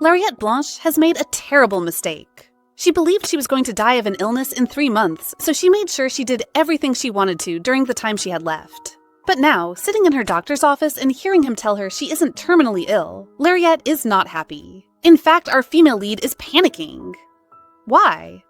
Lariette Blanche has made a terrible mistake. She believed she was going to die of an illness in 3 months, so she made sure she did everything she wanted to during the time she had left. But now, sitting in her doctor's office and hearing him tell her she isn't terminally ill, Lariette is not happy. In fact, our female lead is panicking. Why?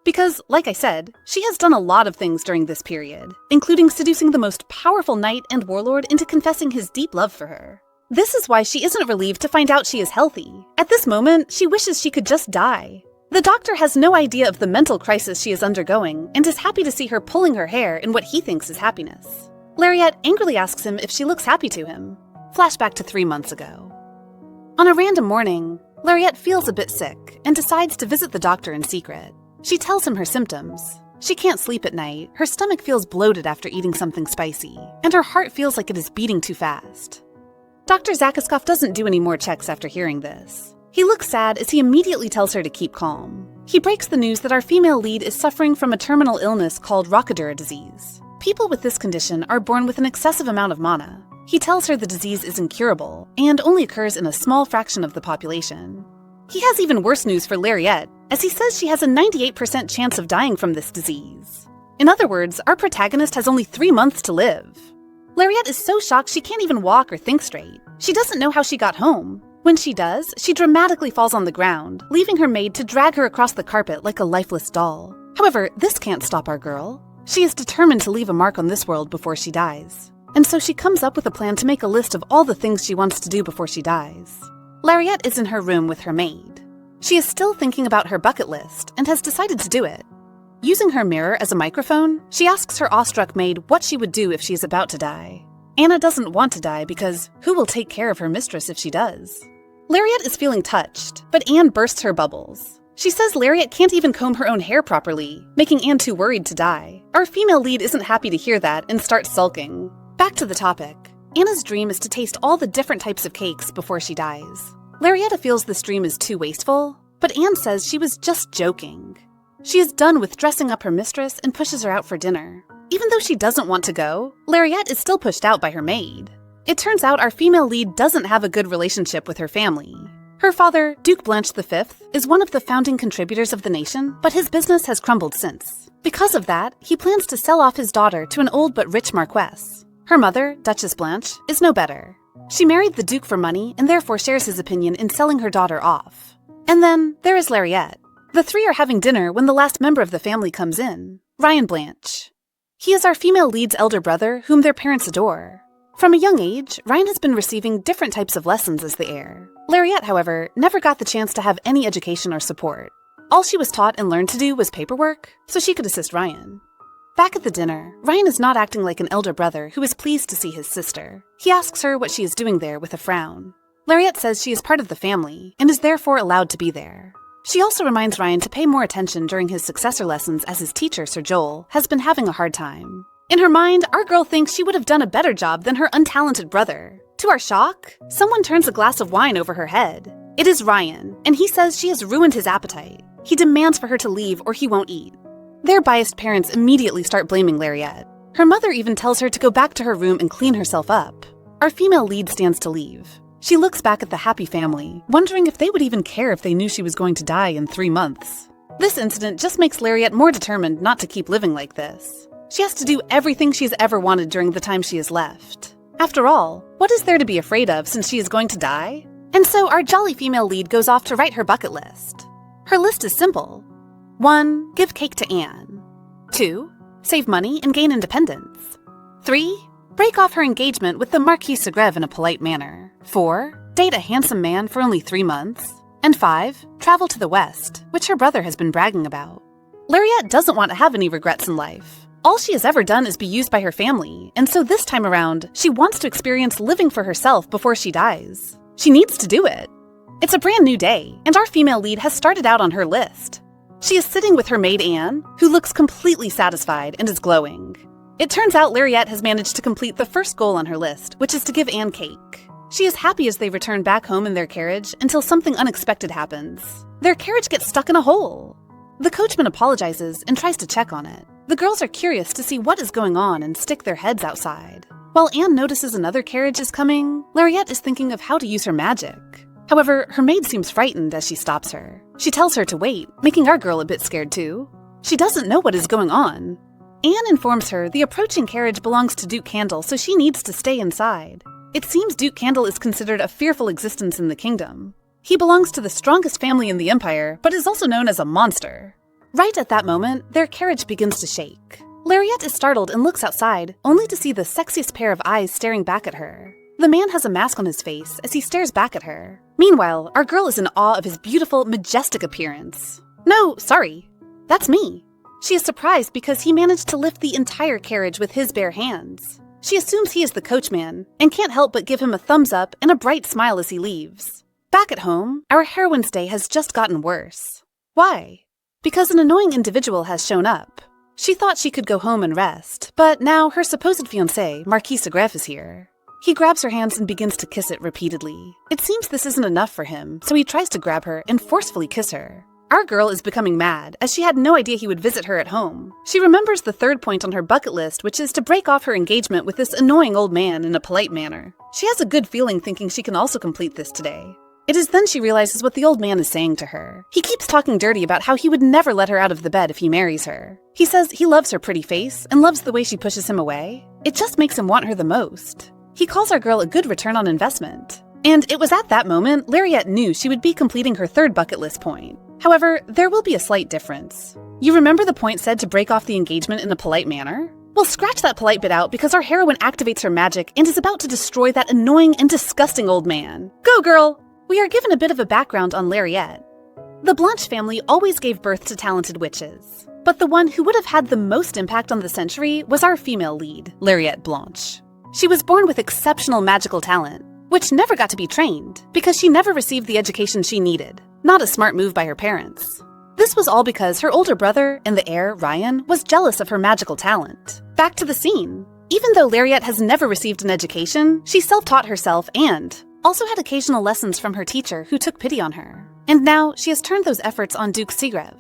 Because, like I said, she has done a lot of things during this period, including seducing the most powerful knight and warlord into confessing his deep love for her. This is why she isn't relieved to find out she is healthy. At this moment, she wishes she could just die. The doctor has no idea of the mental crisis she is undergoing and is happy to see her pulling her hair in what he thinks is happiness. Lariette angrily asks him if she looks happy to him. Flashback to 3 months ago. On a random morning, Lariette feels a bit sick and decides to visit the doctor in secret. She tells him her symptoms. She can't sleep at night, her stomach feels bloated after eating something spicy, and her heart feels like it is beating too fast. Dr. Zakoskov doesn't do any more checks after hearing this. He looks sad as he immediately tells her to keep calm. He breaks the news that our female lead is suffering from a terminal illness called Rockadura disease. People with this condition are born with an excessive amount of mana. He tells her the disease is incurable and only occurs in a small fraction of the population. He has even worse news for Lariette, as he says she has a 98% chance of dying from this disease. In other words, our protagonist has only 3 months to live. Lariette is so shocked she can't even walk or think straight. She doesn't know how she got home. When she does, she dramatically falls on the ground, leaving her maid to drag her across the carpet like a lifeless doll. However, this can't stop our girl. She is determined to leave a mark on this world before she dies. And so she comes up with a plan to make a list of all the things she wants to do before she dies. Lariette is in her room with her maid. She is still thinking about her bucket list and has decided to do it. Using her mirror as a microphone, she asks her awestruck maid what she would do if she is about to die. Anna doesn't want to die because who will take care of her mistress if she does? Lariette is feeling touched, but Anne bursts her bubbles. She says Lariette can't even comb her own hair properly, making Anne too worried to die. Our female lead isn't happy to hear that and starts sulking. Back to the topic. Anna's dream is to taste all the different types of cakes before she dies. Lariette feels this dream is too wasteful, but Anne says she was just joking. She is done with dressing up her mistress and pushes her out for dinner. Even though she doesn't want to go, Lariette is still pushed out by her maid. It turns out our female lead doesn't have a good relationship with her family. Her father, Duke Blanche V, is one of the founding contributors of the nation, but his business has crumbled since. Because of that, he plans to sell off his daughter to an old but rich marquess. Her mother, Duchess Blanche, is no better. She married the Duke for money and therefore shares his opinion in selling her daughter off. And then there is Lariette. The three are having dinner when the last member of the family comes in, Ryan Blanche. He is our female lead's elder brother, whom their parents adore. From a young age, Ryan has been receiving different types of lessons as the heir. Lariette, however, never got the chance to have any education or support. All she was taught and learned to do was paperwork, so she could assist Ryan. Back at the dinner, Ryan is not acting like an elder brother who is pleased to see his sister. He asks her what she is doing there with a frown. Lariette says she is part of the family and is therefore allowed to be there. She also reminds Ryan to pay more attention during his successor lessons as his teacher, Sir Joel, has been having a hard time. In her mind, our girl thinks she would have done a better job than her untalented brother. To our shock, someone turns a glass of wine over her head. It is Ryan, and he says she has ruined his appetite. He demands for her to leave or he won't eat. Their biased parents immediately start blaming Lariette. Her mother even tells her to go back to her room and clean herself up. Our female lead stands to leave. She looks back at the happy family, wondering if they would even care if they knew she was going to die in 3 months. This incident just makes Lariette more determined not to keep living like this. She has to do everything she's ever wanted during the time she is left. After all, what is there to be afraid of since she is going to die? And so our jolly female lead goes off to write her bucket list. Her list is simple. 1. Give cake to Anne. 2. Save money and gain independence. 3. Break off her engagement with the Marquis Segreve in a polite manner. 4. Date a handsome man for only 3 months. And 5. Travel to the West, which her brother has been bragging about. Lariette doesn't want to have any regrets in life. All she has ever done is be used by her family, and so this time around, she wants to experience living for herself before she dies. She needs to do it. It's a brand new day, and our female lead has started out on her list. She is sitting with her maid Anne, who looks completely satisfied and is glowing. It turns out Lariette has managed to complete the first goal on her list, which is to give Anne cake. She is happy as they return back home in their carriage until something unexpected happens. Their carriage gets stuck in a hole. The coachman apologizes and tries to check on it. The girls are curious to see what is going on and stick their heads outside. While Anne notices another carriage is coming, Lariette is thinking of how to use her magic. However, her maid seems frightened as she stops her. She tells her to wait, making our girl a bit scared too. She doesn't know what is going on. Anne informs her the approaching carriage belongs to Duke Candle, so she needs to stay inside. It seems Duke Candle is considered a fearful existence in the kingdom. He belongs to the strongest family in the empire, but is also known as a monster. Right at that moment, their carriage begins to shake. Lariette is startled and looks outside, only to see the sexiest pair of eyes staring back at her. The man has a mask on his face as he stares back at her. Meanwhile, our girl is in awe of his beautiful, majestic appearance. No, sorry. That's me. She is surprised because he managed to lift the entire carriage with his bare hands. She assumes he is the coachman and can't help but give him a thumbs up and a bright smile as he leaves. Back at home, our heroine's day has just gotten worse. Why? Because an annoying individual has shown up. She thought she could go home and rest, but now her supposed fiancé, Marquis de Greff, is here. He grabs her hands and begins to kiss it repeatedly. It seems this isn't enough for him, so he tries to grab her and forcefully kiss her. Our girl is becoming mad, as she had no idea he would visit her at home. She remembers the third point on her bucket list, which is to break off her engagement with this annoying old man in a polite manner. She has a good feeling thinking she can also complete this today. It is then she realizes what the old man is saying to her. He keeps talking dirty about how he would never let her out of the bed if he marries her. He says he loves her pretty face and loves the way she pushes him away. It just makes him want her the most. He calls our girl a good return on investment. And it was at that moment Lariette knew she would be completing her third bucket list point. However, there will be a slight difference. You remember the point said to break off the engagement in a polite manner? Well, scratch that polite bit out because our heroine activates her magic and is about to destroy that annoying and disgusting old man. Go, girl! We are given a bit of a background on Lariette. The Blanche family always gave birth to talented witches, but the one who would have had the most impact on the century was our female lead, Lariette Blanche. She was born with exceptional magical talent, which never got to be trained because she never received the education she needed. Not a smart move by her parents. This was all because her older brother and the heir, Ryan, was jealous of her magical talent. Back to the scene. Even though Lariette has never received an education, she self-taught herself and also had occasional lessons from her teacher who took pity on her. And now she has turned those efforts on Duke Sigrev.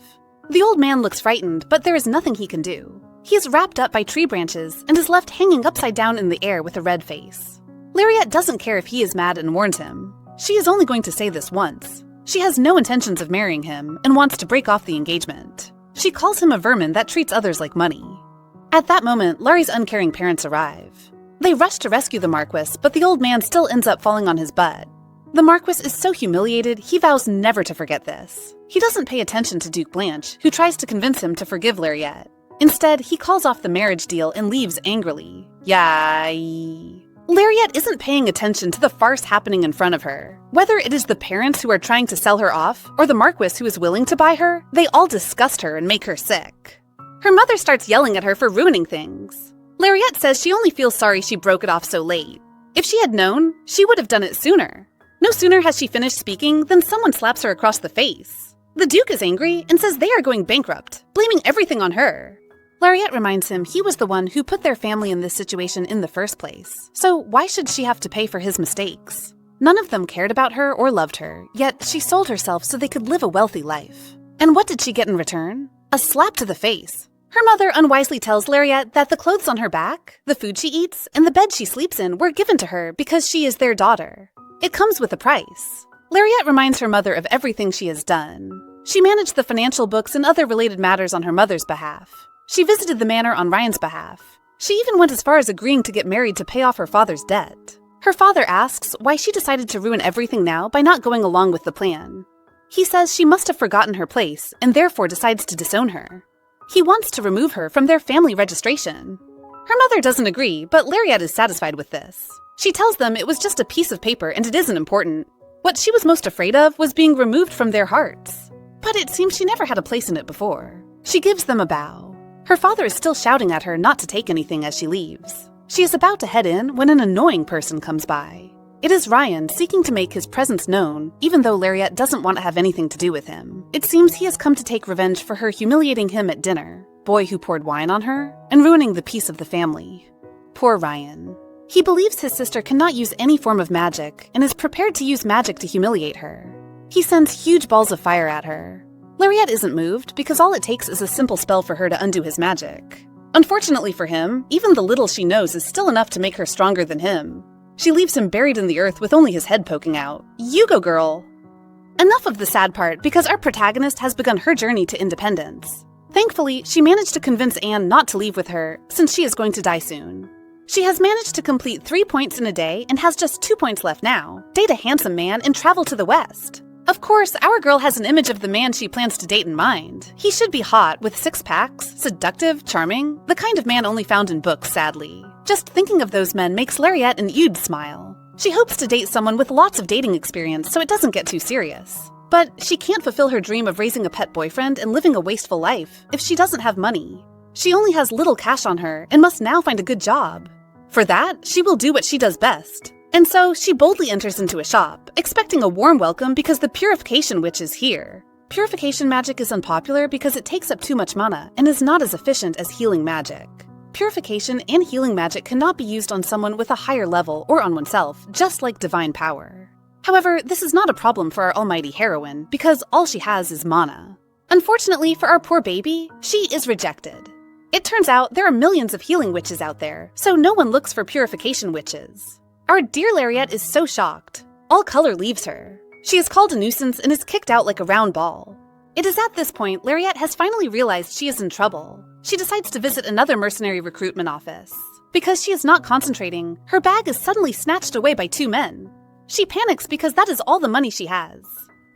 The old man looks frightened, but there is nothing he can do. He is wrapped up by tree branches and is left hanging upside down in the air with a red face. Lariette doesn't care if he is mad and warns him. She is only going to say this once. She has no intentions of marrying him and wants to break off the engagement. She calls him a vermin that treats others like money. At that moment, Laurie's uncaring parents arrive. They rush to rescue the Marquis, but the old man still ends up falling on his butt. The Marquis is so humiliated, he vows never to forget this. He doesn't pay attention to Duke Blanche, who tries to convince him to forgive Lariette. Instead, he calls off the marriage deal and leaves angrily. Yay. Lariette isn't paying attention to the farce happening in front of her. Whether it is the parents who are trying to sell her off, or the Marquis who is willing to buy her, they all disgust her and make her sick. Her mother starts yelling at her for ruining things. Lariette says she only feels sorry she broke it off so late. If she had known, she would have done it sooner. No sooner has she finished speaking than someone slaps her across the face. The Duke is angry and says they are going bankrupt, blaming everything on her. Lariette reminds him he was the one who put their family in this situation in the first place, so why should she have to pay for his mistakes? None of them cared about her or loved her, yet she sold herself so they could live a wealthy life. And what did she get in return? A slap to the face. Her mother unwisely tells Lariette that the clothes on her back, the food she eats, and the bed she sleeps in were given to her because she is their daughter. It comes with a price. Lariette reminds her mother of everything she has done. She managed the financial books and other related matters on her mother's behalf. She visited the manor on Ryan's behalf. She even went as far as agreeing to get married to pay off her father's debt. Her father asks why she decided to ruin everything now by not going along with the plan. He says she must have forgotten her place and therefore decides to disown her. He wants to remove her from their family registration. Her mother doesn't agree, but Lariette is satisfied with this. She tells them it was just a piece of paper and it isn't important. What she was most afraid of was being removed from their hearts. But it seems she never had a place in it before. She gives them a bow. Her father is still shouting at her not to take anything as she leaves. She is about to head in when an annoying person comes by. It is Ryan seeking to make his presence known, even though Lariette doesn't want to have anything to do with him. It seems he has come to take revenge for her humiliating him at dinner, boy who poured wine on her, and ruining the peace of the family. Poor Ryan. He believes his sister cannot use any form of magic and is prepared to use magic to humiliate her. He sends huge balls of fire at her. Lariette isn't moved because all it takes is a simple spell for her to undo his magic. Unfortunately for him, even the little she knows is still enough to make her stronger than him. She leaves him buried in the earth with only his head poking out. You go, girl! Enough of the sad part, because our protagonist has begun her journey to independence. Thankfully, she managed to convince Anne not to leave with her, since she is going to die soon. She has managed to complete 3 points in a day and has just 2 points left now. Date a handsome man and travel to the West. Of course, our girl has an image of the man she plans to date in mind. He should be hot, with 6 packs, seductive, charming, the kind of man only found in books, sadly. Just thinking of those men makes Lariat and Eudes smile. She hopes to date someone with lots of dating experience so it doesn't get too serious. But she can't fulfill her dream of raising a pet boyfriend and living a wasteful life if she doesn't have money. She only has little cash on her and must now find a good job. For that, she will do what she does best. And so, she boldly enters into a shop, expecting a warm welcome because the Purification Witch is here. Purification magic is unpopular because it takes up too much mana and is not as efficient as healing magic. Purification and healing magic cannot be used on someone with a higher level or on oneself, just like divine power. However, this is not a problem for our almighty heroine because all she has is mana. Unfortunately for our poor baby, she is rejected. It turns out there are millions of healing witches out there, so no one looks for purification witches. Our dear Lariat is so shocked. All color leaves her. She is called a nuisance and is kicked out like a round ball. It is at this point Lariat has finally realized she is in trouble. She decides to visit another mercenary recruitment office. Because she is not concentrating, her bag is suddenly snatched away by 2 men. She panics because that is all the money she has.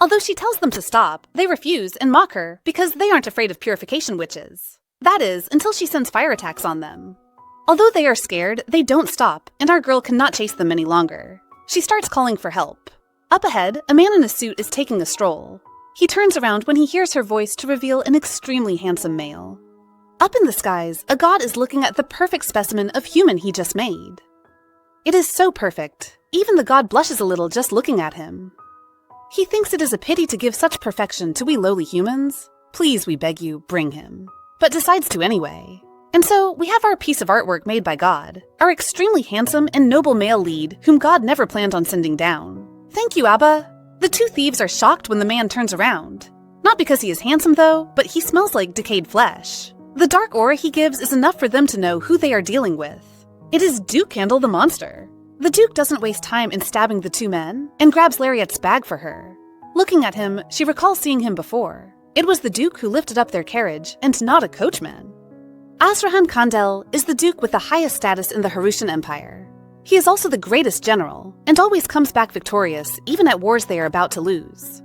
Although she tells them to stop, they refuse and mock her because they aren't afraid of purification witches. That is, until she sends fire attacks on them. Although they are scared, they don't stop, and our girl cannot chase them any longer. She starts calling for help. Up ahead, a man in a suit is taking a stroll. He turns around when he hears her voice to reveal an extremely handsome male. Up in the skies, a god is looking at the perfect specimen of human he just made. It is so perfect, even the god blushes a little just looking at him. He thinks it is a pity to give such perfection to we lowly humans. Please, we beg you, bring him. But decides to anyway. And so, we have our piece of artwork made by God, our extremely handsome and noble male lead whom God never planned on sending down. Thank you, Abba! The 2 thieves are shocked when the man turns around. Not because he is handsome though, but he smells like decayed flesh. The dark aura he gives is enough for them to know who they are dealing with. It is Duke Candle the monster. The Duke doesn't waste time in stabbing the 2 men, and grabs Lariat's bag for her. Looking at him, she recalls seeing him before. It was the Duke who lifted up their carriage, and not a coachman. Azrahan Kandel is the Duke with the highest status in the Harutian Empire. He is also the greatest general, and always comes back victorious, even at wars they are about to lose.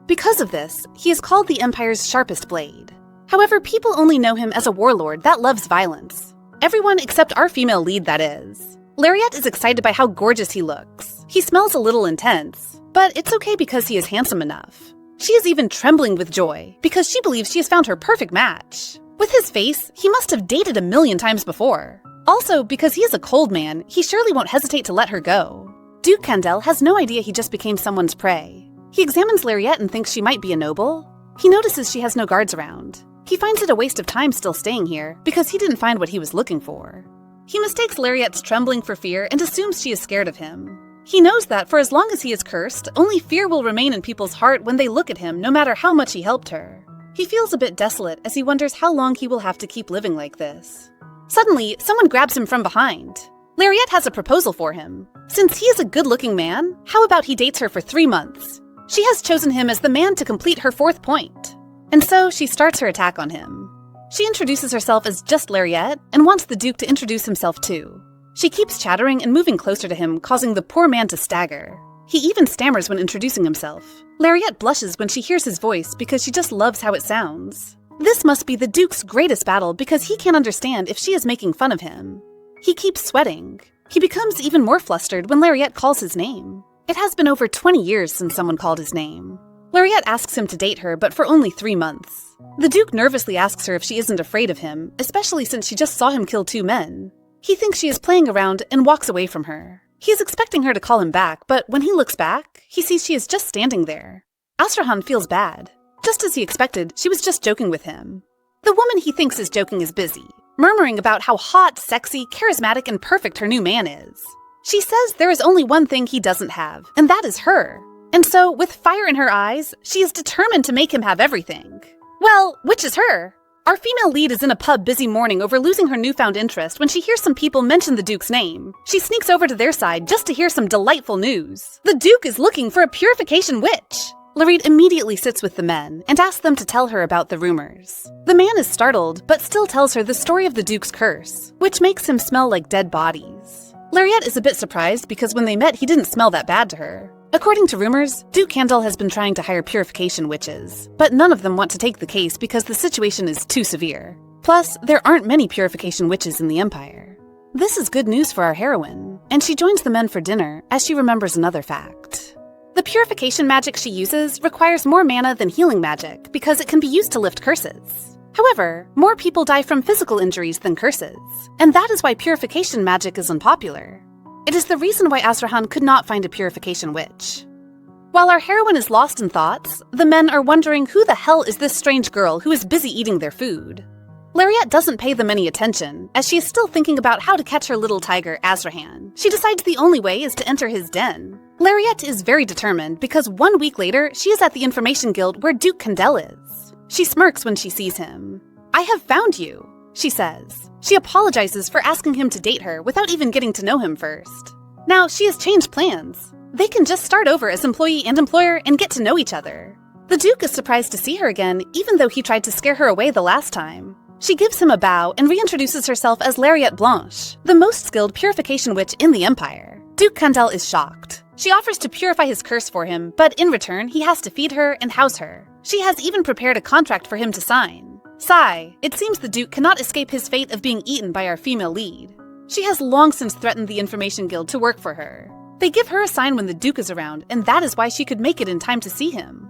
Because of this, he is called the Empire's sharpest blade. However, people only know him as a warlord that loves violence. Everyone except our female lead, that is. Lariat is excited by how gorgeous he looks. He smells a little intense, but it's okay because he is handsome enough. She is even trembling with joy, because she believes she has found her perfect match. With his face, he must have dated a million times before. Also, because he is a cold man, he surely won't hesitate to let her go. Duke Candel has no idea he just became someone's prey. He examines Lariat and thinks she might be a noble. He notices she has no guards around. He finds it a waste of time still staying here, because he didn't find what he was looking for. He mistakes Lariat's trembling for fear and assumes she is scared of him. He knows that for as long as he is cursed, only fear will remain in people's heart when they look at him no matter how much he helped her. He feels a bit desolate as he wonders how long he will have to keep living like this. Suddenly, someone grabs him from behind. Lariat has a proposal for him. Since he is a good-looking man, how about he dates her for 3 months? She has chosen him as the man to complete her 4th point. And so, she starts her attack on him. She introduces herself as just Lariat and wants the Duke to introduce himself too. She keeps chattering and moving closer to him, causing the poor man to stagger. He even stammers when introducing himself. Lariat blushes when she hears his voice because she just loves how it sounds. This must be the Duke's greatest battle because he can't understand if she is making fun of him. He keeps sweating. He becomes even more flustered when Lariat calls his name. It has been over 20 years since someone called his name. Lariat asks him to date her, but for only 3 months. The Duke nervously asks her if she isn't afraid of him, especially since she just saw him kill 2 men. He thinks she is playing around and walks away from her. He is expecting her to call him back, but when he looks back, he sees she is just standing there. Azrahan feels bad. Just as he expected, she was just joking with him. The woman he thinks is joking is busy, murmuring about how hot, sexy, charismatic, and perfect her new man is. She says there is only one thing he doesn't have, and that is her. And so, with fire in her eyes, she is determined to make him have everything. Well, which is her? Our female lead is in a pub busy mourning over losing her newfound interest when she hears some people mention the Duke's name. She sneaks over to their side just to hear some delightful news. The Duke is looking for a purification witch! Lareed immediately sits with the men and asks them to tell her about the rumors. The man is startled, but still tells her the story of the Duke's curse, which makes him smell like dead bodies. Lariette is a bit surprised because when they met, he didn't smell that bad to her. According to rumors, Duke Candle has been trying to hire purification witches, but none of them want to take the case because the situation is too severe. Plus, there aren't many purification witches in the Empire. This is good news for our heroine, and she joins the men for dinner as she remembers another fact. The purification magic she uses requires more mana than healing magic because it can be used to lift curses. However, more people die from physical injuries than curses, and that is why purification magic is unpopular. It is the reason why Azrahan could not find a purification witch. While our heroine is lost in thoughts, the men are wondering who the hell is this strange girl who is busy eating their food. Lariette doesn't pay them any attention, as she is still thinking about how to catch her little tiger, Azrahan. She decides the only way is to enter his den. Lariette is very determined because 1 week later, she is at the Information Guild where Duke Candle is. She smirks when she sees him. "I have found you," she says. She apologizes for asking him to date her without even getting to know him first. Now, she has changed plans. They can just start over as employee and employer and get to know each other. The Duke is surprised to see her again, even though he tried to scare her away the last time. She gives him a bow and reintroduces herself as Lariette Blanche, the most skilled purification witch in the Empire. Duke Candle is shocked. She offers to purify his curse for him, but in return, he has to feed her and house her. She has even prepared a contract for him to sign. Sigh, it seems the Duke cannot escape his fate of being eaten by our female lead. She has long since threatened the Information Guild to work for her. They give her a sign when the Duke is around, and that is why she could make it in time to see him.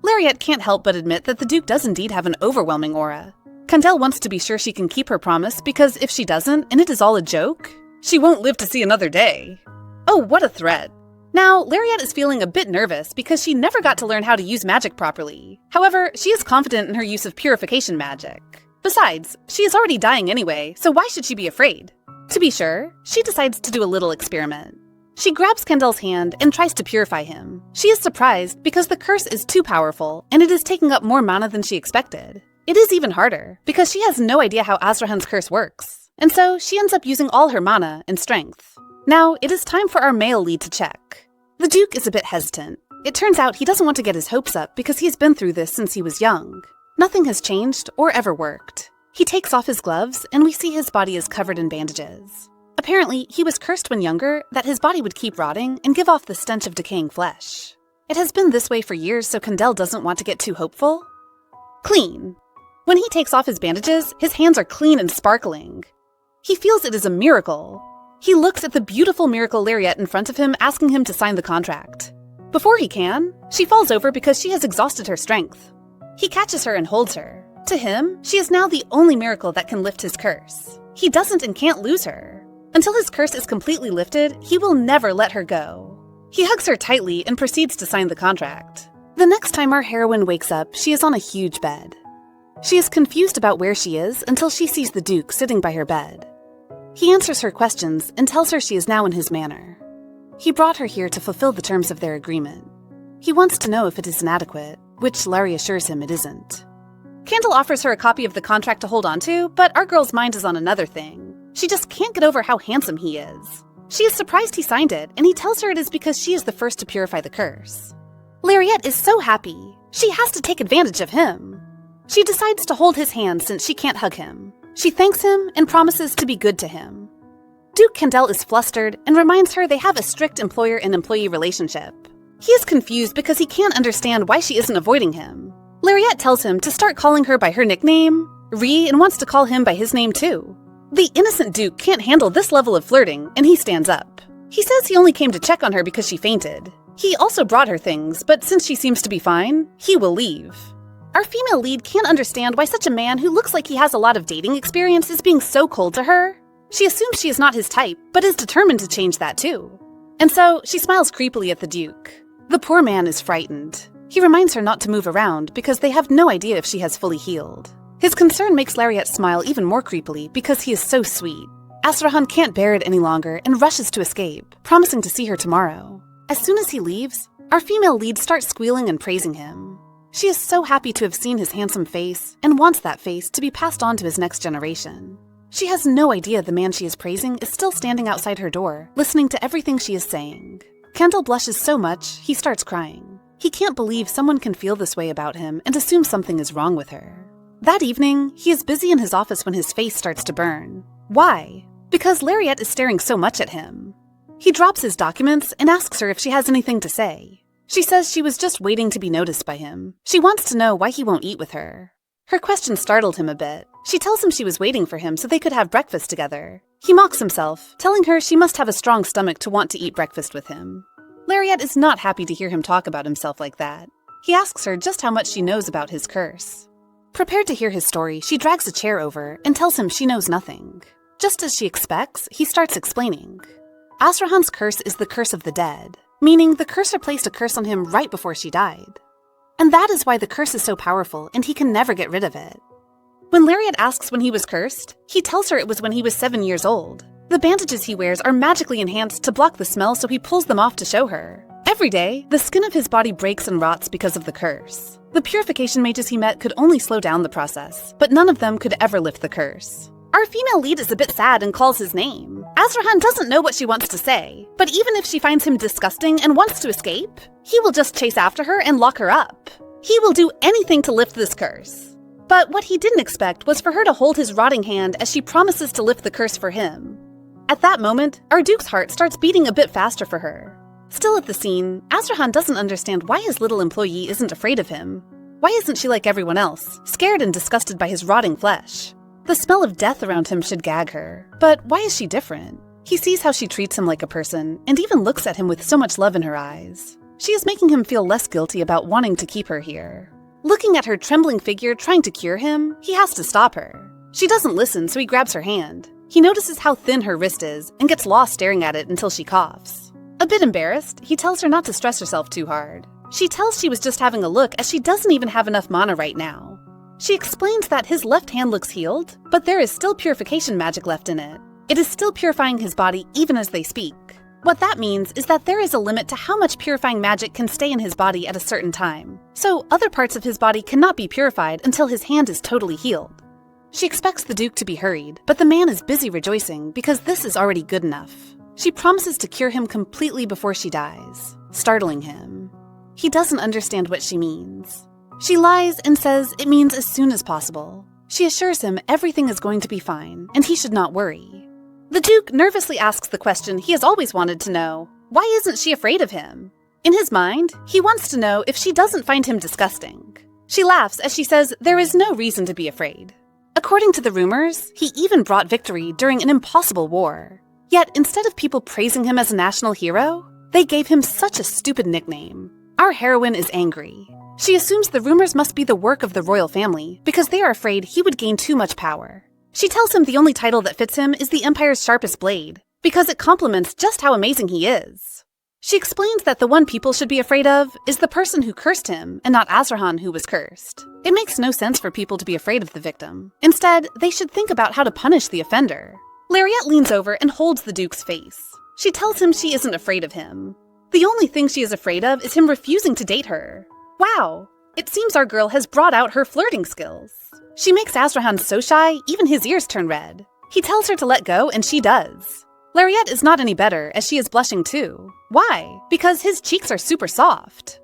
Lariette can't help but admit that the Duke does indeed have an overwhelming aura. Candle wants to be sure she can keep her promise because if she doesn't, and it is all a joke, she won't live to see another day. Oh, what a threat. Now, Lariette is feeling a bit nervous because she never got to learn how to use magic properly. However, she is confident in her use of purification magic. Besides, she is already dying anyway, so why should she be afraid? To be sure, she decides to do a little experiment. She grabs Candle's hand and tries to purify him. She is surprised because the curse is too powerful and it is taking up more mana than she expected. It is even harder because she has no idea how Azrahan's curse works, and so she ends up using all her mana and strength. Now, it is time for our male lead to check. The Duke is a bit hesitant. It turns out he doesn't want to get his hopes up because he's been through this since he was young. Nothing has changed or ever worked. He takes off his gloves and we see his body is covered in bandages. Apparently, he was cursed when younger that his body would keep rotting and give off the stench of decaying flesh. It has been this way for years, so Candle doesn't want to get too hopeful. Clean. When he takes off his bandages, his hands are clean and sparkling. He feels it is a miracle. He looks at the beautiful miracle Lariette in front of him, asking him to sign the contract. Before he can, she falls over because she has exhausted her strength. He catches her and holds her. To him, she is now the only miracle that can lift his curse. He doesn't and can't lose her. Until his curse is completely lifted, he will never let her go. He hugs her tightly and proceeds to sign the contract. The next time our heroine wakes up, she is on a huge bed. She is confused about where she is until she sees the Duke sitting by her bed. He answers her questions and tells her she is now in his manor. He brought her here to fulfill the terms of their agreement. He wants to know if it is inadequate, which Larry assures him it isn't. Candle offers her a copy of the contract to hold on to, but our girl's mind is on another thing. She just can't get over how handsome he is. She is surprised he signed it, and he tells her it is because she is the first to purify the curse. Lariette is so happy. She has to take advantage of him. She decides to hold his hand since she can't hug him. She thanks him and promises to be good to him. Duke Candle is flustered and reminds her they have a strict employer and employee relationship. He is confused because he can't understand why she isn't avoiding him. Lariette tells him to start calling her by her nickname, Ree, and wants to call him by his name too. The innocent Duke can't handle this level of flirting, and he stands up. He says he only came to check on her because she fainted. He also brought her things, but since she seems to be fine, he will leave. Our female lead can't understand why such a man who looks like he has a lot of dating experience is being so cold to her. She assumes she is not his type, but is determined to change that too. And so, she smiles creepily at the Duke. The poor man is frightened. He reminds her not to move around because they have no idea if she has fully healed. His concern makes Lariette smile even more creepily because he is so sweet. Azrahan can't bear it any longer and rushes to escape, promising to see her tomorrow. As soon as he leaves, our female lead starts squealing and praising him. She is so happy to have seen his handsome face and wants that face to be passed on to his next generation. She has no idea the man she is praising is still standing outside her door, listening to everything she is saying. Kendall blushes so much, he starts crying. He can't believe someone can feel this way about him and assume something is wrong with her. That evening, he is busy in his office when his face starts to burn. Why? Because Lariette is staring so much at him. He drops his documents and asks her if she has anything to say. She says she was just waiting to be noticed by him. She wants to know why he won't eat with her. Her question startled him a bit. She tells him she was waiting for him so they could have breakfast together. He mocks himself, telling her she must have a strong stomach to want to eat breakfast with him. Lariette is not happy to hear him talk about himself like that. He asks her just how much she knows about his curse. Prepared to hear his story, she drags a chair over and tells him she knows nothing. Just as she expects, he starts explaining. Azrahan's curse is the curse of the dead, meaning the cursor placed a curse on him right before she died. And that is why the curse is so powerful and he can never get rid of it. When Lariette asks when he was cursed, he tells her it was when he was 7 years old. The bandages he wears are magically enhanced to block the smell, so he pulls them off to show her. Every day, the skin of his body breaks and rots because of the curse. The purification mages he met could only slow down the process, but none of them could ever lift the curse. Our female lead is a bit sad and calls his name. Azrahan doesn't know what she wants to say, but even if she finds him disgusting and wants to escape, he will just chase after her and lock her up. He will do anything to lift this curse. But what he didn't expect was for her to hold his rotting hand as she promises to lift the curse for him. At that moment, our Duke's heart starts beating a bit faster for her. Still at the scene, Azrahan doesn't understand why his little employee isn't afraid of him. Why isn't she like everyone else, scared and disgusted by his rotting flesh? The smell of death around him should gag her, but why is she different? He sees how she treats him like a person, and even looks at him with so much love in her eyes. She is making him feel less guilty about wanting to keep her here. Looking at her trembling figure trying to cure him, he has to stop her. She doesn't listen, so he grabs her hand. He notices how thin her wrist is, and gets lost staring at it until she coughs. A bit embarrassed, he tells her not to stress herself too hard. She tells she was just having a look as she doesn't even have enough mana right now. She explains that his left hand looks healed, but there is still purification magic left in it. It is still purifying his body even as they speak. What that means is that there is a limit to how much purifying magic can stay in his body at a certain time, so other parts of his body cannot be purified until his hand is totally healed. She expects the Duke to be hurried, but the man is busy rejoicing because this is already good enough. She promises to cure him completely before she dies, startling him. He doesn't understand what she means. She lies and says it means as soon as possible. She assures him everything is going to be fine, and he should not worry. The Duke nervously asks the question he has always wanted to know. Why isn't she afraid of him? In his mind, he wants to know if she doesn't find him disgusting. She laughs as she says there is no reason to be afraid. According to the rumors, he even brought victory during an impossible war. Yet instead of people praising him as a national hero, they gave him such a stupid nickname. Our heroine is angry. She assumes the rumors must be the work of the royal family because they are afraid he would gain too much power. She tells him the only title that fits him is the Empire's sharpest blade because it complements just how amazing he is. She explains that the one people should be afraid of is the person who cursed him and not Azrahan who was cursed. It makes no sense for people to be afraid of the victim. Instead, they should think about how to punish the offender. Lariette leans over and holds the Duke's face. She tells him she isn't afraid of him. The only thing she is afraid of is him refusing to date her. Wow, it seems our girl has brought out her flirting skills. She makes Azrahan so shy, even his ears turn red. He tells her to let go, and she does. Lariette is not any better, as she is blushing too. Why? Because his cheeks are super soft.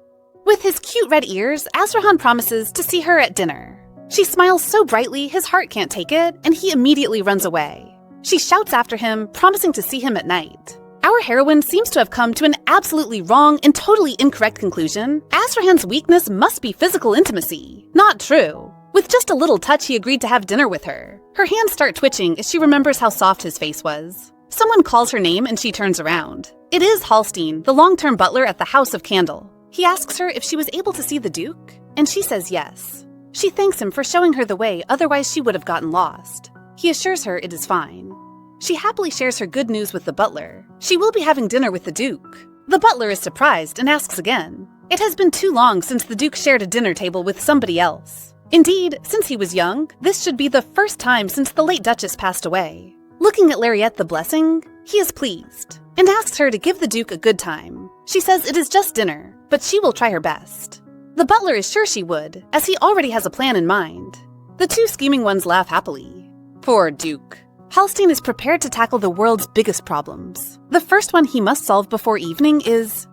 With his cute red ears, Azrahan promises to see her at dinner. She smiles so brightly his heart can't take it, and he immediately runs away. She shouts after him, promising to see him at night. Our heroine seems to have come to an absolutely wrong and totally incorrect conclusion. Azrahan's weakness must be physical intimacy. Not true. With just a little touch, he agreed to have dinner with her. Her hands start twitching as she remembers how soft his face was. Someone calls her name and she turns around. It is Halstein, the long-term butler at the House of Candle. He asks her if she was able to see the Duke, and she says yes. She thanks him for showing her the way, otherwise she would have gotten lost. He assures her it is fine. She happily shares her good news with the butler. She will be having dinner with the Duke. The butler is surprised and asks again. It has been too long since the Duke shared a dinner table with somebody else. Indeed, since he was young, this should be the first time since the late Duchess passed away. Looking at Lariette the Blessing, he is pleased, and asks her to give the Duke a good time. She says it is just dinner, but she will try her best. The butler is sure she would, as he already has a plan in mind. The two scheming ones laugh happily. Poor Duke. Halstein is prepared to tackle the world's biggest problems. The first one he must solve before evening is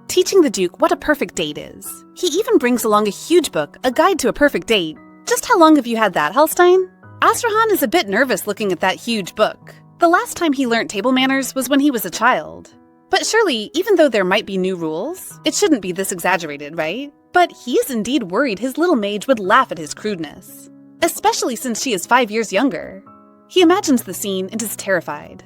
teaching the Duke what a perfect date is. He even brings along a huge book, A Guide to a Perfect Date. Just how long have you had that, Halstein? Astrahan is a bit nervous looking at that huge book. The last time he learnt table manners was when he was a child. But surely, even though there might be new rules, it shouldn't be this exaggerated, right? But he is indeed worried his little mage would laugh at his crudeness. Especially since she is 5 years younger. He imagines the scene and is terrified.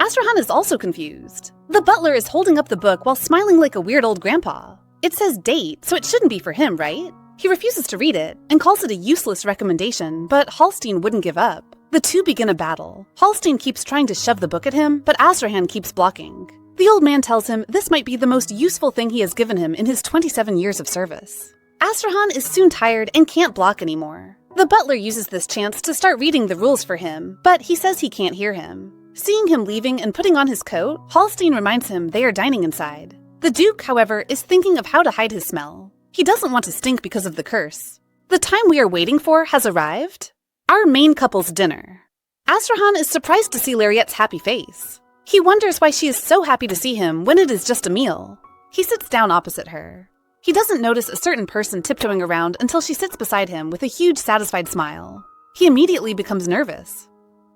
Astrahan is also confused. The butler is holding up the book while smiling like a weird old grandpa. It says date, so it shouldn't be for him, right? He refuses to read it and calls it a useless recommendation, but Halstein wouldn't give up. The two begin a battle. Halstein keeps trying to shove the book at him, but Astrahan keeps blocking. The old man tells him this might be the most useful thing he has given him in his 27 years of service. Astrahan is soon tired and can't block anymore. The butler uses this chance to start reading the rules for him, but he says he can't hear him. Seeing him leaving and putting on his coat, Halstein reminds him they are dining inside. The Duke, however, is thinking of how to hide his smell. He doesn't want to stink because of the curse. The time we are waiting for has arrived. Our main couple's dinner. Astrahan is surprised to see Lariette's happy face. He wonders why she is so happy to see him when it is just a meal. He sits down opposite her. He doesn't notice a certain person tiptoeing around until she sits beside him with a huge satisfied smile. He immediately becomes nervous.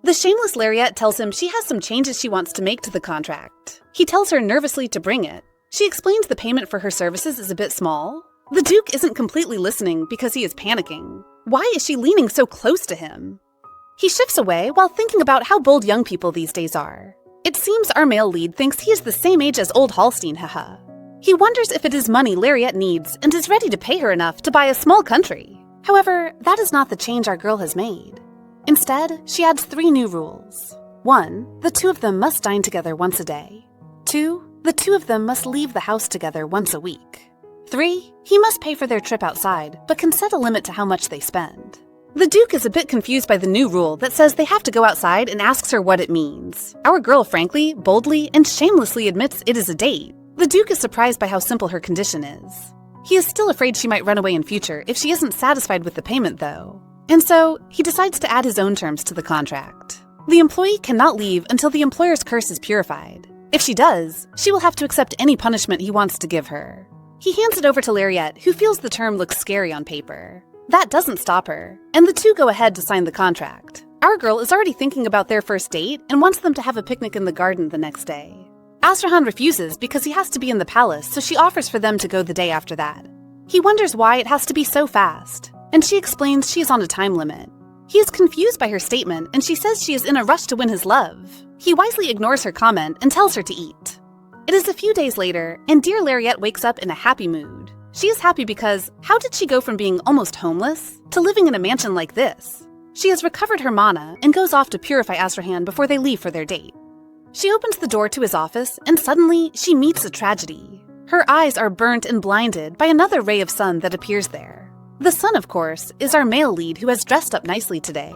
The shameless Lariette tells him she has some changes she wants to make to the contract. He tells her nervously to bring it. She explains the payment for her services is a bit small. The Duke isn't completely listening because he is panicking. Why is she leaning so close to him? He shifts away while thinking about how bold young people these days are. It seems our male lead thinks he is the same age as old Halstein, haha. He wonders if it is money Lariette needs and is ready to pay her enough to buy a small country. However, that is not the change our girl has made. Instead, she adds 3 new rules. 1, the two of them must dine together once a day. 2, the two of them must leave the house together once a week. 3, he must pay for their trip outside, but can set a limit to how much they spend. The Duke is a bit confused by the new rule that says they have to go outside and asks her what it means. Our girl frankly, boldly, and shamelessly admits it is a date. The Duke is surprised by how simple her condition is. He is still afraid she might run away in future if she isn't satisfied with the payment, though. And so, he decides to add his own terms to the contract. The employee cannot leave until the employer's curse is purified. If she does, she will have to accept any punishment he wants to give her. He hands it over to Lariette, who feels the term looks scary on paper. That doesn't stop her, and the two go ahead to sign the contract. Our girl is already thinking about their first date and wants them to have a picnic in the garden the next day. Astrahan refuses because he has to be in the palace, so she offers for them to go the day after that. He wonders why it has to be so fast, and she explains she is on a time limit. He is confused by her statement, and she says she is in a rush to win his love. He wisely ignores her comment and tells her to eat. It is a few days later, and dear Lariette wakes up in a happy mood. She is happy because how did she go from being almost homeless to living in a mansion like this? She has recovered her mana and goes off to purify Astrahan before they leave for their date. She opens the door to his office, and suddenly she meets a tragedy. Her eyes are burnt and blinded by another ray of sun that appears there. The sun, of course, is our male lead who has dressed up nicely today.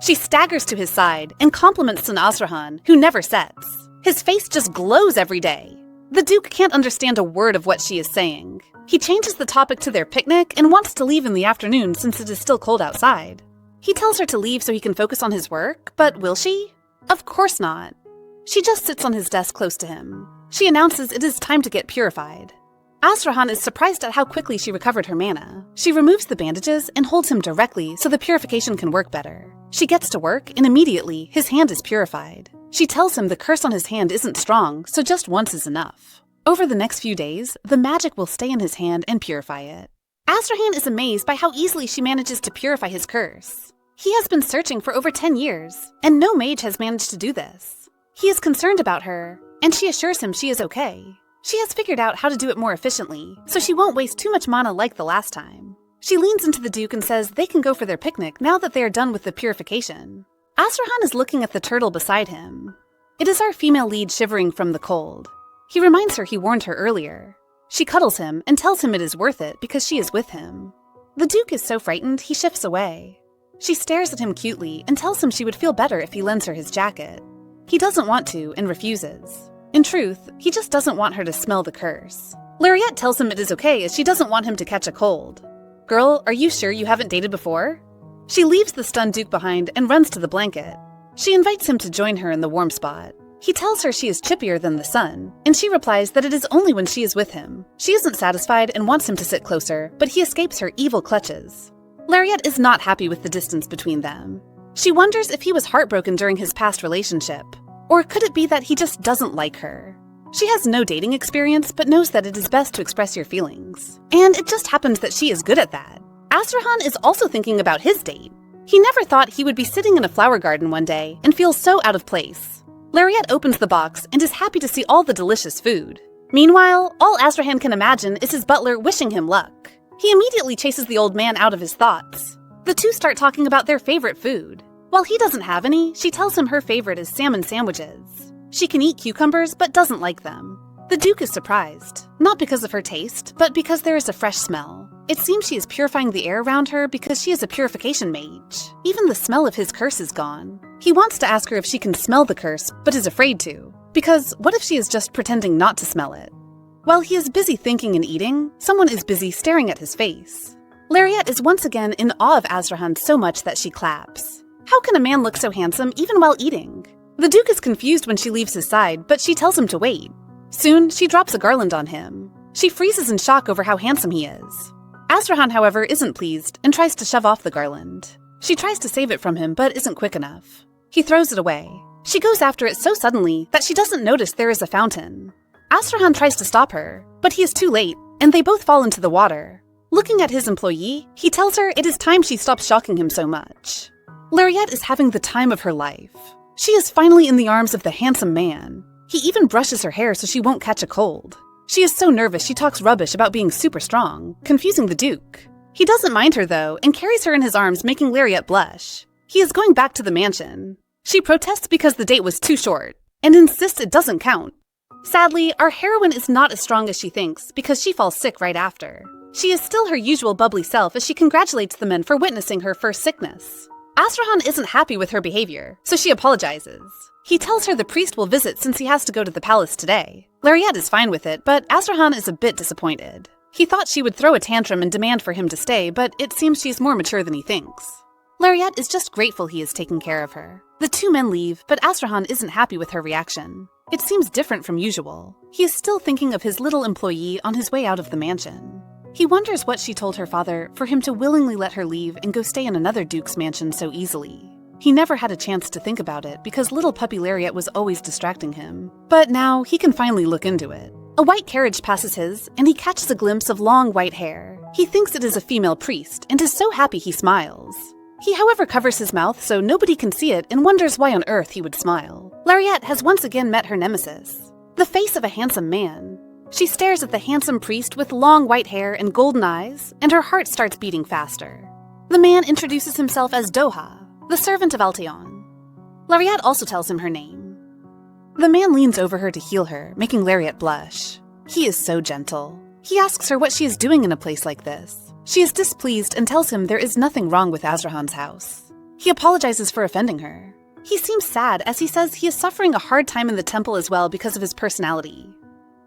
She staggers to his side and compliments Sun Astrahan, who never sets. His face just glows every day. The Duke can't understand a word of what she is saying. He changes the topic to their picnic and wants to leave in the afternoon since it is still cold outside. He tells her to leave so he can focus on his work, but will she? Of course not. She just sits on his desk close to him. She announces it is time to get purified. Astrahan is surprised at how quickly she recovered her mana. She removes the bandages and holds him directly so the purification can work better. She gets to work, and immediately, his hand is purified. She tells him the curse on his hand isn't strong, so just once is enough. Over the next few days, the magic will stay in his hand and purify it. Astrahan is amazed by how easily she manages to purify his curse. He has been searching for over 10 years, and no mage has managed to do this. He is concerned about her, and she assures him she is okay. She has figured out how to do it more efficiently, so she won't waste too much mana like the last time. She leans into the Duke and says they can go for their picnic now that they are done with the purification. Astrahan is looking at the turtle beside him. It is our female lead shivering from the cold. He reminds her he warned her earlier. She cuddles him and tells him it is worth it because she is with him. The Duke is so frightened he shifts away. She stares at him cutely and tells him she would feel better if he lends her his jacket. He doesn't want to and refuses. In truth, he just doesn't want her to smell the curse. Lariette tells him it is okay as she doesn't want him to catch a cold. Girl, are you sure you haven't dated before? She leaves the stunned Duke behind and runs to the blanket. She invites him to join her in the warm spot. He tells her she is chippier than the sun, and she replies that it is only when she is with him. She isn't satisfied and wants him to sit closer, but he escapes her evil clutches. Lariette is not happy with the distance between them. She wonders if he was heartbroken during his past relationship, or could it be that he just doesn't like her? She has no dating experience, but knows that it is best to express your feelings. And it just happens that she is good at that. Azrahan is also thinking about his date. He never thought he would be sitting in a flower garden one day and feel so out of place. Lariette opens the box and is happy to see all the delicious food. Meanwhile, all Azrahan can imagine is his butler wishing him luck. He immediately chases the old man out of his thoughts. The two start talking about their favorite food. While he doesn't have any, she tells him her favorite is salmon sandwiches. She can eat cucumbers but doesn't like them. The Duke is surprised, not because of her taste, but because there is a fresh smell. It seems she is purifying the air around her because she is a purification mage. Even the smell of his curse is gone. He wants to ask her if she can smell the curse, but is afraid to. Because what if she is just pretending not to smell it? While he is busy thinking and eating, someone is busy staring at his face. Lariette is once again in awe of Azrahan so much that she claps. How can a man look so handsome even while eating? The Duke is confused when she leaves his side, but she tells him to wait. Soon, she drops a garland on him. She freezes in shock over how handsome he is. Azrahan, however, isn't pleased and tries to shove off the garland. She tries to save it from him, but isn't quick enough. He throws it away. She goes after it so suddenly that she doesn't notice there is a fountain. Azrahan tries to stop her, but he is too late, and they both fall into the water. Looking at his employee, he tells her it is time she stops shocking him so much. Lariette is having the time of her life. She is finally in the arms of the handsome man. He even brushes her hair so she won't catch a cold. She is so nervous she talks rubbish about being super strong, confusing the Duke. He doesn't mind her though, and carries her in his arms, making Lariette blush. He is going back to the mansion. She protests because the date was too short, and insists it doesn't count. Sadly, our heroine is not as strong as she thinks because she falls sick right after. She is still her usual bubbly self as she congratulates the men for witnessing her first sickness. Azrahan isn't happy with her behavior, so she apologizes. He tells her the priest will visit since he has to go to the palace today. Lariette is fine with it, but Azrahan is a bit disappointed. He thought she would throw a tantrum and demand for him to stay, but it seems she's more mature than he thinks. Lariette is just grateful he is taking care of her. The two men leave, but Azrahan isn't happy with her reaction. It seems different from usual. He is still thinking of his little employee on his way out of the mansion. He wonders what she told her father for him to willingly let her leave and go stay in another Duke's mansion so easily. He never had a chance to think about it because little puppy Lariette was always distracting him. But now he can finally look into it. A white carriage passes his, and he catches a glimpse of long white hair. He thinks it is a female priest and is so happy he smiles. He, however, covers his mouth so nobody can see it and wonders why on earth he would smile. Lariette has once again met her nemesis, the face of a handsome man. She stares at the handsome priest with long white hair and golden eyes, and her heart starts beating faster. The man introduces himself as Doha, the servant of Alteon. Lariette also tells him her name. The man leans over her to heal her, making Lariette blush. He is so gentle. He asks her what she is doing in a place like this. She is displeased and tells him there is nothing wrong with Azrahan's house. He apologizes for offending her. He seems sad as he says he is suffering a hard time in the temple as well because of his personality.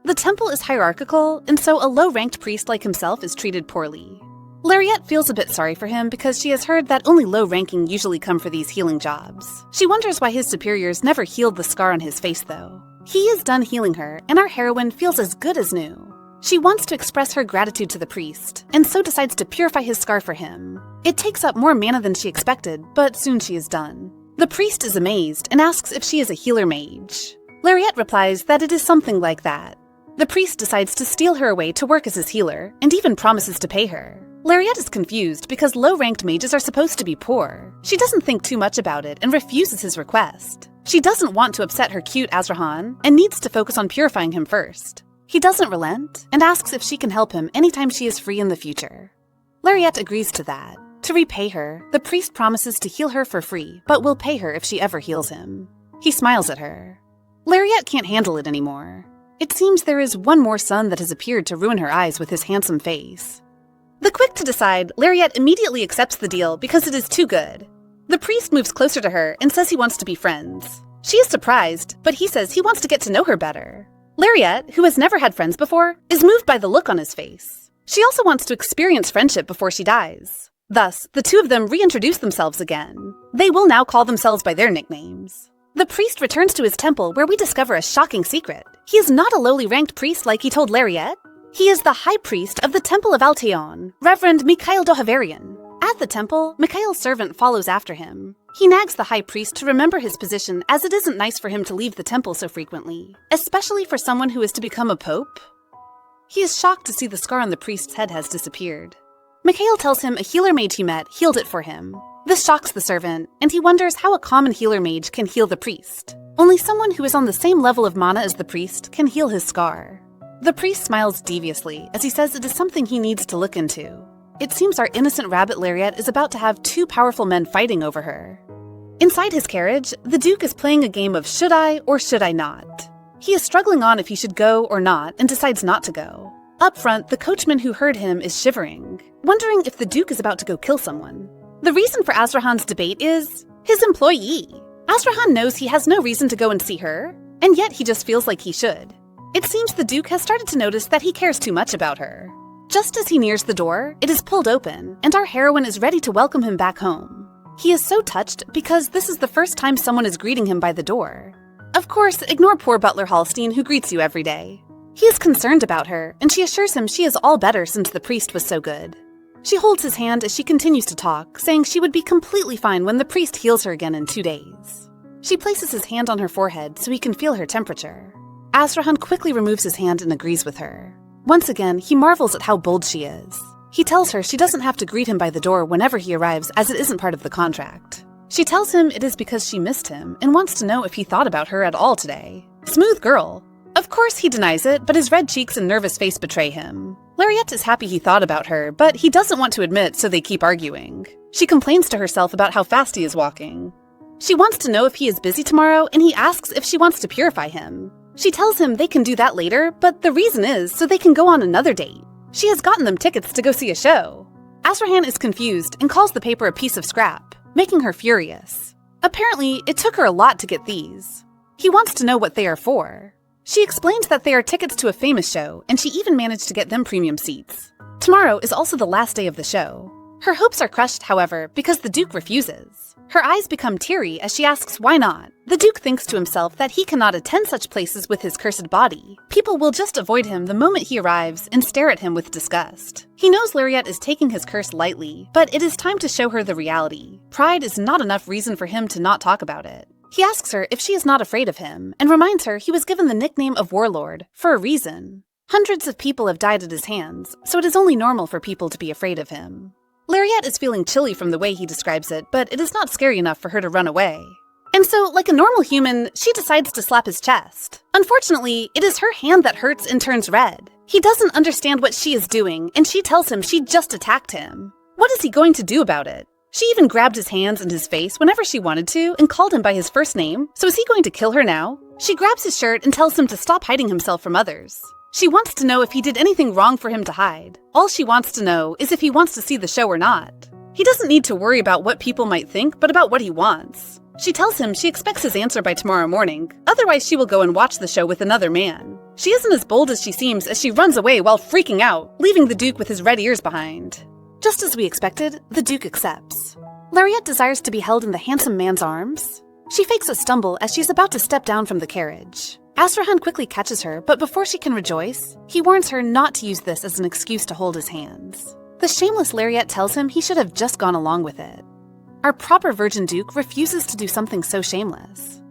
The temple is hierarchical, and so a low-ranked priest like himself is treated poorly. Lariette feels a bit sorry for him because she has heard that only low-ranking usually come for these healing jobs. She wonders why his superiors never healed the scar on his face though. He is done healing her, and our heroine feels as good as new. She wants to express her gratitude to the priest, and so decides to purify his scar for him. It takes up more mana than she expected, but soon she is done. The priest is amazed and asks if she is a healer mage. Lariette replies that it is something like that. The priest decides to steal her away to work as his healer, and even promises to pay her. Lariette is confused because low-ranked mages are supposed to be poor. She doesn't think too much about it and refuses his request. She doesn't want to upset her cute Azrahan and needs to focus on purifying him first. He doesn't relent and asks if she can help him anytime she is free in the future. Lariette agrees to that. To repay her, the priest promises to heal her for free, but will pay her if she ever heals him. He smiles at her. Lariette can't handle it anymore. It seems there is one more sun that has appeared to ruin her eyes with his handsome face. The quick to decide, Lariette immediately accepts the deal because it is too good. The priest moves closer to her and says he wants to be friends. She is surprised, but he says he wants to get to know her better. Lariat, who has never had friends before, is moved by the look on his face. She also wants to experience friendship before she dies. Thus, the two of them reintroduce themselves again. They will now call themselves by their nicknames. The priest returns to his temple where we discover a shocking secret. He is not a lowly ranked priest like he told Lariat. He is the high priest of the Temple of Alteon, Reverend Mikhail Dohavarian. At the temple, Mikhail's servant follows after him. He nags the high priest to remember his position as it isn't nice for him to leave the temple so frequently, especially for someone who is to become a pope. He is shocked to see the scar on the priest's head has disappeared. Mikhail tells him a healer mage he met healed it for him. This shocks the servant, and he wonders how a common healer mage can heal the priest. Only someone who is on the same level of mana as the priest can heal his scar. The priest smiles deviously as he says it is something he needs to look into. It seems our innocent rabbit Lariat is about to have two powerful men fighting over her. Inside his carriage, the Duke is playing a game of should I or should I not. He is struggling on if he should go or not and decides not to go. Up front, the coachman who heard him is shivering, wondering if the Duke is about to go kill someone. The reason for Azrahan's debate is his employee. Azrahan knows he has no reason to go and see her, and yet he just feels like he should. It seems the Duke has started to notice that he cares too much about her. Just as he nears the door, it is pulled open, and our heroine is ready to welcome him back home. He is so touched because this is the first time someone is greeting him by the door. Of course, ignore poor Butler Hallstein who greets you every day. He is concerned about her, and she assures him she is all better since the priest was so good. She holds his hand as she continues to talk, saying she would be completely fine when the priest heals her again in 2 days. She places his hand on her forehead so he can feel her temperature. Azrahan quickly removes his hand and agrees with her. Once again, he marvels at how bold she is. He tells her she doesn't have to greet him by the door whenever he arrives as it isn't part of the contract. She tells him it is because she missed him and wants to know if he thought about her at all today. Smooth girl. Of course he denies it, but his red cheeks and nervous face betray him. Lariat is happy he thought about her, but he doesn't want to admit, so they keep arguing. She complains to herself about how fast he is walking. She wants to know if he is busy tomorrow, and he asks if she wants to purify him. She tells him they can do that later, but the reason is so they can go on another date. She has gotten them tickets to go see a show. Azrahan is confused and calls the paper a piece of scrap, making her furious. Apparently, it took her a lot to get these. He wants to know what they are for. She explains that they are tickets to a famous show, and she even managed to get them premium seats. Tomorrow is also the last day of the show. Her hopes are crushed, however, because the Duke refuses. Her eyes become teary as she asks why not. The Duke thinks to himself that he cannot attend such places with his cursed body. People will just avoid him the moment he arrives and stare at him with disgust. He knows Lariat is taking his curse lightly, but it is time to show her the reality. Pride is not enough reason for him to not talk about it. He asks her if she is not afraid of him, and reminds her he was given the nickname of Warlord for a reason. Hundreds of people have died at his hands, so it is only normal for people to be afraid of him. Lariat is feeling chilly from the way he describes it, but it is not scary enough for her to run away. And so, like a normal human, she decides to slap his chest. Unfortunately, it is her hand that hurts and turns red. He doesn't understand what she is doing, and she tells him she just attacked him. What is he going to do about it? She even grabbed his hands and his face whenever she wanted to and called him by his first name, so is he going to kill her now? She grabs his shirt and tells him to stop hiding himself from others. She wants to know if he did anything wrong for him to hide. All she wants to know is if he wants to see the show or not. He doesn't need to worry about what people might think, but about what he wants. She tells him she expects his answer by tomorrow morning, otherwise she will go and watch the show with another man. She isn't as bold as she seems as she runs away while freaking out, leaving the Duke with his red ears behind. Just as we expected, the Duke accepts. Lariat desires to be held in the handsome man's arms. She fakes a stumble as she's about to step down from the carriage. Azrahan quickly catches her, but before she can rejoice, he warns her not to use this as an excuse to hold his hands. The shameless Lariat tells him he should have just gone along with it. Our proper Virgin Duke refuses to do something so shameless.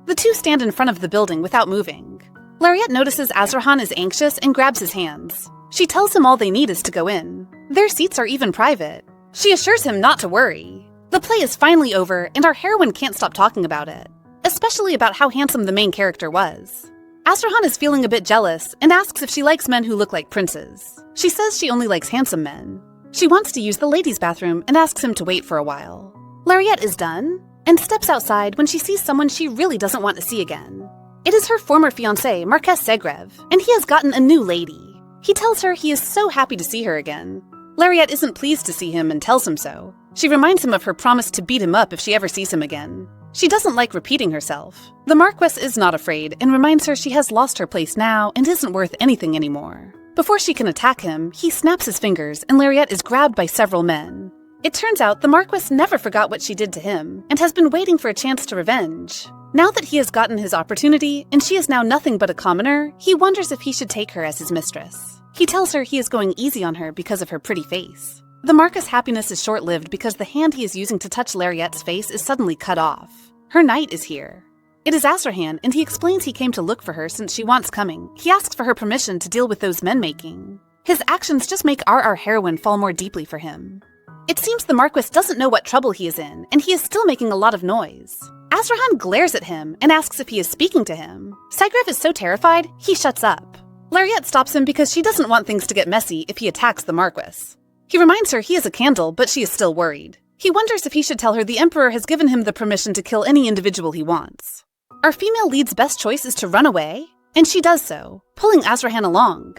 The two stand in front of the building without moving. Lariat notices Azrahan is anxious and grabs his hands. She tells him all they need is to go in. Their seats are even private. She assures him not to worry. The play is finally over, and our heroine can't stop talking about it, especially about how handsome the main character was. Azrahan is feeling a bit jealous and asks if she likes men who look like princes. She says she only likes handsome men. She wants to use the ladies' bathroom and asks him to wait for a while. Lariat is done and steps outside when she sees someone she really doesn't want to see again. It is her former fiancé, Marquess Segrev, and he has gotten a new lady. He tells her he is so happy to see her again. Lariat isn't pleased to see him and tells him so. She reminds him of her promise to beat him up if she ever sees him again. She doesn't like repeating herself. The Marquess is not afraid and reminds her she has lost her place now and isn't worth anything anymore. Before she can attack him, he snaps his fingers and Lariette is grabbed by several men. It turns out the Marquess never forgot what she did to him and has been waiting for a chance to revenge. Now that he has gotten his opportunity and she is now nothing but a commoner, he wonders if he should take her as his mistress. He tells her he is going easy on her because of her pretty face. The Marquess' happiness is short-lived because the hand he is using to touch Lariette's face is suddenly cut off. Her knight is here. It is Azrahan, and he explains he came to look for her since she wants coming. He asks for her permission to deal with those men making. His actions just make our heroine fall more deeply for him. It seems the Marquess doesn't know what trouble he is in, and he is still making a lot of noise. Azrahan glares at him and asks if he is speaking to him. Sigrev is so terrified, he shuts up. Lariette stops him because she doesn't want things to get messy if he attacks the Marquess. He reminds her he is a candle, but she is still worried. He wonders if he should tell her the Emperor has given him the permission to kill any individual he wants. Our female lead's best choice is to run away, and she does so, pulling Azrahan along.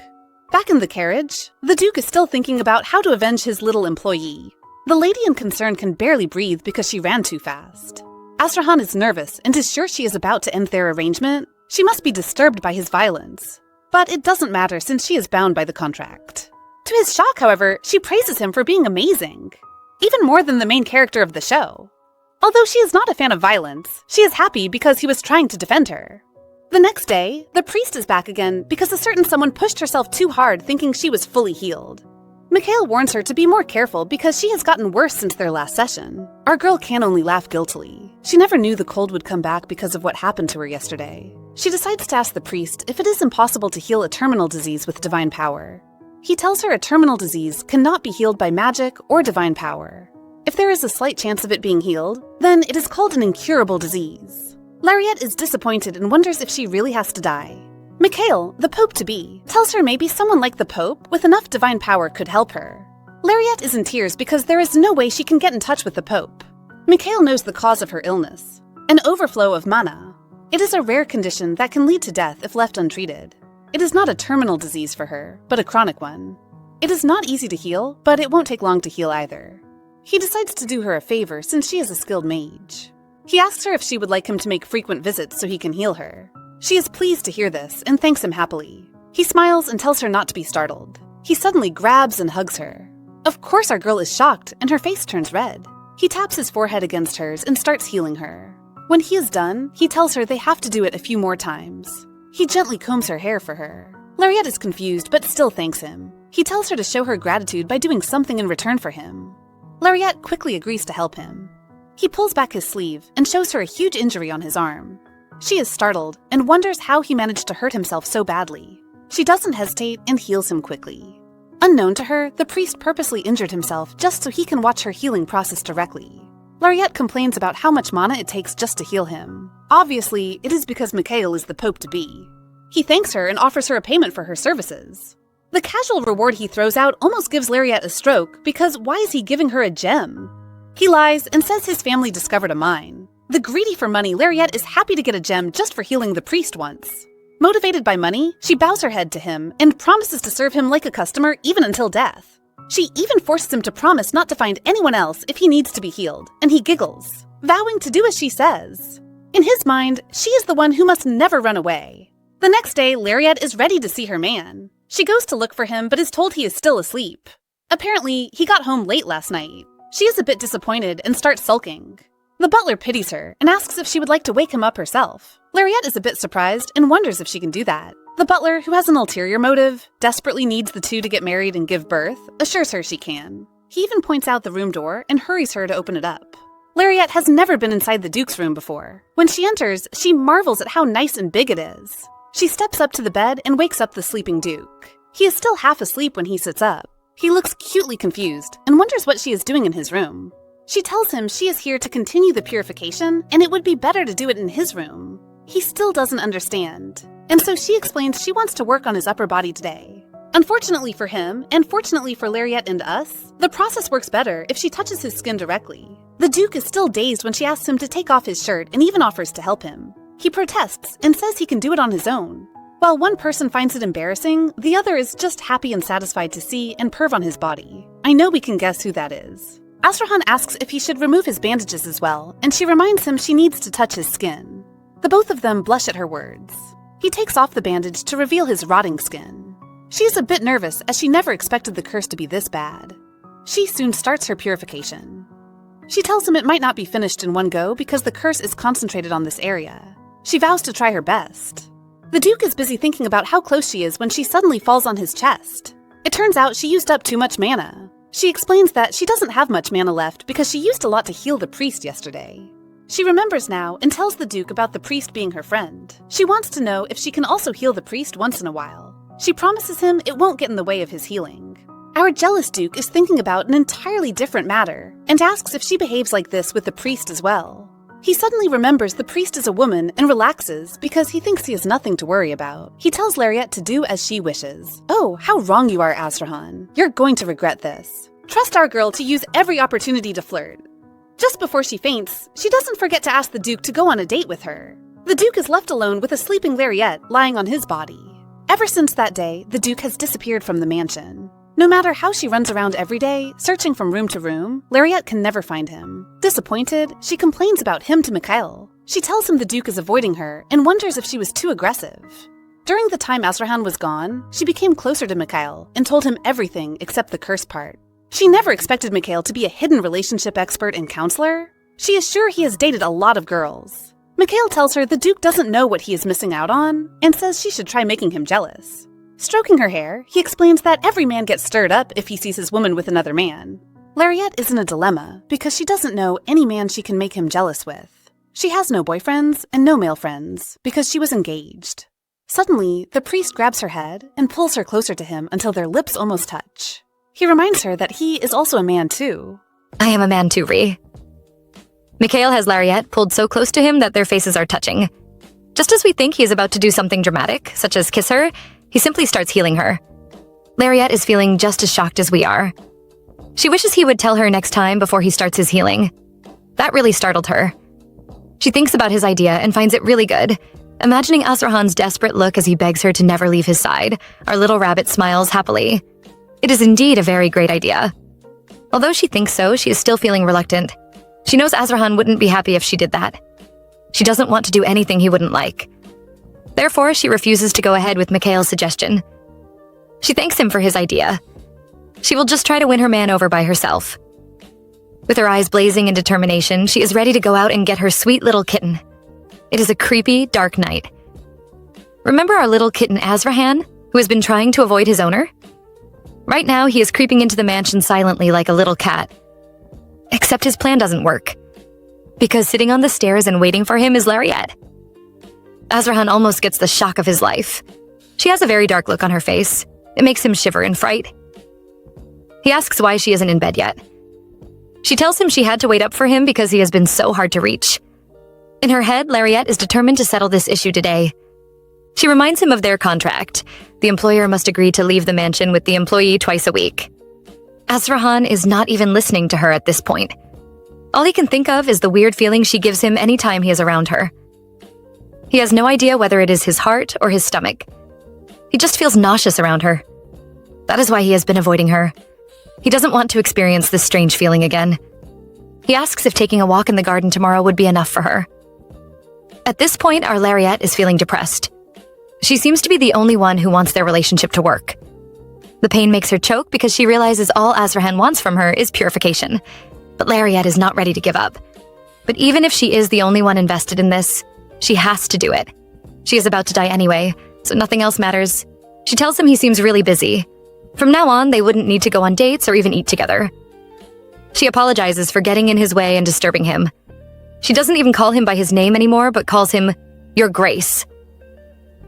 Back in the carriage, the Duke is still thinking about how to avenge his little employee. The lady in concern can barely breathe because she ran too fast. Azrahan is nervous and is sure she is about to end their arrangement. She must be disturbed by his violence. But it doesn't matter since she is bound by the contract. To his shock, however, she praises him for being amazing. Even more than the main character of the show. Although she is not a fan of violence, she is happy because he was trying to defend her. The next day, the priest is back again because a certain someone pushed herself too hard thinking she was fully healed. Mikhail warns her to be more careful because she has gotten worse since their last session. Our girl can only laugh guiltily. She never knew the cold would come back because of what happened to her yesterday. She decides to ask the priest if it is impossible to heal a terminal disease with divine power. He tells her a terminal disease cannot be healed by magic or divine power. If there is a slight chance of it being healed, then it is called an incurable disease. Lariette is disappointed and wonders if she really has to die. Mikhail, the Pope-to-be, tells her maybe someone like the Pope with enough divine power could help her. Lariette is in tears because there is no way she can get in touch with the Pope. Mikhail knows the cause of her illness, an overflow of mana. It is a rare condition that can lead to death if left untreated. It is not a terminal disease for her, but a chronic one. It is not easy to heal, but it won't take long to heal either. He decides to do her a favor since she is a skilled mage. He asks her if she would like him to make frequent visits so he can heal her. She is pleased to hear this and thanks him happily. He smiles and tells her not to be startled. He suddenly grabs and hugs her. Of course our girl is shocked and her face turns red. He taps his forehead against hers and starts healing her. When he is done, he tells her they have to do it a few more times. He gently combs her hair for her. Lariette is confused but still thanks him. He tells her to show her gratitude by doing something in return for him. Lariette quickly agrees to help him. He pulls back his sleeve and shows her a huge injury on his arm. She is startled and wonders how he managed to hurt himself so badly. She doesn't hesitate and heals him quickly. Unknown to her, the priest purposely injured himself just so he can watch her healing process directly. Lariette complains about how much mana it takes just to heal him. Obviously, it is because Mikhail is the Pope-to-be. He thanks her and offers her a payment for her services. The casual reward he throws out almost gives Lariette a stroke because why is he giving her a gem? He lies and says his family discovered a mine. The greedy for money, Lariette is happy to get a gem just for healing the priest once. Motivated by money, she bows her head to him and promises to serve him like a customer even until death. She even forces him to promise not to find anyone else if he needs to be healed, and he giggles, vowing to do as she says. In his mind, she is the one who must never run away. The next day, Lariette is ready to see her man. She goes to look for him but is told he is still asleep. Apparently, he got home late last night. She is a bit disappointed and starts sulking. The butler pities her and asks if she would like to wake him up herself. Lariette is a bit surprised and wonders if she can do that. The butler, who has an ulterior motive, desperately needs the two to get married and give birth, assures her she can. He even points out the room door and hurries her to open it up. Lariette has never been inside the Duke's room before. When she enters, she marvels at how nice and big it is. She steps up to the bed and wakes up the sleeping Duke. He is still half asleep when he sits up. He looks cutely confused and wonders what she is doing in his room. She tells him she is here to continue the purification and it would be better to do it in his room. He still doesn't understand, and so she explains she wants to work on his upper body today. Unfortunately for him, and fortunately for Lariette and us, the process works better if she touches his skin directly. The Duke is still dazed when she asks him to take off his shirt and even offers to help him. He protests and says he can do it on his own. While one person finds it embarrassing, the other is just happy and satisfied to see and perv on his body. I know we can guess who that is. Azrahan asks if he should remove his bandages as well, and she reminds him she needs to touch his skin. The both of them blush at her words. He takes off the bandage to reveal his rotting skin. She is a bit nervous as she never expected the curse to be this bad. She soon starts her purification. She tells him it might not be finished in one go because the curse is concentrated on this area. She vows to try her best. The Duke is busy thinking about how close she is when she suddenly falls on his chest. It turns out she used up too much mana. She explains that she doesn't have much mana left because she used a lot to heal the priest yesterday. She remembers now and tells the Duke about the priest being her friend. She wants to know if she can also heal the priest once in a while. She promises him it won't get in the way of his healing. Our jealous Duke is thinking about an entirely different matter and asks if she behaves like this with the priest as well. He suddenly remembers the priest is a woman and relaxes because he thinks he has nothing to worry about. He tells Lariat to do as she wishes. Oh, how wrong you are, Azrahan. You're going to regret this. Trust our girl to use every opportunity to flirt. Just before she faints, she doesn't forget to ask the Duke to go on a date with her. The Duke is left alone with a sleeping Lariat lying on his body. Ever since that day, the Duke has disappeared from the mansion. No matter how she runs around every day, searching from room to room, Lariat can never find him. Disappointed, she complains about him to Mikhail. She tells him the Duke is avoiding her and wonders if she was too aggressive. During the time Azrahan was gone, she became closer to Mikhail and told him everything except the curse part. She never expected Mikhail to be a hidden relationship expert and counselor. She is sure he has dated a lot of girls. Mikhail tells her the Duke doesn't know what he is missing out on and says she should try making him jealous. Stroking her hair, he explains that every man gets stirred up if he sees his woman with another man. Lariat is in a dilemma because she doesn't know any man she can make him jealous with. She has no boyfriends and no male friends because she was engaged. Suddenly, the priest grabs her head and pulls her closer to him until their lips almost touch. He reminds her that he is also a man too. I am a man too, Ree. Mikhail has Lariat pulled so close to him that their faces are touching. Just as we think he is about to do something dramatic, such as kiss her, he simply starts healing her. Lariat is feeling just as shocked as we are. She wishes he would tell her next time before he starts his healing. That really startled her. She thinks about his idea and finds it really good. Imagining Azrahan's desperate look as he begs her to never leave his side, our little rabbit smiles happily. It is indeed a very great idea. Although she thinks so, she is still feeling reluctant. She knows Azrahan wouldn't be happy if she did that. She doesn't want to do anything he wouldn't like. Therefore, she refuses to go ahead with Mikhail's suggestion. She thanks him for his idea. She will just try to win her man over by herself. With her eyes blazing in determination, she is ready to go out and get her sweet little kitten. It is a creepy, dark night. Remember our little kitten Azrahan, who has been trying to avoid his owner? Right now, he is creeping into the mansion silently like a little cat. Except his plan doesn't work. Because sitting on the stairs and waiting for him is Lariat. Azrahan almost gets the shock of his life. She has a very dark look on her face. It makes him shiver in fright. He asks why she isn't in bed yet. She tells him she had to wait up for him because he has been so hard to reach. In her head, Lariat is determined to settle this issue today. She reminds him of their contract. The employer must agree to leave the mansion with the employee twice a week. Azrahan is not even listening to her at this point. All he can think of is the weird feeling she gives him anytime he is around her. He has no idea whether it is his heart or his stomach. He just feels nauseous around her. That is why he has been avoiding her. He doesn't want to experience this strange feeling again. He asks if taking a walk in the garden tomorrow would be enough for her. At this point, our Lariat is feeling depressed. She seems to be the only one who wants their relationship to work. The pain makes her choke because she realizes all Azrahan wants from her is purification. But Lariat is not ready to give up. But even if she is the only one invested in this, she has to do it. She is about to die anyway, so nothing else matters. She tells him he seems really busy. From now on, they wouldn't need to go on dates or even eat together. She apologizes for getting in his way and disturbing him. She doesn't even call him by his name anymore, but calls him, Your Grace.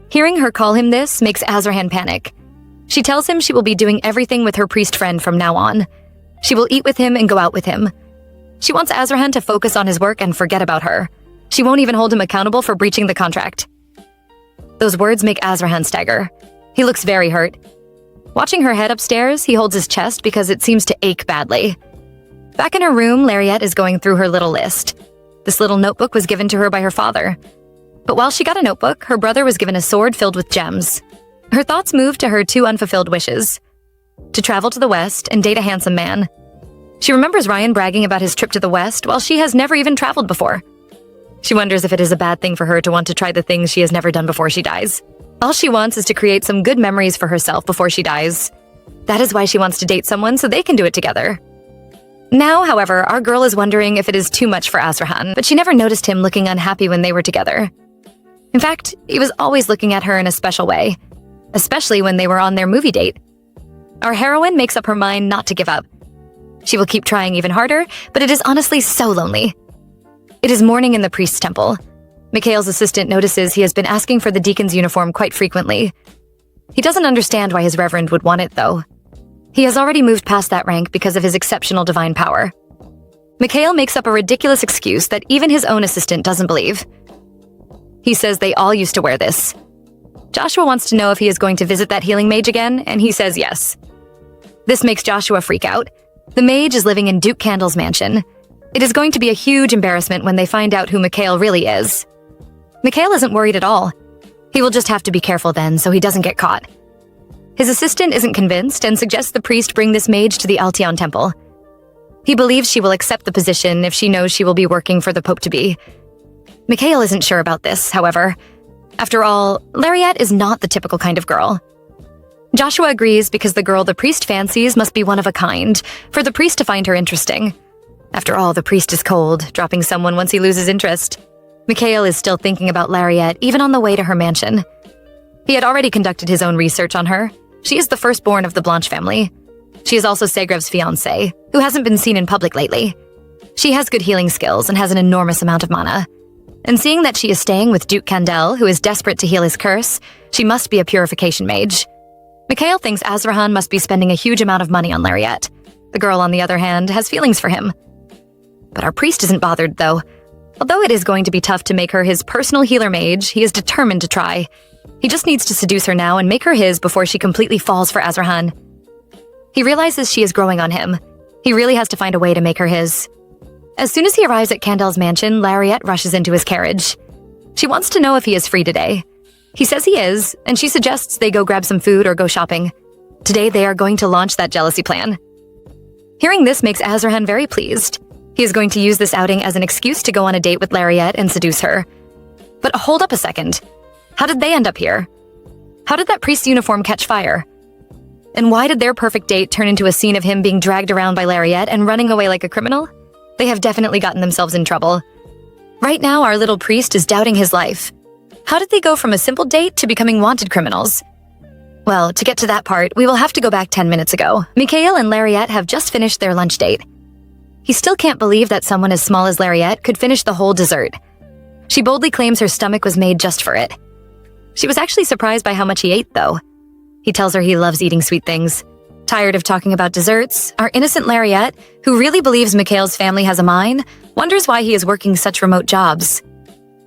Hearing her call him this makes Azrahan panic. She tells him she will be doing everything with her priest friend from now on. She will eat with him and go out with him. She wants Azrahan to focus on his work and forget about her. She won't even hold him accountable for breaching the contract. Those words make Azrahan stagger. He looks very hurt. Watching her head upstairs, he holds his chest because it seems to ache badly. Back in her room, Lariat is going through her little list. This little notebook was given to her by her father. But while she got a notebook, her brother was given a sword filled with gems. Her thoughts moved to her two unfulfilled wishes: to travel to the West and date a handsome man. She remembers Ryan bragging about his trip to the West while she has never even traveled before. She wonders if it is a bad thing for her to want to try the things she has never done before she dies. All she wants is to create some good memories for herself before she dies. That is why she wants to date someone so they can do it together. Now, however, our girl is wondering if it is too much for Azrahan, but she never noticed him looking unhappy when they were together. In fact, he was always looking at her in a special way, especially when they were on their movie date. Our heroine makes up her mind not to give up. She will keep trying even harder, but it is honestly so lonely. It is morning in the priest's temple. Mikhail's assistant notices he has been asking for the deacon's uniform quite frequently. He doesn't understand why his reverend would want it, though. He has already moved past that rank because of his exceptional divine power. Mikhail makes up a ridiculous excuse that even his own assistant doesn't believe. He says they all used to wear this. Joshua wants to know if he is going to visit that healing mage again, and he says yes. This makes Joshua freak out. The mage is living in Duke Candle's mansion. It is going to be a huge embarrassment when they find out who Mikhail really is. Mikhail isn't worried at all. He will just have to be careful then so he doesn't get caught. His assistant isn't convinced and suggests the priest bring this mage to the Altion temple. He believes she will accept the position if she knows she will be working for the Pope-to-be. Mikhail isn't sure about this, however. After all, Lariat is not the typical kind of girl. Joshua agrees because the girl the priest fancies must be one of a kind, for the priest to find her interesting. After all, the priest is cold, dropping someone once he loses interest. Mikhail is still thinking about Lariat, even on the way to her mansion. He had already conducted his own research on her. She is the firstborn of the Blanche family. She is also Segrev's fiancée, who hasn't been seen in public lately. She has good healing skills and has an enormous amount of mana. And seeing that she is staying with Duke Candel, who is desperate to heal his curse, she must be a purification mage. Mikhail thinks Azrahan must be spending a huge amount of money on Lariat. The girl, on the other hand, has feelings for him. But our priest isn't bothered, though. Although it is going to be tough to make her his personal healer mage, he is determined to try. He just needs to seduce her now and make her his before she completely falls for Azrahan. He realizes she is growing on him. He really has to find a way to make her his. As soon as he arrives at Candel's mansion, Lariat rushes into his carriage. She wants to know if he is free today. He says he is, and she suggests they go grab some food or go shopping. Today they are going to launch that jealousy plan. Hearing this makes Azrahan very pleased. He is going to use this outing as an excuse to go on a date with Lariat and seduce her. But hold up a second. How did they end up here? How did that priest's uniform catch fire? And why did their perfect date turn into a scene of him being dragged around by Lariat and running away like a criminal? They have definitely gotten themselves in trouble. Right now, our little priest is doubting his life. How did they go from a simple date to becoming wanted criminals? Well, to get to that part, we will have to go back 10 minutes ago. Mikhail and Lariat have just finished their lunch date. He still can't believe that someone as small as Lariat could finish the whole dessert. She boldly claims her stomach was made just for it. She was actually surprised by how much he ate, though. He tells her he loves eating sweet things. Tired of talking about desserts, our innocent Lariat, who really believes Mikhail's family has a mine, wonders why he is working such remote jobs.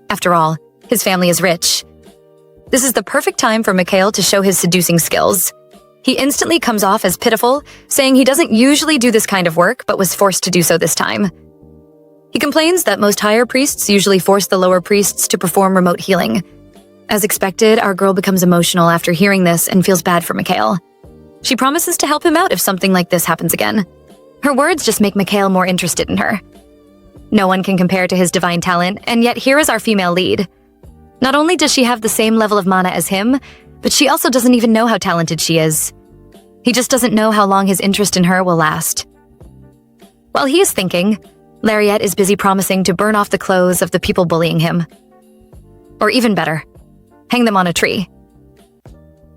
After all, his family is rich. This is the perfect time for Mikhail to show his seducing skills. He instantly comes off as pitiful, saying he doesn't usually do this kind of work but was forced to do so this time. He complains that most higher priests usually force the lower priests to perform remote healing. As expected, our girl becomes emotional after hearing this and feels bad for Mikhail. She promises to help him out if something like this happens again. Her words just make Mikhail more interested in her. No one can compare to his divine talent, and yet here is our female lead. Not only does she have the same level of mana as him, but she also doesn't even know how talented she is. He just doesn't know how long his interest in her will last. While he is thinking, Lariat is busy promising to burn off the clothes of the people bullying him. Or even better, hang them on a tree.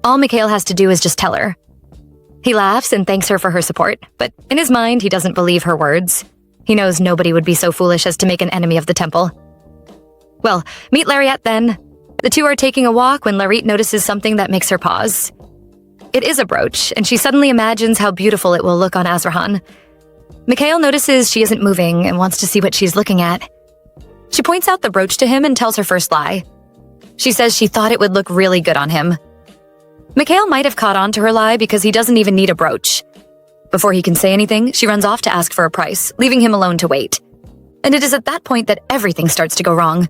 All Mikhail has to do is just tell her. He laughs and thanks her for her support, but in his mind, he doesn't believe her words. He knows nobody would be so foolish as to make an enemy of the temple. Well, meet Lariat then. The two are taking a walk when Larit notices something that makes her pause. It is a brooch, and she suddenly imagines how beautiful it will look on Azrahan. Mikhail notices she isn't moving and wants to see what she's looking at. She points out the brooch to him and tells her first lie. She says she thought it would look really good on him. Mikhail might have caught on to her lie because he doesn't even need a brooch. Before he can say anything, she runs off to ask for a price, leaving him alone to wait. And it is at that point that everything starts to go wrong.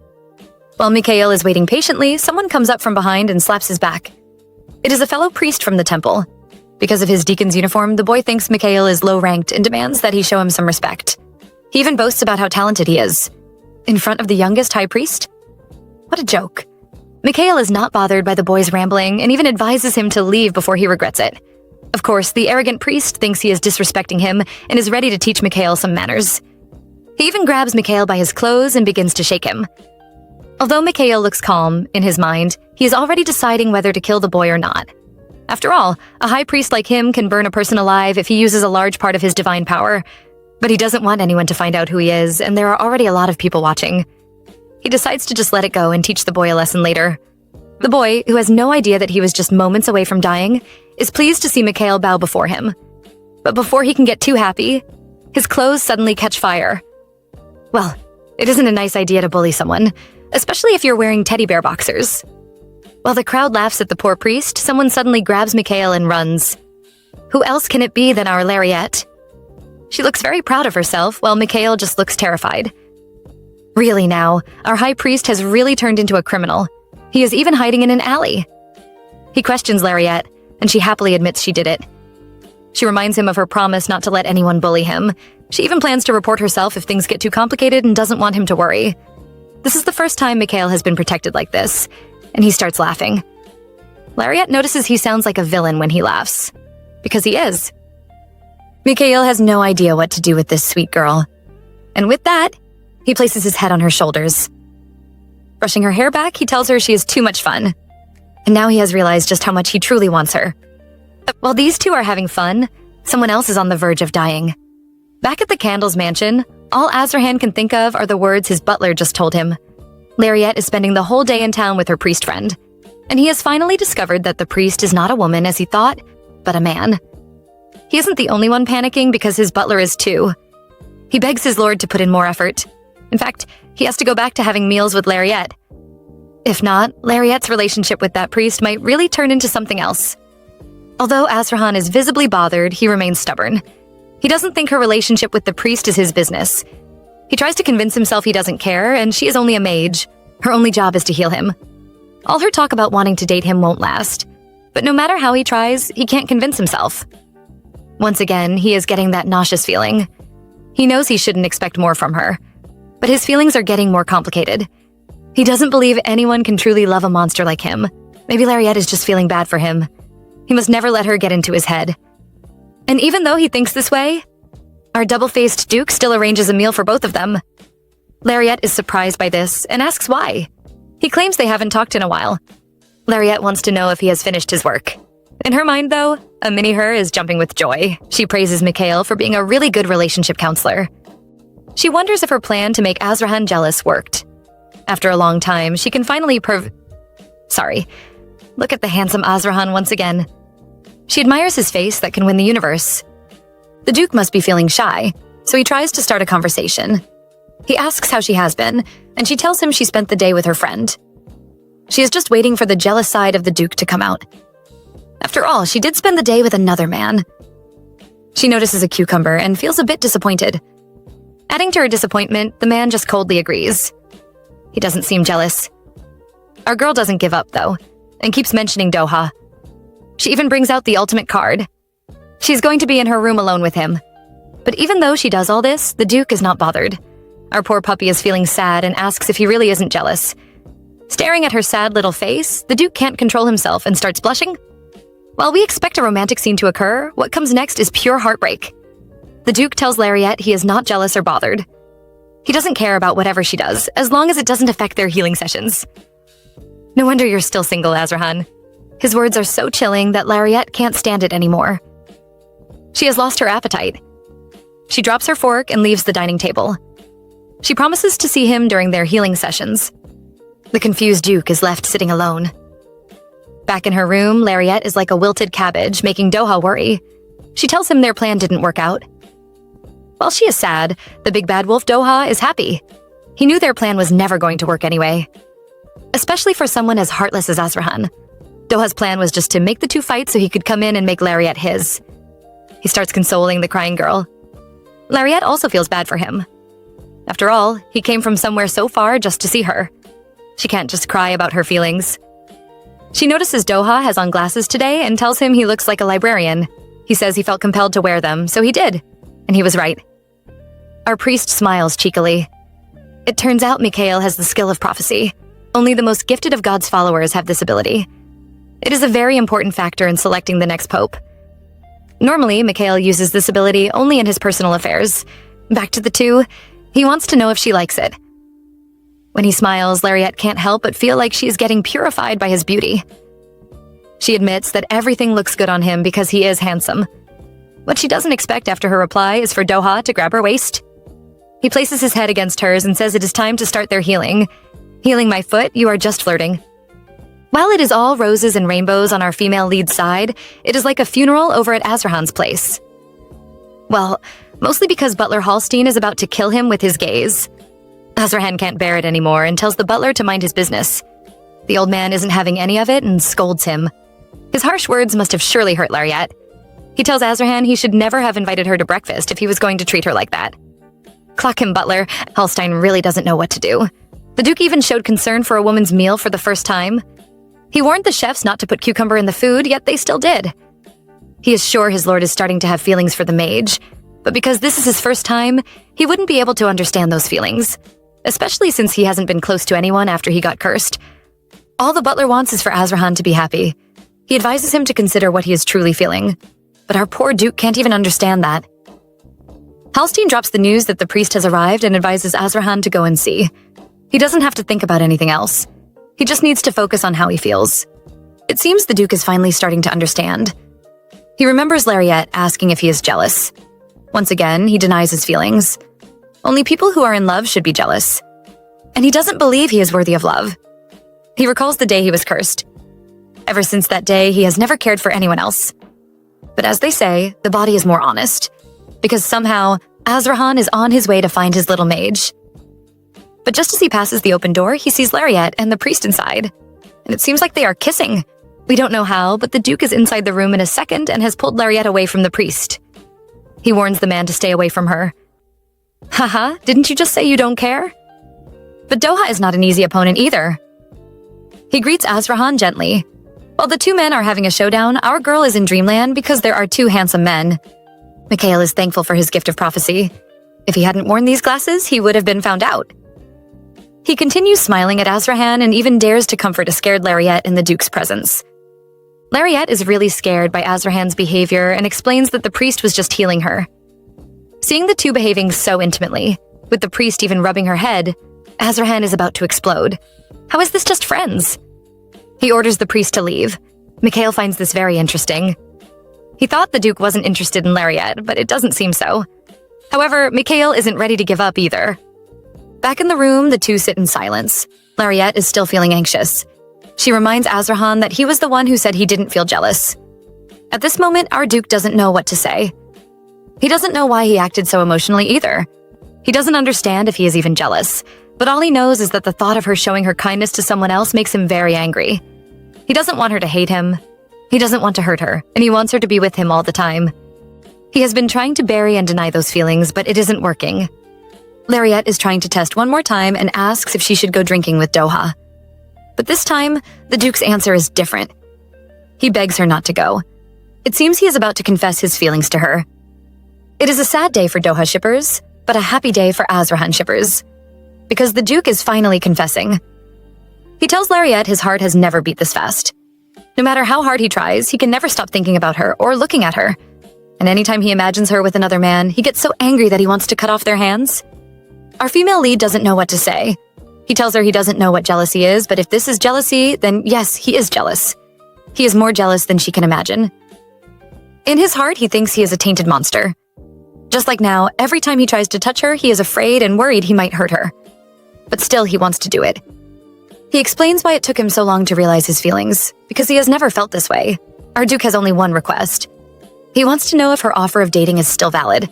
While Mikhail is waiting patiently, someone comes up from behind and slaps his back. It is a fellow priest from the temple. Because of his deacon's uniform, the boy thinks Mikhail is low-ranked and demands that he show him some respect. He even boasts about how talented he is. In front of the youngest high priest? What a joke. Mikhail is not bothered by the boy's rambling and even advises him to leave before he regrets it. Of course, the arrogant priest thinks he is disrespecting him and is ready to teach Mikhail some manners. He even grabs Mikhail by his clothes and begins to shake him. Although Mikhail looks calm, in his mind, he is already deciding whether to kill the boy or not. After all, a high priest like him can burn a person alive if he uses a large part of his divine power. But he doesn't want anyone to find out who he is, and there are already a lot of people watching. He decides to just let it go and teach the boy a lesson later. The boy, who has no idea that he was just moments away from dying, is pleased to see Mikhail bow before him. But before he can get too happy, his clothes suddenly catch fire. Well, it isn't a nice idea to bully someone, especially if you're wearing teddy bear boxers. While the crowd laughs at the poor priest, someone suddenly grabs Mikhail and runs. Who else can it be than our Lariette? She looks very proud of herself, while Mikhail just looks terrified. Really now, our high priest has really turned into a criminal. He is even hiding in an alley. He questions Lariette, and she happily admits she did it. She reminds him of her promise not to let anyone bully him. She even plans to report herself if things get too complicated and doesn't want him to worry. This is the first time Mikhail has been protected like this, and he starts laughing. Lariette notices he sounds like a villain when he laughs. Because he is. Mikhail has no idea what to do with this sweet girl. And with that, he places his head on her shoulders. Brushing her hair back, he tells her she is too much fun. And now he has realized just how much he truly wants her. While these two are having fun, someone else is on the verge of dying. Back at the Candles mansion, all Azrahan can think of are the words his butler just told him. Lariette is spending the whole day in town with her priest friend, and he has finally discovered that the priest is not a woman as he thought, but a man. He isn't the only one panicking because his butler is too. He begs his lord to put in more effort. In fact, he has to go back to having meals with Lariette. If not, Lariette's relationship with that priest might really turn into something else. Although Azrahan is visibly bothered, he remains stubborn. He doesn't think her relationship with the priest is his business. He tries to convince himself he doesn't care, and she is only a mage. Her only job is to heal him. All her talk about wanting to date him won't last. But no matter how he tries, he can't convince himself. Once again, he is getting that nauseous feeling. He knows he shouldn't expect more from her. But his feelings are getting more complicated. He doesn't believe anyone can truly love a monster like him. Maybe Lariette is just feeling bad for him. He must never let her get into his head. And even though he thinks this way, our double-faced Duke still arranges a meal for both of them. Lariette is surprised by this and asks why. He claims they haven't talked in a while. Lariette wants to know if he has finished his work. In her mind, though, a mini-her is jumping with joy. She praises Mikhail for being a really good relationship counselor. She wonders if her plan to make Azrahan jealous worked. After a long time, she can finally Look at the handsome Azrahan once again. She admires his face that can win the universe. The Duke must be feeling shy, so he tries to start a conversation. He asks how she has been, and she tells him she spent the day with her friend. She is just waiting for the jealous side of the Duke to come out. After all, she did spend the day with another man. She notices a cucumber and feels a bit disappointed. Adding to her disappointment, the man just coldly agrees. He doesn't seem jealous. Our girl doesn't give up, though, and keeps mentioning Doha. She even brings out the ultimate card. She's going to be in her room alone with him. But even though she does all this, the Duke is not bothered. Our poor puppy is feeling sad and asks if he really isn't jealous. Staring at her sad little face, the Duke can't control himself and starts blushing. While we expect a romantic scene to occur, what comes next is pure heartbreak. The Duke tells Lariette he is not jealous or bothered. He doesn't care about whatever she does, as long as it doesn't affect their healing sessions. No wonder you're still single, Azrahan. His words are so chilling that Lariette can't stand it anymore. She has lost her appetite. She drops her fork and leaves the dining table. She promises to see him during their healing sessions. The confused Duke is left sitting alone. Back in her room, Lariette is like a wilted cabbage, making Doha worry. She tells him their plan didn't work out. While she is sad, the big bad wolf Doha is happy. He knew their plan was never going to work anyway. Especially for someone as heartless as Azrahan. Doha's plan was just to make the two fight so he could come in and make Lariette his. He starts consoling the crying girl. Lariette also feels bad for him. After all, he came from somewhere so far just to see her. She can't just cry about her feelings. She notices Doha has on glasses today and tells him he looks like a librarian. He says he felt compelled to wear them, so he did. And he was right. Our priest smiles cheekily. It turns out Mikhail has the skill of prophecy. Only the most gifted of God's followers have this ability. It is a very important factor in selecting the next pope. Normally, Mikhail uses this ability only in his personal affairs. Back to the two, he wants to know if she likes it. When he smiles, Lariette can't help but feel like she is getting purified by his beauty. She admits that everything looks good on him because he is handsome. What she doesn't expect after her reply is for Doha to grab her waist. He places his head against hers and says it is time to start their healing. Healing my foot, you are just flirting. While it is all roses and rainbows on our female lead's side, it is like a funeral over at Azrahan's place. Well, mostly because Butler Hallstein is about to kill him with his gaze. Azrahan can't bear it anymore and tells the butler to mind his business. The old man isn't having any of it and scolds him. His harsh words must have surely hurt Lariette. He tells Azrahan he should never have invited her to breakfast if he was going to treat her like that. Clock him, butler. Hallstein really doesn't know what to do. The Duke even showed concern for a woman's meal for the first time. He warned the chefs not to put cucumber in the food, yet they still did. He is sure his lord is starting to have feelings for the mage, but because this is his first time, he wouldn't be able to understand those feelings, especially since he hasn't been close to anyone after he got cursed. All the butler wants is for Azrahan to be happy. He advises him to consider what he is truly feeling, but our poor Duke can't even understand that. Hallstein drops the news that the priest has arrived and advises Azrahan to go and see. He doesn't have to think about anything else. He just needs to focus on how he feels. It seems the Duke is finally starting to understand. He remembers Lariette asking if he is jealous. Once again, he denies his feelings. Only people who are in love should be jealous. And he doesn't believe he is worthy of love. He recalls the day he was cursed. Ever since that day, he has never cared for anyone else. But as they say, the body is more honest. Because somehow, Azrahan is on his way to find his little mage. But just as he passes the open door, he sees Lariette and the priest inside. And it seems like they are kissing. We don't know how, but the Duke is inside the room in a second and has pulled Lariette away from the priest. He warns the man to stay away from her. Haha, didn't you just say you don't care? But Doha is not an easy opponent either. He greets Azrahan gently. While the two men are having a showdown, our girl is in dreamland because there are two handsome men. Mikhail is thankful for his gift of prophecy. If he hadn't worn these glasses, he would have been found out. He continues smiling at Azrahan and even dares to comfort a scared Lariette in the Duke's presence. Lariette is really scared by Azrahan's behavior and explains that the priest was just healing her. Seeing the two behaving so intimately, with the priest even rubbing her head, Azrahan is about to explode. How is this just friends? He orders the priest to leave. Mikhail finds this very interesting. He thought the Duke wasn't interested in Lariette, but it doesn't seem so. However, Mikhail isn't ready to give up either. Back in the room, the two sit in silence. Lariette is still feeling anxious. She reminds Azrahan that he was the one who said he didn't feel jealous. At this moment, our Duke doesn't know what to say. He doesn't know why he acted so emotionally either. He doesn't understand if he is even jealous, but all he knows is that the thought of her showing her kindness to someone else makes him very angry. He doesn't want her to hate him. He doesn't want to hurt her, and he wants her to be with him all the time. He has been trying to bury and deny those feelings, but it isn't working. Lariette is trying to test one more time and asks if she should go drinking with Doha. But this time, the Duke's answer is different. He begs her not to go. It seems he is about to confess his feelings to her. It is a sad day for Doha shippers, but a happy day for Azrahan shippers. Because the Duke is finally confessing. He tells Lariette his heart has never beat this fast. No matter how hard he tries, he can never stop thinking about her or looking at her. And anytime he imagines her with another man, he gets so angry that he wants to cut off their hands. Our female lead doesn't know what to say. He tells her he doesn't know what jealousy is, but if this is jealousy, then yes, he is jealous. He is more jealous than she can imagine. In his heart, he thinks he is a tainted monster. Just like now, every time he tries to touch her, he is afraid and worried he might hurt her. But still, he wants to do it. He explains why it took him so long to realize his feelings, because he has never felt this way. Our Duke has only one request. He wants to know if her offer of dating is still valid.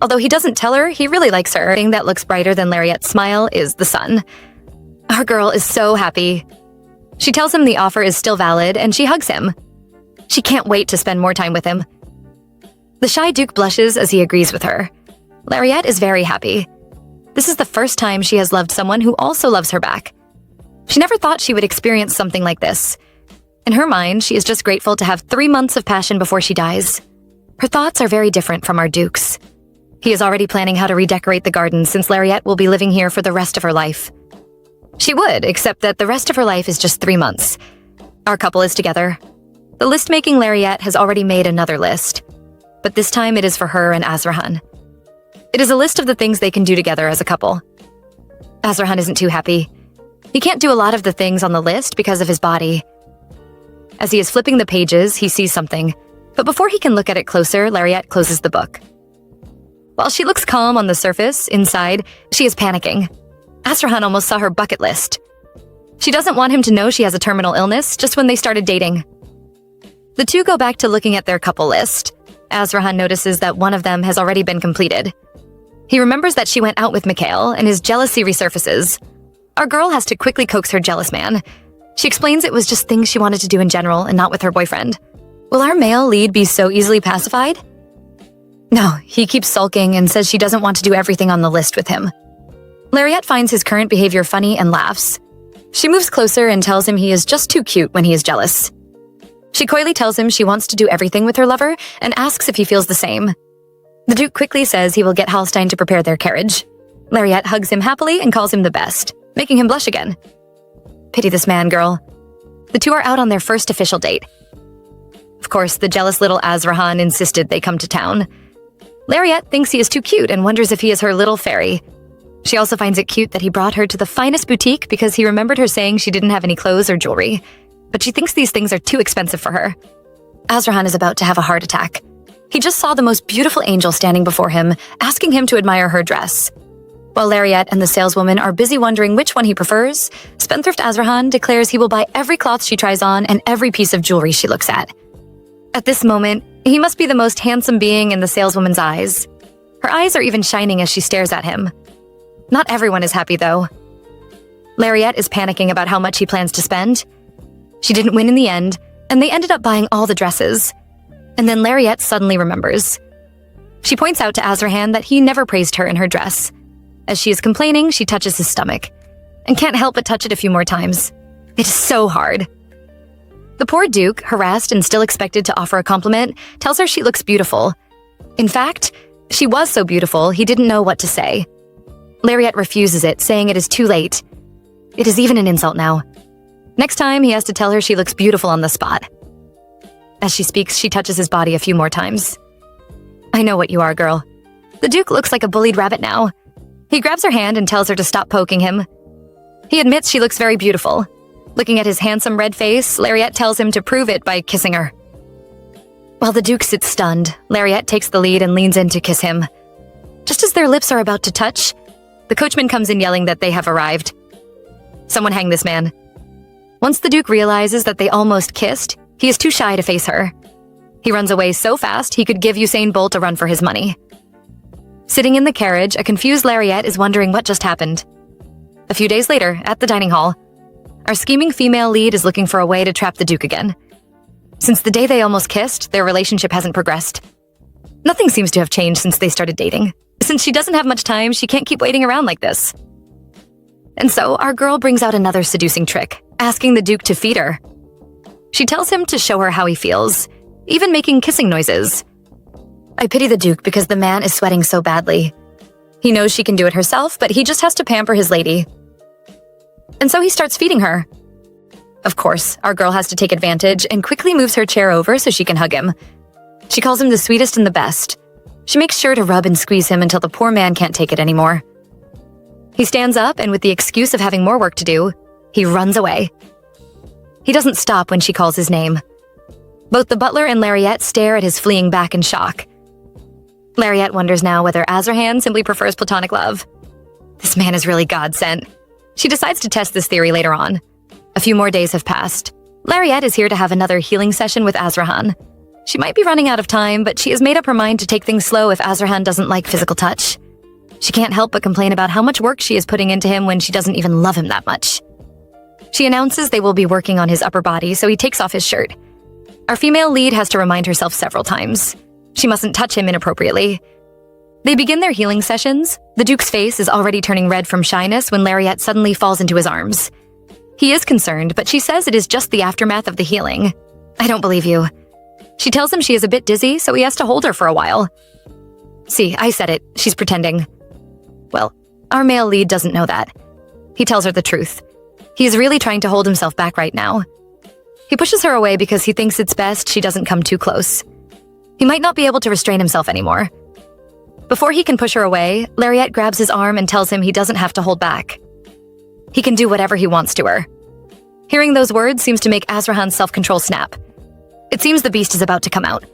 Although he doesn't tell her, he really likes her. The thing that looks brighter than Lariette's smile is the sun. Our girl is so happy. She tells him the offer is still valid, and she hugs him. She can't wait to spend more time with him. The shy Duke blushes as he agrees with her. Lariette is very happy. This is the first time she has loved someone who also loves her back. She never thought she would experience something like this. In her mind, she is just grateful to have 3 months of passion before she dies. Her thoughts are very different from our Duke's. He is already planning how to redecorate the garden since Lariette will be living here for the rest of her life. She would, except that the rest of her life is just 3 months. Our couple is together. The list-making Lariette has already made another list, but this time it is for her and Azrahan. It is a list of the things they can do together as a couple. Azrahan isn't too happy. He can't do a lot of the things on the list because of his body. As he is flipping the pages, he sees something, but before he can look at it closer, Lariette closes the book. While she looks calm on the surface, inside, she is panicking. Azrahan almost saw her bucket list. She doesn't want him to know she has a terminal illness just when they started dating. The two go back to looking at their couple list. Azrahan notices that one of them has already been completed. He remembers that she went out with Mikhail, and his jealousy resurfaces. Our girl has to quickly coax her jealous man. She explains it was just things she wanted to do in general and not with her boyfriend. Will our male lead be so easily pacified? No, he keeps sulking and says she doesn't want to do everything on the list with him. Lariette finds his current behavior funny and laughs. She moves closer and tells him he is just too cute when he is jealous. She coyly tells him she wants to do everything with her lover and asks if he feels the same. The Duke quickly says he will get Halstein to prepare their carriage. Lariette hugs him happily and calls him the best, making him blush again. Pity this man, girl. The two are out on their first official date. Of course, the jealous little Azrahan insisted they come to town. Lariette thinks he is too cute and wonders if he is her little fairy. She also finds it cute that he brought her to the finest boutique because he remembered her saying she didn't have any clothes or jewelry. But she thinks these things are too expensive for her. Azrahan is about to have a heart attack. He just saw the most beautiful angel standing before him, asking him to admire her dress. While Lariette and the saleswoman are busy wondering which one he prefers, Spendthrift Azrahan declares he will buy every cloth she tries on and every piece of jewelry she looks at. At this moment, he must be the most handsome being in the saleswoman's eyes. Her eyes are even shining as she stares at him. Not everyone is happy, though. Lariette is panicking about how much he plans to spend. She didn't win in the end, and they ended up buying all the dresses. And then Lariette suddenly remembers. She points out to Azrahan that he never praised her in her dress. As she is complaining, she touches his stomach, and can't help but touch it a few more times. It is so hard. The poor Duke, harassed and still expected to offer a compliment, tells her she looks beautiful. In fact, she was so beautiful he didn't know what to say. Lariette refuses it, saying it is too late. It is even an insult now. Next time, he has to tell her she looks beautiful on the spot. As she speaks, she touches his body a few more times. I know what you are, girl. The Duke looks like a bullied rabbit now. He grabs her hand and tells her to stop poking him. He admits she looks very beautiful. Looking at his handsome red face, Lariette tells him to prove it by kissing her. While the Duke sits stunned, Lariette takes the lead and leans in to kiss him. Just as their lips are about to touch, the coachman comes in yelling that they have arrived. Someone hang this man. Once the Duke realizes that they almost kissed, he is too shy to face her. He runs away so fast he could give Usain Bolt a run for his money. Sitting in the carriage, a confused Lariette is wondering what just happened. A few days later, at the dining hall, our scheming female lead is looking for a way to trap the Duke again. Since the day they almost kissed, their relationship hasn't progressed. Nothing seems to have changed since they started dating. Since she doesn't have much time, she can't keep waiting around like this. And so, our girl brings out another seducing trick, asking the Duke to feed her. She tells him to show her how he feels, even making kissing noises. I pity the Duke because the man is sweating so badly. He knows she can do it herself, but he just has to pamper his lady. And so he starts feeding her. Of course, our girl has to take advantage and quickly moves her chair over so she can hug him. She calls him the sweetest and the best. She makes sure to rub and squeeze him until the poor man can't take it anymore. He stands up, and with the excuse of having more work to do, he runs away. He doesn't stop when she calls his name. Both the butler and Lariette stare at his fleeing back in shock. Lariette wonders now whether Azrahan simply prefers platonic love. This man is really God-sent. She decides to test this theory later on. A few more days have passed. Lariette is here to have another healing session with Azrahan. She might be running out of time, but she has made up her mind to take things slow if Azrahan doesn't like physical touch. She can't help but complain about how much work she is putting into him when she doesn't even love him that much. She announces they will be working on his upper body, so he takes off his shirt. Our female lead has to remind herself several times. She mustn't touch him inappropriately. They begin their healing sessions. The Duke's face is already turning red from shyness when Lariette suddenly falls into his arms. He is concerned, but she says it is just the aftermath of the healing. I don't believe you. She tells him she is a bit dizzy, so he has to hold her for a while. See, I said it. She's pretending. Well, our male lead doesn't know that. He tells her the truth. He is really trying to hold himself back right now. He pushes her away because he thinks it's best she doesn't come too close. He might not be able to restrain himself anymore. Before he can push her away, Lariat grabs his arm and tells him he doesn't have to hold back. He can do whatever he wants to her. Hearing those words seems to make Azrahan's self-control snap. It seems the beast is about to come out.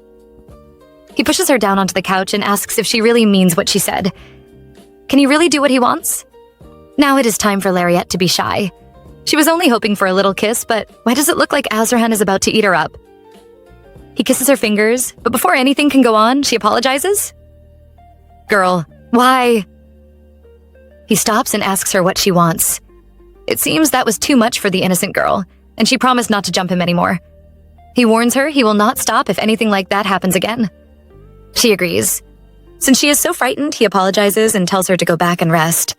He pushes her down onto the couch and asks if she really means what she said. Can he really do what he wants? Now it is time for Lariat to be shy. She was only hoping for a little kiss, but why does it look like Azrahan is about to eat her up? He kisses her fingers, but before anything can go on, she apologizes. Girl, why? He stops and asks her what she wants. It seems that was too much for the innocent girl, and she promised not to jump him anymore. He warns her he will not stop if anything like that happens again. She agrees. Since she is so frightened, he apologizes and tells her to go back and rest.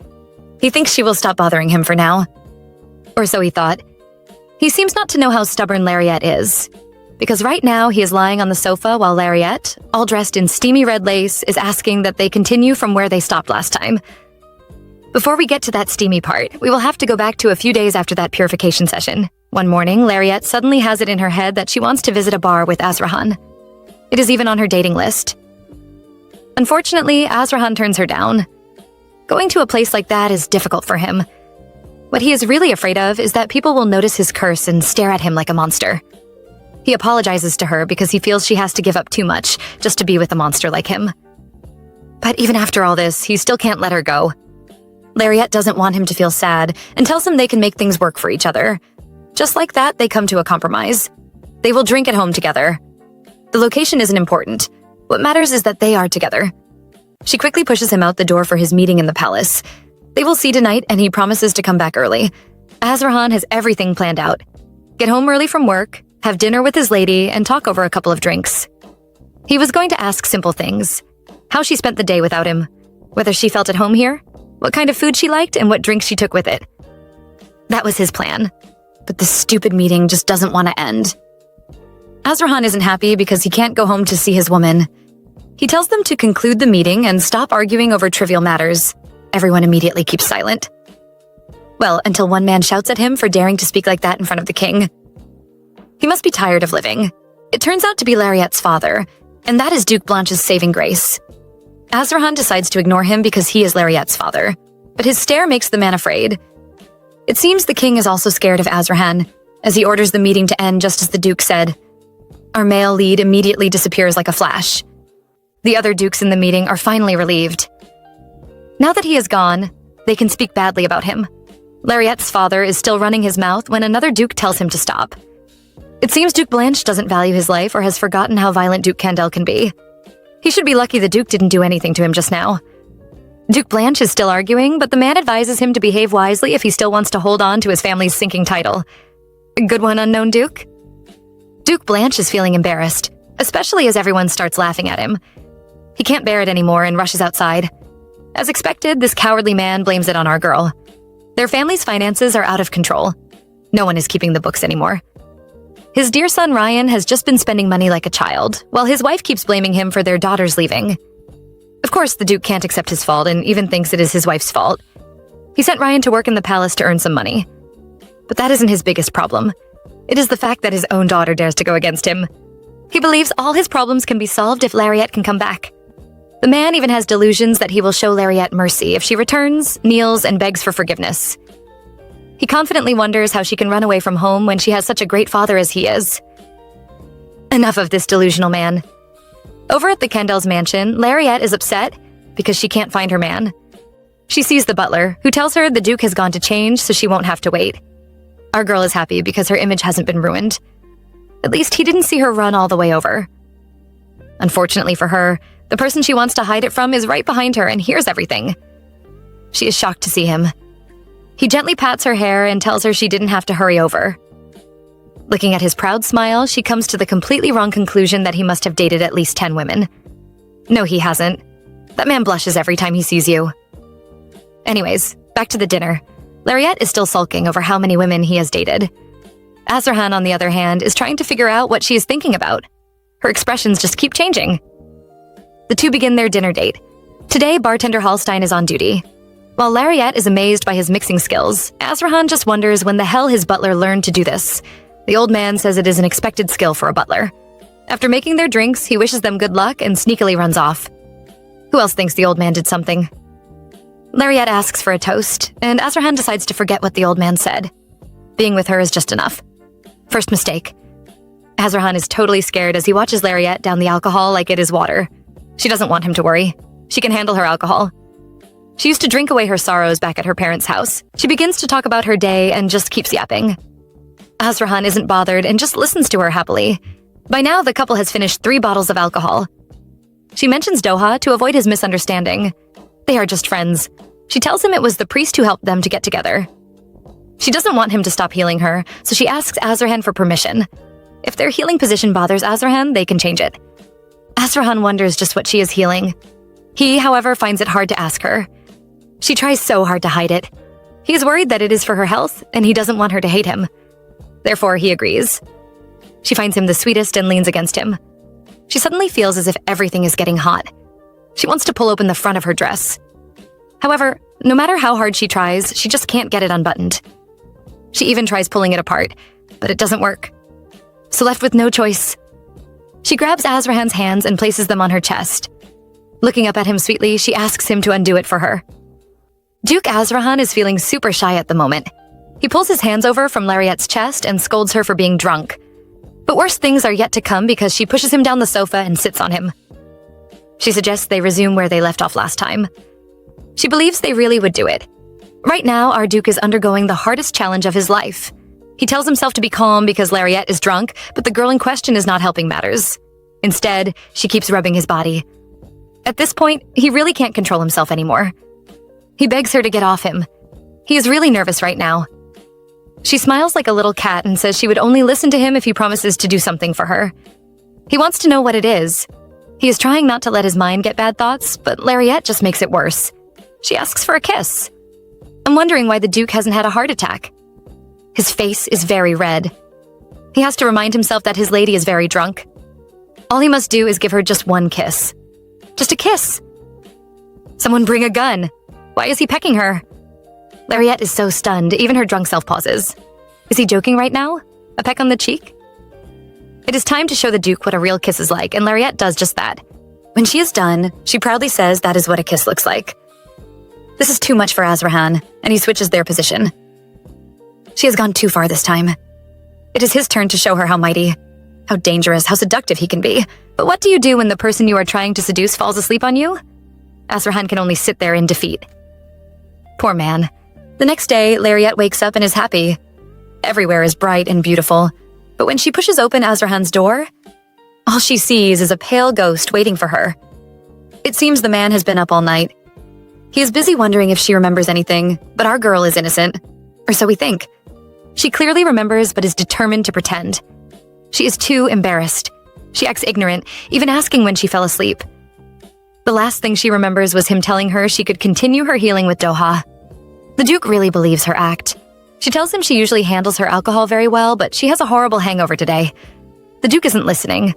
He thinks she will stop bothering him for now. Or so he thought. He seems not to know how stubborn Lariat is, because right now he is lying on the sofa while Lariat, all dressed in steamy red lace, is asking that they continue from where they stopped last time. Before we get to that steamy part, we will have to go back to a few days after that purification session. One morning, Lariat suddenly has it in her head that she wants to visit a bar with Azrahan. It is even on her dating list. Unfortunately, Azrahan turns her down. Going to a place like that is difficult for him. What he is really afraid of is that people will notice his curse and stare at him like a monster. He apologizes to her because he feels she has to give up too much just to be with a monster like him. But even after all this, he still can't let her go. Lariat doesn't want him to feel sad and tells him they can make things work for each other. Just like that, they come to a compromise. They will drink at home together. The location isn't important. What matters is that they are together. She quickly pushes him out the door for his meeting in the palace. They will see tonight, and he promises to come back early. Azrahan has everything planned out. Get home early from work, have dinner with his lady, and talk over a couple of drinks. He was going to ask simple things. How she spent the day without him. Whether she felt at home here. What kind of food she liked, and what drinks she took with it. That was his plan. But this stupid meeting just doesn't want to end. Azrahan isn't happy because he can't go home to see his woman. He tells them to conclude the meeting and stop arguing over trivial matters. Everyone immediately keeps silent. Well, until one man shouts at him for daring to speak like that in front of the king. He must be tired of living. It turns out to be Lariat's father, and that is Duke Blanche's saving grace. Azrahan decides to ignore him because he is Lariat's father, but his stare makes the man afraid. It seems the king is also scared of Azrahan, as he orders the meeting to end just as the Duke said. Our male lead immediately disappears like a flash. The other dukes in the meeting are finally relieved. Now that he is gone, they can speak badly about him. Lariat's father is still running his mouth when another duke tells him to stop. It seems Duke Blanche doesn't value his life or has forgotten how violent Duke Candel can be. He should be lucky the Duke didn't do anything to him just now. Duke Blanche is still arguing, but the man advises him to behave wisely if he still wants to hold on to his family's sinking title. Good one, unknown Duke? Duke Blanche is feeling embarrassed, especially as everyone starts laughing at him. He can't bear it anymore and rushes outside. As expected, this cowardly man blames it on our girl. Their family's finances are out of control. No one is keeping the books anymore. His dear son Ryan has just been spending money like a child, while his wife keeps blaming him for their daughters leaving. Of course, the Duke can't accept his fault and even thinks it is his wife's fault. He sent Ryan to work in the palace to earn some money. But that isn't his biggest problem. It is the fact that his own daughter dares to go against him. He believes all his problems can be solved if Lariat can come back. The man even has delusions that he will show Lariat mercy if she returns, kneels, and begs for forgiveness. He confidently wonders how she can run away from home when she has such a great father as he is. Enough of this delusional man. Over at the Candel's mansion, Lariat is upset because she can't find her man. She sees the butler, who tells her the Duke has gone to change so she won't have to wait. Our girl is happy because her image hasn't been ruined. At least he didn't see her run all the way over. Unfortunately for her, the person she wants to hide it from is right behind her and hears everything. She is shocked to see him. He gently pats her hair and tells her she didn't have to hurry over. Looking at his proud smile, she comes to the completely wrong conclusion that he must have dated at least 10 women. No, he hasn't. That man blushes every time he sees you. Anyways, back to the dinner. Lariette is still sulking over how many women he has dated. Azarhan, on the other hand, is trying to figure out what she is thinking about. Her expressions just keep changing. The two begin their dinner date. Today, bartender Hallstein is on duty. While Lariette is amazed by his mixing skills, Azarhan just wonders when the hell his butler learned to do this. The old man says it is an expected skill for a butler. After making their drinks, he wishes them good luck and sneakily runs off. Who else thinks the old man did something? Lariette asks for a toast, and Azarhan decides to forget what the old man said. Being with her is just enough. First mistake. Azarhan is totally scared as he watches Lariette down the alcohol like it is water. She doesn't want him to worry. She can handle her alcohol. She used to drink away her sorrows back at her parents' house. She begins to talk about her day and just keeps yapping. Azarhan isn't bothered and just listens to her happily. By now, the couple has finished 3 bottles of alcohol. She mentions Doha to avoid his misunderstanding. They are just friends. She tells him it was the priest who helped them to get together. She doesn't want him to stop healing her, so she asks Azarhan for permission. If their healing position bothers Azarhan, they can change it. Azarhan wonders just what she is healing. He, however, finds it hard to ask her. She tries so hard to hide it. He is worried that it is for her health, and he doesn't want her to hate him. Therefore, he agrees. She finds him the sweetest and leans against him. She suddenly feels as if everything is getting hot. She wants to pull open the front of her dress. However, no matter how hard she tries, she just can't get it unbuttoned. She even tries pulling it apart, but it doesn't work. So left with no choice, she grabs Azarhan's hands and places them on her chest. Looking up at him sweetly, she asks him to undo it for her. Duke Azarhan is feeling super shy at the moment. He pulls his hands over from Lariette's chest and scolds her for being drunk. But worse things are yet to come because she pushes him down the sofa and sits on him. She suggests they resume where they left off last time. She believes they really would do it. Right now, our Duke is undergoing the hardest challenge of his life. He tells himself to be calm because Lariette is drunk, but the girl in question is not helping matters. Instead, she keeps rubbing his body. At this point, he really can't control himself anymore. He begs her to get off him. He is really nervous right now. She smiles like a little cat and says she would only listen to him if he promises to do something for her. He wants to know what it is. He is trying not to let his mind get bad thoughts, but Lariette just makes it worse. She asks for a kiss. I'm wondering why the Duke hasn't had a heart attack. His face is very red. He has to remind himself that his lady is very drunk. All he must do is give her just one kiss. Just a kiss. Someone bring a gun. Why is he pecking her? Lariette is so stunned, even her drunk self pauses. Is he joking right now? A peck on the cheek? It is time to show the Duke what a real kiss is like, and Lariette does just that. When she is done, she proudly says that is what a kiss looks like. This is too much for Azarhan, and he switches their position. She has gone too far this time. It is his turn to show her how mighty, how dangerous, how seductive he can be. But what do you do when the person you are trying to seduce falls asleep on you? Azarhan can only sit there in defeat. Poor man. The next day, Lariette wakes up and is happy. Everywhere is bright and beautiful. But when she pushes open Azarhan's door, all she sees is a pale ghost waiting for her. It seems the man has been up all night. He is busy wondering if she remembers anything, but our girl is innocent. Or so we think. She clearly remembers but is determined to pretend. She is too embarrassed. She acts ignorant, even asking when she fell asleep. The last thing she remembers was him telling her she could continue her healing with Doha. The Duke really believes her act. She tells him she usually handles her alcohol very well, but she has a horrible hangover today. The Duke isn't listening.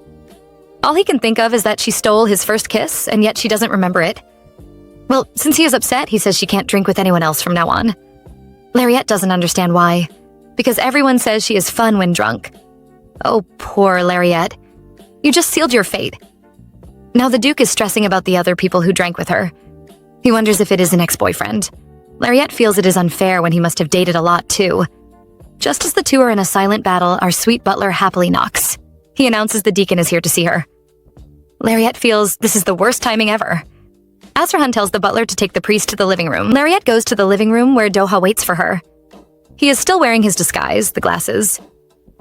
All he can think of is that she stole his first kiss, and yet she doesn't remember it. Well, since he is upset, he says she can't drink with anyone else from now on. Lariette doesn't understand why, because everyone says she is fun when drunk. Oh, poor Lariette. You just sealed your fate. Now the Duke is stressing about the other people who drank with her. He wonders if it is an ex-boyfriend. Lariette feels it is unfair when he must have dated a lot too. Just as the two are in a silent battle, our sweet butler happily knocks. He announces the deacon is here to see her. Lariette feels this is the worst timing ever. Azarhan tells the butler to take the priest to the living room. Lariette goes to the living room where Doha waits for her. He is still wearing his disguise, the glasses.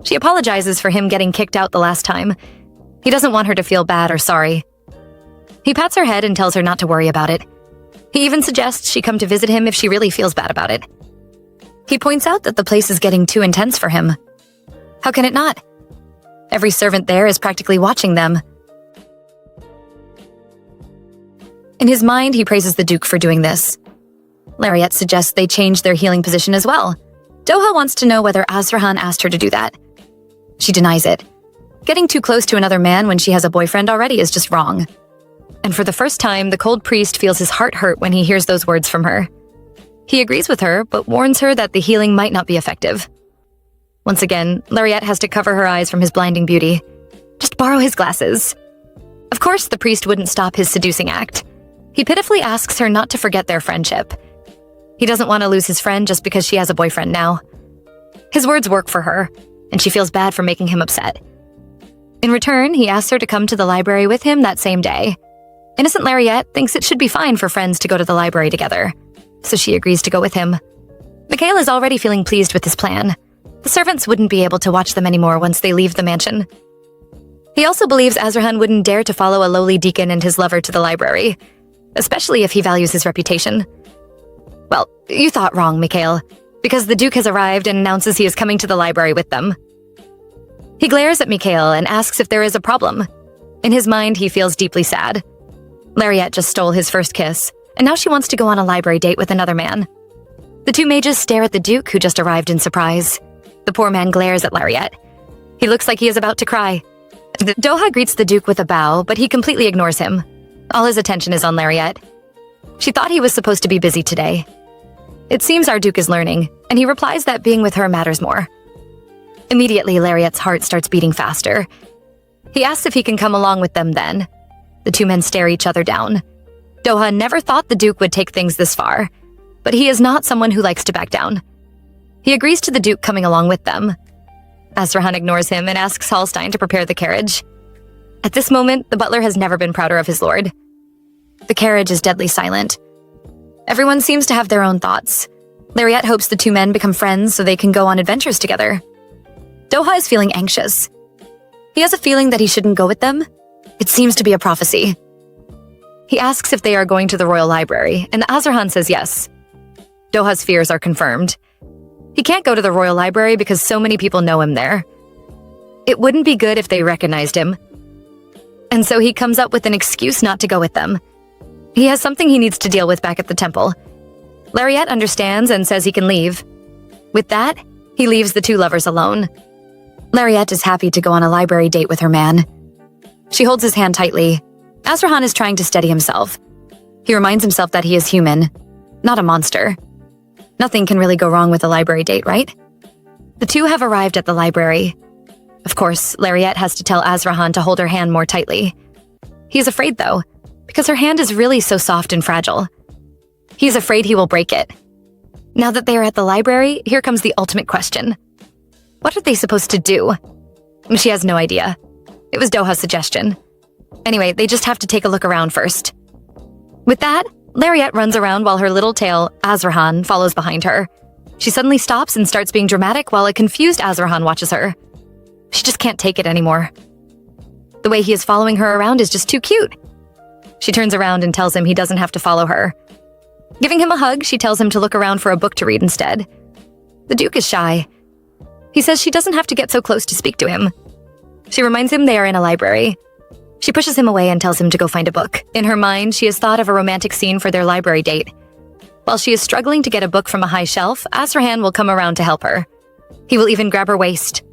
She apologizes for him getting kicked out the last time. He doesn't want her to feel bad or sorry. He pats her head and tells her not to worry about it. He even suggests she come to visit him if she really feels bad about it. He points out that the place is getting too intense for him. How can it not? Every servant there is practically watching them. In his mind, he praises the Duke for doing this. Lariat suggests they change their healing position as well. Doha wants to know whether Azrahan asked her to do that. She denies it. Getting too close to another man when she has a boyfriend already is just wrong. And for the first time, the cold priest feels his heart hurt when he hears those words from her. He agrees with her, but warns her that the healing might not be effective. Once again, Lariat has to cover her eyes from his blinding beauty. Just borrow his glasses. Of course, the priest wouldn't stop his seducing act. He pitifully asks her not to forget their friendship. He doesn't want to lose his friend just because she has a boyfriend now. His words work for her, and she feels bad for making him upset. In return, he asks her to come to the library with him that same day. Innocent Lariat thinks it should be fine for friends to go to the library together, so she agrees to go with him. Mikhail is already feeling pleased with his plan. The servants wouldn't be able to watch them anymore once they leave the mansion. He also believes Azrahan wouldn't dare to follow a lowly deacon and his lover to the library, especially if he values his reputation. Well, you thought wrong, Mikhail, because the Duke has arrived and announces he is coming to the library with them. He glares at Mikhail and asks if there is a problem. In his mind, he feels deeply sad. Lariat just stole his first kiss, and now she wants to go on a library date with another man. The two mages stare at the Duke, who just arrived in surprise. The poor man glares at Lariat. He looks like he is about to cry. Doha greets the Duke with a bow, but he completely ignores him. All his attention is on Lariat. She thought he was supposed to be busy today. It seems our Duke is learning, and he replies that being with her matters more. Immediately, Lariat's heart starts beating faster. He asks if he can come along with them then. The two men stare each other down. Doha never thought the Duke would take things this far, but he is not someone who likes to back down. He agrees to the Duke coming along with them. Azrahan ignores him and asks Hallstein to prepare the carriage. At this moment, the butler has never been prouder of his lord. The carriage is deadly silent. Everyone seems to have their own thoughts. Lariat hopes the two men become friends so they can go on adventures together. Doha is feeling anxious. He has a feeling that he shouldn't go with them. It seems to be a prophecy. He asks if they are going to the royal library, and Azrahan says yes. Doha's fears are confirmed. He can't go to the royal library because so many people know him there. It wouldn't be good if they recognized him. And so he comes up with an excuse not to go with them. He has something he needs to deal with back at the temple. Lariat understands and says he can leave. With that, he leaves the two lovers alone. Lariat is happy to go on a library date with her man. She holds his hand tightly. Azrahan is trying to steady himself. He reminds himself that he is human, not a monster. Nothing can really go wrong with a library date, right? The two have arrived at the library. Of course, Lariat has to tell Azrahan to hold her hand more tightly. He is afraid, though, because her hand is really so soft and fragile. He is afraid he will break it. Now that they are at the library, here comes the ultimate question. What are they supposed to do? She has no idea. It was Doha's suggestion. Anyway, they just have to take a look around first. With that, Lariat runs around while her little tail, Azrahan, follows behind her. She suddenly stops and starts being dramatic while a confused Azrahan watches her. She just can't take it anymore. The way he is following her around is just too cute. She turns around and tells him he doesn't have to follow her. Giving him a hug, she tells him to look around for a book to read instead. The Duke is shy. He says she doesn't have to get so close to speak to him. She reminds him they are in a library. She pushes him away and tells him to go find a book. In her mind, she has thought of a romantic scene for their library date. While she is struggling to get a book from a high shelf, Azrahan will come around to help her. He will even grab her waist.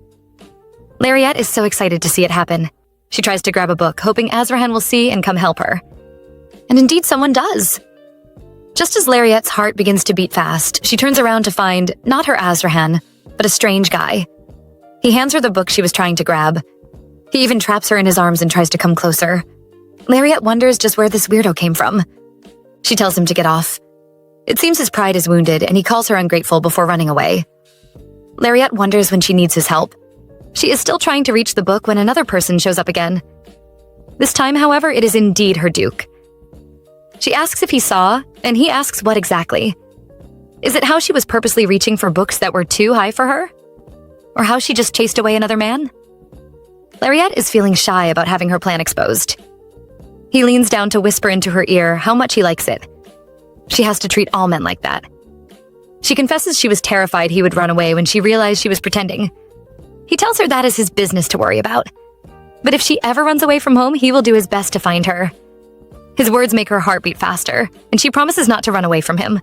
Lariat is so excited to see it happen. She tries to grab a book, hoping Azrahan will see and come help her. And indeed, someone does. Just as Lariat's heart begins to beat fast, she turns around to find not her Azrahan, but a strange guy. He hands her the book she was trying to grab. He even traps her in his arms and tries to come closer. Lariat wonders just where this weirdo came from. She tells him to get off. It seems his pride is wounded, and he calls her ungrateful before running away. Lariat wonders when she needs his help. She is still trying to reach the book when another person shows up again. This time, however, it is indeed her Duke. She asks if he saw, and he asks what exactly. Is it how she was purposely reaching for books that were too high for her? Or how she just chased away another man? Lariat is feeling shy about having her plan exposed. He leans down to whisper into her ear how much he likes it. She has to treat all men like that. She confesses she was terrified he would run away when she realized she was pretending. He tells her that is his business to worry about. But if she ever runs away from home, he will do his best to find her. His words make her heart beat faster, and she promises not to run away from him.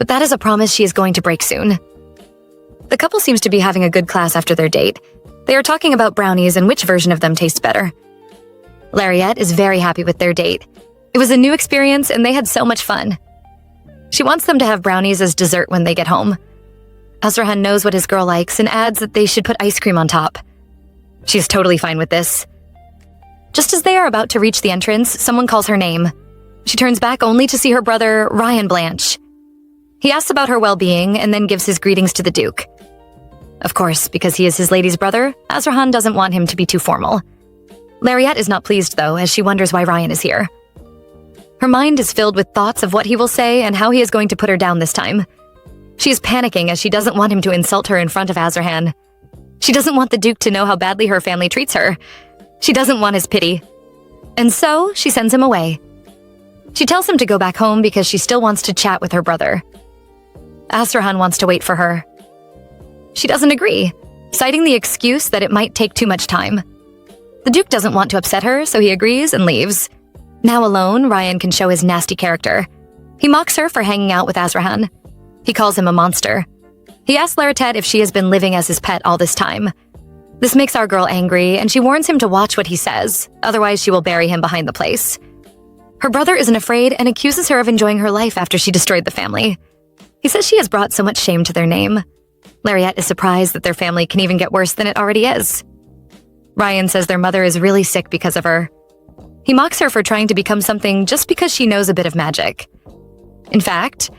but that is a promise she is going to break soon. The couple seems to be having a good class after their date. They are talking about brownies and which version of them tastes better. Lariette is very happy with their date. It was a new experience and they had so much fun. She wants them to have brownies as dessert when they get home. Azrahan knows what his girl likes and adds that they should put ice cream on top. She's totally fine with this. Just as they are about to reach the entrance, someone calls her name. She turns back only to see her brother, Ryan Blanche. He asks about her well-being and then gives his greetings to the Duke. Of course, because he is his lady's brother, Azrahan doesn't want him to be too formal. Lariette is not pleased, though, as she wonders why Ryan is here. Her mind is filled with thoughts of what he will say and how he is going to put her down this time. She is panicking as she doesn't want him to insult her in front of Azrahan. She doesn't want the Duke to know how badly her family treats her. She doesn't want his pity. And so, she sends him away. She tells him to go back home because she still wants to chat with her brother. Azrahan wants to wait for her. She doesn't agree, citing the excuse that it might take too much time. The Duke doesn't want to upset her, so he agrees and leaves. Now alone, Ryan can show his nasty character. He mocks her for hanging out with Azrahan. He calls him a monster. He asks Lariette if she has been living as his pet all this time. This makes our girl angry, and she warns him to watch what he says, otherwise she will bury him behind the place. Her brother isn't afraid and accuses her of enjoying her life after she destroyed the family. He says she has brought so much shame to their name. Lariette is surprised that their family can even get worse than it already is. Ryan says their mother is really sick because of her. He mocks her for trying to become something just because she knows a bit of magic. In fact,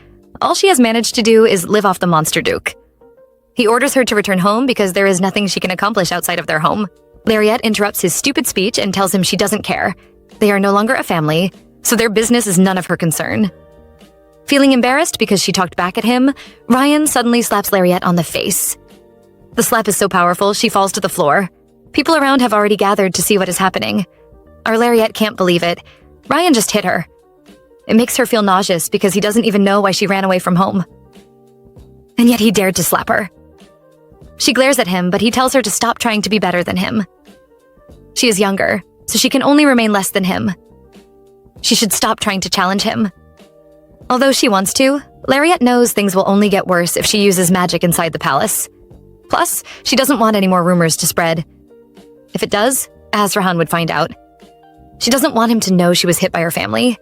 all she has managed to do is live off the Monster Duke. He orders her to return home because there is nothing she can accomplish outside of their home. Lariette interrupts his stupid speech and tells him she doesn't care. They are no longer a family, so their business is none of her concern. Feeling embarrassed because she talked back at him, Ryan suddenly slaps Lariette on the face. The slap is so powerful, she falls to the floor. People around have already gathered to see what is happening. Our Lariette can't believe it. Ryan just hit her. It makes her feel nauseous because he doesn't even know why she ran away from home. And yet he dared to slap her. She glares at him, but he tells her to stop trying to be better than him. She is younger, so she can only remain less than him. She should stop trying to challenge him. Although she wants to, Lariette knows things will only get worse if she uses magic inside the palace. Plus, she doesn't want any more rumors to spread. If it does, Azrahan would find out. She doesn't want him to know she was hit by her family.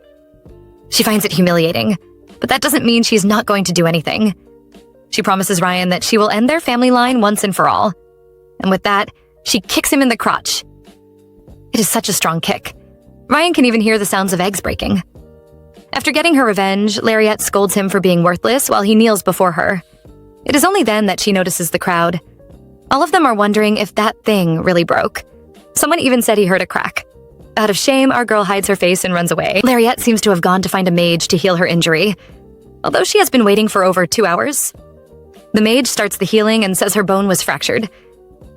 She finds it humiliating, but that doesn't mean she's not going to do anything. She promises Ryan that she will end their family line once and for all. And with that, she kicks him in the crotch. It is such a strong kick. Ryan can even hear the sounds of eggs breaking. After getting her revenge, Lariette scolds him for being worthless while he kneels before her. It is only then that she notices the crowd. All of them are wondering if that thing really broke. Someone even said he heard a crack. Out of shame, our girl hides her face and runs away. Lariette seems to have gone to find a mage to heal her injury, although she has been waiting for over 2 hours. The mage starts the healing and says her bone was fractured.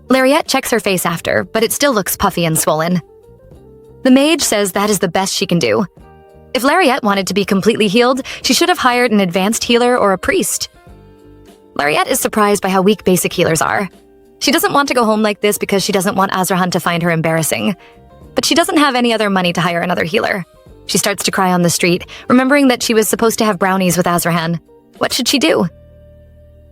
Lariette checks her face after, but it still looks puffy and swollen. The mage says that is the best she can do. If Lariette wanted to be completely healed, she should have hired an advanced healer or a priest. Lariette is surprised by how weak basic healers are. She doesn't want to go home like this because she doesn't want Azrahan to find her embarrassing. But she doesn't have any other money to hire another healer. She starts to cry on the street, remembering that she was supposed to have brownies with Azrahan. What should she do?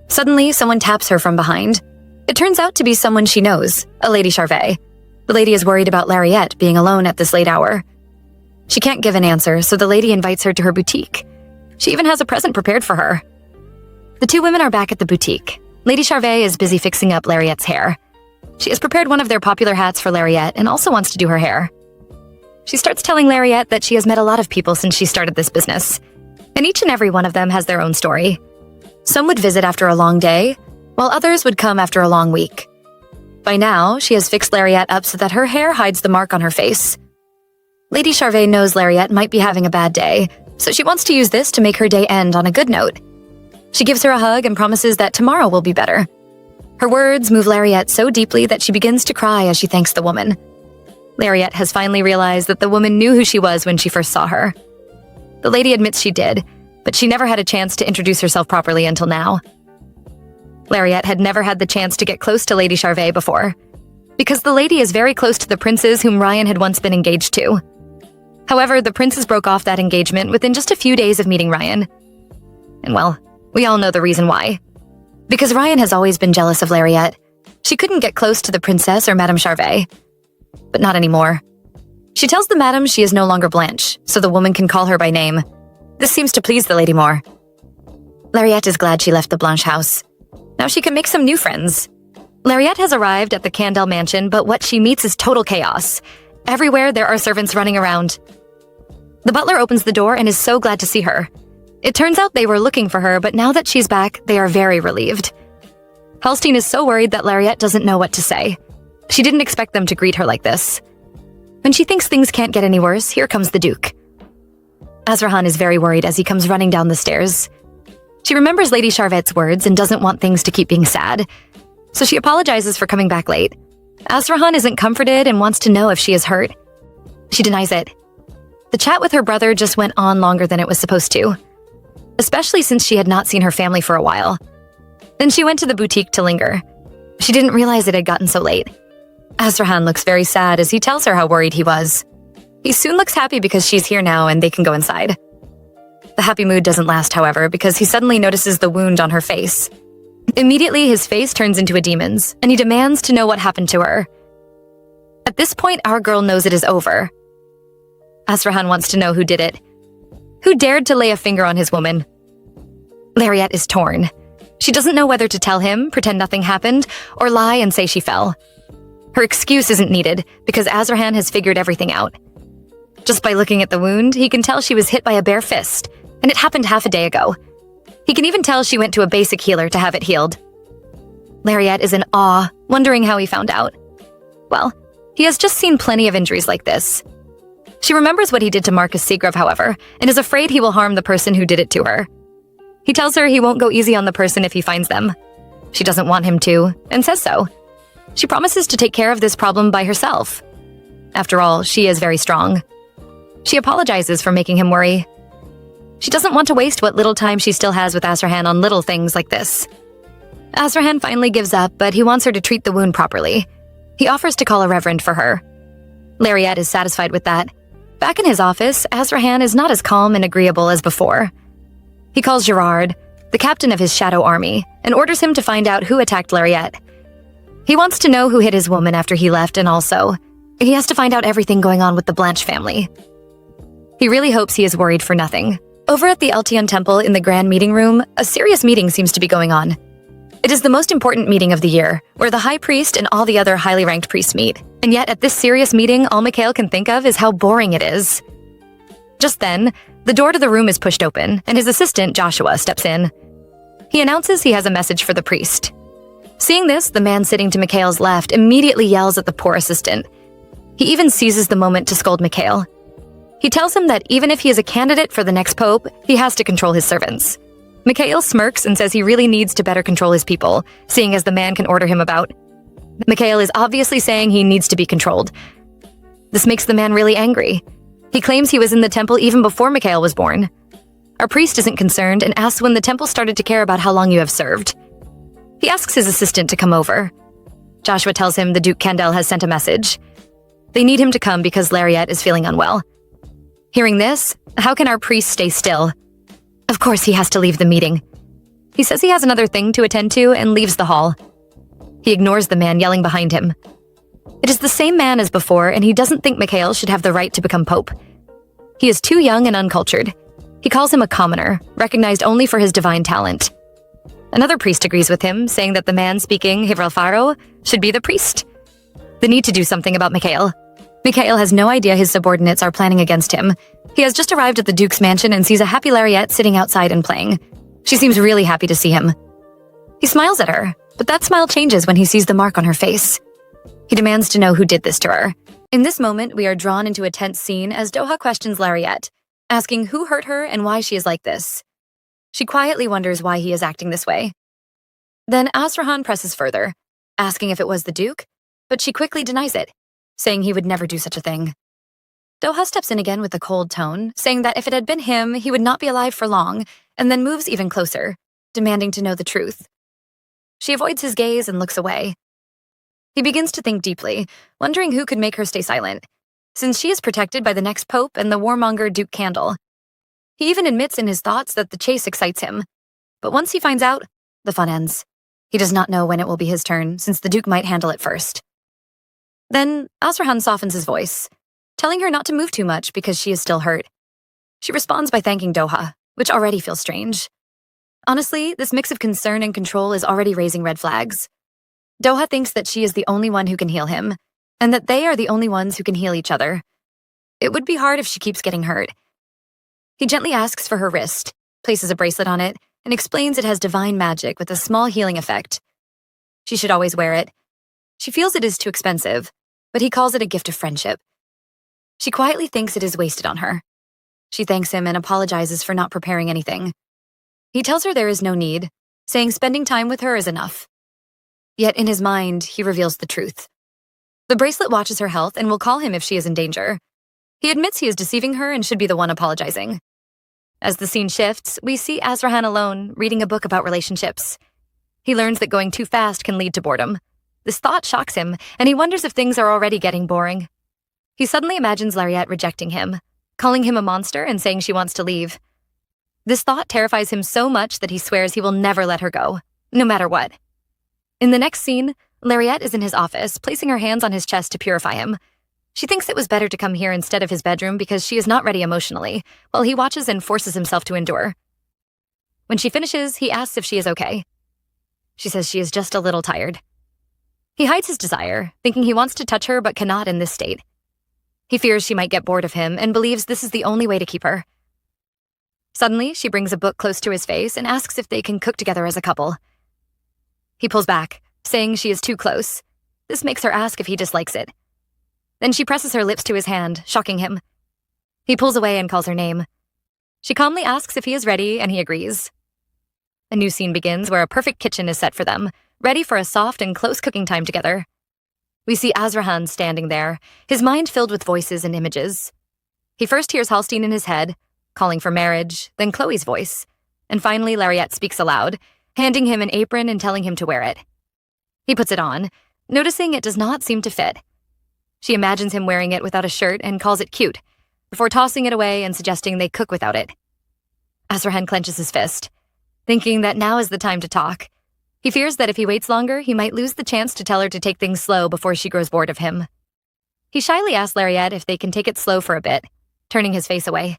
Suddenly, someone taps her from behind. It turns out to be someone she knows, a Lady Charvet. The lady is worried about Lariette being alone at this late hour. She can't give an answer, so the lady invites her to her boutique. She even has a present prepared for her. The two women are back at the boutique. Lady Charvet is busy fixing up Lariette's hair. She has prepared one of their popular hats for Lariette and also wants to do her hair. She starts telling Lariette that she has met a lot of people since she started this business, and each and every one of them has their own story. Some would visit after a long day, while others would come after a long week. By now, she has fixed Lariette up so that her hair hides the mark on her face. Lady Charvet knows Lariette might be having a bad day, so she wants to use this to make her day end on a good note. She gives her a hug and promises that tomorrow will be better. Her words move Lariette so deeply that she begins to cry as she thanks the woman. Lariette has finally realized that the woman knew who she was when she first saw her. The lady admits she did, but she never had a chance to introduce herself properly until now. Lariette had never had the chance to get close to Lady Charvet before, because the lady is very close to the princes whom Ryan had once been engaged to. However, the princes broke off that engagement within just a few days of meeting Ryan. And well, We all know the reason why. Because Ryan has always been jealous of Lariette. She couldn't get close to the princess or Madame Charvet. But not anymore. She tells the madam she is no longer Blanche, so the woman can call her by name. This seems to please the lady more. Lariette is glad she left the Blanche house. Now she can make some new friends. Lariette has arrived at the Candel mansion, but what she meets is total chaos. Everywhere there are servants running around. The butler opens the door and is so glad to see her. It turns out they were looking for her, but now that she's back, they are very relieved. Halstein is so worried that Lariette doesn't know what to say. She didn't expect them to greet her like this. When she thinks things can't get any worse, here comes the Duke. Azrahan is very worried as he comes running down the stairs. She remembers Lady Charvette's words and doesn't want things to keep being sad, so she apologizes for coming back late. Azrahan isn't comforted and wants to know if she is hurt. She denies it. The chat with her brother just went on longer than it was supposed to, especially since she had not seen her family for a while. Then she went to the boutique to linger. She didn't realize it had gotten so late. Azrahan looks very sad as he tells her how worried he was. He soon looks happy because she's here now and they can go inside. The happy mood doesn't last, however, because he suddenly notices the wound on her face. Immediately, his face turns into a demon's, and he demands to know what happened to her. At this point, our girl knows it is over. Azrahan wants to know who did it. Who dared to lay a finger on his woman? Lariette is torn. She doesn't know whether to tell him, pretend nothing happened, or lie and say she fell. Her excuse isn't needed, because Azrahan has figured everything out. Just by looking at the wound, he can tell she was hit by a bare fist, and it happened half a day ago. He can even tell she went to a basic healer to have it healed. Lariette is in awe, wondering how he found out. Well, he has just seen plenty of injuries like this. She remembers what he did to Marcus Seagrove, however, and is afraid he will harm the person who did it to her. He tells her he won't go easy on the person if he finds them. She doesn't want him to, and says so. She promises to take care of this problem by herself. After all, she is very strong. She apologizes for making him worry. She doesn't want to waste what little time she still has with Azrahan on little things like this. Azrahan finally gives up, but he wants her to treat the wound properly. He offers to call a reverend for her. Lariette is satisfied with that. Back in his office, Azrahan is not as calm and agreeable as before. He calls Gerard, the captain of his shadow army, and orders him to find out who attacked Lariette. He wants to know who hit his woman after he left, and also, he has to find out everything going on with the Blanche family. He really hopes he is worried for nothing. Over at the Eltion Temple in the Grand Meeting Room, a serious meeting seems to be going on. It is the most important meeting of the year, where the High Priest and all the other highly ranked priests meet. And yet, at this serious meeting, all Mikhail can think of is how boring it is. Just then, the door to the room is pushed open, and his assistant, Joshua, steps in. He announces he has a message for the priest. Seeing this, the man sitting to Mikhail's left immediately yells at the poor assistant. He even seizes the moment to scold Mikhail. He tells him that even if he is a candidate for the next pope, he has to control his servants. Mikhail smirks and says he really needs to better control his people, seeing as the man can order him about. Mikhail is obviously saying he needs to be controlled. This makes the man really angry. He claims he was in the temple even before Mikhail was born. Our priest isn't concerned and asks when the temple started to care about how long you have served. He asks his assistant to come over. Joshua tells him the Duke Candel has sent a message. They need him to come because Lariette is feeling unwell. Hearing this, how can our priest stay still? Of course he has to leave the meeting. He says he has another thing to attend to and leaves the hall. He ignores the man yelling behind him. It is the same man as before, and he doesn't think Mikhail should have the right to become pope. He is too young and uncultured. He calls him a commoner, recognized only for his divine talent. Another priest agrees with him, saying that the man speaking Hivralfaro should be the priest. They need to do something about Mikhail. Mikhail has no idea his subordinates are planning against him. He has just arrived at the Duke's mansion and sees a happy Lariette sitting outside and playing. She seems really happy to see him. He smiles at her, but that smile changes when he sees the mark on her face. He demands to know who did this to her. In this moment, we are drawn into a tense scene as Doha questions Lariette, asking who hurt her and why she is like this. She quietly wonders why he is acting this way. Then Azrahan presses further, asking if it was the Duke, but she quickly denies it, saying he would never do such a thing. Doha steps in again with a cold tone, saying that if it had been him, he would not be alive for long, and then moves even closer, demanding to know the truth. She avoids his gaze and looks away. He begins to think deeply, wondering who could make her stay silent, since she is protected by the next pope and the warmonger Duke Candel. He even admits in his thoughts that the chase excites him. But once he finds out, the fun ends. He does not know when it will be his turn, since the Duke might handle it first. Then, Azrahan softens his voice, telling her not to move too much because she is still hurt. She responds by thanking Doha, which already feels strange. Honestly, this mix of concern and control is already raising red flags. Doha thinks that she is the only one who can heal him, and that they are the only ones who can heal each other. It would be hard if she keeps getting hurt. He gently asks for her wrist, places a bracelet on it, and explains it has divine magic with a small healing effect. She should always wear it. She feels it is too expensive, but he calls it a gift of friendship. She quietly thinks it is wasted on her. She thanks him and apologizes for not preparing anything. He tells her there is no need, saying spending time with her is enough. Yet in his mind, he reveals the truth. The bracelet watches her health and will call him if she is in danger. He admits he is deceiving her and should be the one apologizing. As the scene shifts, we see Azrahan alone, reading a book about relationships. He learns that going too fast can lead to boredom. This thought shocks him, and he wonders if things are already getting boring. He suddenly imagines Lariette rejecting him, calling him a monster and saying she wants to leave. This thought terrifies him so much that he swears he will never let her go, no matter what. In the next scene, Lariette is in his office, placing her hands on his chest to purify him. She thinks it was better to come here instead of his bedroom because she is not ready emotionally, while he watches and forces himself to endure. When she finishes, he asks if she is okay. She says she is just a little tired. He hides his desire, thinking he wants to touch her but cannot in this state. He fears she might get bored of him and believes this is the only way to keep her. Suddenly, she brings a book close to his face and asks if they can cook together as a couple. He pulls back, saying she is too close. This makes her ask if he dislikes it. Then she presses her lips to his hand, shocking him. He pulls away and calls her name. She calmly asks if he is ready, and he agrees. A new scene begins where a perfect kitchen is set for them, ready for a soft and close cooking time together. We see Azrahan standing there, his mind filled with voices and images. He first hears Halstein in his head, calling for marriage, then Chloe's voice, and finally Lariette speaks aloud, handing him an apron and telling him to wear it. He puts it on, noticing it does not seem to fit. She imagines him wearing it without a shirt and calls it cute, before tossing it away and suggesting they cook without it. Azrahan clenches his fist, thinking that now is the time to talk. He fears that if he waits longer, he might lose the chance to tell her to take things slow before she grows bored of him. He shyly asks Lariette if they can take it slow for a bit, turning his face away.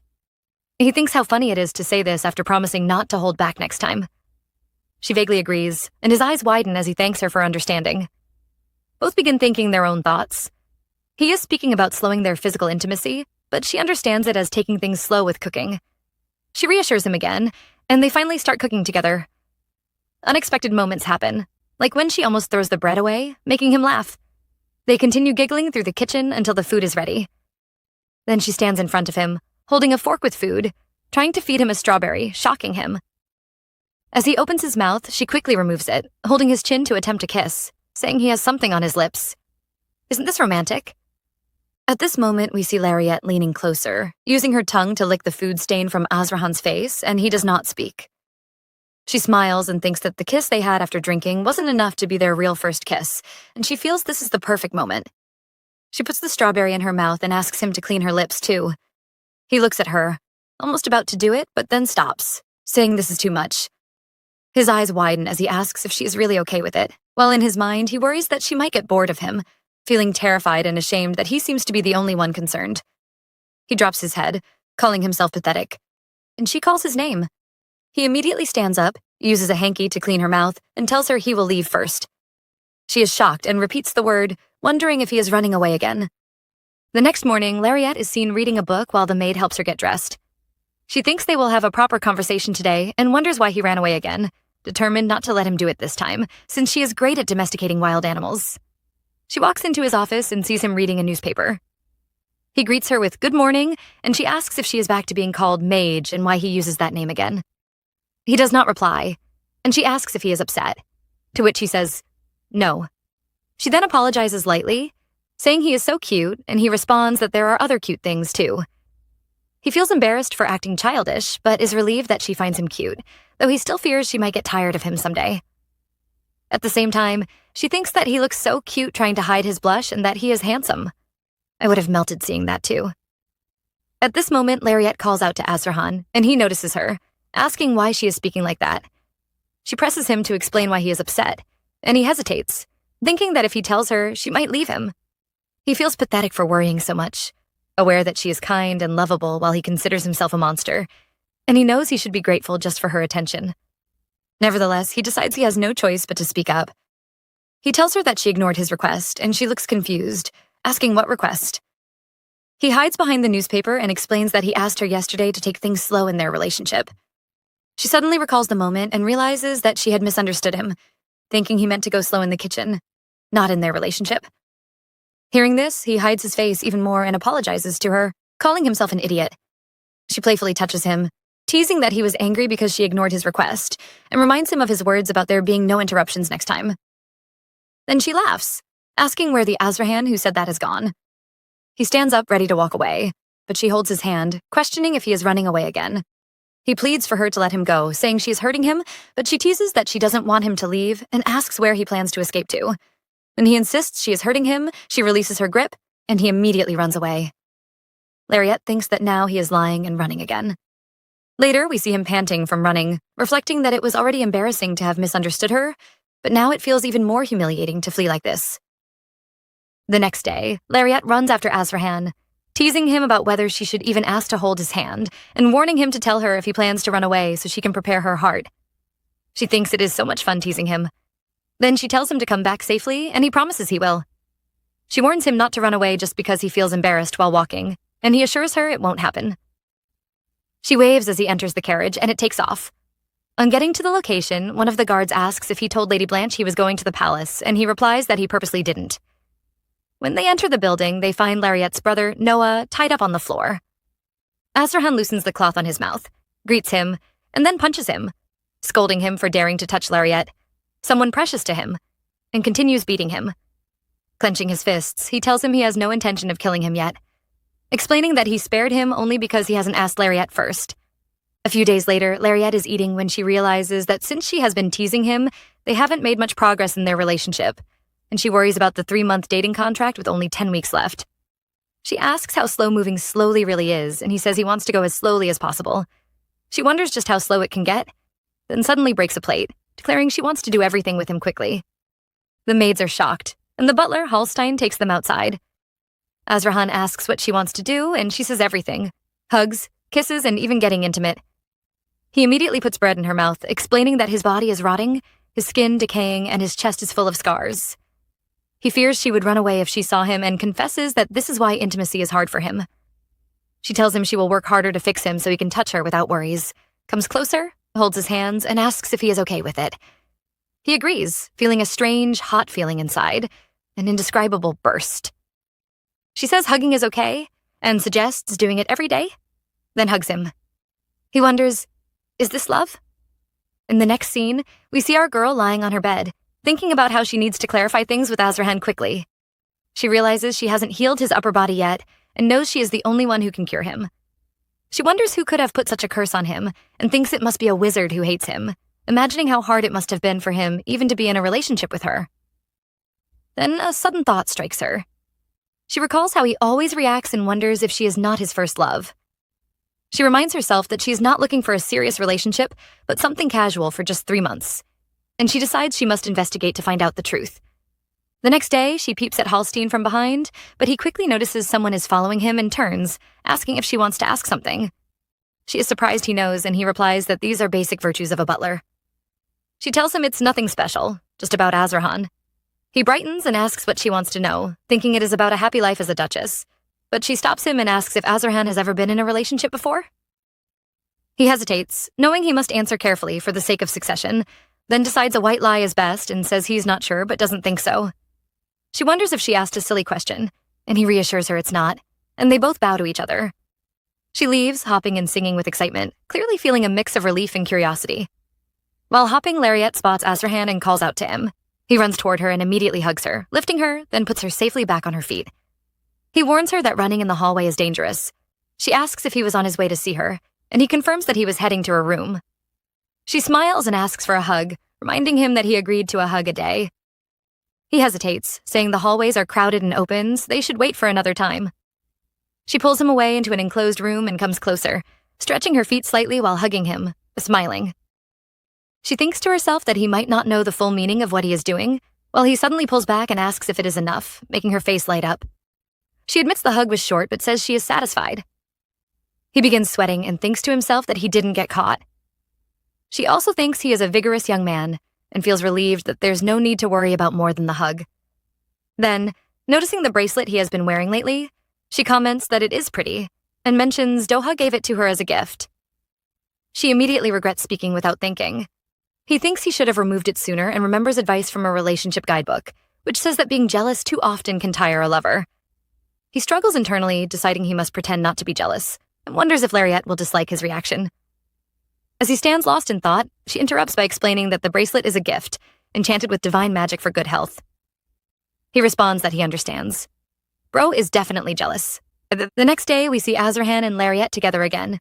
He thinks how funny it is to say this after promising not to hold back next time. She vaguely agrees, and his eyes widen as he thanks her for understanding. Both begin thinking their own thoughts. He is speaking about slowing their physical intimacy, but she understands it as taking things slow with cooking. She reassures him again, and they finally start cooking together. Unexpected moments happen, like when she almost throws the bread away, making him laugh. They continue giggling through the kitchen until the food is ready. Then she stands in front of him, holding a fork with food, trying to feed him a strawberry, shocking him. As he opens his mouth, she quickly removes it, holding his chin to attempt a kiss, saying he has something on his lips. Isn't this romantic? At this moment, we see Lariette leaning closer, using her tongue to lick the food stain from Azrahan's face, and he does not speak. She smiles and thinks that the kiss they had after drinking wasn't enough to be their real first kiss, and she feels this is the perfect moment. She puts the strawberry in her mouth and asks him to clean her lips too. He looks at her, almost about to do it, but then stops, saying this is too much. His eyes widen as he asks if she is really okay with it, while in his mind he worries that she might get bored of him, feeling terrified and ashamed that he seems to be the only one concerned. He drops his head, calling himself pathetic, and she calls his name. He immediately stands up, uses a hanky to clean her mouth, and tells her he will leave first. She is shocked and repeats the word, wondering if he is running away again. The next morning, Lariette is seen reading a book while the maid helps her get dressed. She thinks they will have a proper conversation today and wonders why he ran away again, determined not to let him do it this time, since she is great at domesticating wild animals. She walks into his office and sees him reading a newspaper. He greets her with good morning, and she asks if she is back to being called Mage and why he uses that name again. He does not reply, and she asks if he is upset, to which he says, no. She then apologizes lightly, saying he is so cute, and he responds that there are other cute things too. He feels embarrassed for acting childish, but is relieved that she finds him cute, though he still fears she might get tired of him someday. At the same time, she thinks that he looks so cute trying to hide his blush and that he is handsome. I would have melted seeing that too. At this moment, Lariette calls out to Azrahan, and he notices her, asking why she is speaking like that. She presses him to explain why he is upset, and he hesitates, thinking that if he tells her, she might leave him. He feels pathetic for worrying so much, aware that she is kind and lovable while he considers himself a monster, and he knows he should be grateful just for her attention. Nevertheless, he decides he has no choice but to speak up. He tells her that she ignored his request, and she looks confused, asking what request. He hides behind the newspaper and explains that he asked her yesterday to take things slow in their relationship. She suddenly recalls the moment and realizes that she had misunderstood him, thinking he meant to go slow in the kitchen, not in their relationship. Hearing this, he hides his face even more and apologizes to her, calling himself an idiot. She playfully touches him, teasing that he was angry because she ignored his request, and reminds him of his words about there being no interruptions next time. Then she laughs, asking where the Azrahan who said that has gone. He stands up ready to walk away, but she holds his hand, questioning if he is running away again. He pleads for her to let him go, saying she is hurting him, but she teases that she doesn't want him to leave and asks where he plans to escape to. When he insists she is hurting him, she releases her grip, and he immediately runs away. Lariette thinks that now he is lying and running again. Later, we see him panting from running, reflecting that it was already embarrassing to have misunderstood her, but now it feels even more humiliating to flee like this. The next day, Lariette runs after Azrahan, teasing him about whether she should even ask to hold his hand, and warning him to tell her if he plans to run away so she can prepare her heart. She thinks it is so much fun teasing him. Then she tells him to come back safely, and he promises he will. She warns him not to run away just because he feels embarrassed while walking, and he assures her it won't happen. She waves as he enters the carriage, and it takes off. On getting to the location, one of the guards asks if he told Lady Blanche he was going to the palace, and he replies that he purposely didn't. When they enter the building, they find Lariette's brother, Noah, tied up on the floor. Azrahan loosens the cloth on his mouth, greets him, and then punches him, scolding him for daring to touch Lariette, someone precious to him, and continues beating him. Clenching his fists, he tells him he has no intention of killing him yet, explaining that he spared him only because he hasn't asked Lariette first. A few days later, Lariette is eating when she realizes that since she has been teasing him, they haven't made much progress in their relationship, and she worries about the 3-month dating contract with only 10 weeks left. She asks how slow-moving slowly really is, and he says he wants to go as slowly as possible. She wonders just how slow it can get, then suddenly breaks a plate, declaring she wants to do everything with him quickly. The maids are shocked, and the butler, Hallstein, takes them outside. Azrahan asks what she wants to do, and she says everything. Hugs, kisses, and even getting intimate. He immediately puts bread in her mouth, explaining that his body is rotting, his skin decaying, and his chest is full of scars. He fears she would run away if she saw him and confesses that this is why intimacy is hard for him. She tells him she will work harder to fix him so he can touch her without worries, comes closer, holds his hands, and asks if he is okay with it. He agrees, feeling a strange, hot feeling inside, an indescribable burst. She says hugging is okay, and suggests doing it every day, then hugs him. He wonders, is this love? In the next scene, we see our girl lying on her bed, thinking about how she needs to clarify things with Azrahan quickly. She realizes she hasn't healed his upper body yet, and knows she is the only one who can cure him. She wonders who could have put such a curse on him, and thinks it must be a wizard who hates him, imagining how hard it must have been for him even to be in a relationship with her. Then a sudden thought strikes her. She recalls how he always reacts and wonders if she is not his first love. She reminds herself that she is not looking for a serious relationship, but something casual for just 3 months, and she decides she must investigate to find out the truth. The next day, she peeps at Hallstein from behind, but he quickly notices someone is following him and turns, asking if she wants to ask something. She is surprised he knows, and he replies that these are basic virtues of a butler. She tells him it's nothing special, just about Azrahan. He brightens and asks what she wants to know, thinking it is about a happy life as a duchess, but she stops him and asks if Azrahan has ever been in a relationship before. He hesitates, knowing he must answer carefully for the sake of succession, then decides a white lie is best and says he's not sure but doesn't think so. She wonders if she asked a silly question, and he reassures her it's not, and they both bow to each other. She leaves, hopping and singing with excitement, clearly feeling a mix of relief and curiosity. While hopping, Lariette spots Azrahan and calls out to him. He runs toward her and immediately hugs her, lifting her, then puts her safely back on her feet. He warns her that running in the hallway is dangerous. She asks if he was on his way to see her, and he confirms that he was heading to her room. She smiles and asks for a hug, reminding him that he agreed to a hug a day. He hesitates, saying the hallways are crowded and opens, they should wait for another time. She pulls him away into an enclosed room and comes closer, stretching her feet slightly while hugging him, smiling. She thinks to herself that he might not know the full meaning of what he is doing, while he suddenly pulls back and asks if it is enough, making her face light up. She admits the hug was short but says she is satisfied. He begins sweating and thinks to himself that he didn't get caught. She also thinks he is a vigorous young man and feels relieved that there's no need to worry about more than the hug. Then, noticing the bracelet he has been wearing lately, she comments that it is pretty and mentions Doha gave it to her as a gift. She immediately regrets speaking without thinking. He thinks he should have removed it sooner and remembers advice from a relationship guidebook, which says that being jealous too often can tire a lover. He struggles internally, deciding he must pretend not to be jealous, and wonders if Lariette will dislike his reaction. As he stands lost in thought, she interrupts by explaining that the bracelet is a gift, enchanted with divine magic for good health. He responds that he understands. Bro is definitely jealous. The next day, we see Azrahan and Lariette together again.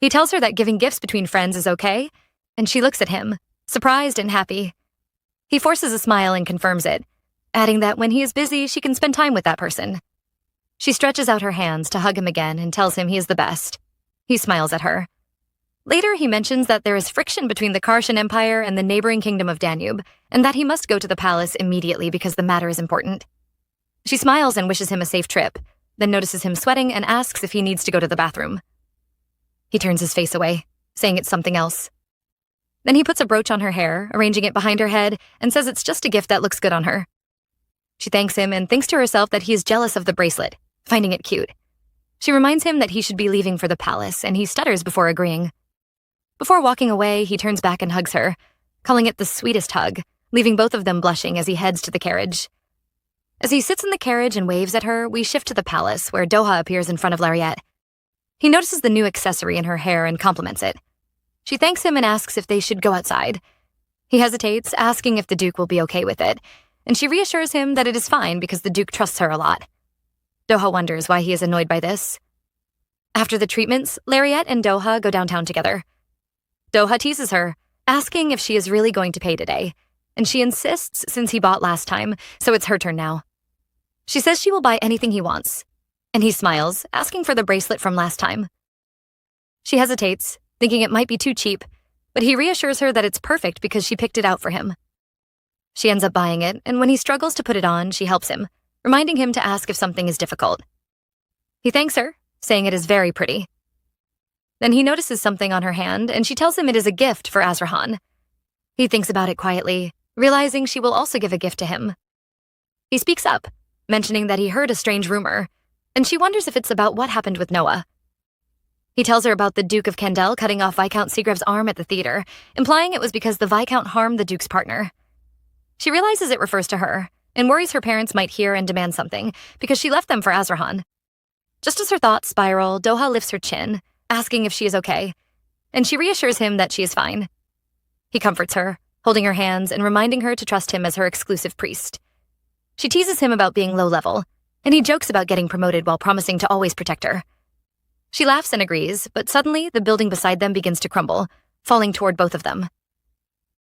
He tells her that giving gifts between friends is okay, and she looks at him, surprised and happy. He forces a smile and confirms it, adding that when he is busy, she can spend time with that person. She stretches out her hands to hug him again and tells him he is the best. He smiles at her. Later, he mentions that there is friction between the Karshan Empire and the neighboring kingdom of Danube, and that he must go to the palace immediately because the matter is important. She smiles and wishes him a safe trip, then notices him sweating and asks if he needs to go to the bathroom. He turns his face away, saying it's something else. Then he puts a brooch on her hair, arranging it behind her head, and says it's just a gift that looks good on her. She thanks him and thinks to herself that he is jealous of the bracelet, finding it cute. She reminds him that he should be leaving for the palace, and he stutters before agreeing. Before walking away, he turns back and hugs her, calling it the sweetest hug, leaving both of them blushing as he heads to the carriage. As he sits in the carriage and waves at her, we shift to the palace, where Doha appears in front of Lariette. He notices the new accessory in her hair and compliments it. She thanks him and asks if they should go outside. He hesitates, asking if the Duke will be okay with it, and she reassures him that it is fine because the Duke trusts her a lot. Doha wonders why he is annoyed by this. After the treatments, Lariette and Doha go downtown together. Doha teases her, asking if she is really going to pay today, and she insists since he bought last time, so it's her turn now. She says she will buy anything he wants, and he smiles, asking for the bracelet from last time. She hesitates, thinking it might be too cheap, but he reassures her that it's perfect because she picked it out for him. She ends up buying it, and when he struggles to put it on, she helps him, reminding him to ask if something is difficult. He thanks her, saying it is very pretty. Then he notices something on her hand, and she tells him it is a gift for Azrahan. He thinks about it quietly, realizing she will also give a gift to him. He speaks up, mentioning that he heard a strange rumor, and she wonders if it's about what happened with Noah. He tells her about the Duke of Kendall cutting off Viscount Seagrav's arm at the theater, implying it was because the Viscount harmed the Duke's partner. She realizes it refers to her, and worries her parents might hear and demand something, because she left them for Azrahan. Just as her thoughts spiral, Doha lifts her chin, asking if she is okay, and she reassures him that she is fine. He comforts her, holding her hands and reminding her to trust him as her exclusive priest. She teases him about being low-level, and he jokes about getting promoted while promising to always protect her. She laughs and agrees, but suddenly the building beside them begins to crumble, falling toward both of them.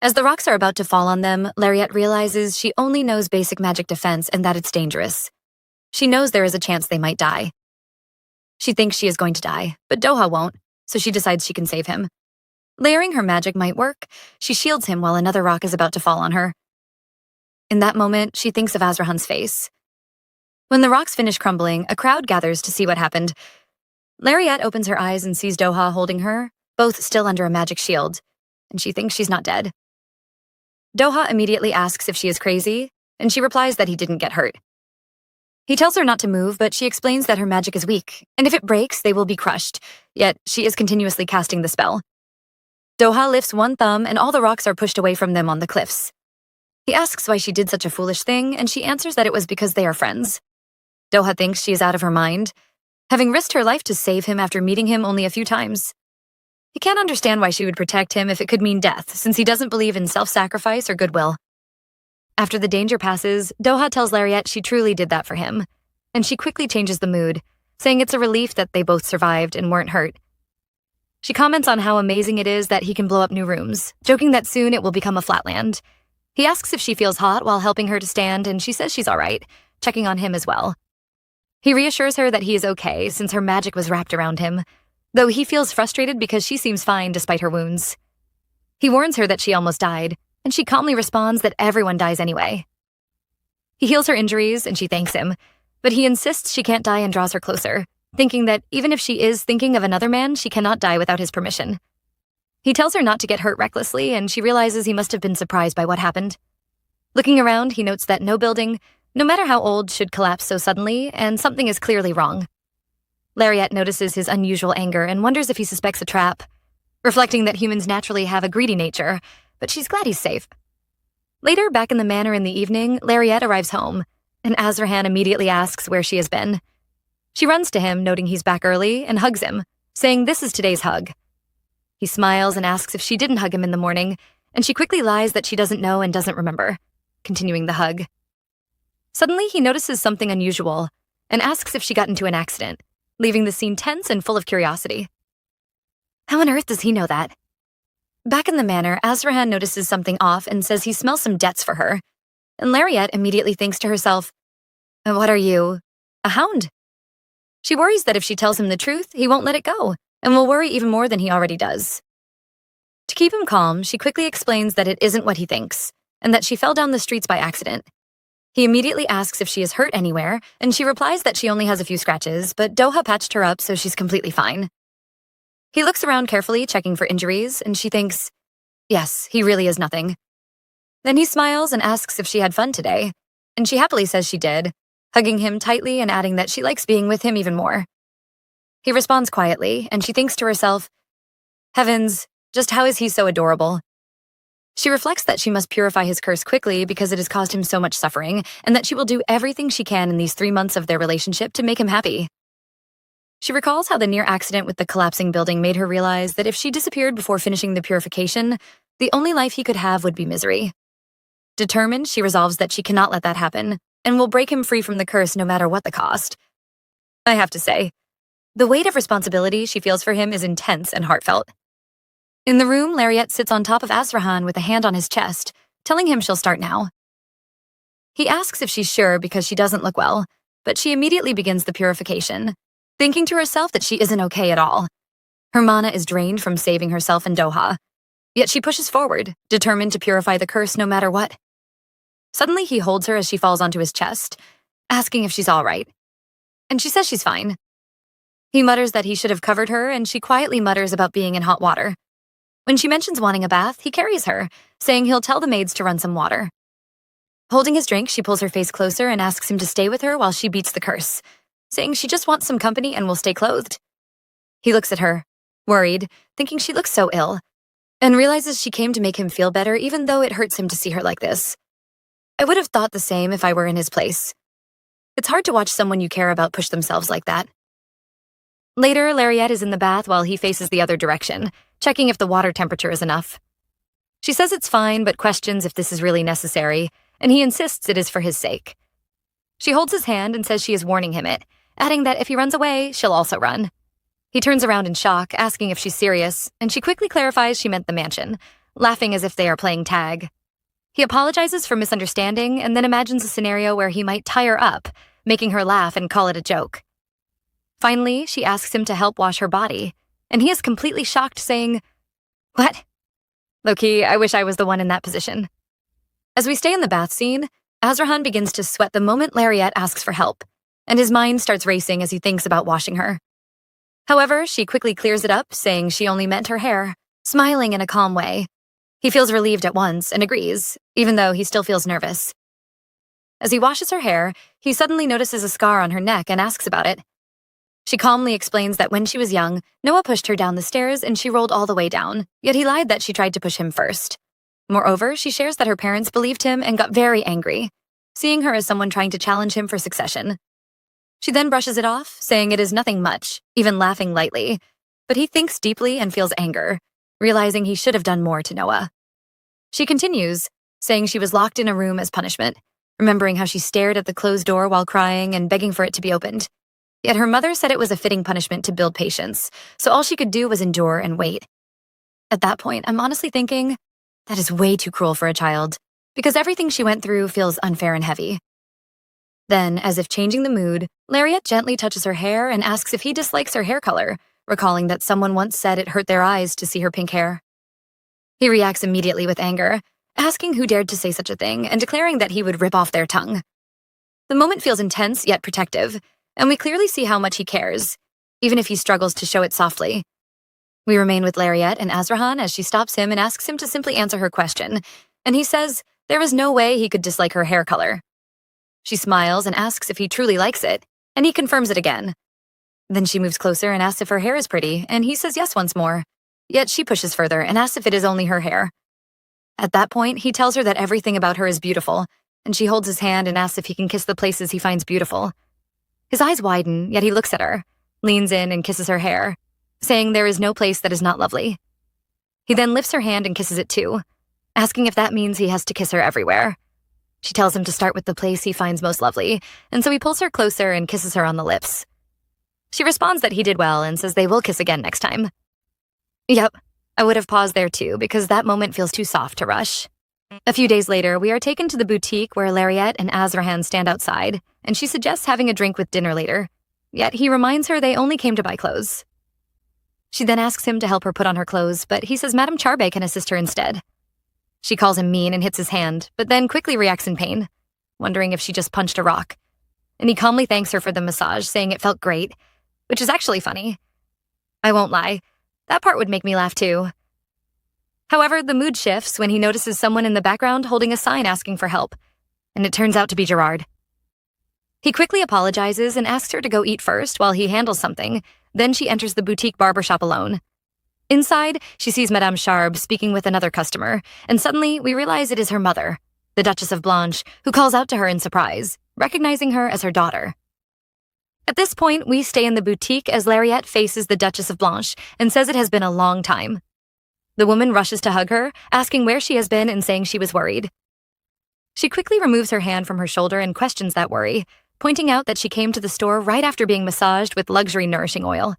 As the rocks are about to fall on them, Lariette realizes she only knows basic magic defense and that it's dangerous. She knows there is a chance they might die. She thinks she is going to die, but Doha won't, so she decides she can save him. Layering her magic might work. She shields him while another rock is about to fall on her. In that moment, she thinks of Azrahan's face. When the rocks finish crumbling, a crowd gathers to see what happened. Lariette opens her eyes and sees Doha holding her, both still under a magic shield, and she thinks she's not dead. Doha immediately asks if she is crazy, and she replies that he didn't get hurt. He tells her not to move, but she explains that her magic is weak, and if it breaks, they will be crushed, yet she is continuously casting the spell. Doha lifts one thumb, and all the rocks are pushed away from them on the cliffs. He asks why she did such a foolish thing, and she answers that it was because they are friends. Doha thinks she is out of her mind, having risked her life to save him after meeting him only a few times. He can't understand why she would protect him if it could mean death, since he doesn't believe in self-sacrifice or goodwill. After the danger passes, Doha tells Lariette she truly did that for him, and she quickly changes the mood, saying it's a relief that they both survived and weren't hurt. She comments on how amazing it is that he can blow up new rooms, joking that soon it will become a flatland. He asks if she feels hot while helping her to stand, and she says she's all right, checking on him as well. He reassures her that he is okay since her magic was wrapped around him, though he feels frustrated because she seems fine despite her wounds. He warns her that she almost died, and she calmly responds that everyone dies anyway. He heals her injuries, and she thanks him, but he insists she can't die and draws her closer, thinking that even if she is thinking of another man, she cannot die without his permission. He tells her not to get hurt recklessly, and she realizes he must have been surprised by what happened. Looking around, he notes that no building, no matter how old, should collapse so suddenly, and something is clearly wrong. Lariat notices his unusual anger and wonders if he suspects a trap, reflecting that humans naturally have a greedy nature, but she's glad he's safe. Later, back in the manor in the evening, Lariat arrives home, and Azrahan immediately asks where she has been. She runs to him, noting he's back early, and hugs him, saying this is today's hug. He smiles and asks if she didn't hug him in the morning, and she quickly lies that she doesn't know and doesn't remember, continuing the hug. Suddenly, he notices something unusual and asks if she got into an accident, leaving the scene tense and full of curiosity. How on earth does he know that? Back in the manor, Azrahan notices something off and says he smells some debts for her, and Lariat immediately thinks to herself, "What are you, a hound?" She worries that if she tells him the truth, he won't let it go, and will worry even more than he already does. To keep him calm, she quickly explains that it isn't what he thinks, and that she fell down the streets by accident. He immediately asks if she is hurt anywhere, and she replies that she only has a few scratches, but Doha patched her up so she's completely fine. He looks around carefully, checking for injuries, and she thinks, yes, he really is nothing. Then he smiles and asks if she had fun today, and she happily says she did, hugging him tightly and adding that she likes being with him even more. He responds quietly, and she thinks to herself, heavens, just how is he so adorable? She reflects that she must purify his curse quickly because it has caused him so much suffering, and that she will do everything she can in these 3 months of their relationship to make him happy. She recalls how the near accident with the collapsing building made her realize that if she disappeared before finishing the purification, the only life he could have would be misery. Determined, she resolves that she cannot let that happen, and will break him free from the curse no matter what the cost. I have to say, the weight of responsibility she feels for him is intense and heartfelt. In the room, Lariat sits on top of Azrahan with a hand on his chest, telling him she'll start now. He asks if she's sure because she doesn't look well, but she immediately begins the purification, thinking to herself that she isn't okay at all. Her mana is drained from saving herself and Doha, yet she pushes forward, determined to purify the curse no matter what. Suddenly, he holds her as she falls onto his chest, asking if she's all right. And she says she's fine. He mutters that he should have covered her, and she quietly mutters about being in hot water. When she mentions wanting a bath, he carries her, saying he'll tell the maids to run some water. Holding his drink, she pulls her face closer and asks him to stay with her while she beats the curse, saying she just wants some company and will stay clothed. He looks at her, worried, thinking she looks so ill, and realizes she came to make him feel better even though it hurts him to see her like this. I would have thought the same if I were in his place. It's hard to watch someone you care about push themselves like that. Later, Lariat is in the bath while he faces the other direction, checking if the water temperature is enough. She says it's fine, but questions if this is really necessary, and he insists it is for his sake. She holds his hand and says she is warning him it, adding that if he runs away, she'll also run. He turns around in shock, asking if she's serious, and she quickly clarifies she meant the mansion, laughing as if they are playing tag. He apologizes for misunderstanding and then imagines a scenario where he might tie her up, making her laugh and call it a joke. Finally, she asks him to help wash her body, and he is completely shocked, saying, "What?" Low-key, I wish I was the one in that position. As we stay in the bath scene, Azrahan begins to sweat the moment Lariat asks for help, and his mind starts racing as he thinks about washing her. However, she quickly clears it up, saying she only meant her hair, smiling in a calm way. He feels relieved at once and agrees, even though he still feels nervous. As he washes her hair, he suddenly notices a scar on her neck and asks about it. She calmly explains that when she was young, Noah pushed her down the stairs and she rolled all the way down, yet he lied that she tried to push him first. Moreover, she shares that her parents believed him and got very angry, seeing her as someone trying to challenge him for succession. She then brushes it off, saying it is nothing much, even laughing lightly, but he thinks deeply and feels anger, realizing he should have done more to Noah. She continues, saying she was locked in a room as punishment, remembering how she stared at the closed door while crying and begging for it to be opened. Yet her mother said it was a fitting punishment to build patience, so all she could do was endure and wait. At that point, I'm honestly thinking, that is way too cruel for a child, because everything she went through feels unfair and heavy. Then, as if changing the mood, Lariat gently touches her hair and asks if he dislikes her hair color, recalling that someone once said it hurt their eyes to see her pink hair. He reacts immediately with anger, asking who dared to say such a thing and declaring that he would rip off their tongue. The moment feels intense yet protective, and we clearly see how much he cares, even if he struggles to show it softly. We remain with Lariat and Azrahan as she stops him and asks him to simply answer her question, and he says there is no way he could dislike her hair color. She smiles and asks if he truly likes it, and he confirms it again. Then she moves closer and asks if her hair is pretty, and he says yes once more. Yet she pushes further and asks if it is only her hair. At that point, he tells her that everything about her is beautiful, and she holds his hand and asks if he can kiss the places he finds beautiful. His eyes widen, yet he looks at her, leans in and kisses her hair, saying there is no place that is not lovely. He then lifts her hand and kisses it too, asking if that means he has to kiss her everywhere. She tells him to start with the place he finds most lovely, and so he pulls her closer and kisses her on the lips. She responds that he did well and says they will kiss again next time. Yep, I would have paused there too because that moment feels too soft to rush. A few days later, we are taken to the boutique where Lariat and Azrahan stand outside, and she suggests having a drink with dinner later, yet he reminds her they only came to buy clothes. She then asks him to help her put on her clothes, but he says Madame Charbe can assist her instead. She calls him mean and hits his hand, but then quickly reacts in pain, wondering if she just punched a rock. And he calmly thanks her for the massage, saying it felt great, which is actually funny. I won't lie, that part would make me laugh too. However, the mood shifts when he notices someone in the background holding a sign asking for help, and it turns out to be Gerard. He quickly apologizes and asks her to go eat first while he handles something, then she enters the boutique barbershop alone. Inside, she sees Madame Charbe speaking with another customer, and suddenly we realize it is her mother, the Duchess of Blanche, who calls out to her in surprise, recognizing her as her daughter. At this point, we stay in the boutique as Lariat faces the Duchess of Blanche and says it has been a long time. The woman rushes to hug her, asking where she has been and saying she was worried. She quickly removes her hand from her shoulder and questions that worry, pointing out that she came to the store right after being massaged with luxury nourishing oil.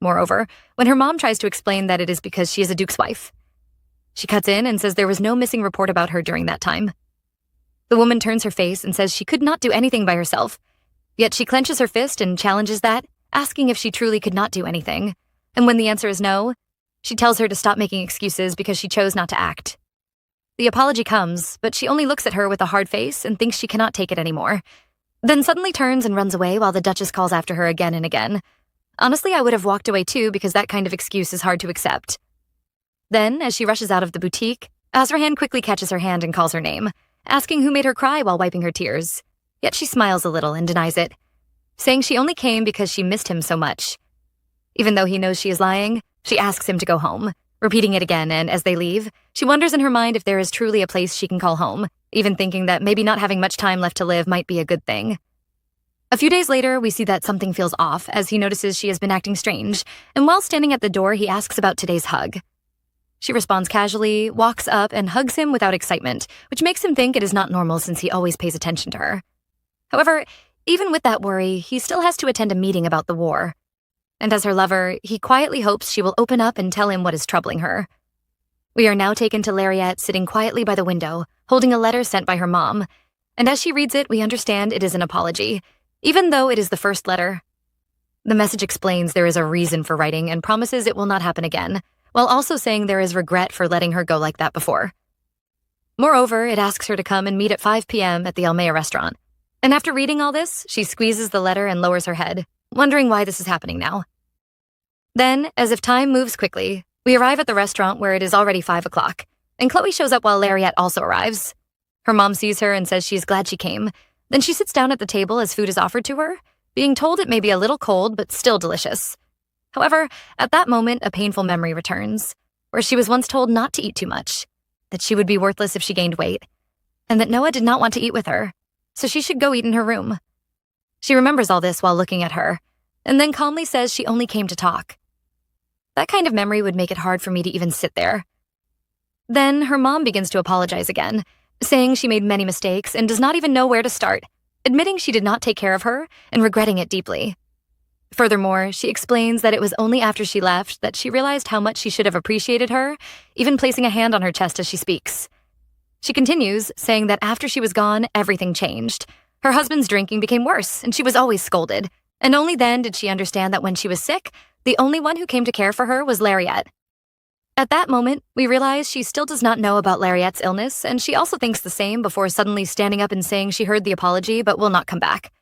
Moreover, when her mom tries to explain that it is because she is a duke's wife, she cuts in and says there was no missing report about her during that time. The woman turns her face and says she could not do anything by herself, yet she clenches her fist and challenges that, asking if she truly could not do anything, and when the answer is no, she tells her to stop making excuses because she chose not to act. The apology comes, but she only looks at her with a hard face and thinks she cannot take it anymore, then suddenly turns and runs away while the Duchess calls after her again and again. Honestly, I would have walked away too because that kind of excuse is hard to accept. Then, as she rushes out of the boutique, Azrahan quickly catches her hand and calls her name, asking who made her cry while wiping her tears. Yet she smiles a little and denies it, saying she only came because she missed him so much. Even though he knows she is lying, she asks him to go home, repeating it again, and as they leave, she wonders in her mind if there is truly a place she can call home, even thinking that maybe not having much time left to live might be a good thing. A few days later, we see that something feels off as he notices she has been acting strange, and while standing at the door, he asks about today's hug. She responds casually, walks up, and hugs him without excitement, which makes him think it is not normal since he always pays attention to her. However, even with that worry, he still has to attend a meeting about the war. And as her lover, he quietly hopes she will open up and tell him what is troubling her. We are now taken to Lariat sitting quietly by the window, holding a letter sent by her mom, and as she reads it, we understand it is an apology, even though it is the first letter. The message explains there is a reason for writing and promises it will not happen again, while also saying there is regret for letting her go like that before. Moreover, it asks her to come and meet at 5 p.m. at the Almea restaurant, and after reading all this, she squeezes the letter and lowers her head, wondering why this is happening now. Then, as if time moves quickly, we arrive at the restaurant where it is already 5 o'clock, and Chloe shows up while Lariat also arrives. Her mom sees her and says she is glad she came. Then she sits down at the table as food is offered to her, being told it may be a little cold but still delicious. However, at that moment, a painful memory returns, where she was once told not to eat too much, that she would be worthless if she gained weight, and that Noah did not want to eat with her, so she should go eat in her room. She remembers all this while looking at her, and then calmly says she only came to talk. That kind of memory would make it hard for me to even sit there. Then her mom begins to apologize again, saying she made many mistakes and does not even know where to start, admitting she did not take care of her and regretting it deeply. Furthermore, she explains that it was only after she left that she realized how much she should have appreciated her, even placing a hand on her chest as she speaks. She continues, saying that after she was gone, everything changed. Her husband's drinking became worse, and she was always scolded. And only then did she understand that when she was sick, the only one who came to care for her was Lariat. At that moment, we realize she still does not know about Lariat's illness, and she also thinks the same before suddenly standing up and saying she heard the apology but will not come back.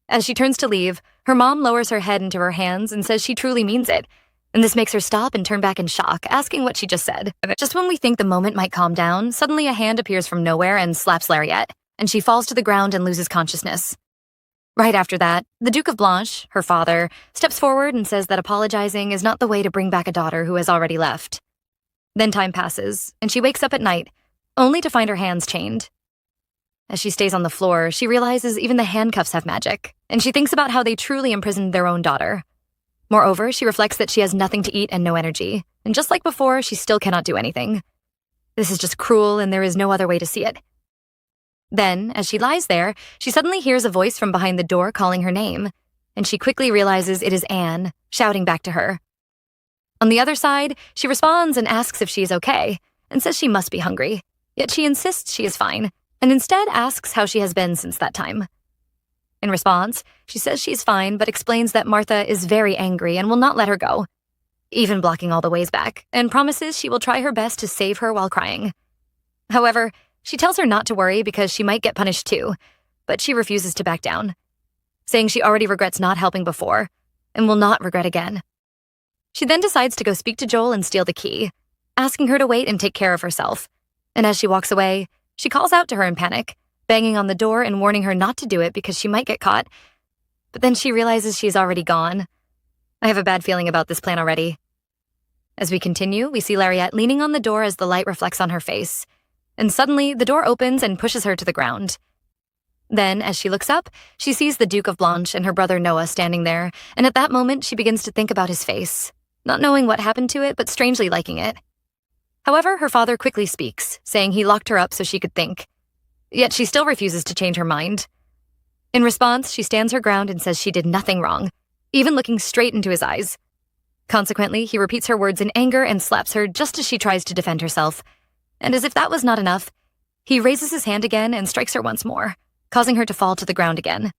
As she turns to leave, her mom lowers her head into her hands and says she truly means it, and this makes her stop and turn back in shock, asking what she just said. Just when we think the moment might calm down, suddenly a hand appears from nowhere and slaps Lariat, and she falls to the ground and loses consciousness. Right after that, the Duke of Blanche, her father, steps forward and says that apologizing is not the way to bring back a daughter who has already left. Then time passes, and she wakes up at night, only to find her hands chained. As she stays on the floor, she realizes even the handcuffs have magic, and she thinks about how they truly imprisoned their own daughter. Moreover, she reflects that she has nothing to eat and no energy, and just like before, she still cannot do anything. This is just cruel, and there is no other way to see it. Then, as she lies there, she suddenly hears a voice from behind the door calling her name, and she quickly realizes it is Anne, shouting back to her. On the other side, she responds and asks if she is okay, and says she must be hungry, yet she insists she is fine, and instead asks how she has been since that time. In response, she says she's fine but explains that Martha is very angry and will not let her go, even blocking all the ways back, and promises she will try her best to save her while crying. However, she tells her not to worry because she might get punished too, but she refuses to back down, saying she already regrets not helping before and will not regret again. She then decides to go speak to Joel and steal the key, asking her to wait and take care of herself, and as she walks away, she calls out to her in panic, banging on the door and warning her not to do it because she might get caught. But then she realizes she's already gone. I have a bad feeling about this plan already. As we continue, we see Lariat leaning on the door as the light reflects on her face, and suddenly the door opens and pushes her to the ground. Then, as she looks up, she sees the Duke of Blanche and her brother Noah standing there, and at that moment she begins to think about his face, not knowing what happened to it but strangely liking it. However, her father quickly speaks, saying he locked her up so she could think. Yet she still refuses to change her mind. In response, she stands her ground and says she did nothing wrong, even looking straight into his eyes. Consequently, he repeats her words in anger and slaps her just as she tries to defend herself. And as if that was not enough, he raises his hand again and strikes her once more, causing her to fall to the ground again.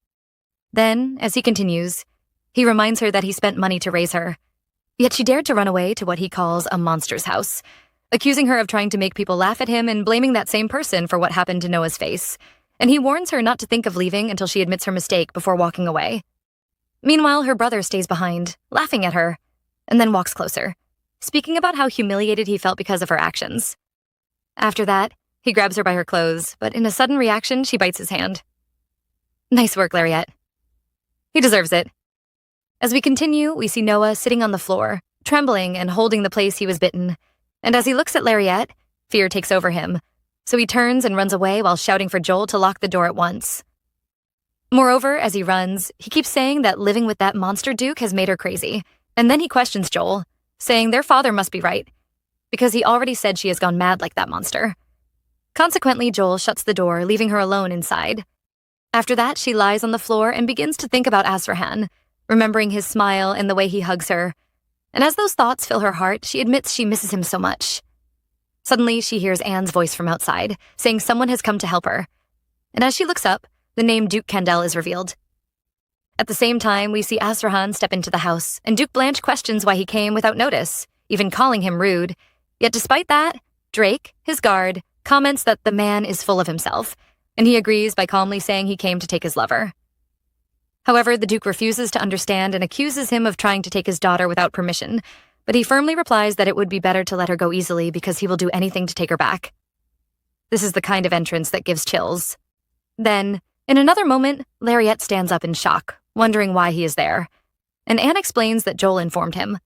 Then, as he continues, he reminds her that he spent money to raise her. Yet she dared to run away to what he calls a monster's house, accusing her of trying to make people laugh at him and blaming that same person for what happened to Noah's face, and he warns her not to think of leaving until she admits her mistake before walking away. Meanwhile, her brother stays behind, laughing at her, and then walks closer, speaking about how humiliated he felt because of her actions. After that, he grabs her by her clothes, but in a sudden reaction, she bites his hand. Nice work, Lariat. He deserves it. As we continue, we see Noah sitting on the floor, trembling and holding the place he was bitten, and as he looks at Lariat, fear takes over him, so he turns and runs away while shouting for Joel to lock the door at once. Moreover, as he runs, he keeps saying that living with that monster Duke has made her crazy, and then he questions Joel, saying their father must be right, because he already said she has gone mad like that monster. Consequently, Joel shuts the door, leaving her alone inside. After that, she lies on the floor and begins to think about Azrahan, remembering his smile and the way he hugs her. And as those thoughts fill her heart, she admits she misses him so much. Suddenly, she hears Anne's voice from outside, saying someone has come to help her. And as she looks up, the name Duke Candel is revealed. At the same time, we see Azrahan step into the house, and Duke Blanche questions why he came without notice, even calling him rude. Yet despite that, Drake, his guard, comments that the man is full of himself, and he agrees by calmly saying he came to take his lover. However, the Duke refuses to understand and accuses him of trying to take his daughter without permission, but he firmly replies that it would be better to let her go easily because he will do anything to take her back. This is the kind of entrance that gives chills. Then, in another moment, Lariat stands up in shock, wondering why he is there, and Anne explains that Joel informed him.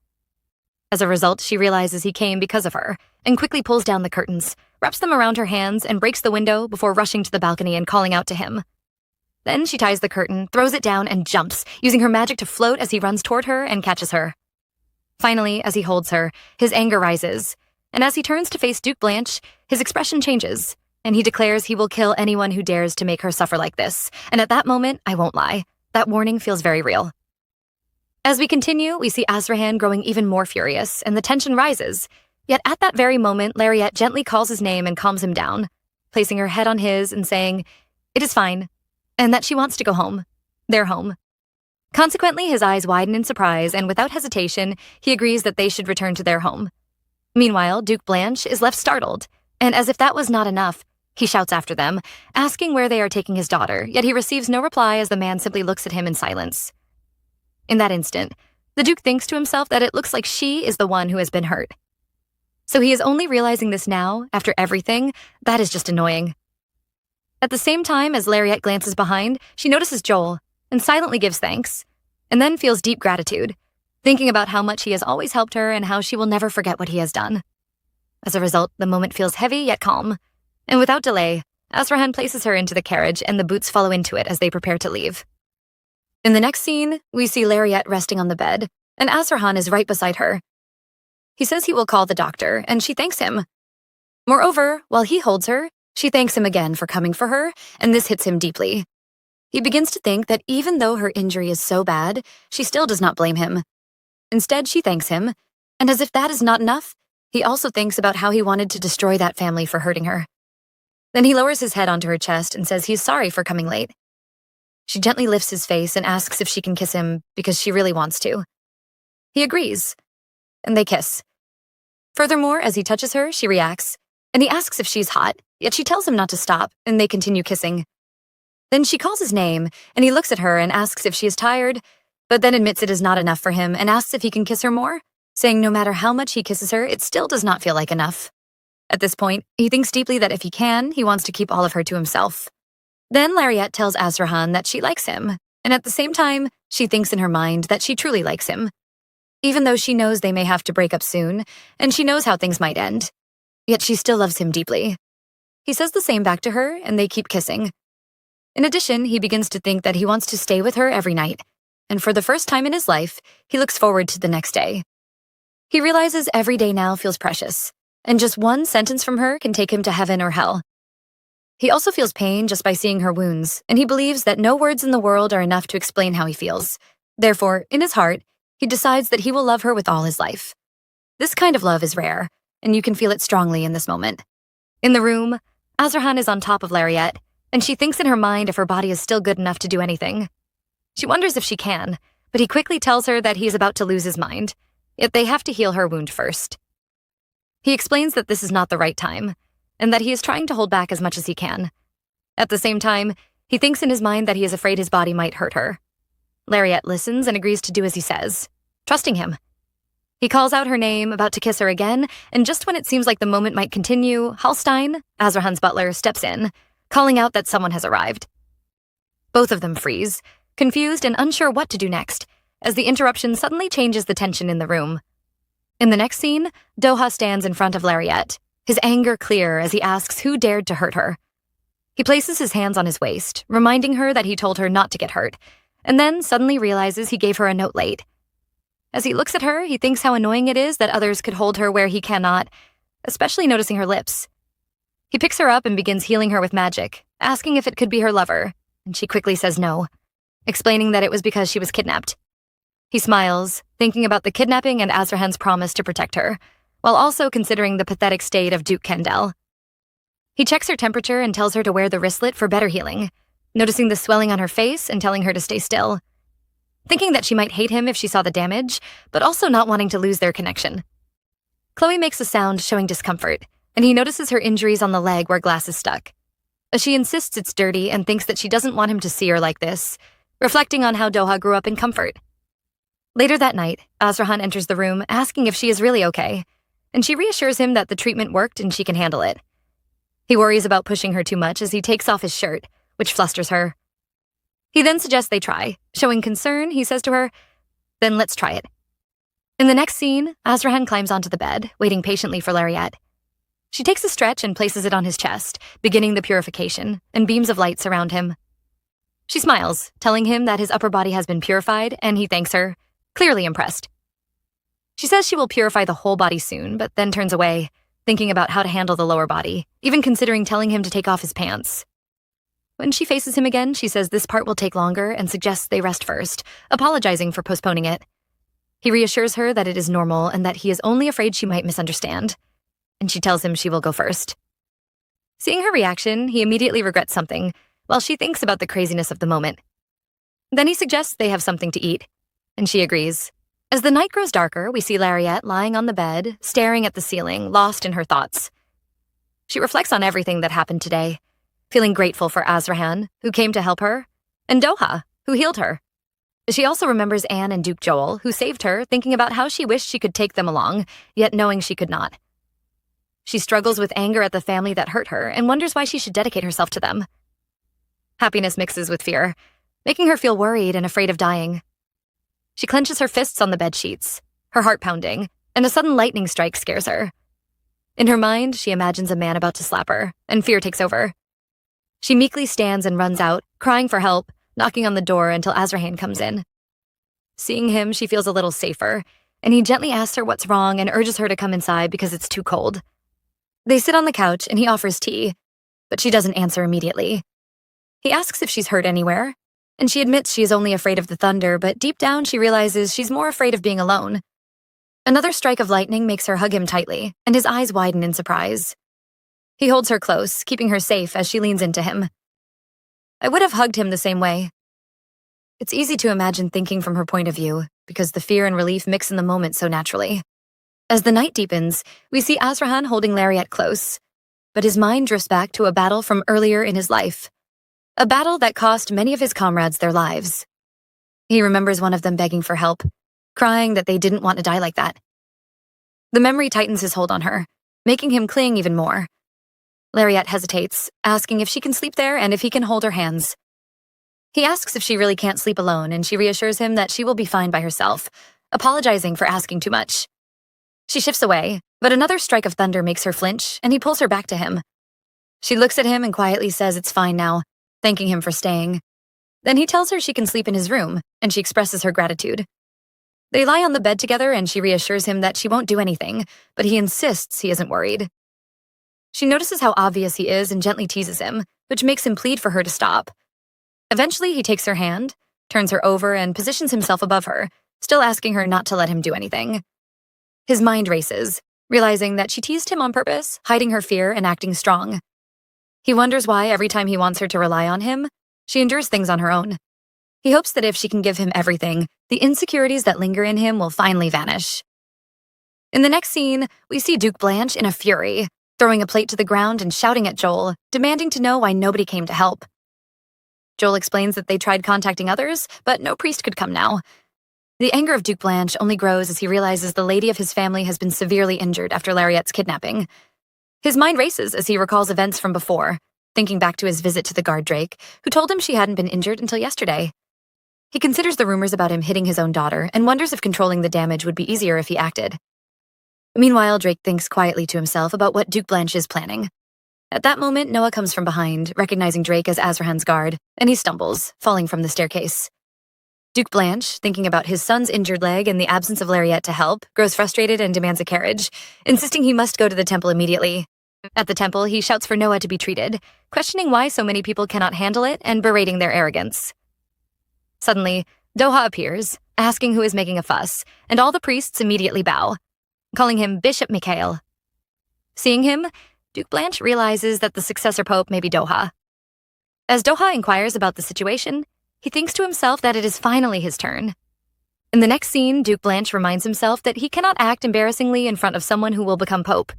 As a result, she realizes he came because of her, and quickly pulls down the curtains, wraps them around her hands, and breaks the window before rushing to the balcony and calling out to him. Then she ties the curtain, throws it down, and jumps, using her magic to float as he runs toward her and catches her. Finally, as he holds her, his anger rises, and as he turns to face Duke Blanche, his expression changes, and he declares he will kill anyone who dares to make her suffer like this. And at that moment, I won't lie, that warning feels very real. As we continue, we see Azrahan growing even more furious, and the tension rises. Yet at that very moment, Lariat gently calls his name and calms him down, placing her head on his and saying, "It is fine," and that she wants to go home. Their home. Consequently, his eyes widen in surprise, and without hesitation, he agrees that they should return to their home. Meanwhile, Duke Blanche is left startled, and as if that was not enough, he shouts after them, asking where they are taking his daughter, yet he receives no reply as the man simply looks at him in silence. In that instant, the Duke thinks to himself that it looks like she is the one who has been hurt. So he is only realizing this now, after everything. That is just annoying. At the same time as Lariette glances behind, she notices Joel and silently gives thanks, and then feels deep gratitude, thinking about how much he has always helped her and how she will never forget what he has done. As a result, the moment feels heavy yet calm, and without delay, Azrahan places her into the carriage and the boots follow into it as they prepare to leave. In the next scene, we see Lariette resting on the bed, and Azrahan is right beside her. He says he will call the doctor, and she thanks him. Moreover, while he holds her, she thanks him again for coming for her, and this hits him deeply. He begins to think that even though her injury is so bad, she still does not blame him. Instead, she thanks him, and as if that is not enough, he also thinks about how he wanted to destroy that family for hurting her. Then he lowers his head onto her chest and says he's sorry for coming late. She gently lifts his face and asks if she can kiss him because she really wants to. He agrees, and they kiss. Furthermore, as he touches her, she reacts, and he asks if she's hot, yet she tells him not to stop, and they continue kissing. Then she calls his name, and he looks at her and asks if she is tired, but then admits it is not enough for him and asks if he can kiss her more, saying no matter how much he kisses her, it still does not feel like enough. At this point, he thinks deeply that if he can, he wants to keep all of her to himself. Then Lariette tells Azrahan that she likes him, and at the same time, she thinks in her mind that she truly likes him. Even though she knows they may have to break up soon, and she knows how things might end, yet she still loves him deeply. He says the same back to her, and they keep kissing. In addition, he begins to think that he wants to stay with her every night, and for the first time in his life, he looks forward to the next day. He realizes every day now feels precious, and just one sentence from her can take him to heaven or hell. He also feels pain just by seeing her wounds, and he believes that no words in the world are enough to explain how he feels. Therefore, in his heart, he decides that he will love her with all his life. This kind of love is rare, and you can feel it strongly in this moment. In the room, Azrahan is on top of Lariette, and she thinks in her mind if her body is still good enough to do anything. She wonders if she can, but he quickly tells her that he is about to lose his mind, yet they have to heal her wound first. He explains that this is not the right time, and that he is trying to hold back as much as he can. At the same time, he thinks in his mind that he is afraid his body might hurt her. Lariette listens and agrees to do as he says, trusting him. He calls out her name, about to kiss her again, and just when it seems like the moment might continue, Hallstein, Azrahan's butler, steps in, calling out that someone has arrived. Both of them freeze, confused and unsure what to do next, as the interruption suddenly changes the tension in the room. In the next scene, Doha stands in front of Lariette, his anger clear as he asks who dared to hurt her. He places his hands on his waist, reminding her that he told her not to get hurt, and then suddenly realizes he gave her a note late. As he looks at her, he thinks how annoying it is that others could hold her where he cannot, especially noticing her lips. He picks her up and begins healing her with magic, asking if it could be her lover, and she quickly says no, explaining that it was because she was kidnapped. He smiles, thinking about the kidnapping and Azrahan's promise to protect her, while also considering the pathetic state of Duke Kendall. He checks her temperature and tells her to wear the wristlet for better healing, noticing the swelling on her face and telling her to stay still. Thinking that she might hate him if she saw the damage, but also not wanting to lose their connection. Chloe makes a sound showing discomfort, and he notices her injuries on the leg where glass is stuck. As she insists it's dirty and thinks that she doesn't want him to see her like this, reflecting on how Doha grew up in comfort. Later that night, Azrahan enters the room asking if she is really okay, and she reassures him that the treatment worked and she can handle it. He worries about pushing her too much as he takes off his shirt, which flusters her. He then suggests they try. Showing concern, he says to her, "Then let's try it." In the next scene, Azrahan climbs onto the bed, waiting patiently for Lariette. She takes a stretch and places it on his chest, beginning the purification, and beams of light surround him. She smiles, telling him that his upper body has been purified, and he thanks her, clearly impressed. She says she will purify the whole body soon, but then turns away, thinking about how to handle the lower body, even considering telling him to take off his pants. When she faces him again, she says this part will take longer and suggests they rest first, apologizing for postponing it. He reassures her that it is normal and that he is only afraid she might misunderstand, and she tells him she will go first. Seeing her reaction, he immediately regrets something, while she thinks about the craziness of the moment. Then he suggests they have something to eat, and she agrees, As the night grows darker, we see Lariette lying on the bed, staring at the ceiling, lost in her thoughts. She reflects on everything that happened today, feeling grateful for Azrahan, who came to help her, and Doha, who healed her. She also remembers Anne and Duke Joel, who saved her, thinking about how she wished she could take them along, yet knowing she could not. She struggles with anger at the family that hurt her and wonders why she should dedicate herself to them. Happiness mixes with fear, making her feel worried and afraid of dying. She clenches her fists on the bedsheets, her heart pounding, and a sudden lightning strike scares her. In her mind, she imagines a man about to slap her, and fear takes over. She meekly stands and runs out, crying for help, knocking on the door until Azrahan comes in. Seeing him, she feels a little safer, and he gently asks her what's wrong and urges her to come inside because it's too cold. They sit on the couch and he offers tea, but she doesn't answer immediately. He asks if she's hurt anywhere, and she admits she is only afraid of the thunder, but deep down she realizes she's more afraid of being alone. Another strike of lightning makes her hug him tightly, and his eyes widen in surprise. He holds her close, keeping her safe as she leans into him. I would have hugged him the same way. It's easy to imagine thinking from her point of view, because the fear and relief mix in the moment so naturally. As the night deepens, we see Azrahan holding Lariette close, but his mind drifts back to a battle from earlier in his life. A battle that cost many of his comrades their lives. He remembers one of them begging for help, crying that they didn't want to die like that. The memory tightens his hold on her, making him cling even more. Lariette hesitates, asking if she can sleep there and if he can hold her hands. He asks if she really can't sleep alone, and she reassures him that she will be fine by herself, apologizing for asking too much. She shifts away, but another strike of thunder makes her flinch, and he pulls her back to him. She looks at him and quietly says it's fine now, thanking him for staying. Then he tells her she can sleep in his room, and she expresses her gratitude. They lie on the bed together, and she reassures him that she won't do anything, but he insists he isn't worried. She notices how obvious he is and gently teases him, which makes him plead for her to stop. Eventually, he takes her hand, turns her over, and positions himself above her, still asking her not to let him do anything. His mind races, realizing that she teased him on purpose, hiding her fear and acting strong. He wonders why every time he wants her to rely on him, she endures things on her own. He hopes that if she can give him everything, the insecurities that linger in him will finally vanish. In the next scene, we see Duke Blanche in a fury, throwing a plate to the ground and shouting at Joel, demanding to know why nobody came to help. Joel explains that they tried contacting others, but no priest could come now. The anger of Duke Blanche only grows as he realizes the lady of his family has been severely injured after Lariette's kidnapping. His mind races as he recalls events from before, thinking back to his visit to the guard Drake, who told him she hadn't been injured until yesterday. He considers the rumors about him hitting his own daughter and wonders if controlling the damage would be easier if he acted. Meanwhile, Drake thinks quietly to himself about what Duke Blanche is planning. At that moment, Noah comes from behind, recognizing Drake as Azrahan's guard, and he stumbles, falling from the staircase. Duke Blanche, thinking about his son's injured leg and the absence of Lariette to help, grows frustrated and demands a carriage, insisting he must go to the temple immediately. At the temple, he shouts for Noah to be treated, questioning why so many people cannot handle it and berating their arrogance. Suddenly, Doha appears, asking who is making a fuss, and all the priests immediately bow, calling him Bishop Mikhail. Seeing him, Duke Blanche realizes that the successor pope may be Doha. As Doha inquires about the situation, he thinks to himself that it is finally his turn. In the next scene, Duke Blanche reminds himself that he cannot act embarrassingly in front of someone who will become pope.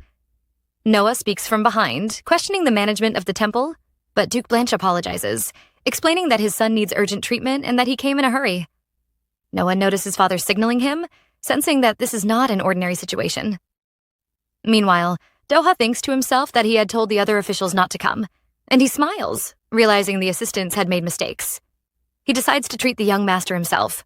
Noah speaks from behind, questioning the management of the temple, but Duke Blanche apologizes, explaining that his son needs urgent treatment and that he came in a hurry. Noah notices father signaling him, sensing that this is not an ordinary situation. Meanwhile, Doha thinks to himself that he had told the other officials not to come, and he smiles, realizing the assistants had made mistakes. He decides to treat the young master himself.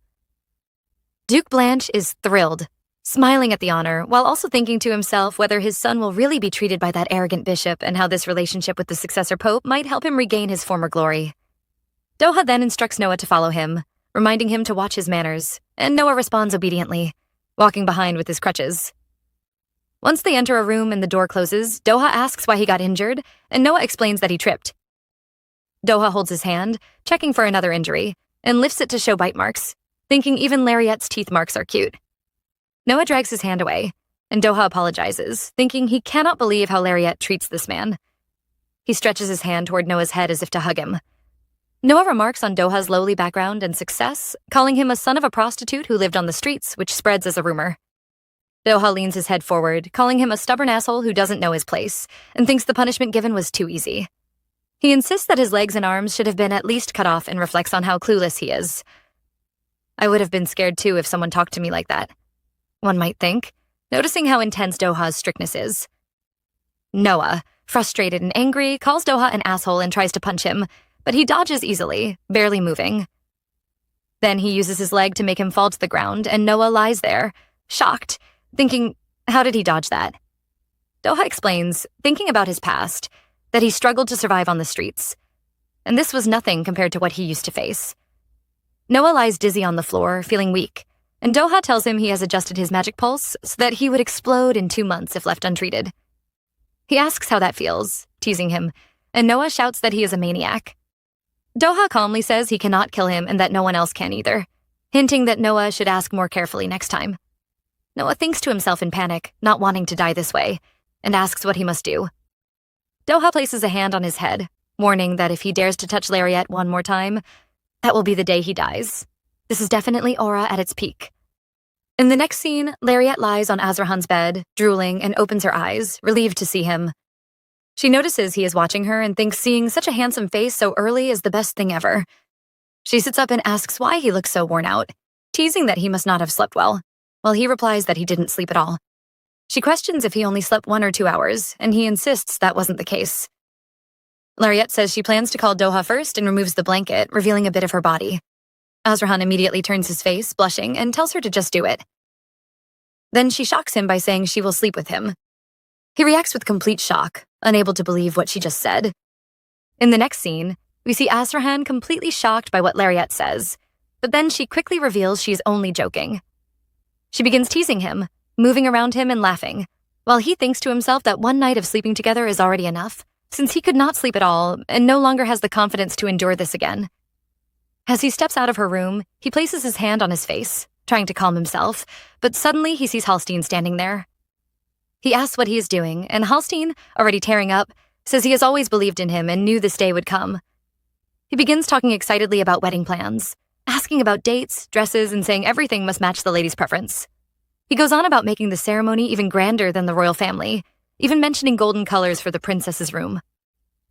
Duke Blanche is thrilled, smiling at the honor, while also thinking to himself whether his son will really be treated by that arrogant bishop and how this relationship with the successor pope might help him regain his former glory. Doha then instructs Noah to follow him, reminding him to watch his manners, and Noah responds obediently, walking behind with his crutches. Once they enter a room and the door closes, Doha asks why he got injured, and Noah explains that he tripped. Doha holds his hand, checking for another injury, and lifts it to show bite marks, thinking even Lariette's teeth marks are cute. Noah drags his hand away, and Doha apologizes, thinking he cannot believe how Lariette treats this man. He stretches his hand toward Noah's head as if to hug him. Noah remarks on Doha's lowly background and success, calling him a son of a prostitute who lived on the streets, which spreads as a rumor. Doha leans his head forward, calling him a stubborn asshole who doesn't know his place, and thinks the punishment given was too easy. He insists that his legs and arms should have been at least cut off and reflects on how clueless he is. I would have been scared too if someone talked to me like that, one might think, noticing how intense Doha's strictness is. Noah, frustrated and angry, calls Doha an asshole and tries to punch him, but he dodges easily, barely moving. Then he uses his leg to make him fall to the ground, and Noah lies there, shocked, thinking, how did he dodge that? Doha explains, thinking about his past, that he struggled to survive on the streets, and this was nothing compared to what he used to face. Noah lies dizzy on the floor, feeling weak, and Doha tells him he has adjusted his magic pulse so that he would explode in 2 months if left untreated. He asks how that feels, teasing him, and Noah shouts that he is a maniac. Doha calmly says he cannot kill him and that no one else can either, hinting that Noah should ask more carefully next time. Noah thinks to himself in panic, not wanting to die this way, and asks what he must do. Doha places a hand on his head, warning that if he dares to touch Lariat one more time, that will be the day he dies. This is definitely aura at its peak. In the next scene, Lariat lies on Azrahan's bed, drooling, and opens her eyes, relieved to see him. She notices he is watching her and thinks seeing such a handsome face so early is the best thing ever. She sits up and asks why he looks so worn out, teasing that he must not have slept well, while he replies that he didn't sleep at all. She questions if he only slept 1 or 2 hours, and he insists that wasn't the case. Lariat says she plans to call Doha first and removes the blanket, revealing a bit of her body. Azrahan immediately turns his face, blushing, and tells her to just do it. Then she shocks him by saying she will sleep with him. He reacts with complete shock, unable to believe what she just said. In the next scene, we see Azrahan completely shocked by what Lariat says, but then she quickly reveals she is only joking. She begins teasing him, moving around him and laughing, while he thinks to himself that 1 night of sleeping together is already enough, since he could not sleep at all and no longer has the confidence to endure this again. As he steps out of her room, he places his hand on his face, trying to calm himself, but suddenly he sees Halstein standing there. He asks what he is doing, and Halstein, already tearing up, says he has always believed in him and knew this day would come. He begins talking excitedly about wedding plans, asking about dates, dresses, and saying everything must match the lady's preference. He goes on about making the ceremony even grander than the royal family, even mentioning golden colors for the princess's room.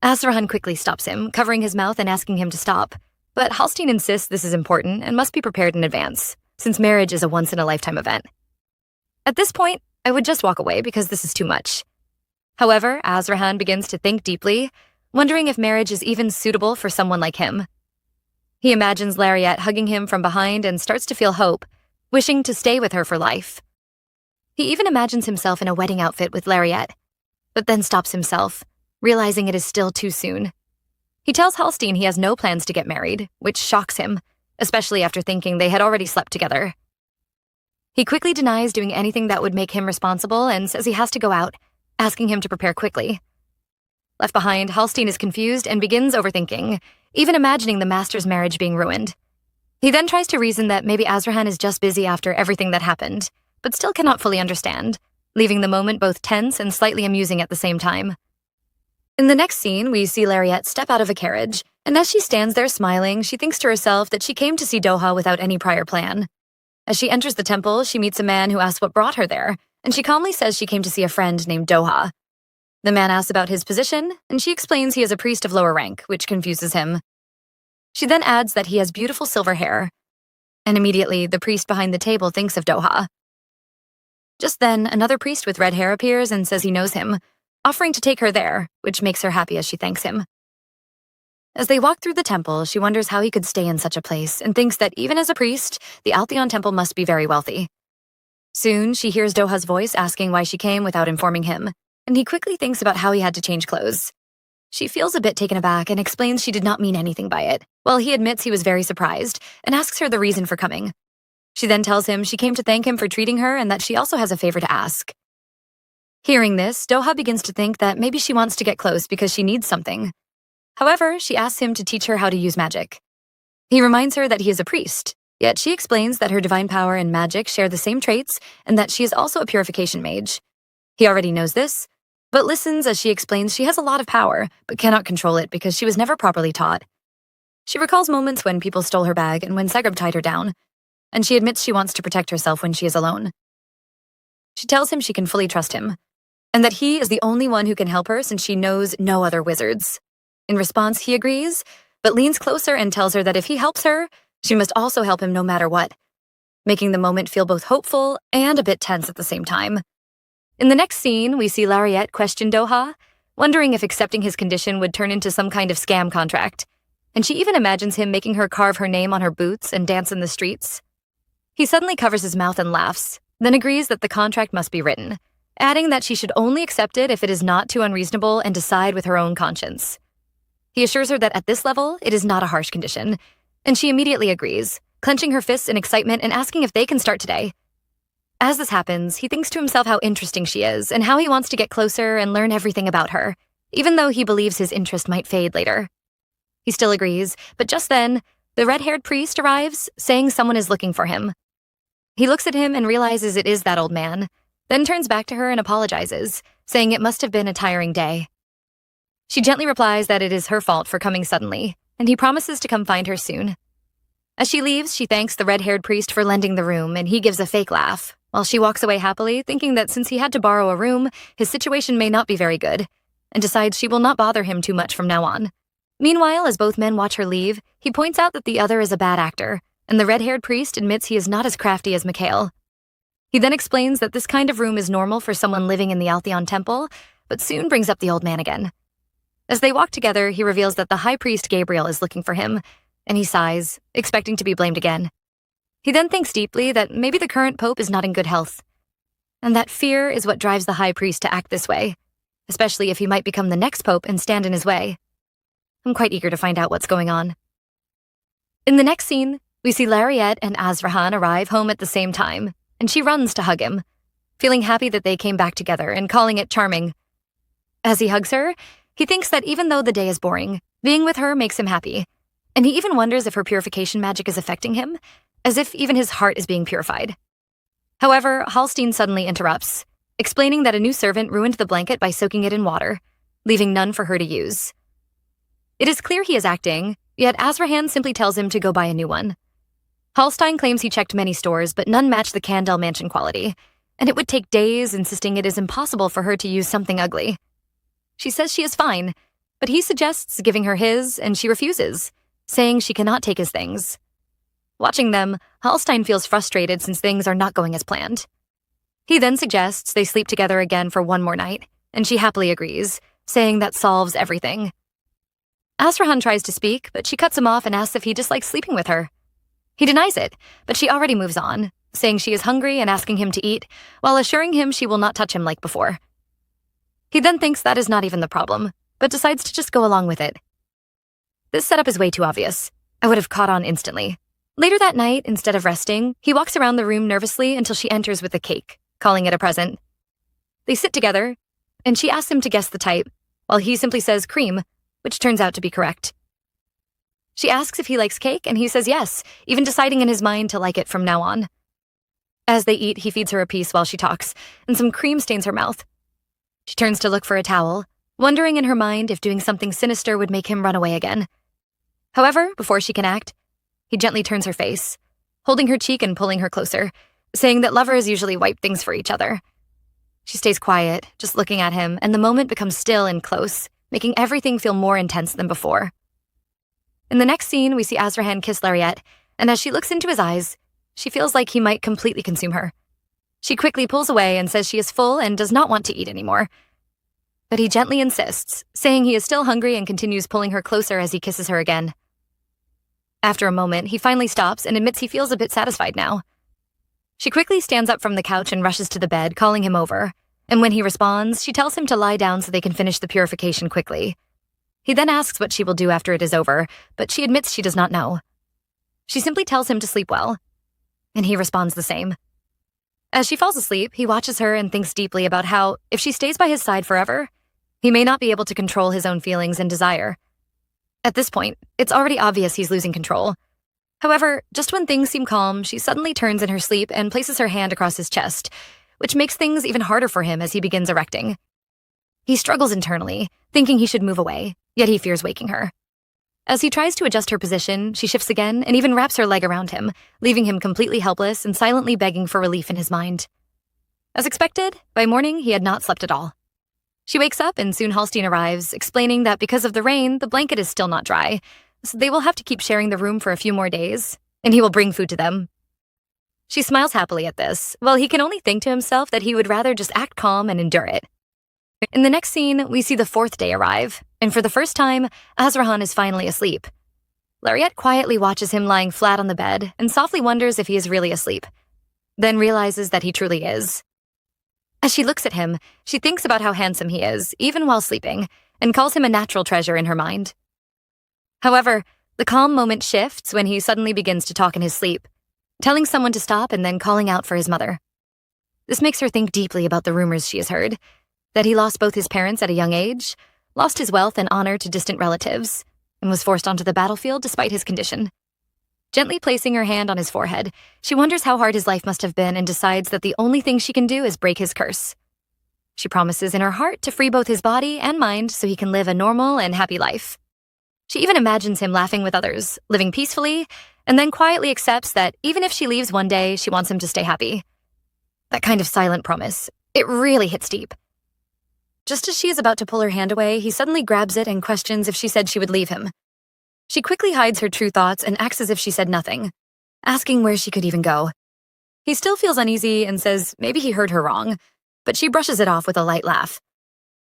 Azrahan quickly stops him, covering his mouth and asking him to stop, but Halstein insists this is important and must be prepared in advance, since marriage is a once-in-a-lifetime event. At this point, I would just walk away because this is too much. However, Azrahan begins to think deeply, wondering if marriage is even suitable for someone like him. He imagines Lariat hugging him from behind and starts to feel hope, wishing to stay with her for life. He even imagines himself in a wedding outfit with Lariat, but then stops himself, realizing it is still too soon. He tells Halstein he has no plans to get married, which shocks him, especially after thinking they had already slept together. He quickly denies doing anything that would make him responsible and says he has to go out, asking him to prepare quickly. Left behind, Halstein is confused and begins overthinking, even imagining the master's marriage being ruined. He then tries to reason that maybe Azrahan is just busy after everything that happened, but still cannot fully understand, leaving the moment both tense and slightly amusing at the same time. In the next scene, we see Lariat step out of a carriage, and as she stands there smiling, she thinks to herself that she came to see Doha without any prior plan. As she enters the temple, she meets a man who asks what brought her there, and she calmly says she came to see a friend named Doha. The man asks about his position, and she explains he is a priest of lower rank, which confuses him. She then adds that he has beautiful silver hair, and immediately the priest behind the table thinks of Doha. Just then, another priest with red hair appears and says he knows him, offering to take her there, which makes her happy as she thanks him. As they walk through the temple, she wonders how he could stay in such a place and thinks that even as a priest, the Altheon temple must be very wealthy. Soon, she hears Doha's voice asking why she came without informing him, and he quickly thinks about how he had to change clothes. She feels a bit taken aback and explains she did not mean anything by it, while he admits he was very surprised and asks her the reason for coming. She then tells him she came to thank him for treating her and that she also has a favor to ask. Hearing this, Doha begins to think that maybe she wants to get close because she needs something. However, she asks him to teach her how to use magic. He reminds her that he is a priest, yet she explains that her divine power and magic share the same traits and that she is also a purification mage. He already knows this, but listens as she explains she has a lot of power, but cannot control it because she was never properly taught. She recalls moments when people stole her bag and when Segrab tied her down, and she admits she wants to protect herself when she is alone. She tells him she can fully trust him, and that he is the only one who can help her since she knows no other wizards. In response, he agrees, but leans closer and tells her that if he helps her, she must also help him no matter what, making the moment feel both hopeful and a bit tense at the same time. In the next scene, we see Lariette question Doha, wondering if accepting his condition would turn into some kind of scam contract, and she even imagines him making her carve her name on her boots and dance in the streets. He suddenly covers his mouth and laughs, then agrees that the contract must be written, adding that she should only accept it if it is not too unreasonable and decide with her own conscience. He assures her that at this level, it is not a harsh condition, and she immediately agrees, clenching her fists in excitement and asking if they can start today. As this happens, he thinks to himself how interesting she is and how he wants to get closer and learn everything about her, even though he believes his interest might fade later. He still agrees, but just then, the red-haired priest arrives, saying someone is looking for him. He looks at him and realizes it is that old man, then turns back to her and apologizes, saying it must have been a tiring day. She gently replies that it is her fault for coming suddenly, and he promises to come find her soon. As she leaves, she thanks the red-haired priest for lending the room, and he gives a fake laugh, while she walks away happily, thinking that since he had to borrow a room, his situation may not be very good, and decides she will not bother him too much from now on. Meanwhile, as both men watch her leave, he points out that the other is a bad actor, and the red-haired priest admits he is not as crafty as Mikhail. He then explains that this kind of room is normal for someone living in the Altheon Temple, but soon brings up the old man again. As they walk together, he reveals that the high priest Gabriel is looking for him, and he sighs, expecting to be blamed again. He then thinks deeply that maybe the current pope is not in good health, and that fear is what drives the high priest to act this way, especially if he might become the next pope and stand in his way. I'm quite eager to find out what's going on. In the next scene, we see Lariette and Azrahan arrive home at the same time, and she runs to hug him, feeling happy that they came back together and calling it charming. As he hugs her, he thinks that even though the day is boring, being with her makes him happy, and he even wonders if her purification magic is affecting him, as if even his heart is being purified. However, Hallstein suddenly interrupts, explaining that a new servant ruined the blanket by soaking it in water, leaving none for her to use. It is clear he is acting, yet Azrahan simply tells him to go buy a new one. Hallstein claims he checked many stores, but none match the Candel Mansion quality, and it would take days, insisting it is impossible for her to use something ugly. She says she is fine, but he suggests giving her his, and she refuses, saying she cannot take his things. Watching them, Hallstein feels frustrated since things are not going as planned. He then suggests they sleep together again for one more night, and she happily agrees, saying that solves everything. Azrahan tries to speak, but she cuts him off and asks if he dislikes sleeping with her. He denies it, but she already moves on, saying she is hungry and asking him to eat, while assuring him she will not touch him like before. He then thinks that is not even the problem, but decides to just go along with it. This setup is way too obvious. I would have caught on instantly. Later that night, instead of resting, he walks around the room nervously until she enters with a cake, calling it a present. They sit together, and she asks him to guess the type, while he simply says cream, which turns out to be correct. She asks if he likes cake, and he says yes, even deciding in his mind to like it from now on. As they eat, he feeds her a piece while she talks, and some cream stains her mouth. She turns to look for a towel, wondering in her mind if doing something sinister would make him run away again. However, before she can act, he gently turns her face, holding her cheek and pulling her closer, saying that lovers usually wipe things for each other. She stays quiet, just looking at him, and the moment becomes still and close, making everything feel more intense than before. In the next scene, we see Azrahan kiss Lariette, and as she looks into his eyes, she feels like he might completely consume her. She quickly pulls away and says she is full and does not want to eat anymore. But he gently insists, saying he is still hungry and continues pulling her closer as he kisses her again. After a moment, he finally stops and admits he feels a bit satisfied now. She quickly stands up from the couch and rushes to the bed, calling him over, and when he responds, she tells him to lie down so they can finish the purification quickly. He then asks what she will do after it is over, but she admits she does not know. She simply tells him to sleep well, and he responds the same. As she falls asleep, he watches her and thinks deeply about how, if she stays by his side forever, he may not be able to control his own feelings and desire. At this point, it's already obvious he's losing control. However, just when things seem calm, she suddenly turns in her sleep and places her hand across his chest, which makes things even harder for him as he begins erecting. He struggles internally, thinking he should move away, yet he fears waking her. As he tries to adjust her position, she shifts again and even wraps her leg around him, leaving him completely helpless and silently begging for relief in his mind. As expected, by morning he had not slept at all. She wakes up and soon Hallstein arrives, explaining that because of the rain, the blanket is still not dry, so they will have to keep sharing the room for a few more days, and he will bring food to them. She smiles happily at this, while he can only think to himself that he would rather just act calm and endure it. In the next scene, we see the fourth day arrive, and for the first time, Azrahan is finally asleep. Lariette quietly watches him lying flat on the bed and softly wonders if he is really asleep, then realizes that he truly is. As she looks at him, she thinks about how handsome he is, even while sleeping, and calls him a natural treasure in her mind. However, the calm moment shifts when he suddenly begins to talk in his sleep, telling someone to stop and then calling out for his mother. This makes her think deeply about the rumors she has heard, that he lost both his parents at a young age, lost his wealth and honor to distant relatives, and was forced onto the battlefield despite his condition. Gently placing her hand on his forehead, she wonders how hard his life must have been and decides that the only thing she can do is break his curse. She promises in her heart to free both his body and mind so he can live a normal and happy life. She even imagines him laughing with others, living peacefully, and then quietly accepts that even if she leaves one day, she wants him to stay happy. That kind of silent promise, it really hits deep. Just as she is about to pull her hand away, he suddenly grabs it and questions if she said she would leave him. She quickly hides her true thoughts and acts as if she said nothing, asking where she could even go. He still feels uneasy and says maybe he heard her wrong, but she brushes it off with a light laugh.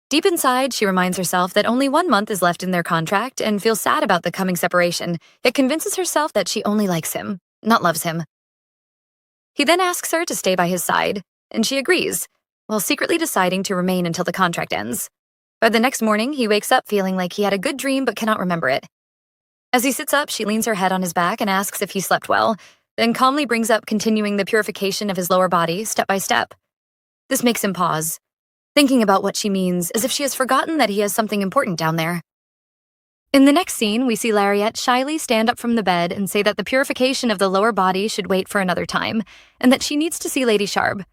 Deep inside, she reminds herself that only 1 month is left in their contract and feels sad about the coming separation, yet convinces herself that she only likes him, not loves him. He then asks her to stay by his side, and she agrees, while secretly deciding to remain until the contract ends. By the next morning, he wakes up feeling like he had a good dream but cannot remember it. As he sits up, she leans her head on his back and asks if he slept well, then calmly brings up continuing the purification of his lower body step by step. This makes him pause, thinking about what she means as if she has forgotten that he has something important down there. In the next scene, we see Lariette shyly stand up from the bed and say that the purification of the lower body should wait for another time, and that she needs to see Lady Sharb.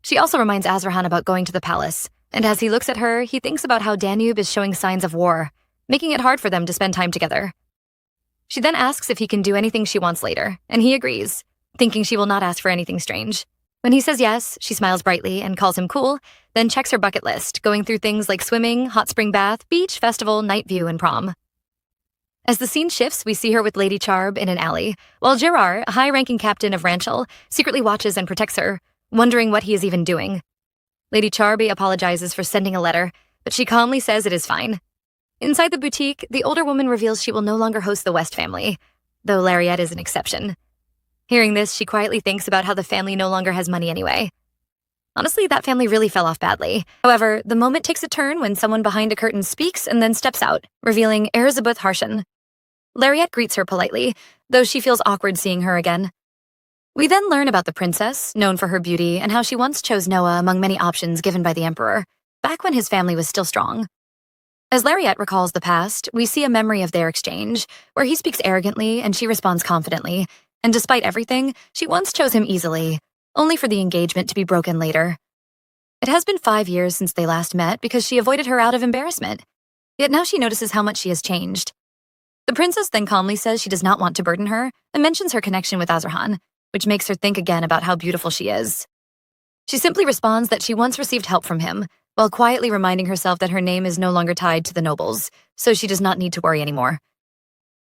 She also reminds Azrahan about going to the palace, and as he looks at her, he thinks about how Danube is showing signs of war, making it hard for them to spend time together. She then asks if he can do anything she wants later, and he agrees, thinking she will not ask for anything strange. When he says yes, she smiles brightly and calls him cool, then checks her bucket list, going through things like swimming, hot spring bath, beach, festival, night view, and prom. As the scene shifts, we see her with Lady Charb in an alley, while Gerard, a high-ranking captain of Ranchel, secretly watches and protects her, wondering what he is even doing. Lady Charby apologizes for sending a letter, but she calmly says it is fine. Inside the boutique, the older woman reveals she will no longer host the West family, though Lariette is an exception. Hearing this, she quietly thinks about how the family no longer has money anyway. Honestly, that family really fell off badly. However, the moment takes a turn when someone behind a curtain speaks and then steps out, revealing Elizabeth Harshen. Lariette greets her politely, though she feels awkward seeing her again. We then learn about the princess, known for her beauty, and how she once chose Noah among many options given by the emperor, back when his family was still strong. As Lariette recalls the past, we see a memory of their exchange, where he speaks arrogantly and she responds confidently, and despite everything, she once chose him easily, only for the engagement to be broken later. It has been 5 years since they last met because she avoided her out of embarrassment, yet now she notices how much she has changed. The princess then calmly says she does not want to burden her and mentions her connection with Azrahan, which makes her think again about how beautiful she is. She simply responds that she once received help from him, while quietly reminding herself that her name is no longer tied to the nobles, so she does not need to worry anymore.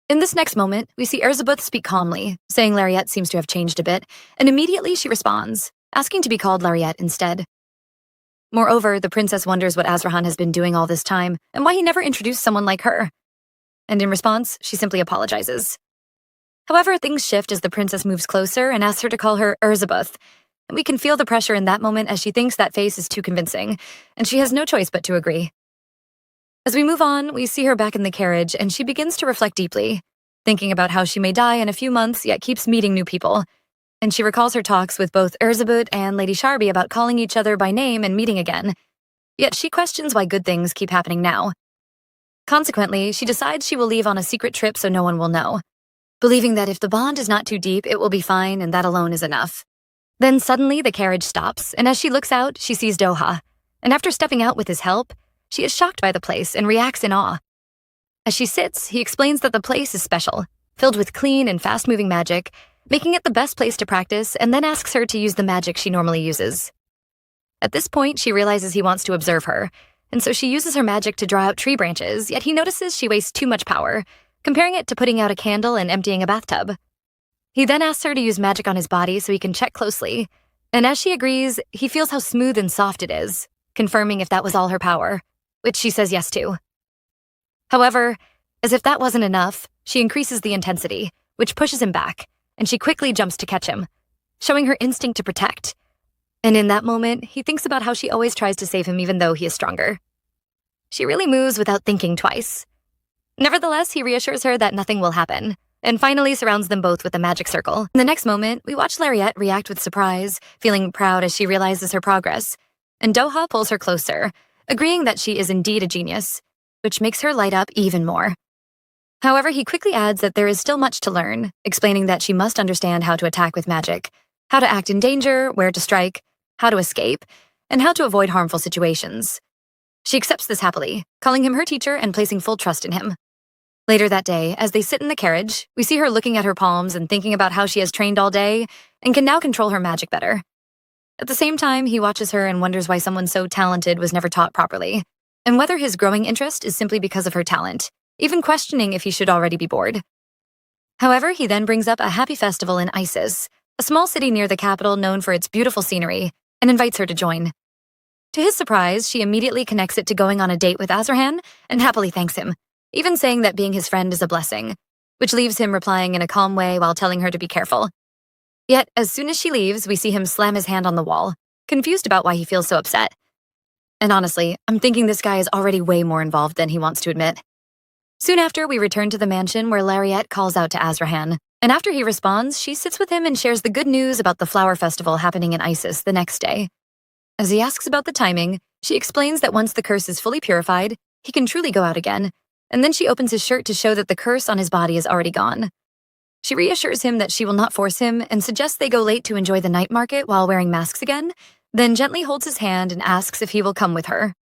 In this next moment, we see Elizabeth speak calmly, saying Lariette seems to have changed a bit, and immediately she responds, asking to be called Lariette instead. Moreover, the princess wonders what Azrahan has been doing all this time, and why he never introduced someone like her. And in response, she simply apologizes. However, things shift as the princess moves closer and asks her to call her Elizabeth, and we can feel the pressure in that moment as she thinks that face is too convincing, and she has no choice but to agree. As we move on, we see her back in the carriage, and she begins to reflect deeply, thinking about how she may die in a few months yet keeps meeting new people, and she recalls her talks with both Elizabeth and Lady Sharby about calling each other by name and meeting again, yet she questions why good things keep happening now. Consequently, she decides she will leave on a secret trip so no one will know, believing that if the bond is not too deep, it will be fine and that alone is enough. Then suddenly the carriage stops, and as she looks out, she sees Doha, and after stepping out with his help, she is shocked by the place and reacts in awe. As she sits, he explains that the place is special, filled with clean and fast-moving magic, making it the best place to practice, and then asks her to use the magic she normally uses. At this point, she realizes he wants to observe her, and so she uses her magic to draw out tree branches, yet he notices she wastes too much power, comparing it to putting out a candle and emptying a bathtub. He then asks her to use magic on his body so he can check closely, and as she agrees, he feels how smooth and soft it is, confirming if that was all her power, which she says yes to. However, as if that wasn't enough, she increases the intensity, which pushes him back, and she quickly jumps to catch him, showing her instinct to protect. And in that moment, he thinks about how she always tries to save him even though he is stronger. She really moves without thinking twice. Nevertheless, he reassures her that nothing will happen, and finally surrounds them both with a magic circle. In the next moment, we watch Lariette react with surprise, feeling proud as she realizes her progress, and Doha pulls her closer, agreeing that she is indeed a genius, which makes her light up even more. However, he quickly adds that there is still much to learn, explaining that she must understand how to attack with magic, how to act in danger, where to strike, how to escape, and how to avoid harmful situations. She accepts this happily, calling him her teacher and placing full trust in him. Later that day, as they sit in the carriage, we see her looking at her palms and thinking about how she has trained all day and can now control her magic better. At the same time, he watches her and wonders why someone so talented was never taught properly, and whether his growing interest is simply because of her talent, even questioning if he should already be bored. However, he then brings up a happy festival in Isis, a small city near the capital known for its beautiful scenery, and invites her to join. To his surprise, she immediately connects it to going on a date with Azarhan and happily thanks him, even saying that being his friend is a blessing, which leaves him replying in a calm way while telling her to be careful. Yet, as soon as she leaves, we see him slam his hand on the wall, confused about why he feels so upset. And honestly, I'm thinking this guy is already way more involved than he wants to admit. Soon after, we return to the mansion where Lariette calls out to Azarhan, and after he responds, she sits with him and shares the good news about the flower festival happening in Isis the next day. As he asks about the timing, she explains that once the curse is fully purified, he can truly go out again, and then she opens his shirt to show that the curse on his body is already gone. She reassures him that she will not force him and suggests they go late to enjoy the night market while wearing masks again, then gently holds his hand and asks if he will come with her.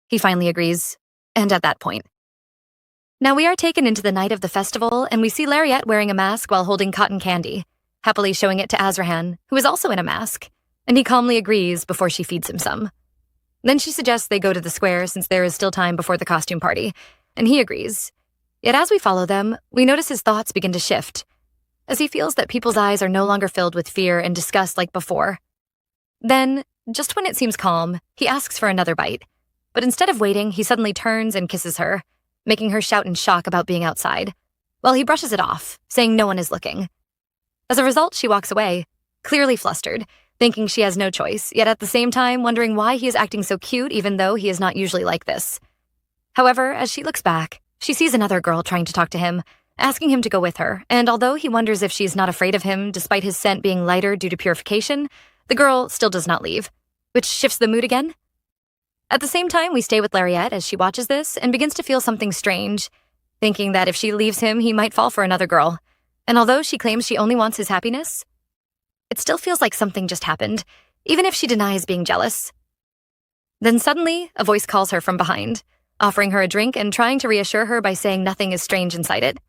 He finally agrees, and at that point. Now we are taken into the night of the festival, and we see Lariette wearing a mask while holding cotton candy, happily showing it to Azarhan, who is also in a mask, and he calmly agrees before she feeds him some. Then she suggests they go to the square since there is still time before the costume party, and he agrees. Yet as we follow them, we notice his thoughts begin to shift, as he feels that people's eyes are no longer filled with fear and disgust like before. Then, just when it seems calm, he asks for another bite, but instead of waiting, he suddenly turns and kisses her, making her shout in shock about being outside, while he brushes it off, saying no one is looking. As a result, she walks away, clearly flustered, thinking she has no choice, yet at the same time wondering why he is acting so cute even though he is not usually like this. However, as she looks back, she sees another girl trying to talk to him, asking him to go with her, and although he wonders if she's not afraid of him despite his scent being lighter due to purification, the girl still does not leave, which shifts the mood again. At the same time, we stay with Lariette as she watches this and begins to feel something strange, thinking that if she leaves him, he might fall for another girl. And although she claims she only wants his happiness, it still feels like something just happened, even if she denies being jealous. Then suddenly, a voice calls her from behind, offering her a drink and trying to reassure her by saying nothing is strange inside it.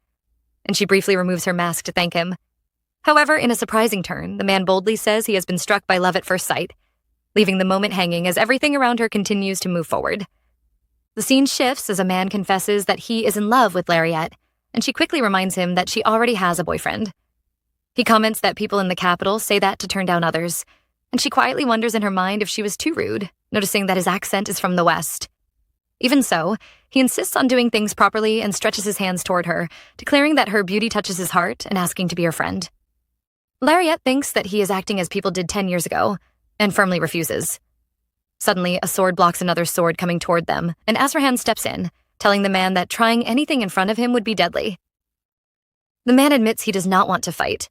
And she briefly removes her mask to thank him. However, in a surprising turn, the man boldly says he has been struck by love at first sight, leaving the moment hanging as everything around her continues to move forward. The scene shifts as a man confesses that he is in love with Lariette, and she quickly reminds him that she already has a boyfriend. He comments that people in the capital say that to turn down others, and she quietly wonders in her mind if she was too rude, noticing that his accent is from the West. Even so, he insists on doing things properly and stretches his hands toward her, declaring that her beauty touches his heart and asking to be her friend. Lariette thinks that he is acting as people did 10 years ago, and firmly refuses. Suddenly, a sword blocks another sword coming toward them, and Azarhan steps in, telling the man that trying anything in front of him would be deadly. The man admits he does not want to fight,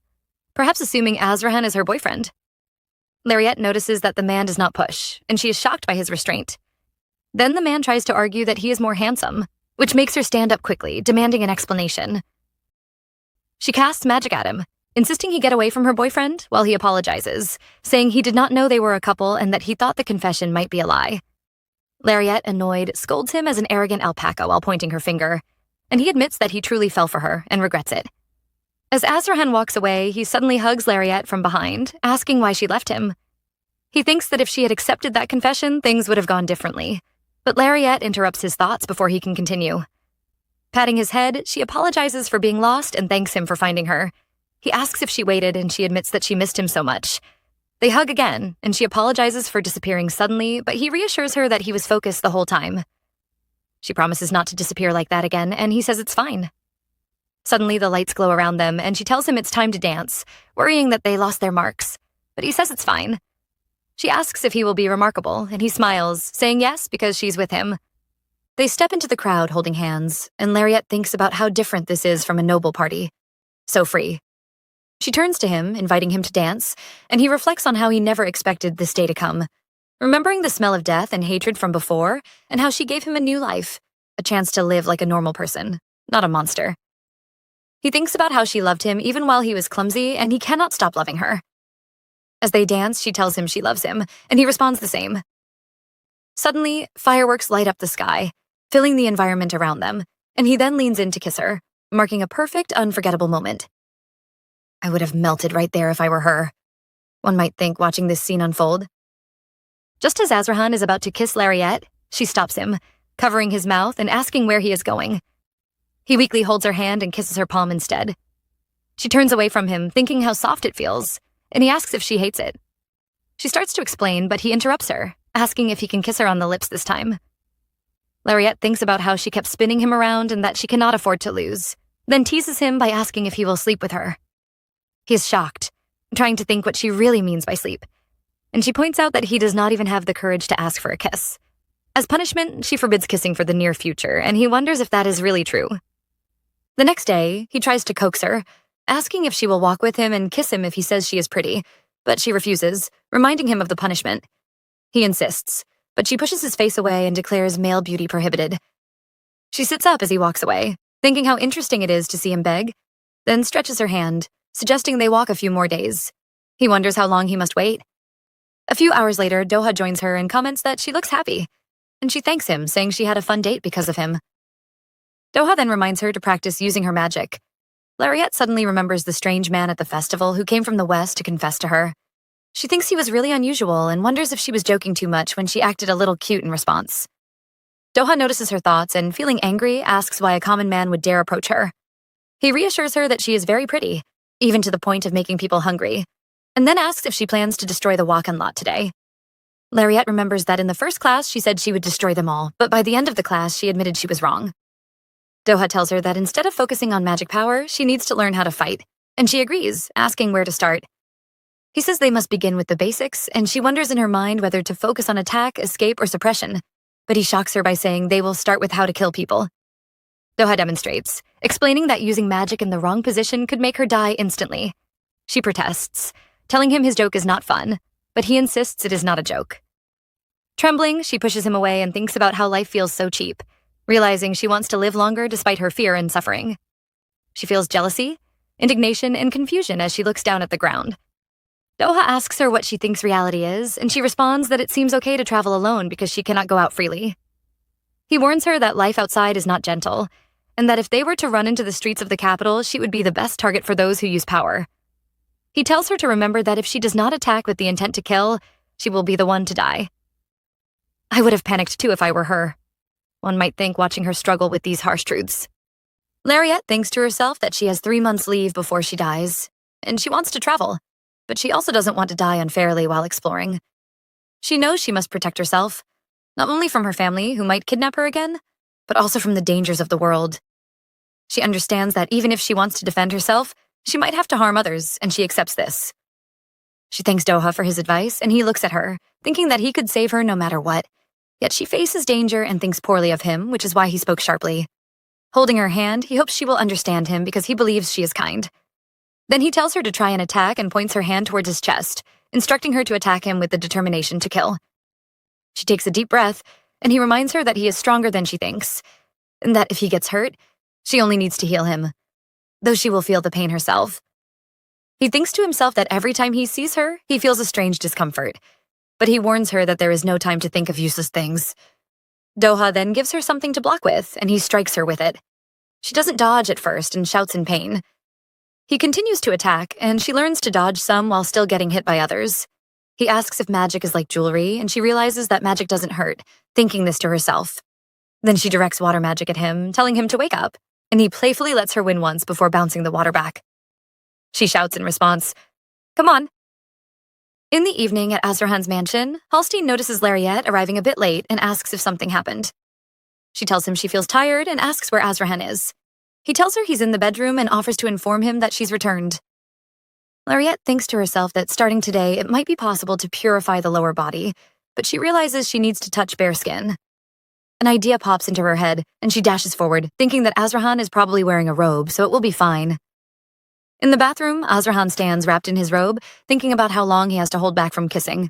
perhaps assuming Azarhan is her boyfriend. Lariette notices that the man does not push, and she is shocked by his restraint. Then the man tries to argue that he is more handsome, which makes her stand up quickly, demanding an explanation. She casts magic at him, insisting he get away from her boyfriend while he apologizes, saying he did not know they were a couple and that he thought the confession might be a lie. Lariette, annoyed, scolds him as an arrogant alpaca while pointing her finger, and he admits that he truly fell for her and regrets it. As Azrahan walks away, he suddenly hugs Lariat from behind, asking why she left him. He thinks that if she had accepted that confession, things would have gone differently. But Lariat interrupts his thoughts before he can continue. Patting his head, she apologizes for being lost and thanks him for finding her. He asks if she waited, and she admits that she missed him so much. They hug again, and she apologizes for disappearing suddenly, but he reassures her that he was focused the whole time. She promises not to disappear like that again, and he says it's fine. Suddenly, the lights glow around them, and she tells him it's time to dance, worrying that they lost their marks. But he says it's fine. She asks if he will be remarkable, and he smiles, saying yes because she's with him. They step into the crowd holding hands, and Lariat thinks about how different this is from a noble party. So free. She turns to him, inviting him to dance, and he reflects on how he never expected this day to come, remembering the smell of death and hatred from before, and how she gave him a new life, a chance to live like a normal person, not a monster. He thinks about how she loved him even while he was clumsy, and he cannot stop loving her. As they dance, she tells him she loves him, and he responds the same. Suddenly, fireworks light up the sky, filling the environment around them, and he then leans in to kiss her, marking a perfect, unforgettable moment. I would have melted right there if I were her, one might think watching this scene unfold. Just as Azrahan is about to kiss Lariat, she stops him, covering his mouth and asking where he is going. He weakly holds her hand and kisses her palm instead. She turns away from him, thinking how soft it feels, and he asks if she hates it. She starts to explain, but he interrupts her, asking if he can kiss her on the lips this time. Lariat thinks about how she kept spinning him around and that she cannot afford to lose, then teases him by asking if he will sleep with her. He is shocked, trying to think what she really means by sleep, and she points out that he does not even have the courage to ask for a kiss. As punishment, she forbids kissing for the near future, and he wonders if that is really true. The next day, he tries to coax her, asking if she will walk with him and kiss him if he says she is pretty, but she refuses, reminding him of the punishment. He insists, but she pushes his face away and declares male beauty prohibited. She sits up as he walks away, thinking how interesting it is to see him beg, then stretches her hand, suggesting they walk a few more days. He wonders how long he must wait. A few hours later, Doha joins her and comments that she looks happy, and she thanks him, saying she had a fun date because of him. Doha then reminds her to practice using her magic. Lariat suddenly remembers the strange man at the festival who came from the west to confess to her. She thinks he was really unusual and wonders if she was joking too much when she acted a little cute in response. Doha notices her thoughts and, feeling angry, asks why a common man would dare approach her. He reassures her that she is very pretty, even to the point of making people hungry, and then asks if she plans to destroy the walk-in lot today. Lariat remembers that in the first class she said she would destroy them all, but by the end of the class she admitted she was wrong. Doha tells her that instead of focusing on magic power, she needs to learn how to fight, and she agrees, asking where to start. He says they must begin with the basics, and she wonders in her mind whether to focus on attack, escape, or suppression, but he shocks her by saying they will start with how to kill people. Doha demonstrates, explaining that using magic in the wrong position could make her die instantly. She protests, telling him his joke is not fun, but he insists it is not a joke. Trembling, she pushes him away and thinks about how life feels so cheap, realizing she wants to live longer despite her fear and suffering. She feels jealousy, indignation, and confusion as she looks down at the ground. Doha asks her what she thinks reality is, and she responds that it seems okay to travel alone because she cannot go out freely. He warns her that life outside is not gentle, and that if they were to run into the streets of the capital, she would be the best target for those who use power. He tells her to remember that if she does not attack with the intent to kill, she will be the one to die. I would have panicked too if I were her, one might think watching her struggle with these harsh truths. Lariat thinks to herself that she has 3 months leave before she dies, and she wants to travel, but she also doesn't want to die unfairly while exploring. She knows she must protect herself, not only from her family, who might kidnap her again, but also from the dangers of the world. She understands that even if she wants to defend herself, she might have to harm others, and she accepts this. She thanks Doha for his advice, and he looks at her, thinking that he could save her no matter what. Yet she faces danger and thinks poorly of him, which is why he spoke sharply. Holding her hand, he hopes she will understand him because he believes she is kind. Then he tells her to try an attack and points her hand towards his chest, instructing her to attack him with the determination to kill. She takes a deep breath, and he reminds her that he is stronger than she thinks, and that if he gets hurt, she only needs to heal him, though she will feel the pain herself. He thinks to himself that every time he sees her, he feels a strange discomfort, but he warns her that there is no time to think of useless things. Doha then gives her something to block with, and he strikes her with it. She doesn't dodge at first and shouts in pain. He continues to attack, and she learns to dodge some while still getting hit by others. He asks if magic is like jewelry, and she realizes that magic doesn't hurt, thinking this to herself. Then she directs water magic at him, telling him to wake up, and he playfully lets her win once before bouncing the water back. She shouts in response, "Come on." In the evening at Azrahan's mansion, Halstein notices Lariette arriving a bit late and asks if something happened. She tells him she feels tired and asks where Azrahan is. He tells her he's in the bedroom and offers to inform him that she's returned. Lariette thinks to herself that starting today, it might be possible to purify the lower body, but she realizes she needs to touch bare skin. An idea pops into her head, and she dashes forward, thinking that Azrahan is probably wearing a robe, so it will be fine. In the bathroom, Azrahan stands wrapped in his robe, thinking about how long he has to hold back from kissing.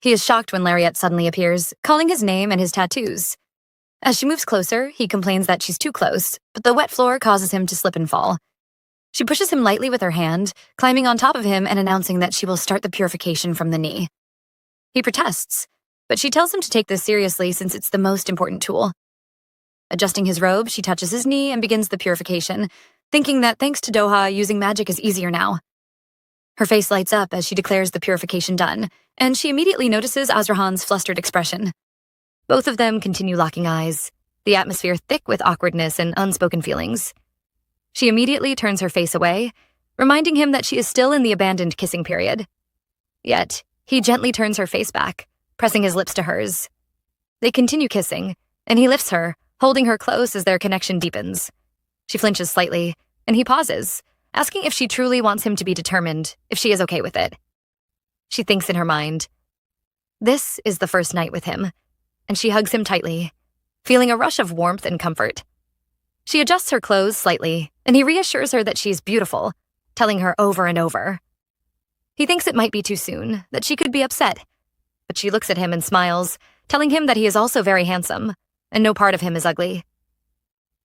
He is shocked when Lariette suddenly appears, calling his name and his tattoos. As she moves closer, he complains that she's too close, but the wet floor causes him to slip and fall. She pushes him lightly with her hand, climbing on top of him and announcing that she will start the purification from the knee. He protests, but she tells him to take this seriously since it's the most important tool. Adjusting his robe, she touches his knee and begins the purification, thinking that thanks to Doha, using magic is easier now. Her face lights up as she declares the purification done, and she immediately notices Azrahan's flustered expression. Both of them continue locking eyes, the atmosphere thick with awkwardness and unspoken feelings. She immediately turns her face away, reminding him that she is still in the abandoned kissing period. Yet, he gently turns her face back, pressing his lips to hers. They continue kissing, and he lifts her, holding her close as their connection deepens. She flinches slightly, and he pauses, asking if she truly wants him to be determined, if she is okay with it. She thinks in her mind. This is the first night with him, and she hugs him tightly, feeling a rush of warmth and comfort. She adjusts her clothes slightly, and he reassures her that she's beautiful, telling her over and over. He thinks it might be too soon, that she could be upset, but she looks at him and smiles, telling him that he is also very handsome, and no part of him is ugly.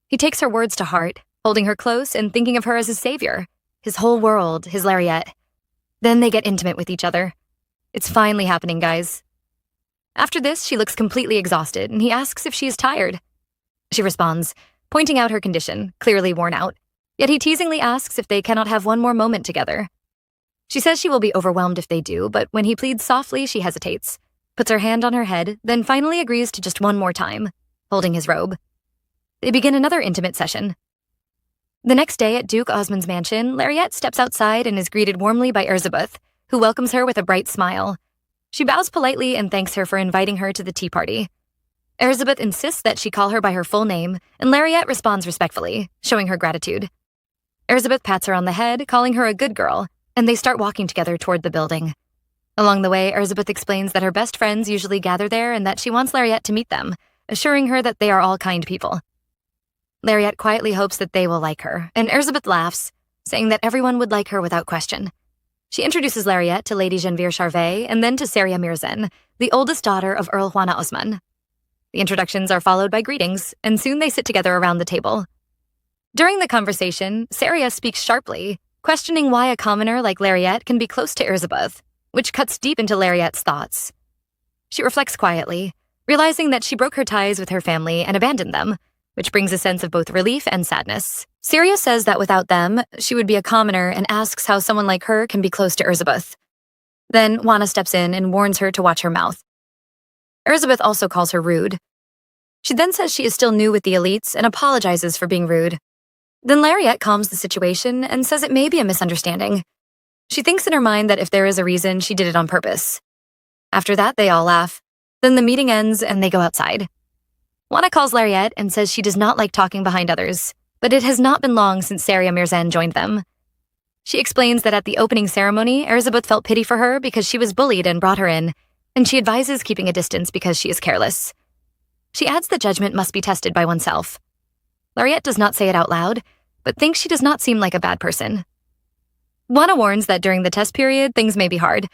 He takes her words to heart, holding her close and thinking of her as his savior, his whole world, his Lariette. Then they get intimate with each other. It's finally happening, guys. After this, she looks completely exhausted, and he asks if she is tired. She responds, pointing out her condition, clearly worn out, yet he teasingly asks if they cannot have one more moment together. She says she will be overwhelmed if they do, but when he pleads softly, she hesitates, puts her hand on her head, then finally agrees to just one more time, holding his robe. They begin another intimate session. The next day at Duke Osman's mansion, Lariette steps outside and is greeted warmly by Erzsébet, who welcomes her with a bright smile. She bows politely and thanks her for inviting her to the tea party. Erzsébet insists that she call her by her full name, and Lariette responds respectfully, showing her gratitude. Erzsébet pats her on the head, calling her a good girl, and they start walking together toward the building. Along the way, Erzsébet explains that her best friends usually gather there and that she wants Lariette to meet them, assuring her that they are all kind people. Lariette quietly hopes that they will like her, and Erzsébet laughs, saying that everyone would like her without question. She introduces Lariette to Lady Genevere Charvet and then to Seria Mirzen, the oldest daughter of Earl Juana Osman. The introductions are followed by greetings, and soon they sit together around the table. During the conversation, Seria speaks sharply, questioning why a commoner like Lariette can be close to Erzsébet, which cuts deep into Lariette's thoughts. She reflects quietly, realizing that she broke her ties with her family and abandoned them, which brings a sense of both relief and sadness. Seria says that without them, she would be a commoner and asks how someone like her can be close to Erzsébet. Then Juana steps in and warns her to watch her mouth. Erzsébet also calls her rude. She then says she is still new with the elites and apologizes for being rude. Then Lariette calms the situation and says it may be a misunderstanding. She thinks in her mind that if there is a reason, she did it on purpose. After that, they all laugh. Then the meeting ends and they go outside. Juana calls Lariette and says she does not like talking behind others, but it has not been long since Seria Mirzen joined them. She explains that at the opening ceremony, Erzsébet felt pity for her because she was bullied and brought her in, and she advises keeping a distance because she is careless. She adds that judgment must be tested by oneself. Lariette does not say it out loud, but thinks she does not seem like a bad person. Juana warns that during the test period, things may be hard.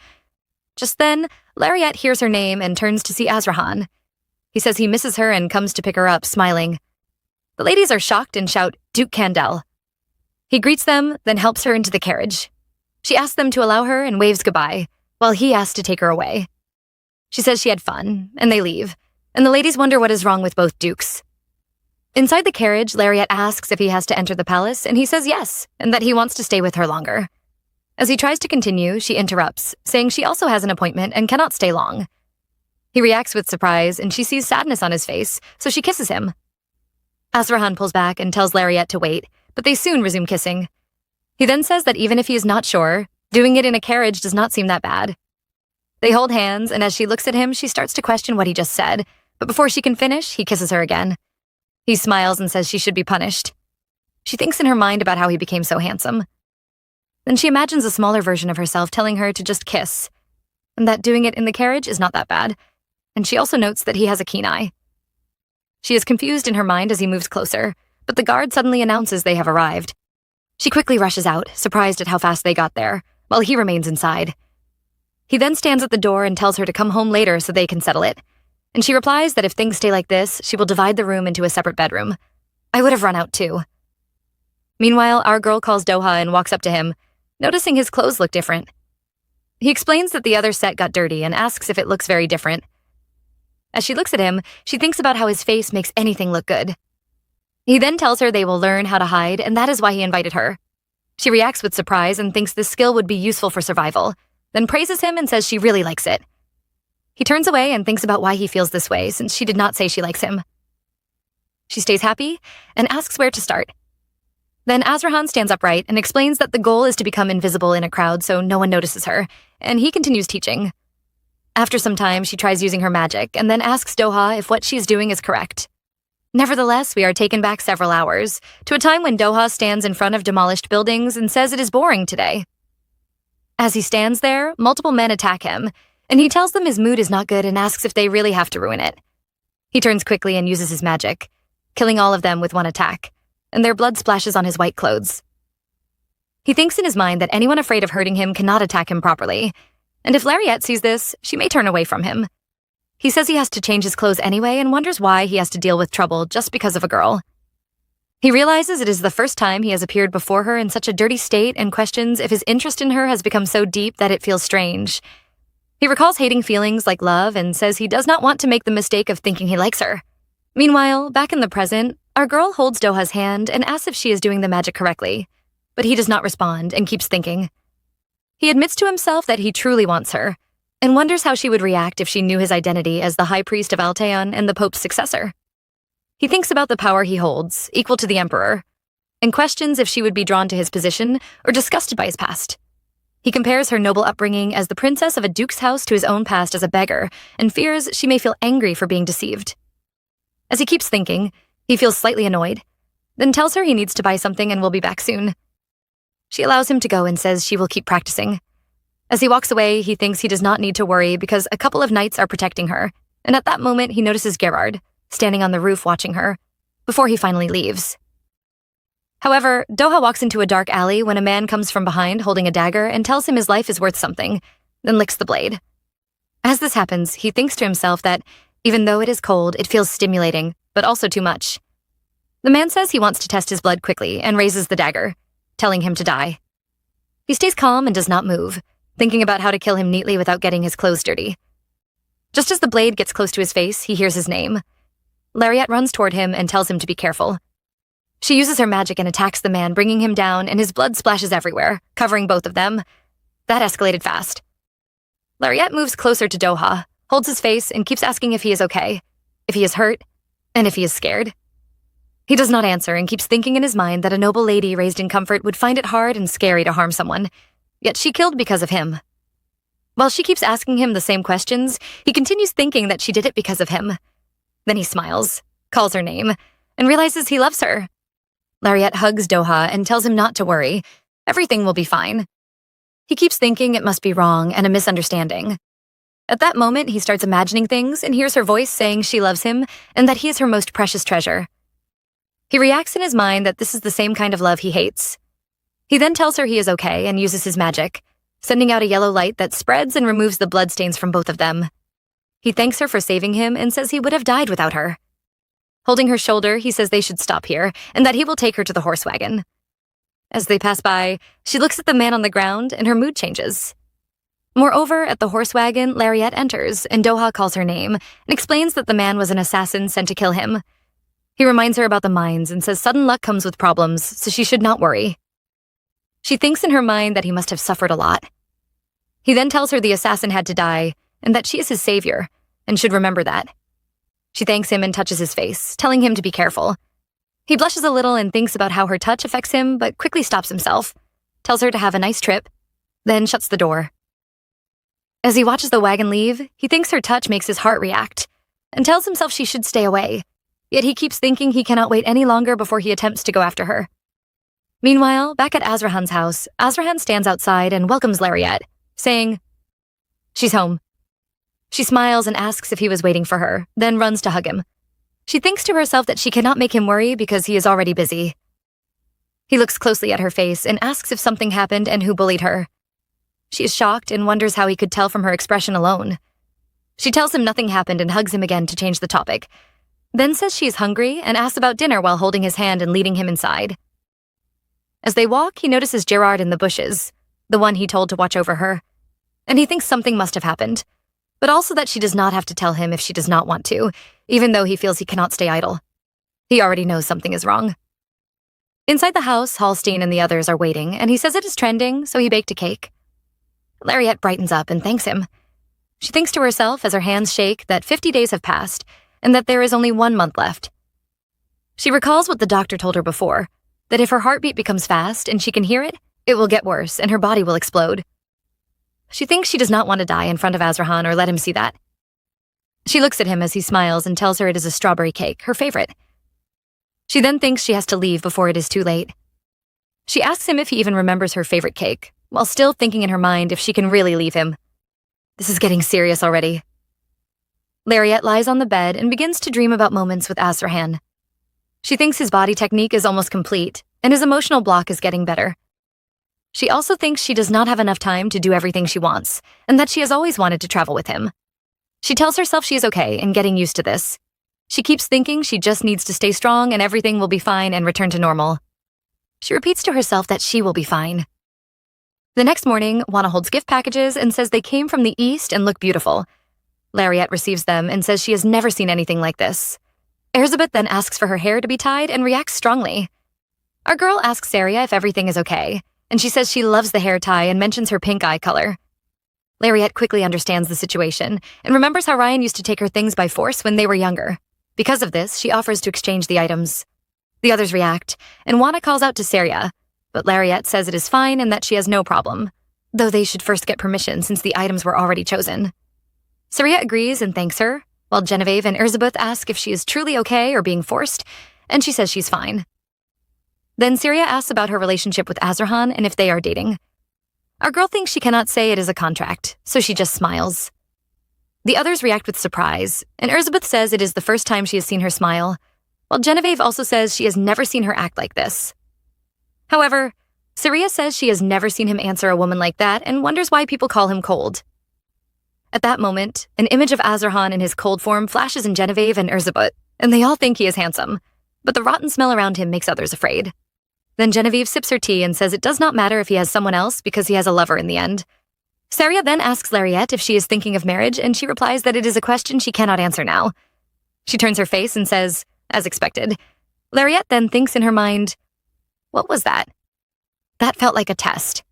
Just then, Lariette hears her name and turns to see Azrahan. He says he misses her and comes to pick her up, smiling. The ladies are shocked and shout, "Duke Candel." He greets them, then helps her into the carriage. She asks them to allow her and waves goodbye, while he asks to take her away. She says she had fun, and they leave, and the ladies wonder what is wrong with both dukes. Inside the carriage, Lariat asks if he has to enter the palace, and he says yes, and that he wants to stay with her longer. As he tries to continue, she interrupts, saying she also has an appointment and cannot stay long. He reacts with surprise, and she sees sadness on his face, so she kisses him. Azrahan pulls back and tells Lariat to wait, but they soon resume kissing. He then says that even if he is not sure, doing it in a carriage does not seem that bad. They hold hands, and as she looks at him, she starts to question what he just said, but before she can finish, he kisses her again. He smiles and says she should be punished. She thinks in her mind about how he became so handsome. Then she imagines a smaller version of herself telling her to just kiss, and that doing it in the carriage is not that bad, and she also notes that he has a keen eye. She is confused in her mind as he moves closer, but the guard suddenly announces they have arrived. She quickly rushes out, surprised at how fast they got there, while he remains inside. He then stands at the door and tells her to come home later so they can settle it, and she replies that if things stay like this, she will divide the room into a separate bedroom. I would have run out too. Meanwhile, our girl calls Doha and walks up to him, noticing his clothes look different. He explains that the other set got dirty and asks if it looks very different. As she looks at him, she thinks about how his face makes anything look good. He then tells her they will learn how to hide, and that is why he invited her. She reacts with surprise and thinks this skill would be useful for survival, then praises him and says she really likes it. He turns away and thinks about why he feels this way, since she did not say she likes him. She stays happy and asks where to start. Then Azrahan stands upright and explains that the goal is to become invisible in a crowd so no one notices her, and he continues teaching. After some time, she tries using her magic and then asks Doha if what she is doing is correct. Nevertheless, we are taken back several hours, to a time when Doha stands in front of demolished buildings and says it is boring today. As he stands there, multiple men attack him, and he tells them his mood is not good and asks if they really have to ruin it. He turns quickly and uses his magic, killing all of them with one attack, and their blood splashes on his white clothes. He thinks in his mind that anyone afraid of hurting him cannot attack him properly, and if Lariat sees this, she may turn away from him. He says he has to change his clothes anyway and wonders why he has to deal with trouble just because of a girl. He realizes it is the first time he has appeared before her in such a dirty state and questions if his interest in her has become so deep that it feels strange. He recalls hating feelings like love and says he does not want to make the mistake of thinking he likes her. Meanwhile, back in the present, our girl holds Doha's hand and asks if she is doing the magic correctly, but he does not respond and keeps thinking. He admits to himself that he truly wants her, and wonders how she would react if she knew his identity as the High Priest of Alteon and the Pope's successor. He thinks about the power he holds, equal to the Emperor, and questions if she would be drawn to his position or disgusted by his past. He compares her noble upbringing as the princess of a duke's house to his own past as a beggar, and fears she may feel angry for being deceived. As he keeps thinking, he feels slightly annoyed, then tells her he needs to buy something and will be back soon. She allows him to go and says she will keep practicing. As he walks away, he thinks he does not need to worry because a couple of knights are protecting her, and at that moment he notices Gerard, standing on the roof watching her, before he finally leaves. However, Doha walks into a dark alley when a man comes from behind holding a dagger and tells him his life is worth something, then licks the blade. As this happens, he thinks to himself that, even though it is cold, it feels stimulating, but also too much. The man says he wants to test his blood quickly and raises the dagger, telling him to die. He stays calm and does not move, thinking about how to kill him neatly without getting his clothes dirty. Just as the blade gets close to his face, he hears his name. Lariat runs toward him and tells him to be careful. She uses her magic and attacks the man, bringing him down, and his blood splashes everywhere, covering both of them. That escalated fast. Lariat moves closer to Doha, holds his face, and keeps asking if he is okay, if he is hurt, and if he is scared. He does not answer and keeps thinking in his mind that a noble lady raised in comfort would find it hard and scary to harm someone, yet she killed because of him. While she keeps asking him the same questions, he continues thinking that she did it because of him. Then he smiles, calls her name, and realizes he loves her. Lariat hugs Doha and tells him not to worry. Everything will be fine. He keeps thinking it must be wrong and a misunderstanding. At that moment, he starts imagining things and hears her voice saying she loves him and that he is her most precious treasure. He reacts in his mind that this is the same kind of love he hates. He then tells her he is okay and uses his magic, sending out a yellow light that spreads and removes the bloodstains from both of them. He thanks her for saving him and says he would have died without her. Holding her shoulder, he says they should stop here and that he will take her to the horse wagon. As they pass by, she looks at the man on the ground and her mood changes. Moreover, at the horse wagon, Lariat enters and Doha calls her name and explains that the man was an assassin sent to kill him. He reminds her about the mines and says sudden luck comes with problems, so she should not worry. She thinks in her mind that he must have suffered a lot. He then tells her the assassin had to die and that she is his savior and should remember that. She thanks him and touches his face, telling him to be careful. He blushes a little and thinks about how her touch affects him, but quickly stops himself, tells her to have a nice trip, then shuts the door. As he watches the wagon leave, he thinks her touch makes his heart react and tells himself she should stay away, yet he keeps thinking he cannot wait any longer before he attempts to go after her. Meanwhile, back at Azrahan's house, Azrahan stands outside and welcomes Lariat, saying, "She's home." She smiles and asks if he was waiting for her, then runs to hug him. She thinks to herself that she cannot make him worry because he is already busy. He looks closely at her face and asks if something happened and who bullied her. She is shocked and wonders how he could tell from her expression alone. She tells him nothing happened and hugs him again to change the topic, then says she is hungry and asks about dinner while holding his hand and leading him inside. As they walk, he notices Gerard in the bushes, the one he told to watch over her, and he thinks something must have happened, but also that she does not have to tell him if she does not want to, even though he feels he cannot stay idle. He already knows something is wrong. Inside the house, Hallstein and the others are waiting, and he says it is trending, so he baked a cake. Lariat brightens up and thanks him. She thinks to herself as her hands shake that 50 days have passed, and that there is only 1 month left. She recalls what the doctor told her before, that if her heartbeat becomes fast and she can hear it, it will get worse and her body will explode. She thinks she does not want to die in front of Azrahan or let him see that. She looks at him as he smiles and tells her it is a strawberry cake, her favorite. She then thinks she has to leave before it is too late. She asks him if he even remembers her favorite cake, while still thinking in her mind if she can really leave him. This is getting serious already. Lariat lies on the bed and begins to dream about moments with Azrahan. She thinks his body technique is almost complete, and his emotional block is getting better. She also thinks she does not have enough time to do everything she wants, and that she has always wanted to travel with him. She tells herself she is okay and getting used to this. She keeps thinking she just needs to stay strong and everything will be fine and return to normal. She repeats to herself that she will be fine. The next morning, Wana holds gift packages and says they came from the east and look beautiful. Lariat receives them and says she has never seen anything like this. Elizabeth then asks for her hair to be tied and reacts strongly. Our girl asks Saria if everything is okay, and she says she loves the hair tie and mentions her pink eye color. Lariat quickly understands the situation and remembers how Ryan used to take her things by force when they were younger. Because of this, she offers to exchange the items. The others react, and Wana calls out to Saria, but Lariat says it is fine and that she has no problem, though they should first get permission since the items were already chosen. Saria agrees and thanks her, while Genevieve and Elizabeth ask if she is truly okay or being forced, and she says she's fine. Then Saria asks about her relationship with Azrahan and if they are dating. Our girl thinks she cannot say it is a contract, so she just smiles. The others react with surprise, and Elizabeth says it is the first time she has seen her smile, while Genevieve also says she has never seen her act like this. However, Saria says she has never seen him answer a woman like that and wonders why people call him cold. At that moment, an image of Azrahan in his cold form flashes in Genevieve and Elizabeth, and they all think he is handsome, but the rotten smell around him makes others afraid. Then Genevieve sips her tea and says it does not matter if he has someone else because he has a lover in the end. Saria then asks Lariat if she is thinking of marriage, and she replies that it is a question she cannot answer now. She turns her face and says, as expected. Lariat then thinks in her mind, what was that? That felt like a test.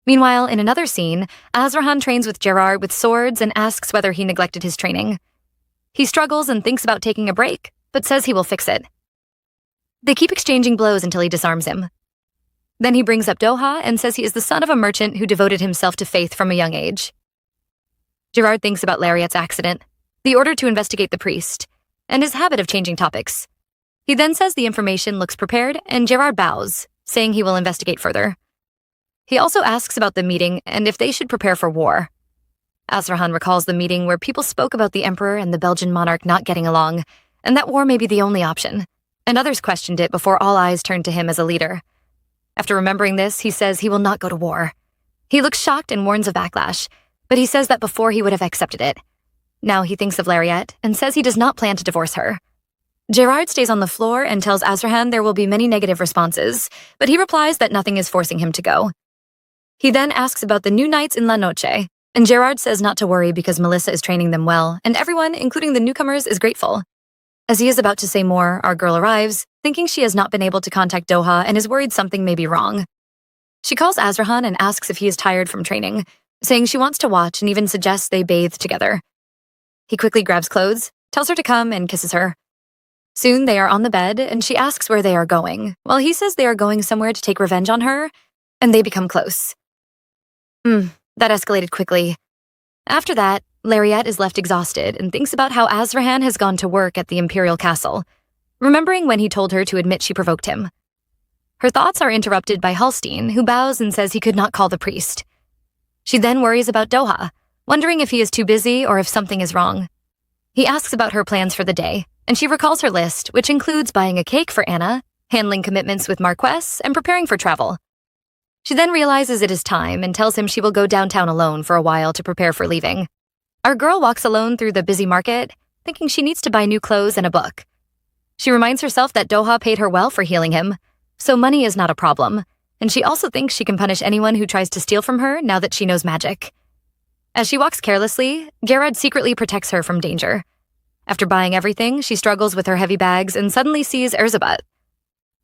Meanwhile, in another scene, Azrahan trains with Gerard with swords and asks whether he neglected his training. He struggles and thinks about taking a break, but says he will fix it. They keep exchanging blows until he disarms him. Then he brings up Doha and says he is the son of a merchant who devoted himself to faith from a young age. Gerard thinks about Lariat's accident, the order to investigate the priest, and his habit of changing topics. He then says the information looks prepared, and Gerard bows, saying he will investigate further. He also asks about the meeting and if they should prepare for war. Azrahan recalls the meeting where people spoke about the emperor and the Belgian monarch not getting along, and that war may be the only option, and others questioned it before all eyes turned to him as a leader. After remembering this, he says he will not go to war. He looks shocked and warns of backlash, but he says that before he would have accepted it. Now he thinks of Lariat and says he does not plan to divorce her. Gerard stays on the floor and tells Azrahan there will be many negative responses, but he replies that nothing is forcing him to go. He then asks about the new knights in La Noche, and Gerard says not to worry because Melissa is training them well, and everyone, including the newcomers, is grateful. As he is about to say more, our girl arrives, thinking she has not been able to contact Doha and is worried something may be wrong. She calls Azrahan and asks if he is tired from training, saying she wants to watch and even suggests they bathe together. He quickly grabs clothes, tells her to come, and kisses her. Soon they are on the bed, and she asks where they are going, while he says they are going somewhere to take revenge on her, and they become close. That escalated quickly. After that, Lariette is left exhausted and thinks about how Azrahan has gone to work at the Imperial Castle, remembering when he told her to admit she provoked him. Her thoughts are interrupted by Halstein, who bows and says he could not call the priest. She then worries about Doha, wondering if he is too busy or if something is wrong. He asks about her plans for the day, and she recalls her list, which includes buying a cake for Anna, handling commitments with Marquess, and preparing for travel. She then realizes it is time and tells him she will go downtown alone for a while to prepare for leaving. Our girl walks alone through the busy market, thinking she needs to buy new clothes and a book. She reminds herself that Doha paid her well for healing him, so money is not a problem, and she also thinks she can punish anyone who tries to steal from her now that she knows magic. As she walks carelessly, Gerard secretly protects her from danger. After buying everything, she struggles with her heavy bags and suddenly sees Erzsébet.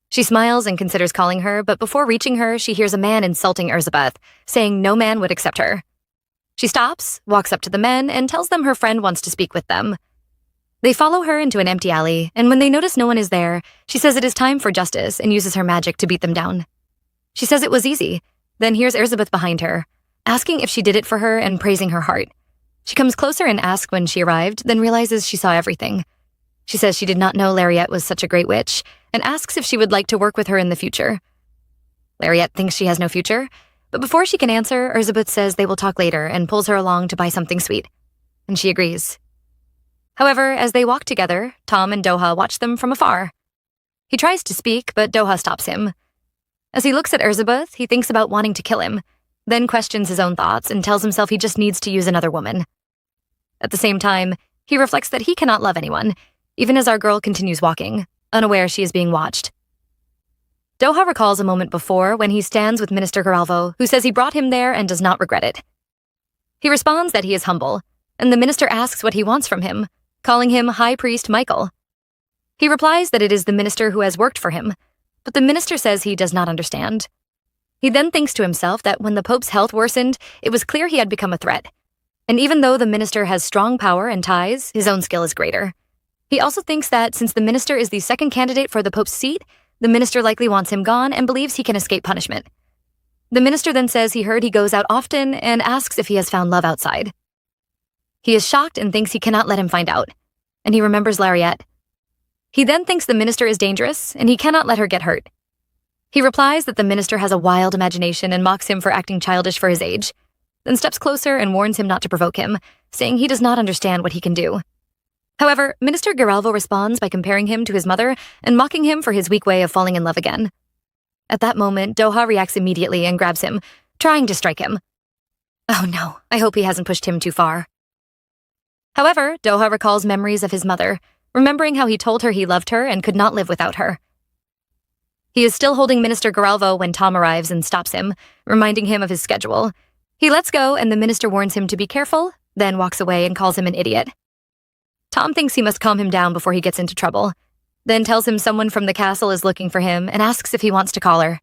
She smiles and considers calling her, but before reaching her, she hears a man insulting Erzsébet, saying no man would accept her. She stops, walks up to the men, and tells them her friend wants to speak with them. They follow her into an empty alley, and when they notice no one is there, she says it is time for justice and uses her magic to beat them down. She says it was easy, then hears Erzsébet behind her, asking if she did it for her and praising her heart. She comes closer and asks when she arrived, then realizes she saw everything. She says she did not know Lariette was such a great witch, and asks if she would like to work with her in the future. Lariette thinks she has no future, but before she can answer, Erzsébet says they will talk later and pulls her along to buy something sweet, and she agrees. However, as they walk together, Tom and Doha watch them from afar. He tries to speak, but Doha stops him. As he looks at Erzsébet, he thinks about wanting to kill him, then questions his own thoughts and tells himself he just needs to use another woman. At the same time, he reflects that he cannot love anyone, even as our girl continues walking, unaware she is being watched. Doha recalls a moment before when he stands with Minister Geralvo, who says he brought him there and does not regret it. He responds that he is humble, and the minister asks what he wants from him, calling him High Priest Michael. He replies that it is the minister who has worked for him, but the minister says he does not understand. He then thinks to himself that when the Pope's health worsened, it was clear he had become a threat. And even though the minister has strong power and ties, his own skill is greater. He also thinks that since the minister is the second candidate for the Pope's seat, the minister likely wants him gone and believes he can escape punishment. The minister then says he heard he goes out often and asks if he has found love outside. He is shocked and thinks he cannot let him find out, and he remembers Lariette. He then thinks the minister is dangerous and he cannot let her get hurt. He replies that the minister has a wild imagination and mocks him for acting childish for his age, then steps closer and warns him not to provoke him, saying he does not understand what he can do. However, Minister Geralvo responds by comparing him to his mother and mocking him for his weak way of falling in love again. At that moment, Doha reacts immediately and grabs him, trying to strike him. Oh no, I hope he hasn't pushed him too far. However, Doha recalls memories of his mother, remembering how he told her he loved her and could not live without her. He is still holding Minister Geralvo when Tom arrives and stops him, reminding him of his schedule. He lets go and the minister warns him to be careful, then walks away and calls him an idiot. Tom thinks he must calm him down before he gets into trouble, then tells him someone from the castle is looking for him and asks if he wants to call her.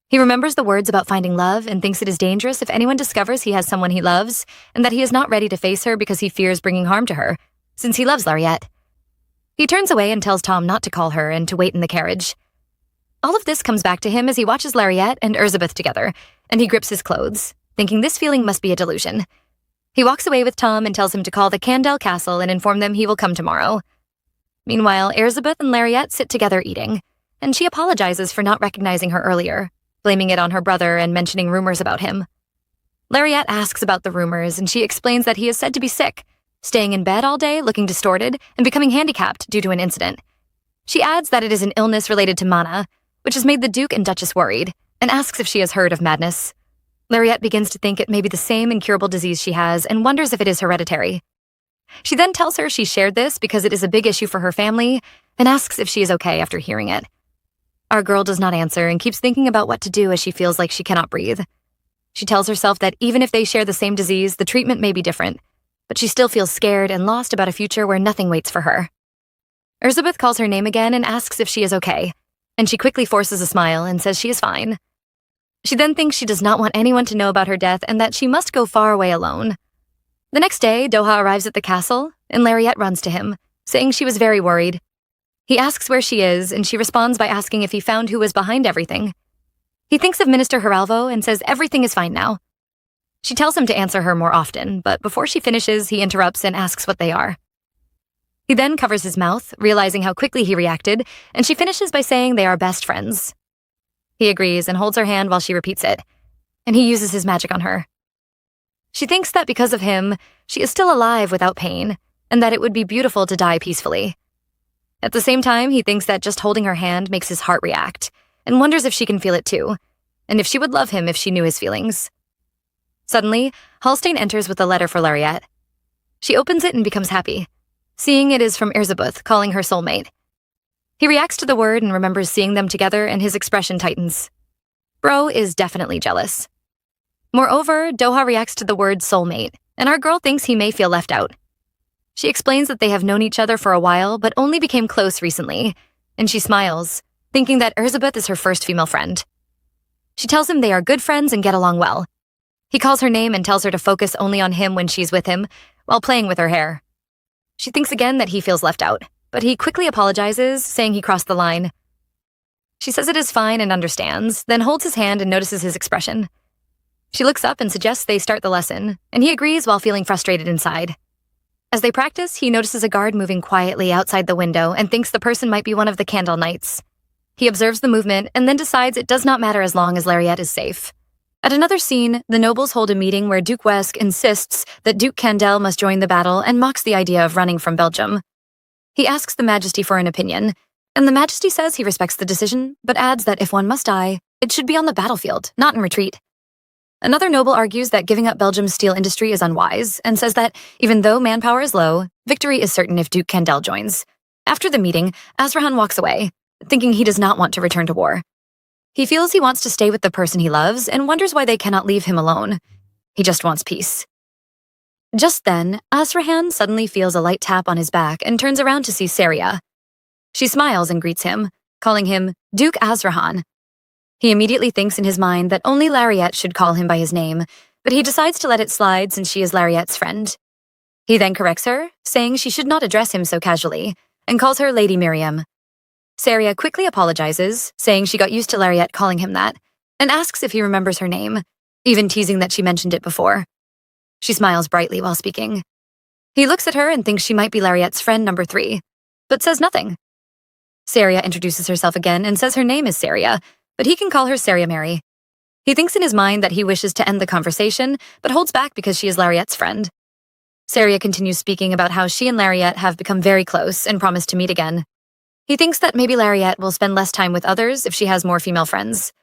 He remembers the words about finding love and thinks it is dangerous if anyone discovers he has someone he loves and that he is not ready to face her because he fears bringing harm to her, since he loves Lariette. He turns away and tells Tom not to call her and to wait in the carriage. All of this comes back to him as he watches Lariette and Erzsébet together, and he grips his clothes, thinking this feeling must be a delusion. He walks away with Tom and tells him to call the Candel Castle and inform them he will come tomorrow. Meanwhile, Erzsébet and Lariette sit together eating, and she apologizes for not recognizing her earlier, blaming it on her brother and mentioning rumors about him. Lariette asks about the rumors, and she explains that he is said to be sick, staying in bed all day, looking distorted, and becoming handicapped due to an incident. She adds that it is an illness related to mana, which has made the Duke and Duchess worried, and asks if she has heard of madness. Lariette begins to think it may be the same incurable disease she has and wonders if it is hereditary. She then tells her she shared this because it is a big issue for her family and asks if she is okay after hearing it. Our girl does not answer and keeps thinking about what to do as she feels like she cannot breathe. She tells herself that even if they share the same disease, the treatment may be different, but she still feels scared and lost about a future where nothing waits for her. Elizabeth calls her name again and asks if she is okay, and she quickly forces a smile and says she is fine. She then thinks she does not want anyone to know about her death and that she must go far away alone. The next day, Doha arrives at the castle, and Lariette runs to him, saying she was very worried. He asks where she is, and she responds by asking if he found who was behind everything. He thinks of Minister Hiralvo and says everything is fine now. She tells him to answer her more often, but before she finishes, he interrupts and asks what they are. He then covers his mouth, realizing how quickly he reacted, and she finishes by saying they are best friends. He agrees and holds her hand while she repeats it, and he uses his magic on her. She thinks that because of him, she is still alive without pain, and that it would be beautiful to die peacefully. At the same time, he thinks that just holding her hand makes his heart react, and wonders if she can feel it too, and if she would love him if she knew his feelings. Suddenly, Hallstein enters with a letter for Lariette. She opens it and becomes happy, seeing it is from Elizabeth calling her soulmate. He reacts to the word and remembers seeing them together, and his expression tightens. Bro is definitely jealous. Moreover, Doha reacts to the word soulmate, and our girl thinks he may feel left out. She explains that they have known each other for a while but only became close recently, and she smiles, thinking that Elizabeth is her first female friend. She tells him they are good friends and get along well. He calls her name and tells her to focus only on him when she's with him, while playing with her hair. She thinks again that he feels left out, but he quickly apologizes, saying he crossed the line. She says it is fine and understands, then holds his hand and notices his expression. She looks up and suggests they start the lesson, and he agrees while feeling frustrated inside. As they practice, he notices a guard moving quietly outside the window and thinks the person might be one of the Candle Knights. He observes the movement and then decides it does not matter as long as Lariette is safe. At another scene, the nobles hold a meeting where Duke Wesk insists that Duke Candel must join the battle and mocks the idea of running from Belgium. He asks the Majesty for an opinion, and the Majesty says he respects the decision, but adds that if one must die, it should be on the battlefield, not in retreat. Another noble argues that giving up Belgium's steel industry is unwise, and says that, even though manpower is low, victory is certain if Duke Candel joins. After the meeting, Azrahan walks away, thinking he does not want to return to war. He feels he wants to stay with the person he loves and wonders why they cannot leave him alone. He just wants peace. Just then, Azrahan suddenly feels a light tap on his back and turns around to see Saria. She smiles and greets him, calling him Duke Azrahan. He immediately thinks in his mind that only Lariette should call him by his name, but he decides to let it slide since she is Lariette's friend. He then corrects her, saying she should not address him so casually, and calls her Lady Miriam. Saria quickly apologizes, saying she got used to Lariette calling him that, and asks if he remembers her name, even teasing that she mentioned it before. She smiles brightly while speaking. He looks at her and thinks she might be Lariette's friend number 3, but says nothing. Saria introduces herself again and says her name is Saria, but he can call her Saria Mary. He thinks in his mind that he wishes to end the conversation, but holds back because she is Lariette's friend. Saria continues speaking about how she and Lariette have become very close and promised to meet again. He thinks that maybe Lariette will spend less time with others if she has more female friends.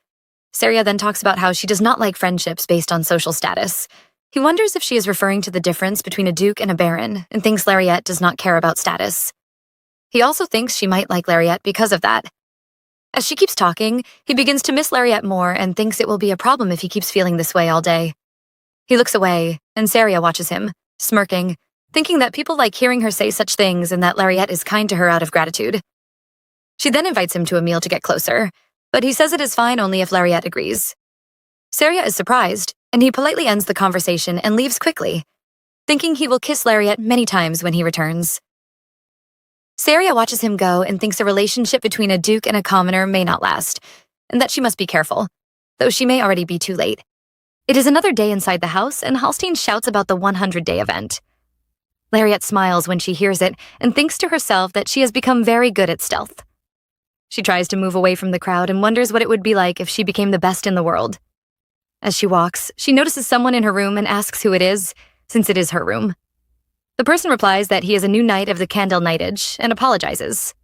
Saria then talks about how she does not like friendships based on social status. He wonders if she is referring to the difference between a duke and a baron, and thinks Lariette does not care about status. He also thinks she might like Lariette because of that. As she keeps talking, he begins to miss Lariette more and thinks it will be a problem if he keeps feeling this way all day. He looks away, and Saria watches him, smirking, thinking that people like hearing her say such things and that Lariette is kind to her out of gratitude. She then invites him to a meal to get closer, but he says it is fine only if Lariette agrees. Saria is surprised, and he politely ends the conversation and leaves quickly, thinking he will kiss Lariette many times when he returns. Saria watches him go and thinks a relationship between a duke and a commoner may not last, and that she must be careful, though she may already be too late. It is another day inside the house, and Hallstein shouts about the 100-day event. Lariette smiles when she hears it and thinks to herself that she has become very good at stealth. She tries to move away from the crowd and wonders what it would be like if she became the best in the world. As she walks, she notices someone in her room and asks who it is, since it is her room. The person replies that he is a new knight of the Candle Knightage and apologizes.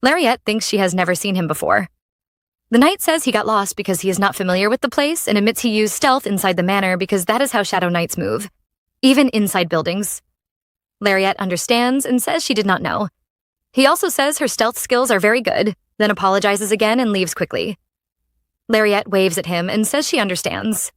Lariette thinks she has never seen him before. The knight says he got lost because he is not familiar with the place and admits he used stealth inside the manor because that is how shadow knights move, even inside buildings. Lariette understands and says she did not know. He also says her stealth skills are very good, then apologizes again and leaves quickly. Lariette waves at him and says she understands.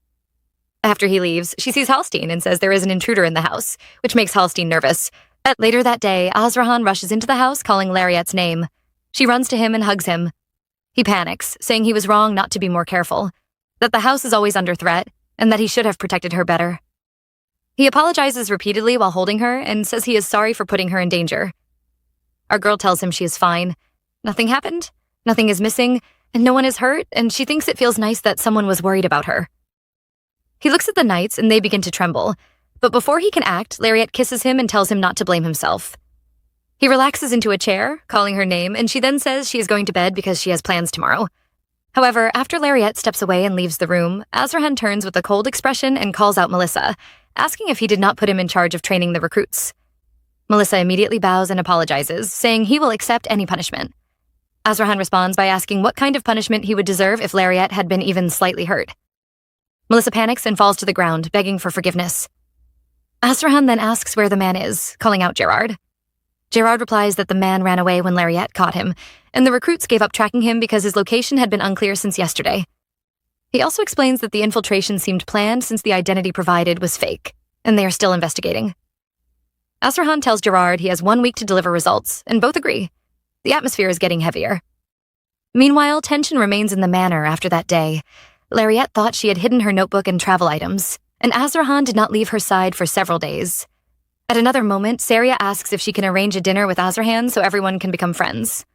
After he leaves, she sees Hallstein and says there is an intruder in the house, which makes Hallstein nervous, Later that day, Azrahan rushes into the house calling Lariat's name. She runs to him and hugs him. He panics, saying he was wrong not to be more careful, that the house is always under threat, and that he should have protected her better. He apologizes repeatedly while holding her and says he is sorry for putting her in danger. Our girl tells him she is fine. Nothing happened, nothing is missing, and no one is hurt, and she thinks it feels nice that someone was worried about her. He looks at the knights and they begin to tremble, but before he can act, Lariat kisses him and tells him not to blame himself. He relaxes into a chair, calling her name, and she then says she is going to bed because she has plans tomorrow. However, after Lariat steps away and leaves the room, Azrahan turns with a cold expression and calls out Melissa, asking if he did not put him in charge of training the recruits. Melissa immediately bows and apologizes, saying he will accept any punishment. Azrahan responds by asking what kind of punishment he would deserve if Lariat had been even slightly hurt. Melissa panics and falls to the ground, begging for forgiveness. Azrahan then asks where the man is, calling out Gerard. Gerard replies that the man ran away when Lariat caught him, and the recruits gave up tracking him because his location had been unclear since yesterday. He also explains that the infiltration seemed planned since the identity provided was fake, and they are still investigating. Azrahan tells Gerard he has 1 week to deliver results, and both agree. The atmosphere is getting heavier. Meanwhile, tension remains in the manor after that day. Lariat thought she had hidden her notebook and travel items, and Azrahan did not leave her side for several days. At another moment, Saria asks if she can arrange a dinner with Azrahan so everyone can become friends.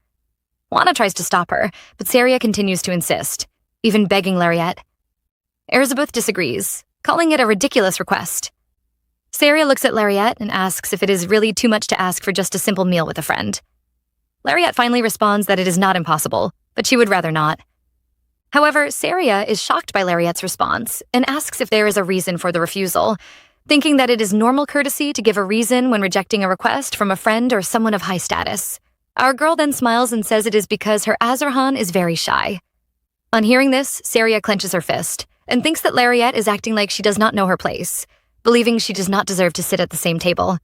Juana tries to stop her, but Saria continues to insist, even begging Lariat. Elizabeth disagrees, calling it a ridiculous request. Saria looks at Lariat and asks if it is really too much to ask for just a simple meal with a friend. Lariat finally responds that it is not impossible, but she would rather not. However, Saria is shocked by Lariat's response and asks if there is a reason for the refusal, thinking that it is normal courtesy to give a reason when rejecting a request from a friend or someone of high status. Our girl then smiles and says it is because her Azrahan is very shy. On hearing this, Saria clenches her fist and thinks that Lariat is acting like she does not know her place, believing she does not deserve to sit at the same table.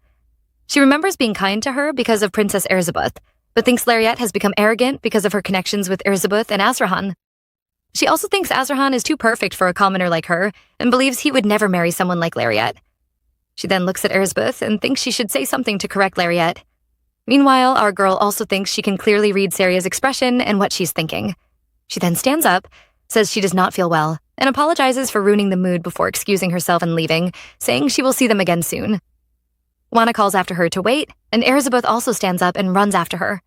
She remembers being kind to her because of Princess Elizabeth, but thinks Lariat has become arrogant because of her connections with Elizabeth and Azrahan. She also thinks Azrahan is too perfect for a commoner like her and believes he would never marry someone like Lariat. She then looks at Elizabeth and thinks she should say something to correct Lariat. Meanwhile, our girl also thinks she can clearly read Saria's expression and what she's thinking. She then stands up, says she does not feel well, and apologizes for ruining the mood before excusing herself and leaving, saying she will see them again soon. Juana calls after her to wait, and Elizabeth also stands up and runs after her.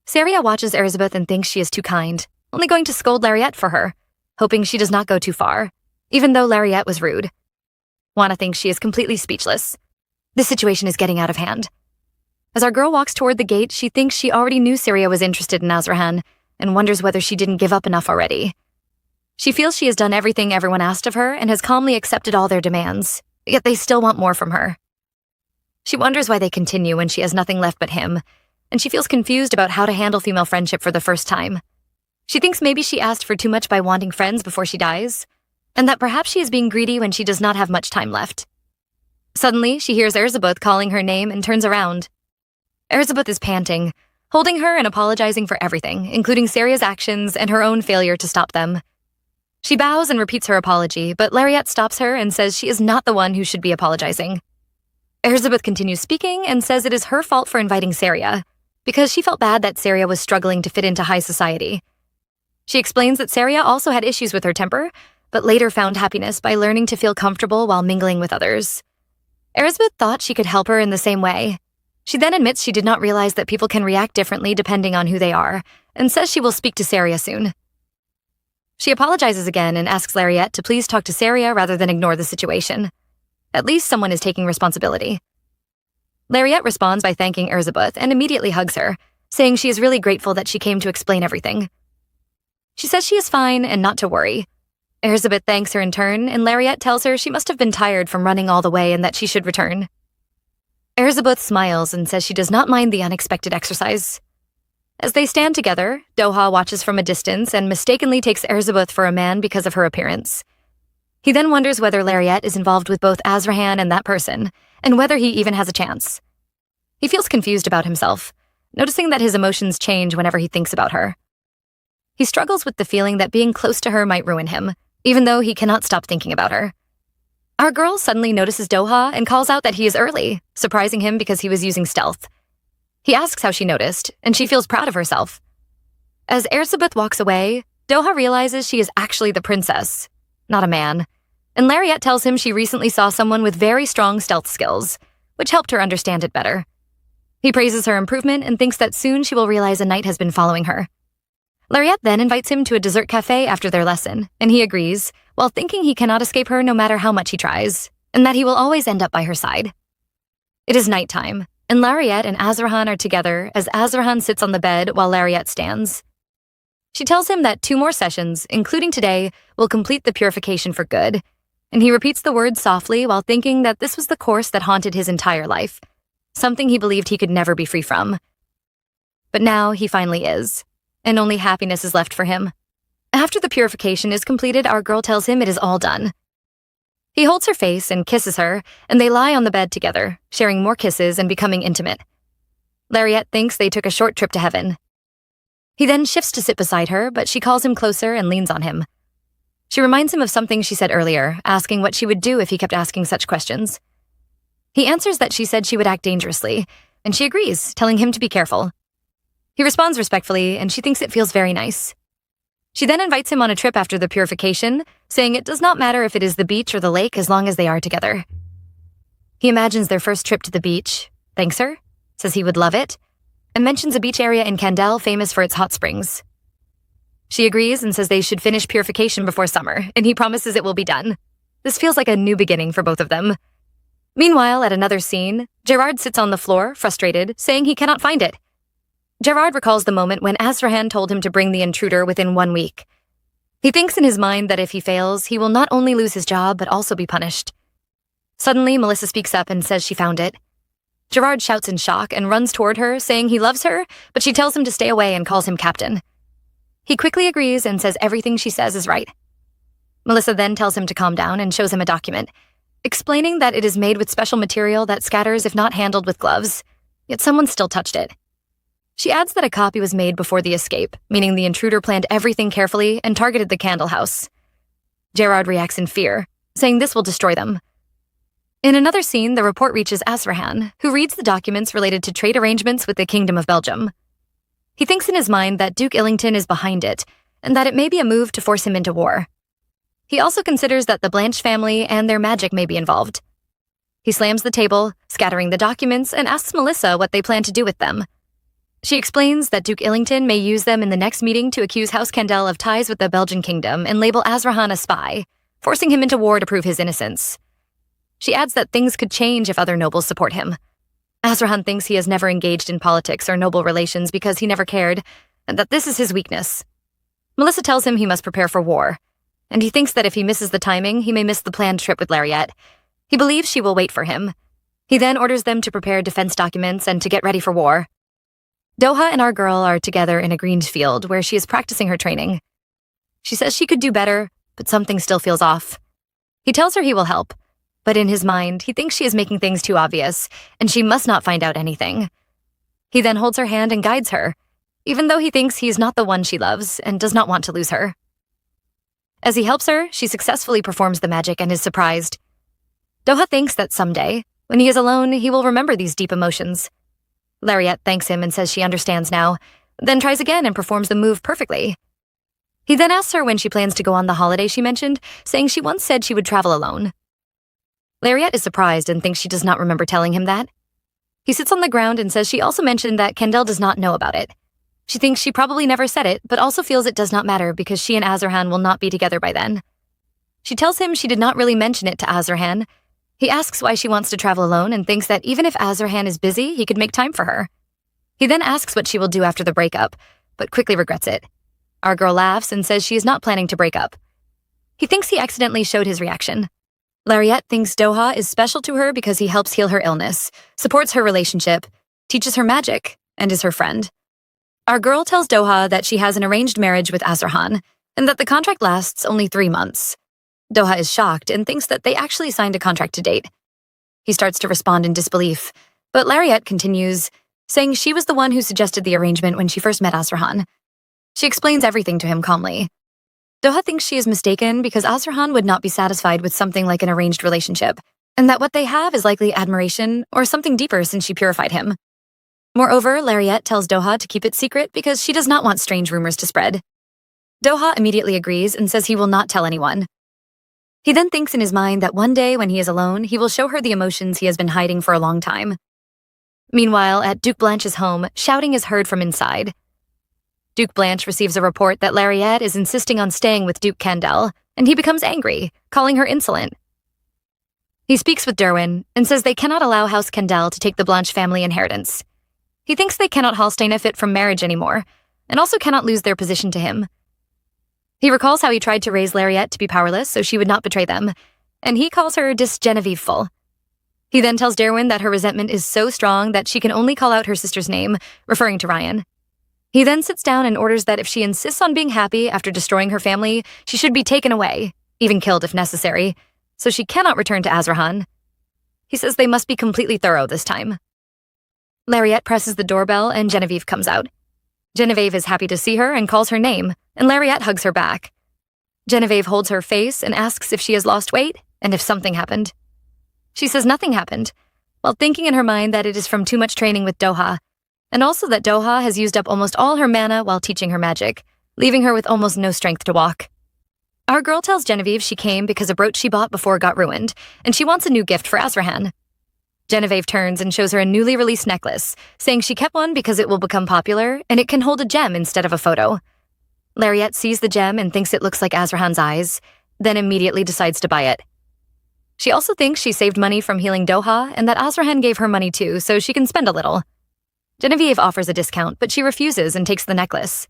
Saria watches Elizabeth and thinks she is too kind, only going to scold Lariat for her, hoping she does not go too far, even though Lariat was rude. Juana thinks she is completely speechless. This situation is getting out of hand. As our girl walks toward the gate, she thinks she already knew Saria was interested in Azrahan and wonders whether she didn't give up enough already. She feels she has done everything everyone asked of her and has calmly accepted all their demands, yet they still want more from her. She wonders why they continue when she has nothing left but him, and she feels confused about how to handle female friendship for the first time. She thinks maybe she asked for too much by wanting friends before she dies, and that perhaps she is being greedy when she does not have much time left. Suddenly, she hears Elizabeth calling her name and turns around. Elizabeth is panting, holding her and apologizing for everything, including Saria's actions and her own failure to stop them. She bows and repeats her apology, but Lariat stops her and says she is not the one who should be apologizing. Elizabeth continues speaking and says it is her fault for inviting Saria, because she felt bad that Saria was struggling to fit into high society. She explains that Saria also had issues with her temper, but later found happiness by learning to feel comfortable while mingling with others. Elizabeth thought she could help her in the same way. She then admits she did not realize that people can react differently depending on who they are, and says she will speak to Saria soon. She apologizes again and asks Lariat to please talk to Saria rather than ignore the situation. At least someone is taking responsibility. Lariat responds by thanking Elizabeth and immediately hugs her, saying she is really grateful that she came to explain everything. She says she is fine and not to worry. Elizabeth thanks her in turn, and Lariat tells her she must have been tired from running all the way and that she should return. Elizabeth smiles and says she does not mind the unexpected exercise. As they stand together, Doha watches from a distance and mistakenly takes Elizabeth for a man because of her appearance. He then wonders whether Lariat is involved with both Azrahan and that person, and whether he even has a chance. He feels confused about himself, noticing that his emotions change whenever he thinks about her. He struggles with the feeling that being close to her might ruin him, even though he cannot stop thinking about her. Our girl suddenly notices Doha and calls out that he is early, surprising him because he was using stealth. He asks how she noticed, and she feels proud of herself. As Erzsébet walks away, Doha realizes she is actually the princess, not a man, and Lariette tells him she recently saw someone with very strong stealth skills, which helped her understand it better. He praises her improvement and thinks that soon she will realize a knight has been following her. Lariette then invites him to a dessert cafe after their lesson, and he agrees, while thinking he cannot escape her no matter how much he tries, and that he will always end up by her side. It is nighttime, and Lariette and Azarhan are together as Azarhan sits on the bed while Lariette stands. She tells him that 2 more sessions, including today, will complete the purification for good, and he repeats the words softly while thinking that this was the course that haunted his entire life, something he believed he could never be free from. But now he finally is, and only happiness is left for him. After the purification is completed, our girl tells him it is all done. He holds her face and kisses her, and they lie on the bed together, sharing more kisses and becoming intimate. Lariette thinks they took a short trip to heaven. He then shifts to sit beside her, but she calls him closer and leans on him. She reminds him of something she said earlier, asking what she would do if he kept asking such questions. He answers that she said she would act dangerously, and she agrees, telling him to be careful. He responds respectfully, and she thinks it feels very nice. She then invites him on a trip after the purification, saying it does not matter if it is the beach or the lake as long as they are together. He imagines their first trip to the beach, thanks her, says he would love it, and mentions a beach area in Candel famous for its hot springs. She agrees and says they should finish purification before summer, and he promises it will be done. This feels like a new beginning for both of them. Meanwhile, at another scene, Gerard sits on the floor, frustrated, saying he cannot find it. Gerard recalls the moment when Azarhan told him to bring the intruder within 1 week. He thinks in his mind that if he fails, he will not only lose his job, but also be punished. Suddenly, Melissa speaks up and says she found it. Gerard shouts in shock and runs toward her, saying he loves her, but she tells him to stay away and calls him captain. He quickly agrees and says everything she says is right. Melissa then tells him to calm down and shows him a document, explaining that it is made with special material that scatters if not handled with gloves, yet someone still touched it. She adds that a copy was made before the escape, meaning the intruder planned everything carefully and targeted the candle house. Gerard reacts in fear, saying this will destroy them. In another scene, the report reaches Azarhan, who reads the documents related to trade arrangements with the Kingdom of Belgium. He thinks in his mind that Duke Illington is behind it, and that it may be a move to force him into war. He also considers that the Blanche family and their magic may be involved. He slams the table, scattering the documents, and asks Melissa what they plan to do with them. She explains that Duke Illington may use them in the next meeting to accuse House Candel of ties with the Belgian kingdom and label Azarhan a spy, forcing him into war to prove his innocence. She adds that things could change if other nobles support him. Azarhan thinks he has never engaged in politics or noble relations because he never cared, and that this is his weakness. Melissa tells him he must prepare for war, and he thinks that if he misses the timing, he may miss the planned trip with Lariette. He believes she will wait for him. He then orders them to prepare defense documents and to get ready for war. Doha and our girl are together in a green field where she is practicing her training. She says she could do better, but something still feels off. He tells her he will help, but in his mind, he thinks she is making things too obvious, and she must not find out anything. He then holds her hand and guides her, even though he thinks he is not the one she loves and does not want to lose her. As he helps her, she successfully performs the magic and is surprised. Doha thinks that someday, when he is alone, he will remember these deep emotions. Lariette thanks him and says she understands now, then tries again and performs the move perfectly. He then asks her when she plans to go on the holiday she mentioned, saying she once said she would travel alone. Lariette is surprised and thinks she does not remember telling him that. He sits on the ground and says she also mentioned that Candel does not know about it. She thinks she probably never said it, but also feels it does not matter because she and Azarhan will not be together by then. She tells him she did not really mention it to Azarhan. He asks why she wants to travel alone and thinks that even if Azarhan is busy, he could make time for her. He then asks what she will do after the breakup, but quickly regrets it. Our girl laughs and says she is not planning to break up. He thinks he accidentally showed his reaction. Lariette thinks Doha is special to her because he helps heal her illness, supports her relationship, teaches her magic, and is her friend. Our girl tells Doha that she has an arranged marriage with Azarhan, and that the contract lasts only 3 months. Doha is shocked and thinks that they actually signed a contract to date. He starts to respond in disbelief, but Lariette continues, saying she was the one who suggested the arrangement when she first met Azarhan. She explains everything to him calmly. Doha thinks she is mistaken because Azrahan would not be satisfied with something like an arranged relationship, and that what they have is likely admiration or something deeper since she purified him. Moreover, Lariette tells Doha to keep it secret because she does not want strange rumors to spread. Doha immediately agrees and says he will not tell anyone. He then thinks in his mind that one day when he is alone, he will show her the emotions he has been hiding for a long time. Meanwhile, at Duke Blanche's home, shouting is heard from inside. Duke Blanche receives a report that Lariette is insisting on staying with Duke Candel, and he becomes angry, calling her insolent. He speaks with Derwin and says they cannot allow House Candel to take the Blanche family inheritance. He thinks they cannot Hallsteinifit from marriage anymore, and also cannot lose their position to him. He recalls how he tried to raise Lariette to be powerless so she would not betray them, and he calls her disgenevieveful. He then tells Derwin that her resentment is so strong that she can only call out her sister's name, referring to Ryan. He then sits down and orders that if she insists on being happy after destroying her family, she should be taken away, even killed if necessary, so she cannot return to Azrahan. He says they must be completely thorough this time. Lariette presses the doorbell and Genevieve comes out. Genevieve is happy to see her and calls her name, and Lariette hugs her back. Genevieve holds her face and asks if she has lost weight and if something happened. She says nothing happened, while thinking in her mind that it is from too much training with Doha, and also that Doha has used up almost all her mana while teaching her magic, leaving her with almost no strength to walk. Our girl tells Genevieve she came because a brooch she bought before got ruined, and she wants a new gift for Azrahan. Genevieve turns and shows her a newly released necklace, saying she kept one because it will become popular and it can hold a gem instead of a photo. Lariette sees the gem and thinks it looks like Azrahan's eyes, then immediately decides to buy it. She also thinks she saved money from healing Doha and that Azrahan gave her money too, so she can spend a little. Genevieve offers a discount, but she refuses and takes the necklace.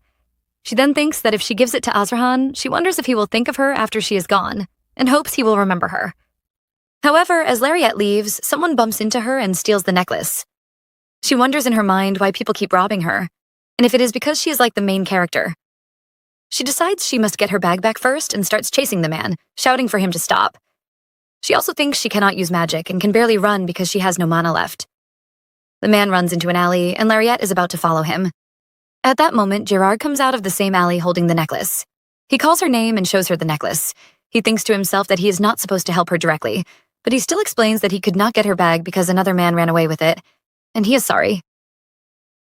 She then thinks that if she gives it to Azrahan, she wonders if he will think of her after she is gone, and hopes he will remember her. However, as Lariette leaves, someone bumps into her and steals the necklace. She wonders in her mind why people keep robbing her, and if it is because she is like the main character. She decides she must get her bag back first and starts chasing the man, shouting for him to stop. She also thinks she cannot use magic and can barely run because she has no mana left. The man runs into an alley, and Lariette is about to follow him. At that moment, Gerard comes out of the same alley holding the necklace. He calls her name and shows her the necklace. He thinks to himself that he is not supposed to help her directly, but he still explains that he could not get her bag because another man ran away with it, and he is sorry.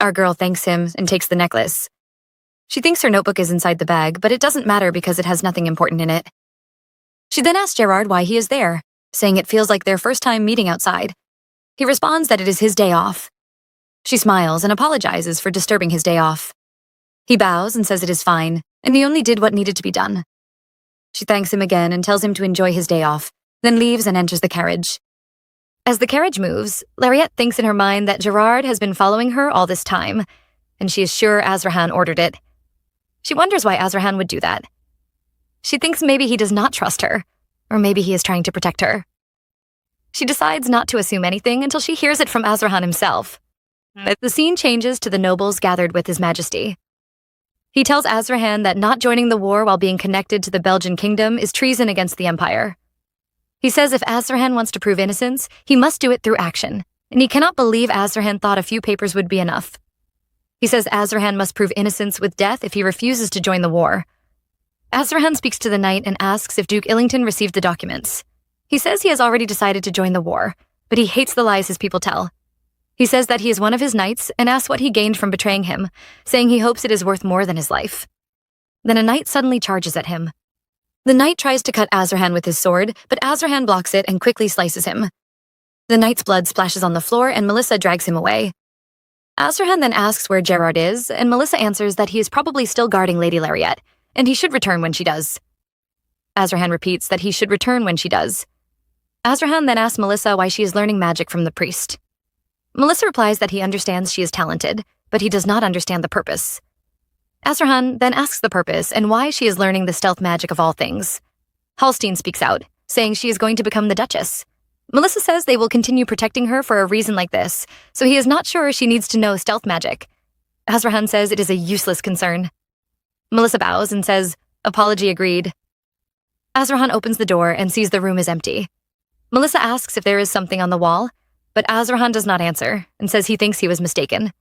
Our girl thanks him and takes the necklace. She thinks her notebook is inside the bag, but it doesn't matter because it has nothing important in it. She then asks Gerard why he is there, saying it feels like their first time meeting outside. He responds that it is his day off. She smiles and apologizes for disturbing his day off. He bows and says it is fine, and he only did what needed to be done. She thanks him again and tells him to enjoy his day off, then leaves and enters the carriage. As the carriage moves, Lariette thinks in her mind that Gerard has been following her all this time, and she is sure Azrahan ordered it. She wonders why Azrahan would do that. She thinks maybe he does not trust her, or maybe he is trying to protect her. She decides not to assume anything until she hears it from Azrahan himself. The scene changes to the nobles gathered with His Majesty. He tells Azrahan that not joining the war while being connected to the Belgian kingdom is treason against the Empire. He says if Azrahan wants to prove innocence, he must do it through action, and he cannot believe Azrahan thought a few papers would be enough. He says Azrahan must prove innocence with death if he refuses to join the war. Azrahan speaks to the knight and asks if Duke Illington received the documents. He says he has already decided to join the war, but he hates the lies his people tell. He says that he is one of his knights and asks what he gained from betraying him, saying he hopes it is worth more than his life. Then a knight suddenly charges at him. The knight tries to cut Azrahan with his sword, but Azrahan blocks it and quickly slices him. The knight's blood splashes on the floor and Melissa drags him away. Azrahan then asks where Gerard is, and Melissa answers that he is probably still guarding Lady Lariette, and he should return when she does. Azrahan repeats that he should return when she does. Azrahan then asks Melissa why she is learning magic from the priest. Melissa replies that he understands she is talented, but he does not understand the purpose. Azrahan then asks the purpose and why she is learning the stealth magic of all things. Hallstein speaks out, saying she is going to become the Duchess. Melissa says they will continue protecting her for a reason like this, so he is not sure she needs to know stealth magic. Azrahan says it is a useless concern. Melissa bows and says, "Apology agreed." Azrahan opens the door and sees the room is empty. Melissa asks if there is something on the wall, but Azrahan does not answer and says he thinks he was mistaken.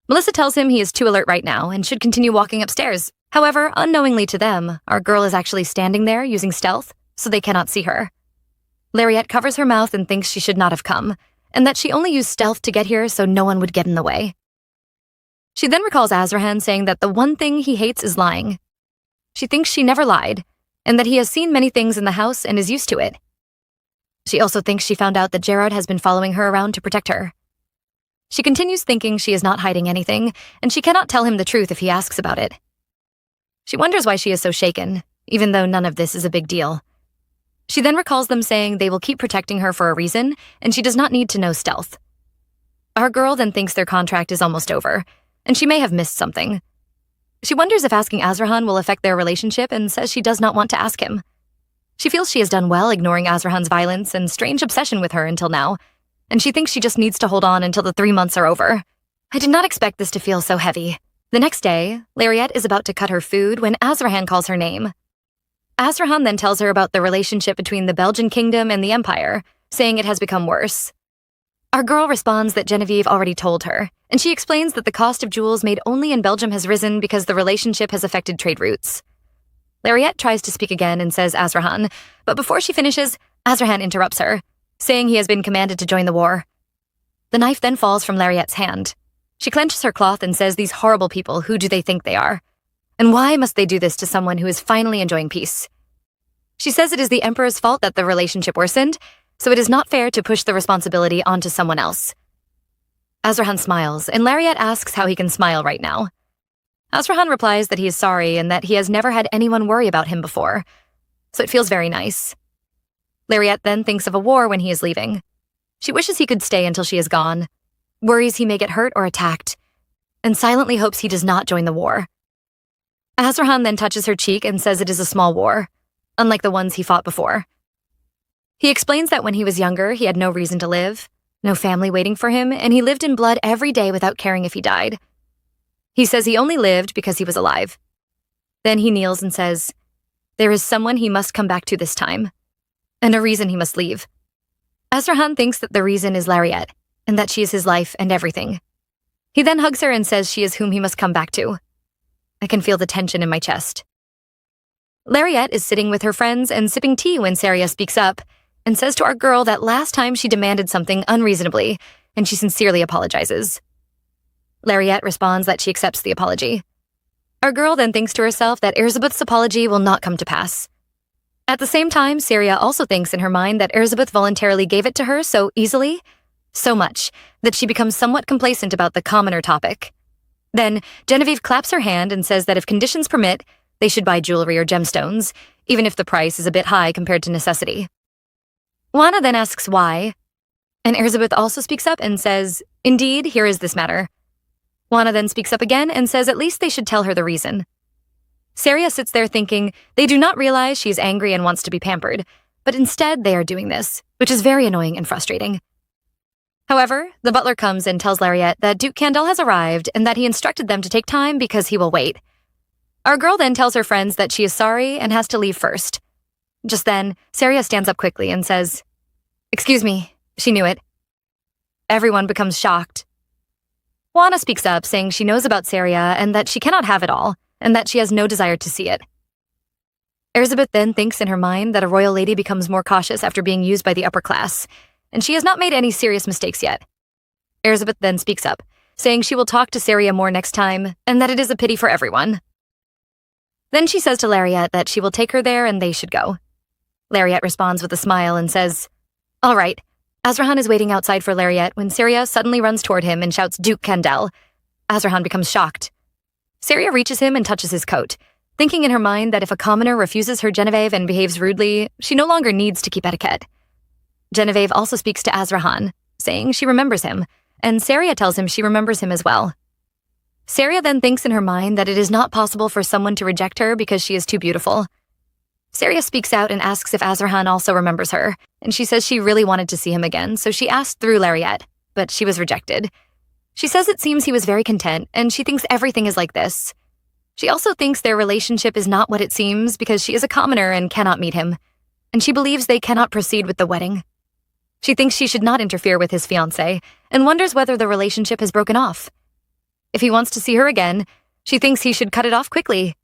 Melissa tells him he is too alert right now and should continue walking upstairs. However, unknowingly to them, our girl is actually standing there using stealth, so they cannot see her. Lariette covers her mouth and thinks she should not have come, and that she only used stealth to get here so no one would get in the way. She then recalls Azrahan saying that the one thing he hates is lying. She thinks she never lied, and that he has seen many things in the house and is used to it. She also thinks she found out that Gerard has been following her around to protect her. She continues thinking she is not hiding anything, and she cannot tell him the truth if he asks about it. She wonders why she is so shaken, even though none of this is a big deal. She then recalls them saying they will keep protecting her for a reason, and she does not need to know stealth. Our girl then thinks their contract is almost over, and she may have missed something. She wonders if asking Azrahan will affect their relationship and says she does not want to ask him. She feels she has done well ignoring Azrahan's violence and strange obsession with her until now, and she thinks she just needs to hold on until the 3 months are over. I did not expect this to feel so heavy. The next day, Lariette is about to cut her food when Azrahan calls her name. Azrahan then tells her about the relationship between the Belgian kingdom and the Empire, saying it has become worse. Our girl responds that Genevieve already told her, and she explains that the cost of jewels made only in Belgium has risen because the relationship has affected trade routes. Lariette tries to speak again and says Azrahan, but before she finishes, Azrahan interrupts her, saying he has been commanded to join the war. The knife then falls from Lariette's hand. She clenches her cloth and says these horrible people, who do they think they are? And why must they do this to someone who is finally enjoying peace? She says it is the Emperor's fault that the relationship worsened, so it is not fair to push the responsibility onto someone else. Azrahan smiles, and Lariette asks how he can smile right now. Azrahan replies that he is sorry and that he has never had anyone worry about him before, so it feels very nice. Lariette then thinks of a war when he is leaving. She wishes he could stay until she is gone, worries he may get hurt or attacked, and silently hopes he does not join the war. Azrahan then touches her cheek and says it is a small war, unlike the ones he fought before. He explains that when he was younger, he had no reason to live, no family waiting for him, and he lived in blood every day without caring if he died. He says he only lived because he was alive. Then he kneels and says, there is someone he must come back to this time, and a reason he must leave. Azrahan thinks that the reason is Lariette, and that she is his life and everything. He then hugs her and says she is whom he must come back to. I can feel the tension in my chest. Lariette is sitting with her friends and sipping tea when Saria speaks up and says to our girl that last time she demanded something unreasonably, and she sincerely apologizes. Lariette responds that she accepts the apology. Our girl then thinks to herself that Erzsébeth's apology will not come to pass. At the same time, Saria also thinks in her mind that Erzsébeth voluntarily gave it to her so easily, so much, that she becomes somewhat complacent about the commoner topic. Then, Genevieve claps her hand and says that if conditions permit, they should buy jewelry or gemstones, even if the price is a bit high compared to necessity. Juana then asks why, and Erzsébeth also speaks up and says, indeed, here is this matter. Juana then speaks up again and says at least they should tell her the reason. Saria sits there thinking they do not realize she is angry and wants to be pampered, but instead they are doing this, which is very annoying and frustrating. However, the butler comes and tells Lariette that Duke Candel has arrived and that he instructed them to take time because he will wait. Our girl then tells her friends that she is sorry and has to leave first. Just then, Saria stands up quickly and says, excuse me, she knew it. Everyone becomes shocked. Juana speaks up, saying she knows about Saria and that she cannot have it all, and that she has no desire to see it. Erzsébeth then thinks in her mind that a royal lady becomes more cautious after being used by the upper class, and she has not made any serious mistakes yet. Erzsébeth then speaks up, saying she will talk to Saria more next time, and that it is a pity for everyone. Then she says to Lariette that she will take her there and they should go. Lariette responds with a smile and says, all right. Azrahan is waiting outside for Lariette when Saria suddenly runs toward him and shouts Duke Candel. Azrahan becomes shocked. Saria reaches him and touches his coat, thinking in her mind that if a commoner refuses her Genevieve and behaves rudely, she no longer needs to keep etiquette. Genevieve also speaks to Azrahan, saying she remembers him, and Saria tells him she remembers him as well. Saria then thinks in her mind that it is not possible for someone to reject her because she is too beautiful. Saria speaks out and asks if Azrahan also remembers her, and she says she really wanted to see him again, so she asked through Lariette, but she was rejected. She says it seems he was very content, and she thinks everything is like this. She also thinks their relationship is not what it seems because she is a commoner and cannot meet him, and she believes they cannot proceed with the wedding. She thinks she should not interfere with his fiancé, and wonders whether the relationship has broken off. If he wants to see her again, she thinks he should cut it off quickly,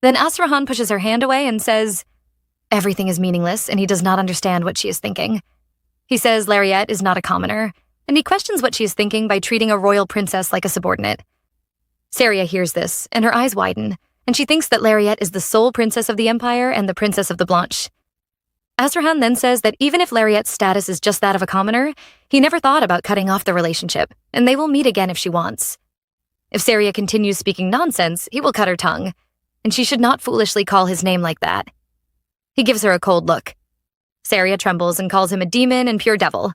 Then Azrahan pushes her hand away and says, everything is meaningless and he does not understand what she is thinking. He says Lariette is not a commoner, and he questions what she is thinking by treating a royal princess like a subordinate. Saria hears this, and her eyes widen, and she thinks that Lariette is the sole princess of the Empire and the princess of the Blanche. Azrahan then says that even if Lariette's status is just that of a commoner, he never thought about cutting off the relationship, and they will meet again if she wants. If Saria continues speaking nonsense, he will cut her tongue, and she should not foolishly call his name like that. He gives her a cold look. Saria trembles and calls him a demon and pure devil.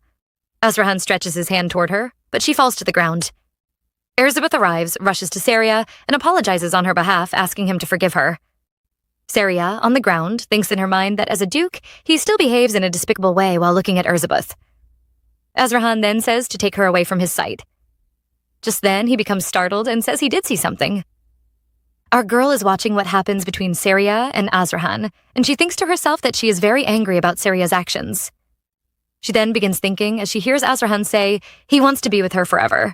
Azrahan stretches his hand toward her, but she falls to the ground. Elizabeth arrives, rushes to Saria, and apologizes on her behalf, asking him to forgive her. Saria, on the ground, thinks in her mind that as a duke, he still behaves in a despicable way while looking at Elizabeth. Azrahan then says to take her away from his sight. Just then, he becomes startled and says he did see something. Our girl is watching what happens between Saria and Azrahan, and she thinks to herself that she is very angry about Saria's actions. She then begins thinking as she hears Azrahan say he wants to be with her forever.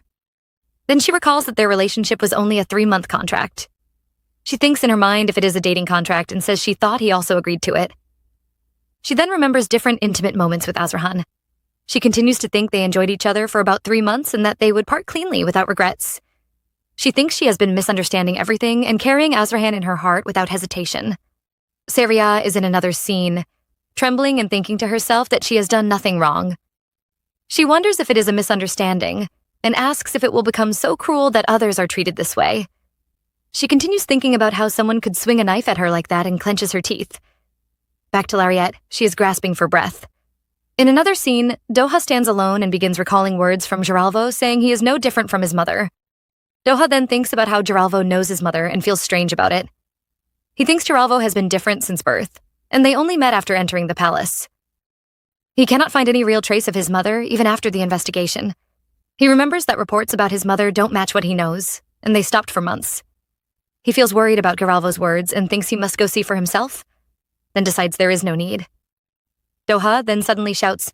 Then she recalls that their relationship was only a 3-month contract. She thinks in her mind if it is a dating contract and says she thought he also agreed to it. She then remembers different intimate moments with Azrahan. She continues to think they enjoyed each other for about 3 months and that they would part cleanly without regrets. She thinks she has been misunderstanding everything and carrying Azrahan in her heart without hesitation. Saria is in another scene, trembling and thinking to herself that she has done nothing wrong. She wonders if it is a misunderstanding and asks if it will become so cruel that others are treated this way. She continues thinking about how someone could swing a knife at her like that and clenches her teeth. Back to Lariette, she is grasping for breath. In another scene, Doha stands alone and begins recalling words from Geralvo saying he is no different from his mother. Doha then thinks about how Geralvo knows his mother and feels strange about it. He thinks Geralvo has been different since birth, and they only met after entering the palace. He cannot find any real trace of his mother, even after the investigation. He remembers that reports about his mother don't match what he knows, and they stopped for months. He feels worried about Geralvo's words and thinks he must go see for himself, then decides there is no need. Doha then suddenly shouts,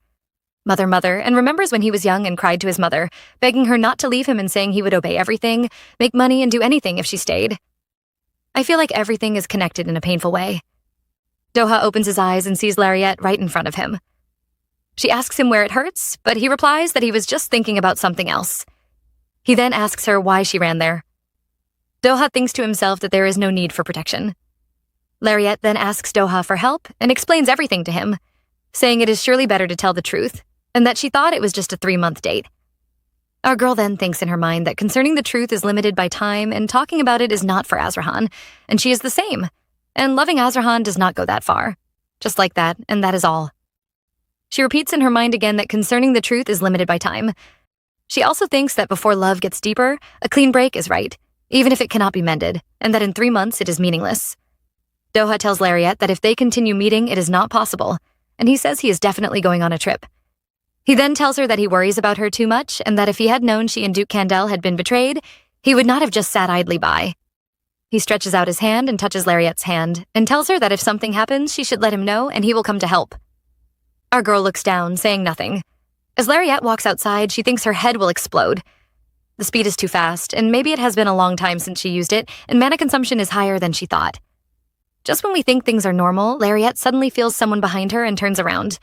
"Mother, mother," and remembers when he was young and cried to his mother, begging her not to leave him and saying he would obey everything, make money, and do anything if she stayed. I feel like everything is connected in a painful way. Doha opens his eyes and sees Lariette right in front of him. She asks him where it hurts, but he replies that he was just thinking about something else. He then asks her why she ran there. Doha thinks to himself that there is no need for protection. Lariette then asks Doha for help and explains everything to him, saying it is surely better to tell the truth, and that she thought it was just a 3-month date. Our girl then thinks in her mind that concerning the truth is limited by time and talking about it is not for Azrahan, and she is the same, and loving Azrahan does not go that far. Just like that, and that is all. She repeats in her mind again that concerning the truth is limited by time. She also thinks that before love gets deeper, a clean break is right, even if it cannot be mended, and that in 3 months it is meaningless. Doha tells Lariette that if they continue meeting, it is not possible, and he says he is definitely going on a trip. He then tells her that he worries about her too much, and that if he had known she and Duke Candel had been betrayed, he would not have just sat idly by. He stretches out his hand and touches Lariette's hand, and tells her that if something happens, she should let him know and he will come to help. Our girl looks down, saying nothing. As Lariette walks outside, she thinks her head will explode. The speed is too fast, and maybe it has been a long time since she used it, and mana consumption is higher than she thought. Just when we think things are normal, Lariette suddenly feels someone behind her and turns around.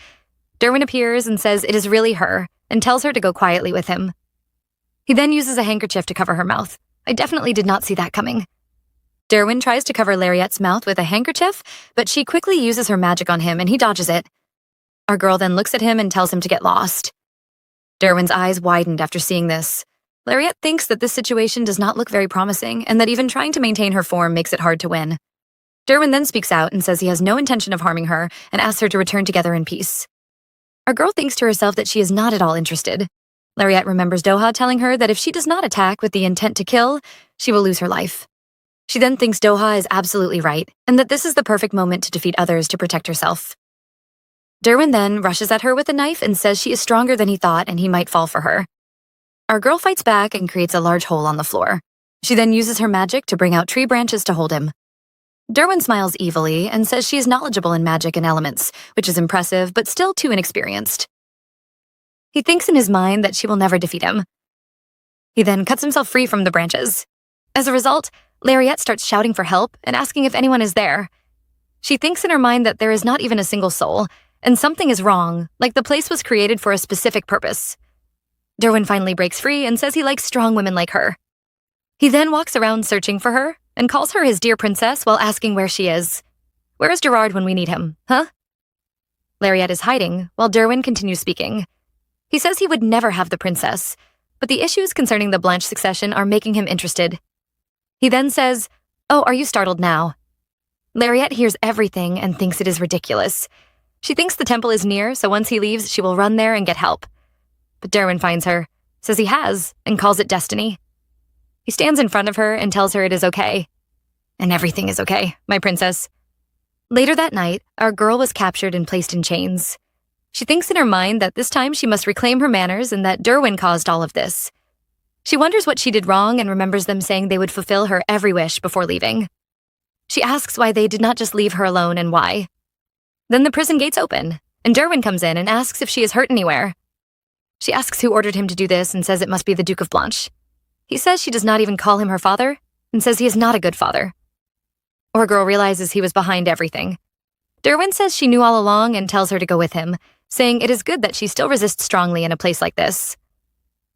Derwin appears and says it is really her, and tells her to go quietly with him. He then uses a handkerchief to cover her mouth. I definitely did not see that coming. Derwin tries to cover Lariette's mouth with a handkerchief, but she quickly uses her magic on him and he dodges it. Our girl then looks at him and tells him to get lost. Derwin's eyes widened after seeing this. Lariette thinks that this situation does not look very promising and that even trying to maintain her form makes it hard to win. Derwin then speaks out and says he has no intention of harming her and asks her to return together in peace. Our girl thinks to herself that she is not at all interested. Lariette remembers Doha telling her that if she does not attack with the intent to kill, she will lose her life. She then thinks Doha is absolutely right and that this is the perfect moment to defeat others to protect herself. Derwin then rushes at her with a knife and says she is stronger than he thought and he might fall for her. Our girl fights back and creates a large hole on the floor. She then uses her magic to bring out tree branches to hold him. Derwin smiles evilly and says she is knowledgeable in magic and elements, which is impressive but still too inexperienced. He thinks in his mind that she will never defeat him. He then cuts himself free from the branches. As a result, Lariette starts shouting for help and asking if anyone is there. She thinks in her mind that there is not even a single soul, and something is wrong, like the place was created for a specific purpose. Derwin finally breaks free and says he likes strong women like her. He then walks around searching for her and calls her his dear princess while asking where she is. Where is Gerard when we need him, huh? Lariette is hiding while Derwin continues speaking. He says he would never have the princess, but the issues concerning the Blanche succession are making him interested. He then says, "Oh, are you startled now?" Lariette hears everything and thinks it is ridiculous. She thinks the temple is near, so once he leaves, she will run there and get help. But Derwin finds her, says he has, and calls it destiny. He stands in front of her and tells her it is okay. And everything is okay, my princess. Later that night, our girl was captured and placed in chains. She thinks in her mind that this time she must reclaim her manners and that Derwin caused all of this. She wonders what she did wrong and remembers them saying they would fulfill her every wish before leaving. She asks why they did not just leave her alone and why. Then the prison gates open, and Derwin comes in and asks if she is hurt anywhere. She asks who ordered him to do this and says it must be the Duke of Blanche. He says she does not even call him her father and says he is not a good father. Our girl realizes he was behind everything. Derwin says she knew all along and tells her to go with him, saying it is good that she still resists strongly in a place like this.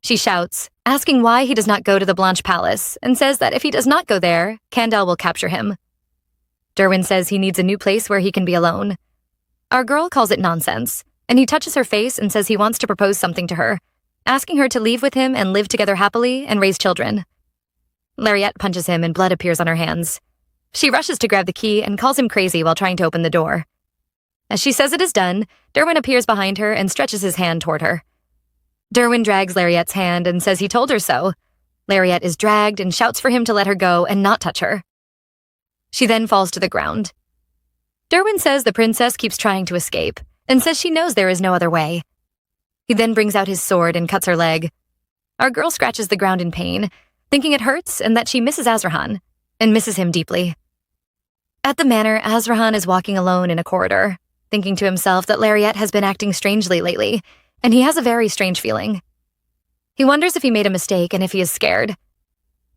She shouts, asking why he does not go to the Blanche Palace, and says that if he does not go there, Candel will capture him. Derwin says he needs a new place where he can be alone. Our girl calls it nonsense, and he touches her face and says he wants to propose something to her, asking her to leave with him and live together happily and raise children. Lariette punches him and blood appears on her hands. She rushes to grab the key and calls him crazy while trying to open the door. As she says it is done, Derwin appears behind her and stretches his hand toward her. Derwin drags Lariette's hand and says he told her so. Lariette is dragged and shouts for him to let her go and not touch her. She then falls to the ground. Derwin says the princess keeps trying to escape and says she knows there is no other way. He then brings out his sword and cuts her leg. Our girl scratches the ground in pain, thinking it hurts and that she misses Azrahan, and misses him deeply. At the manor, Azrahan is walking alone in a corridor, thinking to himself that Lariette has been acting strangely lately, and he has a very strange feeling. He wonders if he made a mistake and if he is scared.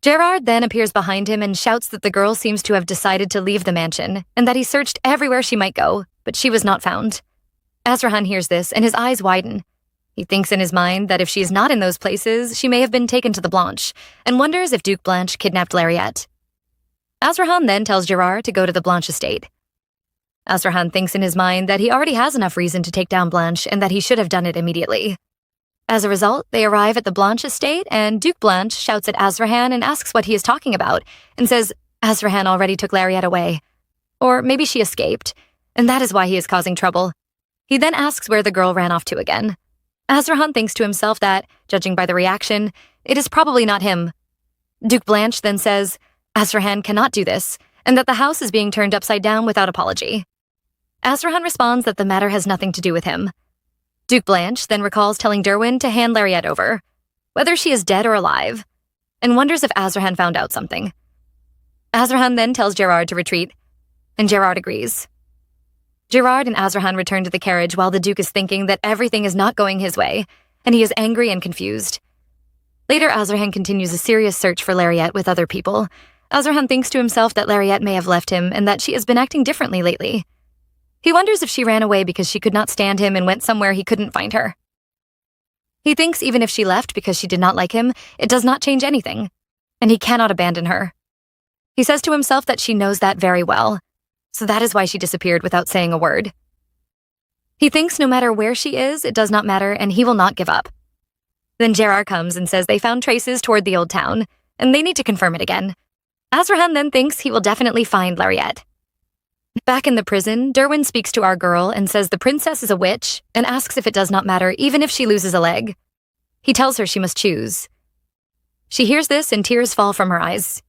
Gerard then appears behind him and shouts that the girl seems to have decided to leave the mansion, and that he searched everywhere she might go, but she was not found. Azrahan hears this, and his eyes widen. He thinks in his mind that if she is not in those places, she may have been taken to the Blanche, and wonders if Duke Blanche kidnapped Lariette. Azrahan then tells Gerard to go to the Blanche estate. Azrahan thinks in his mind that he already has enough reason to take down Blanche and that he should have done it immediately. As a result, they arrive at the Blanche estate, and Duke Blanche shouts at Azrahan and asks what he is talking about, and says Azrahan already took Lariette away. Or maybe she escaped, and that is why he is causing trouble. He then asks where the girl ran off to again. Azrahan thinks to himself that, judging by the reaction, it is probably not him. Duke Blanche then says Azrahan cannot do this, and that the house is being turned upside down without apology. Azrahan responds that the matter has nothing to do with him. Duke Blanche then recalls telling Derwin to hand Lariette over, whether she is dead or alive, and wonders if Azrahan found out something. Azrahan then tells Gerard to retreat, and Gerard agrees. Gerard and Azrahan return to the carriage while the Duke is thinking that everything is not going his way, and he is angry and confused. Later, Azrahan continues a serious search for Lariette with other people. Azrahan thinks to himself that Lariette may have left him and that she has been acting differently lately. He wonders if she ran away because she could not stand him and went somewhere he couldn't find her. He thinks even if she left because she did not like him, it does not change anything, and he cannot abandon her. He says to himself that she knows that very well, so that is why she disappeared without saying a word. He thinks no matter where she is, it does not matter, and he will not give up. Then Gerard comes and says they found traces toward the old town, and they need to confirm it again. Azrahan then thinks he will definitely find Lariette. Back in the prison, Derwin speaks to our girl and says the princess is a witch and asks if it does not matter even if she loses a leg. He tells her she must choose. She hears this and tears fall from her eyes.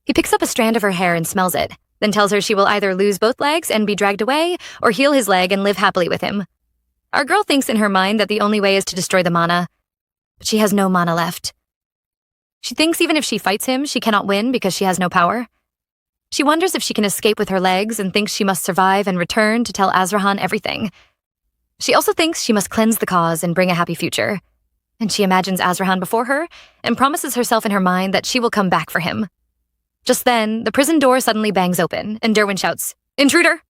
He picks up a strand of her hair and smells it, then tells her she will either lose both legs and be dragged away or heal his leg and live happily with him. Our girl thinks in her mind that the only way is to destroy the mana, but she has no mana left. She thinks even if she fights him, she cannot win because she has no power. She wonders if she can escape with her legs and thinks she must survive and return to tell Azrahan everything. She also thinks she must cleanse the cause and bring a happy future. And she imagines Azrahan before her and promises herself in her mind that she will come back for him. Just then, the prison door suddenly bangs open, and Derwin shouts, "Intruder!"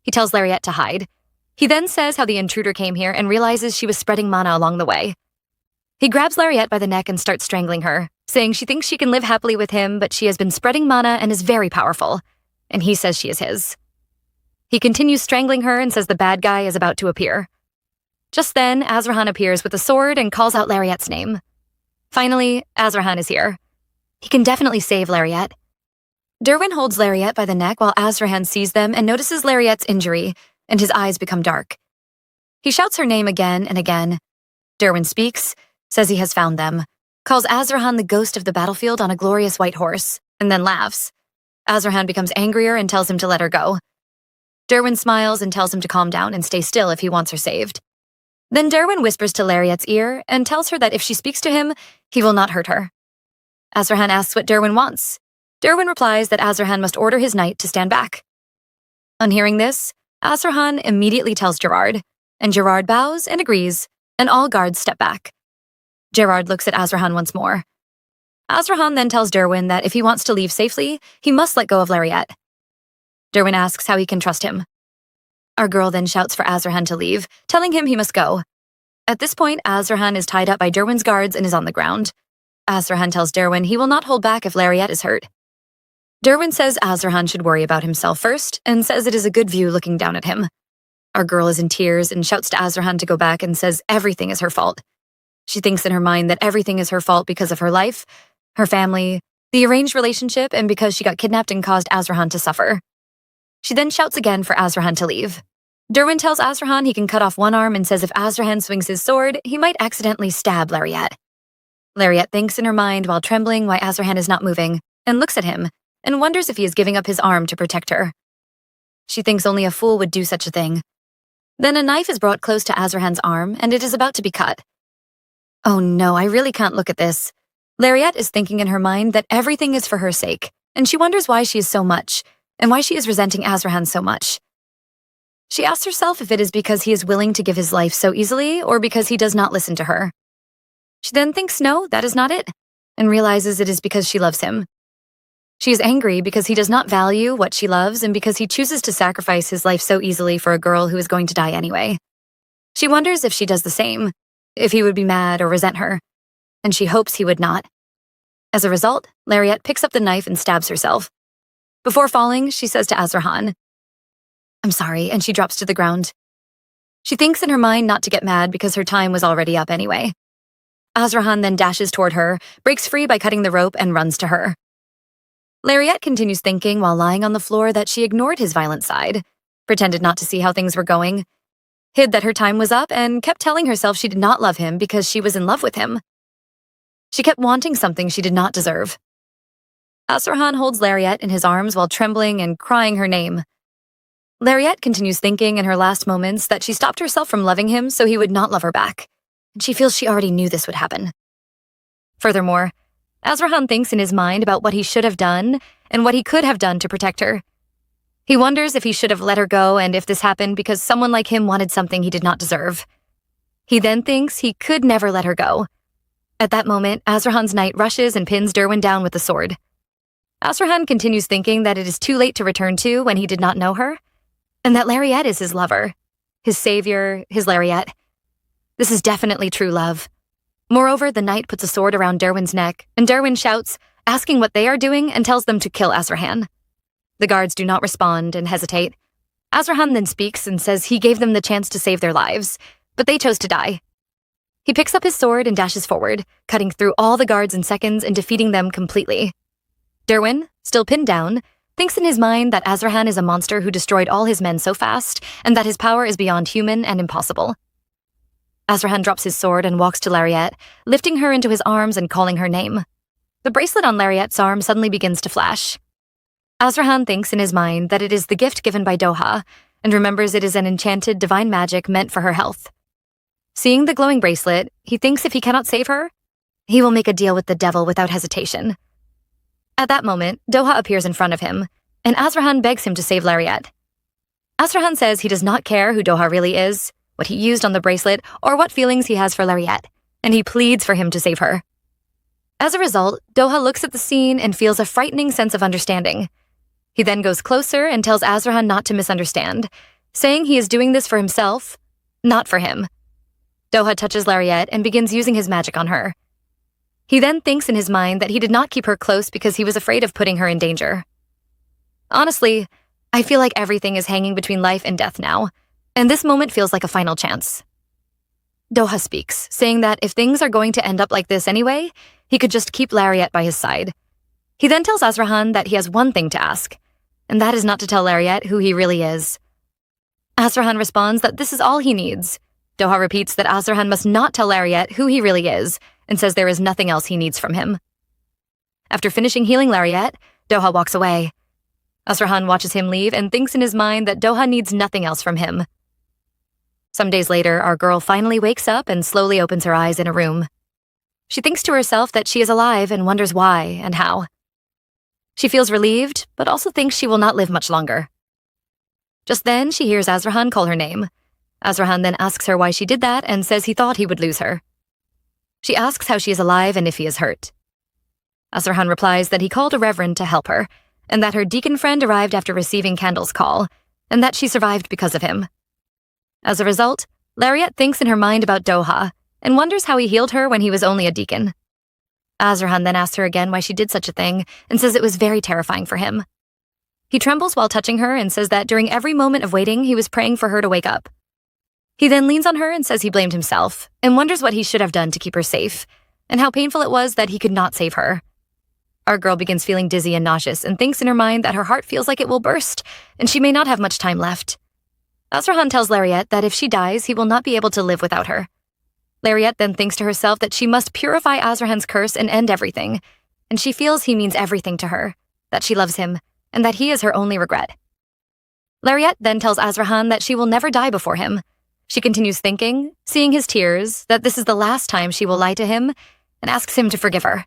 He tells Lariat to hide. He then says how the intruder came here and realizes she was spreading mana along the way. He grabs Lariat by the neck and starts strangling her, saying she thinks she can live happily with him, but she has been spreading mana and is very powerful, and he says she is his. He continues strangling her and says the bad guy is about to appear. Just then, Azrahan appears with a sword and calls out Lariat's name. Finally, Azrahan is here. He can definitely save Lariat. Derwin holds Lariat by the neck while Azrahan sees them and notices Lariat's injury, and his eyes become dark. He shouts her name again and again. Derwin speaks, says he has found them, calls Azrahan the ghost of the battlefield on a glorious white horse, and then laughs. Azrahan becomes angrier and tells him to let her go. Derwin smiles and tells him to calm down and stay still if he wants her saved. Then Derwin whispers to Lariat's ear and tells her that if she speaks to him, he will not hurt her. Azrahan asks what Derwin wants. Derwin replies that Azrahan must order his knight to stand back. On hearing this, Azrahan immediately tells Gerard, and Gerard bows and agrees, and all guards step back. Gerard looks at Azrahan once more. Azrahan then tells Derwin that if he wants to leave safely, he must let go of Lariat. Derwin asks how he can trust him. Our girl then shouts for Azrahan to leave, telling him he must go. At this point, Azrahan is tied up by Derwin's guards and is on the ground. Azrahan tells Derwin he will not hold back if Lariat is hurt. Derwin says Azrahan should worry about himself first, and says it is a good view looking down at him. Our girl is in tears and shouts to Azrahan to go back and says everything is her fault. She thinks in her mind that everything is her fault because of her life, her family, the arranged relationship, and because she got kidnapped and caused Azrahan to suffer. She then shouts again for Azrahan to leave. Derwin tells Azrahan he can cut off one arm and says if Azrahan swings his sword, he might accidentally stab Lariat. Lariat thinks in her mind while trembling why Azrahan is not moving, and looks at him, and wonders if he is giving up his arm to protect her. She thinks only a fool would do such a thing. Then a knife is brought close to Azrahan's arm, and it is about to be cut. Oh no, I really can't look at this. Lariat is thinking in her mind that everything is for her sake, and she wonders why she is so much, and why she is resenting Azrahan so much. She asks herself if it is because he is willing to give his life so easily, or because he does not listen to her. She then thinks no, that is not it, and realizes it is because she loves him. She is angry because he does not value what she loves and because he chooses to sacrifice his life so easily for a girl who is going to die anyway. She wonders if she does the same, if he would be mad or resent her, and she hopes he would not. As a result, Lariat picks up the knife and stabs herself. Before falling, she says to Azrahan, "I'm sorry," and she drops to the ground. She thinks in her mind not to get mad because her time was already up anyway. Azrahan then dashes toward her, breaks free by cutting the rope, and runs to her. Lariat continues thinking while lying on the floor that she ignored his violent side, pretended not to see how things were going, hid that her time was up, and kept telling herself she did not love him because she was in love with him. She kept wanting something she did not deserve. Azrahan holds Lariat in his arms while trembling and crying her name. Lariat continues thinking in her last moments that she stopped herself from loving him so he would not love her back, and she feels she already knew this would happen. Furthermore, Azrahan thinks in his mind about what he should have done and what he could have done to protect her. He wonders if he should have let her go and if this happened because someone like him wanted something he did not deserve. He then thinks he could never let her go. At that moment, Azrahan's knight rushes and pins Derwin down with the sword. Azrahan continues thinking that it is too late to return to when he did not know her, and that Lariat is his lover, his savior, his Lariat. This is definitely true love. Moreover, the knight puts a sword around Derwin's neck, and Derwin shouts, asking what they are doing, and tells them to kill Azrahan. The guards do not respond and hesitate. Azrahan then speaks and says he gave them the chance to save their lives, but they chose to die. He picks up his sword and dashes forward, cutting through all the guards in seconds and defeating them completely. Derwin, still pinned down, thinks in his mind that Azrahan is a monster who destroyed all his men so fast, and that his power is beyond human and impossible. Azrahan drops his sword and walks to Lariat, lifting her into his arms and calling her name. The bracelet on Lariat's arm suddenly begins to flash. Azrahan thinks in his mind that it is the gift given by Doha, and remembers it is an enchanted divine magic meant for her health. Seeing the glowing bracelet, he thinks if he cannot save her, he will make a deal with the devil without hesitation. At that moment, Doha appears in front of him, and Azrahan begs him to save Lariat. Azrahan says he does not care who Doha really is, what he used on the bracelet, or what feelings he has for Lariat, and he pleads for him to save her. As a result, Doha looks at the scene and feels a frightening sense of understanding. He then goes closer and tells Azrahan not to misunderstand, saying he is doing this for himself, not for him. Doha touches Lariette and begins using his magic on her. He then thinks in his mind that he did not keep her close because he was afraid of putting her in danger. Honestly, I feel like everything is hanging between life and death now, and this moment feels like a final chance. Doha speaks, saying that if things are going to end up like this anyway, he could just keep Lariette by his side. He then tells Azrahan that he has one thing to ask, and that is not to tell Lariette who he really is. Azrahan responds that this is all he needs. Doha repeats that Azrahan must not tell Lariette who he really is, and says there is nothing else he needs from him. After finishing healing Lariette, Doha walks away. Azrahan watches him leave and thinks in his mind that Doha needs nothing else from him. Some days later, our girl finally wakes up and slowly opens her eyes in a room. She thinks to herself that she is alive and wonders why and how. She feels relieved, but also thinks she will not live much longer. Just then, she hears Azrahan call her name. Azrahan then asks her why she did that and says he thought he would lose her. She asks how she is alive and if he is hurt. Azrahan replies that he called a reverend to help her, and that her deacon friend arrived after receiving Candle's call, and that she survived because of him. As a result, Lariette thinks in her mind about Doha, and wonders how he healed her when he was only a deacon. Azrahan then asks her again why she did such a thing, and says it was very terrifying for him. He trembles while touching her and says that during every moment of waiting, he was praying for her to wake up. He then leans on her and says he blamed himself, and wonders what he should have done to keep her safe, and how painful it was that he could not save her. Our girl begins feeling dizzy and nauseous and thinks in her mind that her heart feels like it will burst, and she may not have much time left. Azrahan tells Lariette that if she dies, he will not be able to live without her. Lariette then thinks to herself that she must purify Azrahan's curse and end everything, and she feels he means everything to her, that she loves him, and that he is her only regret. Lariette then tells Azrahan that she will never die before him. She continues thinking, seeing his tears, that this is the last time she will lie to him, and asks him to forgive her.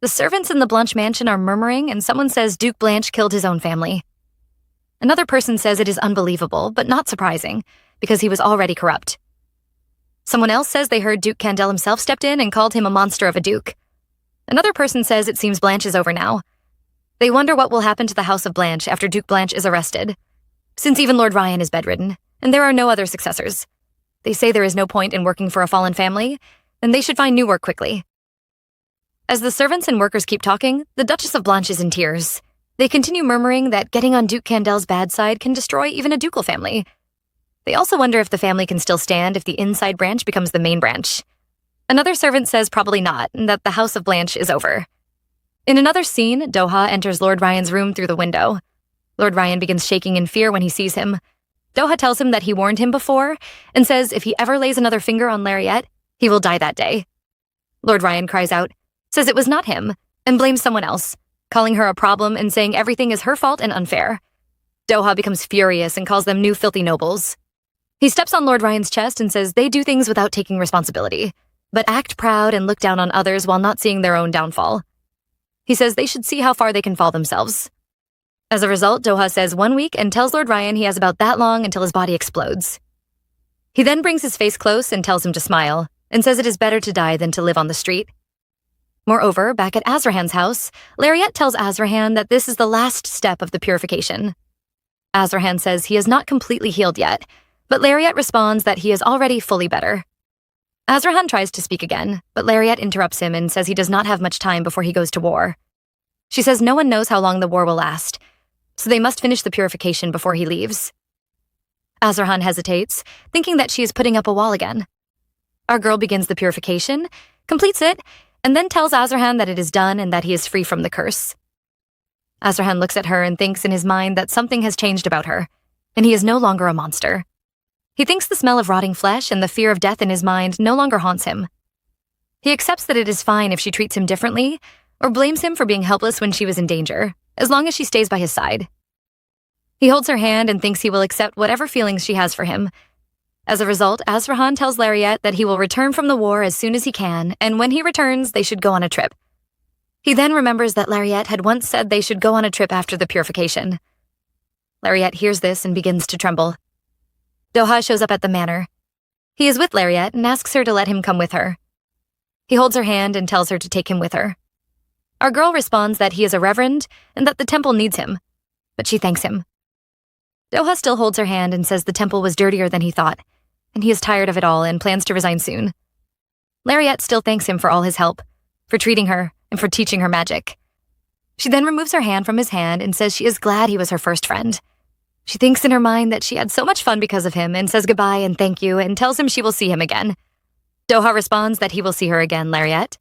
The servants in the Blanche mansion are murmuring, and someone says Duke Blanche killed his own family. Another person says it is unbelievable, but not surprising, because he was already corrupt. Someone else says they heard Duke Candle himself stepped in and called him a monster of a duke. Another person says it seems Blanche is over now. They wonder what will happen to the House of Blanche after Duke Blanche is arrested, since even Lord Ryan is bedridden, and there are no other successors. They say there is no point in working for a fallen family, and they should find new work quickly. As the servants and workers keep talking, the Duchess of Blanche is in tears. They continue murmuring that getting on Duke Candel's bad side can destroy even a ducal family. They also wonder if the family can still stand if the inside branch becomes the main branch. Another servant says probably not, and that the House of Blanche is over. In another scene, Doha enters Lord Ryan's room through the window. Lord Ryan begins shaking in fear when he sees him. Doha tells him that he warned him before, and says if he ever lays another finger on Lariette, he will die that day. Lord Ryan cries out, says it was not him, and blames someone else, calling her a problem and saying everything is her fault and unfair. Doha becomes furious and calls them new filthy nobles. He steps on Lord Ryan's chest and says they do things without taking responsibility, but act proud and look down on others while not seeing their own downfall. He says they should see how far they can fall themselves. As a result, Doha says 1 week and tells Lord Ryan he has about that long until his body explodes. He then brings his face close and tells him to smile, and says it is better to die than to live on the street. Moreover, back at Azrahan's house, Lariette tells Azrahan that this is the last step of the purification. Azrahan says he is not completely healed yet, but Lariette responds that he is already fully better. Azrahan tries to speak again, but Lariette interrupts him and says he does not have much time before he goes to war. She says no one knows how long the war will last, so they must finish the purification before he leaves. Azrahan hesitates, thinking that she is putting up a wall again. Our girl begins the purification, completes it, and then tells Azrahan that it is done and that he is free from the curse. Azrahan looks at her and thinks in his mind that something has changed about her, and he is no longer a monster. He thinks the smell of rotting flesh and the fear of death in his mind no longer haunts him. He accepts that it is fine if she treats him differently, or blames him for being helpless when she was in danger, as long as she stays by his side. He holds her hand and thinks he will accept whatever feelings she has for him. As a result, Azrahan tells Lariette that he will return from the war as soon as he can, and when he returns, they should go on a trip. He then remembers that Lariette had once said they should go on a trip after the purification. Lariette hears this and begins to tremble. Doha shows up at the manor. He is with Lariette and asks her to let him come with her. He holds her hand and tells her to take him with her. Our girl responds that he is a reverend and that the temple needs him, but she thanks him. Doha still holds her hand and says the temple was dirtier than he thought, and he is tired of it all and plans to resign soon. Lariat still thanks him for all his help, for treating her, and for teaching her magic. She then removes her hand from his hand and says she is glad he was her first friend. She thinks in her mind that she had so much fun because of him and says goodbye and thank you and tells him she will see him again. Doha responds that he will see her again, Lariat.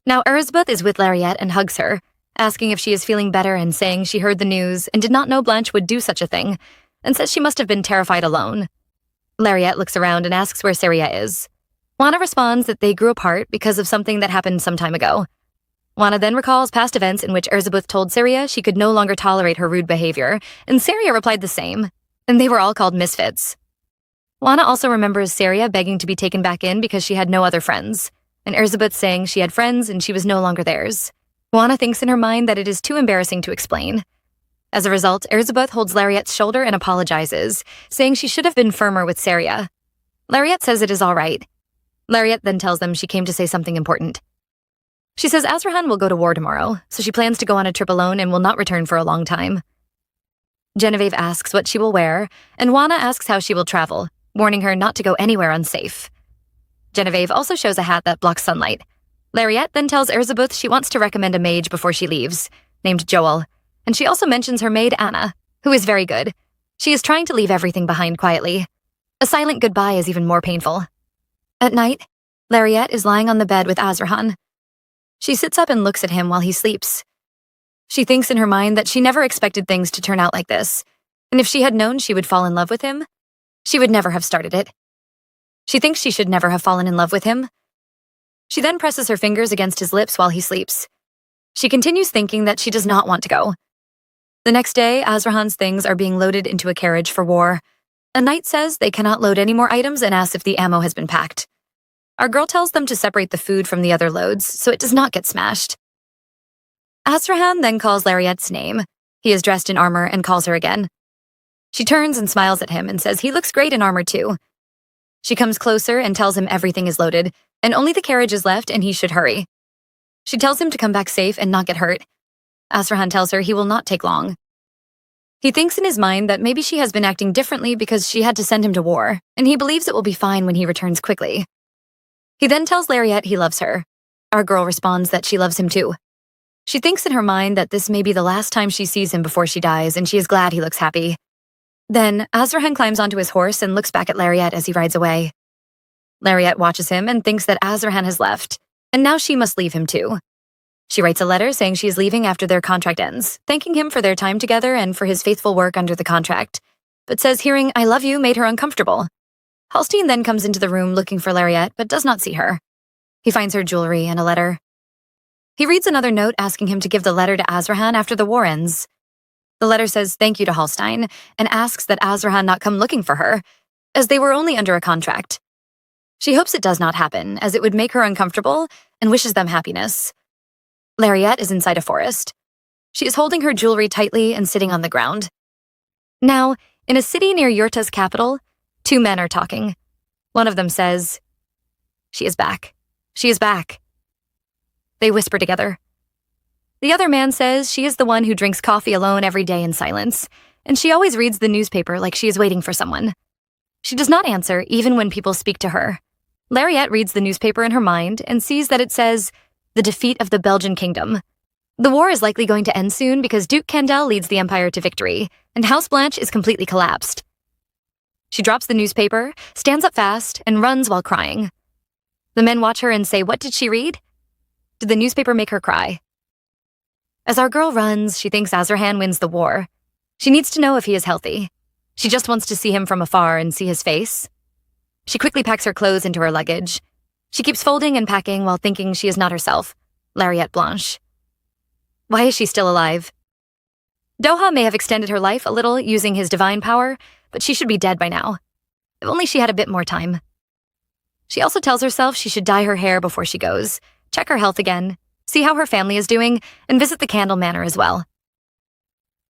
Now Erzbeth is with Lariat and hugs her, asking if she is feeling better and saying she heard the news and did not know Blanche would do such a thing, and says she must have been terrified alone. Lariat looks around and asks where Saria is. Juana responds that they grew apart because of something that happened some time ago. Juana then recalls past events in which Erzbeth told Saria she could no longer tolerate her rude behavior, and Saria replied the same, and they were all called misfits. Juana also remembers Saria begging to be taken back in because she had no other friends, and Erzbeth saying she had friends and she was no longer theirs. Juana thinks in her mind that it is too embarrassing to explain. As a result, Erzbeth holds Lariat's shoulder and apologizes, saying she should have been firmer with Saria. Lariat says it is all right. Lariat then tells them she came to say something important. She says Azrahan will go to war tomorrow, so she plans to go on a trip alone and will not return for a long time. Genevieve asks what she will wear, and Juana asks how she will travel, warning her not to go anywhere unsafe. Genevieve also shows a hat that blocks sunlight. Lariat then tells Erzbeth she wants to recommend a mage before she leaves, named Joel, and she also mentions her maid Anna, who is very good. She is trying to leave everything behind quietly. A silent goodbye is even more painful. At night, Lariat is lying on the bed with Azrahan. She sits up and looks at him while he sleeps. She thinks in her mind that she never expected things to turn out like this, and if she had known she would fall in love with him, she would never have started it. She thinks she should never have fallen in love with him. She then presses her fingers against his lips while he sleeps. She continues thinking that she does not want to go. The next day, Azrahan's things are being loaded into a carriage for war. A knight says they cannot load any more items and asks if the ammo has been packed. Our girl tells them to separate the food from the other loads so it does not get smashed. Azrahan then calls Lariat's name. He is dressed in armor and calls her again. She turns and smiles at him and says he looks great in armor too. She comes closer and tells him everything is loaded, and only the carriage is left and he should hurry. She tells him to come back safe and not get hurt. Azrahan tells her he will not take long. He thinks in his mind that maybe she has been acting differently because she had to send him to war, and he believes it will be fine when he returns quickly. He then tells Lariat he loves her. Our girl responds that she loves him too. She thinks in her mind that this may be the last time she sees him before she dies, and she is glad he looks happy. Then, Azrahan climbs onto his horse and looks back at Lariat as he rides away. Lariat watches him and thinks that Azrahan has left, and now she must leave him too. She writes a letter saying she is leaving after their contract ends, thanking him for their time together and for his faithful work under the contract, but says hearing "I love you" made her uncomfortable. Halstein then comes into the room looking for Lariat, but does not see her. He finds her jewelry and a letter. He reads another note asking him to give the letter to Azrahan after the war ends. The letter says thank you to Halstein and asks that Azrahan not come looking for her, as they were only under a contract. She hopes it does not happen, as it would make her uncomfortable, and wishes them happiness. Lariat is inside a forest. She is holding her jewelry tightly and sitting on the ground. Now, in a city near Yurta's capital, two men are talking. One of them says, "She is back. She is back." They whisper together. The other man says she is the one who drinks coffee alone every day in silence, and she always reads the newspaper like she is waiting for someone. She does not answer even when people speak to her. Lariat reads the newspaper in her mind and sees that it says, "The defeat of the Belgian kingdom." The war is likely going to end soon because Duke Candel leads the empire to victory, and House Blanche is completely collapsed. She drops the newspaper, stands up fast, and runs while crying. The men watch her and say, "What did she read?" Did the newspaper make her cry? As our girl runs, she thinks Azrahan wins the war. She needs to know if he is healthy. She just wants to see him from afar and see his face. She quickly packs her clothes into her luggage. She keeps folding and packing while thinking she is not herself, Lariat Blanche. Why is she still alive? Doha may have extended her life a little using his divine power, but she should be dead by now. If only she had a bit more time. She also tells herself she should dye her hair before she goes, check her health again, see how her family is doing, and visit the Candle Manor as well.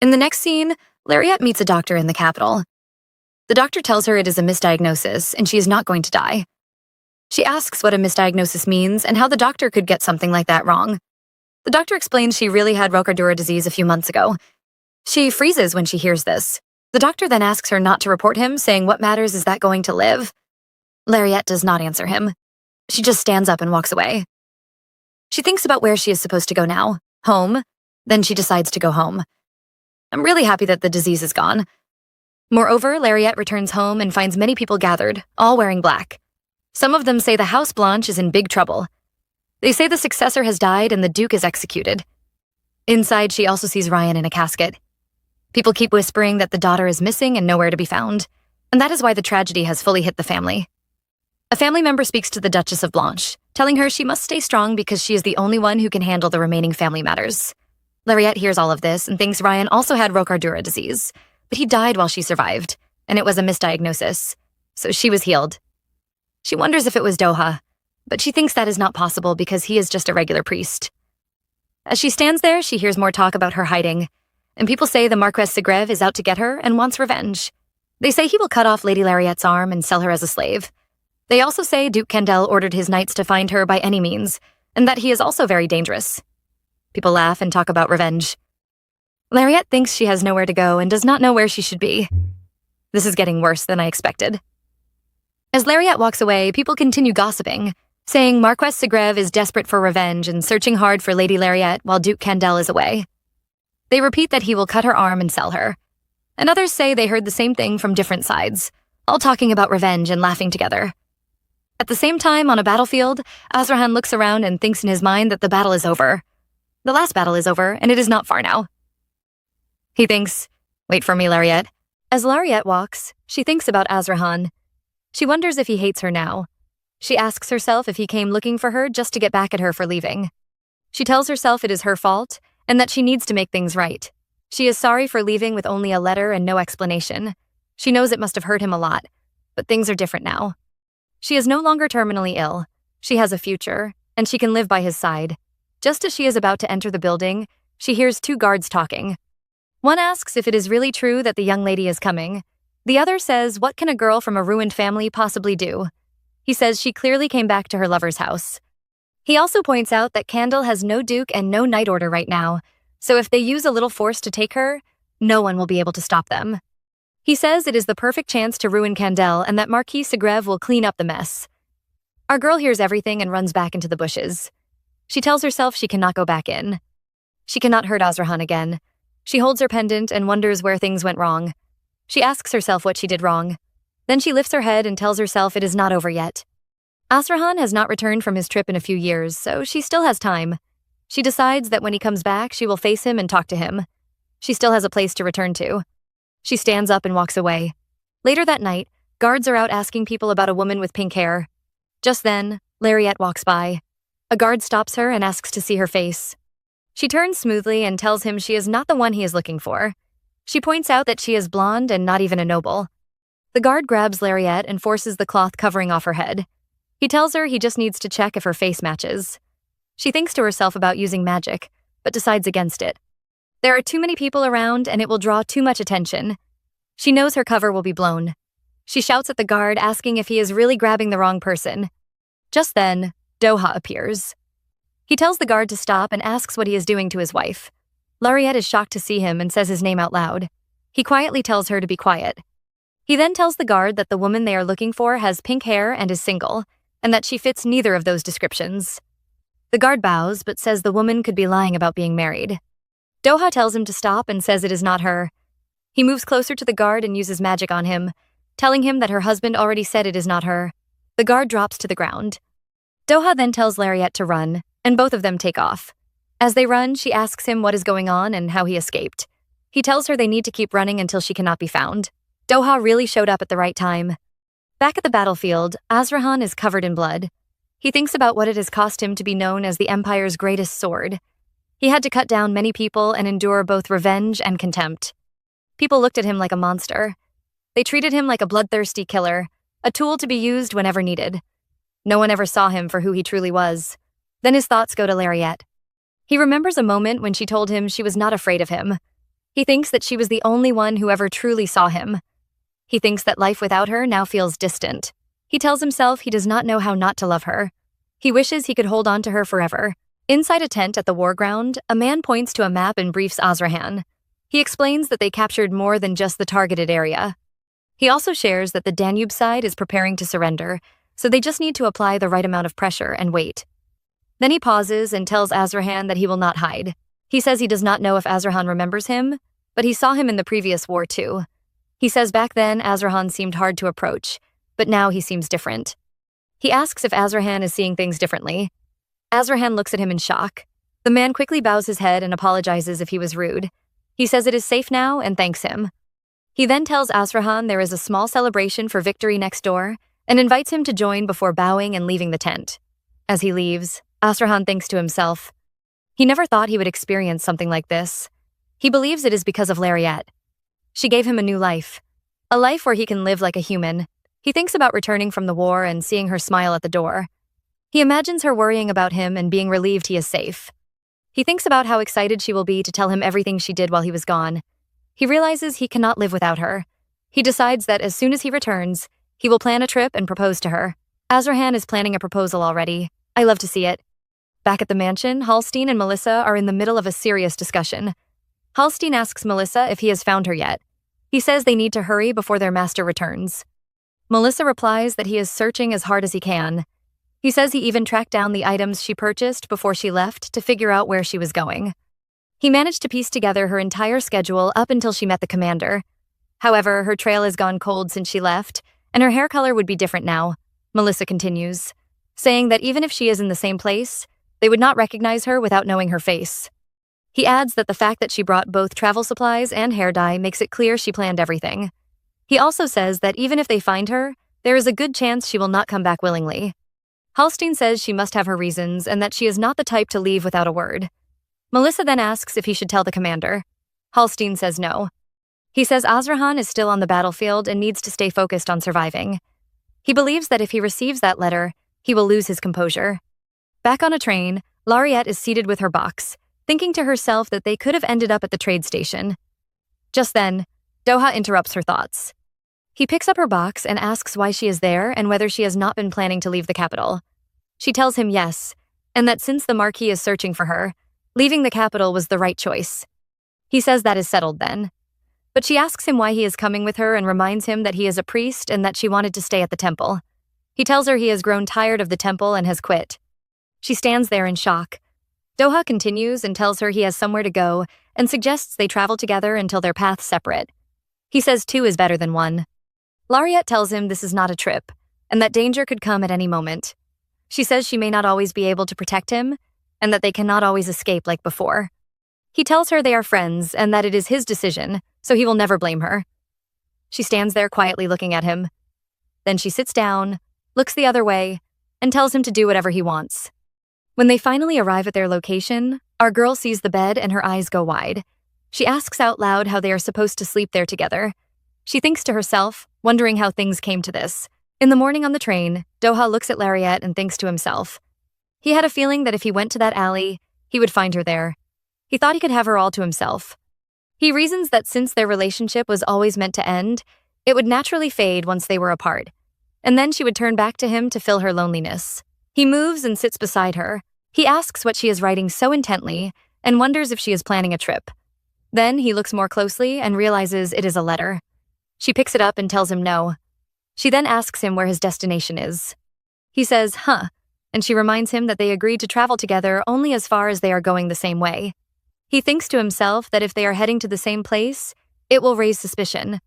In the next scene, Lariat meets a doctor in the capital. The doctor tells her it is a misdiagnosis and she is not going to die. She asks what a misdiagnosis means and how the doctor could get something like that wrong. The doctor explains she really had Rokardura disease a few months ago. She freezes when she hears this. The doctor then asks her not to report him, saying what matters is that going to live. Lariette does not answer him. She just stands up and walks away. She thinks about where she is supposed to go now. Home. Then she decides to go home. I'm really happy that the disease is gone. Moreover, Lariette returns home and finds many people gathered, all wearing black. Some of them say the House Blanche is in big trouble. They say the successor has died and the Duke is executed. Inside, she also sees Ryan in a casket. People keep whispering that the daughter is missing and nowhere to be found, and that is why the tragedy has fully hit the family. A family member speaks to the Duchess of Blanche, telling her she must stay strong because she is the only one who can handle the remaining family matters. Lariette hears all of this and thinks Ryan also had Rokardura disease, but he died while she survived, and it was a misdiagnosis, so she was healed. She wonders if it was Doha, but she thinks that is not possible because he is just a regular priest. As she stands there, she hears more talk about her hiding, and people say the Marquess Segreve is out to get her and wants revenge. They say he will cut off Lady Lariette's arm and sell her as a slave. They also say Duke Candel ordered his knights to find her by any means, and that he is also very dangerous. People laugh and talk about revenge. Lariette thinks she has nowhere to go and does not know where she should be. This is getting worse than I expected. As Lariette walks away, people continue gossiping, saying Marquess Segreve is desperate for revenge and searching hard for Lady Lariette while Duke Candel is away. They repeat that he will cut her arm and sell her. And others say they heard the same thing from different sides, all talking about revenge and laughing together. At the same time, on a battlefield, Azrahan looks around and thinks in his mind that the battle is over. The last battle is over, and it is not far now. He thinks, wait for me, Lariette. As Lariette walks, she thinks about Azrahan. She wonders if he hates her now. She asks herself if he came looking for her just to get back at her for leaving. She tells herself it is her fault, and that she needs to make things right. She is sorry for leaving with only a letter and no explanation. She knows it must have hurt him a lot, but things are different now. She is no longer terminally ill. She has a future, and she can live by his side. Just as she is about to enter the building, she hears two guards talking. One asks if it is really true that the young lady is coming. The other says, what can a girl from a ruined family possibly do? He says she clearly came back to her lover's house. He also points out that Candle has no duke and no knight order right now, so if they use a little force to take her, no one will be able to stop them. He says it is the perfect chance to ruin Candel and that Marquis Segreve will clean up the mess. Our girl hears everything and runs back into the bushes. She tells herself she cannot go back in. She cannot hurt Azrahan again. She holds her pendant and wonders where things went wrong. She asks herself what she did wrong. Then she lifts her head and tells herself it is not over yet. Azrahan has not returned from his trip in a few years, so she still has time. She decides that when he comes back, she will face him and talk to him. She still has a place to return to. She stands up and walks away. Later that night, guards are out asking people about a woman with pink hair. Just then, Lariette walks by. A guard stops her and asks to see her face. She turns smoothly and tells him she is not the one he is looking for. She points out that she is blonde and not even a noble. The guard grabs Lariette and forces the cloth covering off her head. He tells her he just needs to check if her face matches. She thinks to herself about using magic, but decides against it. There are too many people around and it will draw too much attention. She knows her cover will be blown. She shouts at the guard, asking if he is really grabbing the wrong person. Just then, Doha appears. He tells the guard to stop and asks what he is doing to his wife. Lariette is shocked to see him and says his name out loud. He quietly tells her to be quiet. He then tells the guard that the woman they are looking for has pink hair and is single, and that she fits neither of those descriptions. The guard bows, but says the woman could be lying about being married. Doha tells him to stop and says it is not her. He moves closer to the guard and uses magic on him, telling him that her husband already said it is not her. The guard drops to the ground. Doha then tells Lariette to run, and both of them take off. As they run, she asks him what is going on and how he escaped. He tells her they need to keep running until she cannot be found. Doha really showed up at the right time. Back at the battlefield, Azrahan is covered in blood. He thinks about what it has cost him to be known as the Empire's greatest sword. He had to cut down many people and endure both revenge and contempt. People looked at him like a monster. They treated him like a bloodthirsty killer, a tool to be used whenever needed. No one ever saw him for who he truly was. Then his thoughts go to Lariette. He remembers a moment when she told him she was not afraid of him. He thinks that she was the only one who ever truly saw him. He thinks that life without her now feels distant. He tells himself he does not know how not to love her. He wishes he could hold on to her forever. Inside a tent at the war ground, a man points to a map and briefs Azrahan. He explains that they captured more than just the targeted area. He also shares that the Danube side is preparing to surrender, so they just need to apply the right amount of pressure and wait. Then he pauses and tells Azrahan that he will not hide. He says he does not know if Azrahan remembers him, but he saw him in the previous war too. He says back then Azrahan seemed hard to approach, but now he seems different. He asks if Azrahan is seeing things differently. Azrahan looks at him in shock. The man quickly bows his head and apologizes if he was rude. He says it is safe now and thanks him. He then tells Azrahan there is a small celebration for victory next door and invites him to join before bowing and leaving the tent. As he leaves, Azrahan thinks to himself, he never thought he would experience something like this. He believes it is because of Lariat. She gave him a new life, a life where he can live like a human. He thinks about returning from the war and seeing her smile at the door. He imagines her worrying about him and being relieved he is safe. He thinks about how excited she will be to tell him everything she did while he was gone. He realizes he cannot live without her. He decides that as soon as he returns, he will plan a trip and propose to her. Azrahan is planning a proposal already. I love to see it. Back at the mansion, Halstein and Melissa are in the middle of a serious discussion. Halstein asks Melissa if he has found her yet. He says they need to hurry before their master returns. Melissa replies that he is searching as hard as he can. He says he even tracked down the items she purchased before she left to figure out where she was going. He managed to piece together her entire schedule up until she met the commander. However, her trail has gone cold since she left, and her hair color would be different now, Melissa continues, saying that even if she is in the same place, they would not recognize her without knowing her face. He adds that the fact that she brought both travel supplies and hair dye makes it clear she planned everything. He also says that even if they find her, there is a good chance she will not come back willingly. Halstein says she must have her reasons and that she is not the type to leave without a word. Melissa then asks if he should tell the commander. Halstein says no. He says Azrahan is still on the battlefield and needs to stay focused on surviving. He believes that if he receives that letter, he will lose his composure. Back on a train, Lariat is seated with her box, thinking to herself that they could have ended up at the trade station. Just then, Doha interrupts her thoughts. He picks up her box and asks why she is there and whether she has not been planning to leave the capital. She tells him yes, and that since the Marquis is searching for her, leaving the capital was the right choice. He says that is settled then. But she asks him why he is coming with her and reminds him that he is a priest and that she wanted to stay at the temple. He tells her he has grown tired of the temple and has quit. She stands there in shock. Doha continues and tells her he has somewhere to go and suggests they travel together until their paths separate. He says 2 is better than 1. Lariat tells him this is not a trip, and that danger could come at any moment. She says she may not always be able to protect him, and that they cannot always escape like before. He tells her they are friends and that it is his decision, so he will never blame her. She stands there quietly looking at him. Then she sits down, looks the other way, and tells him to do whatever he wants. When they finally arrive at their location, our girl sees the bed and her eyes go wide. She asks out loud how they are supposed to sleep there together. She thinks to herself, wondering how things came to this. In the morning on the train, Doha looks at Lariat and thinks to himself. He had a feeling that if he went to that alley, he would find her there. He thought he could have her all to himself. He reasons that since their relationship was always meant to end, it would naturally fade once they were apart, and then she would turn back to him to fill her loneliness. He moves and sits beside her. He asks what she is writing so intently and wonders if she is planning a trip. Then he looks more closely and realizes it is a letter. She picks it up and tells him no. She then asks him where his destination is. He says, huh, and she reminds him that they agreed to travel together only as far as they are going the same way. He thinks to himself that if they are heading to the same place, it will raise suspicion.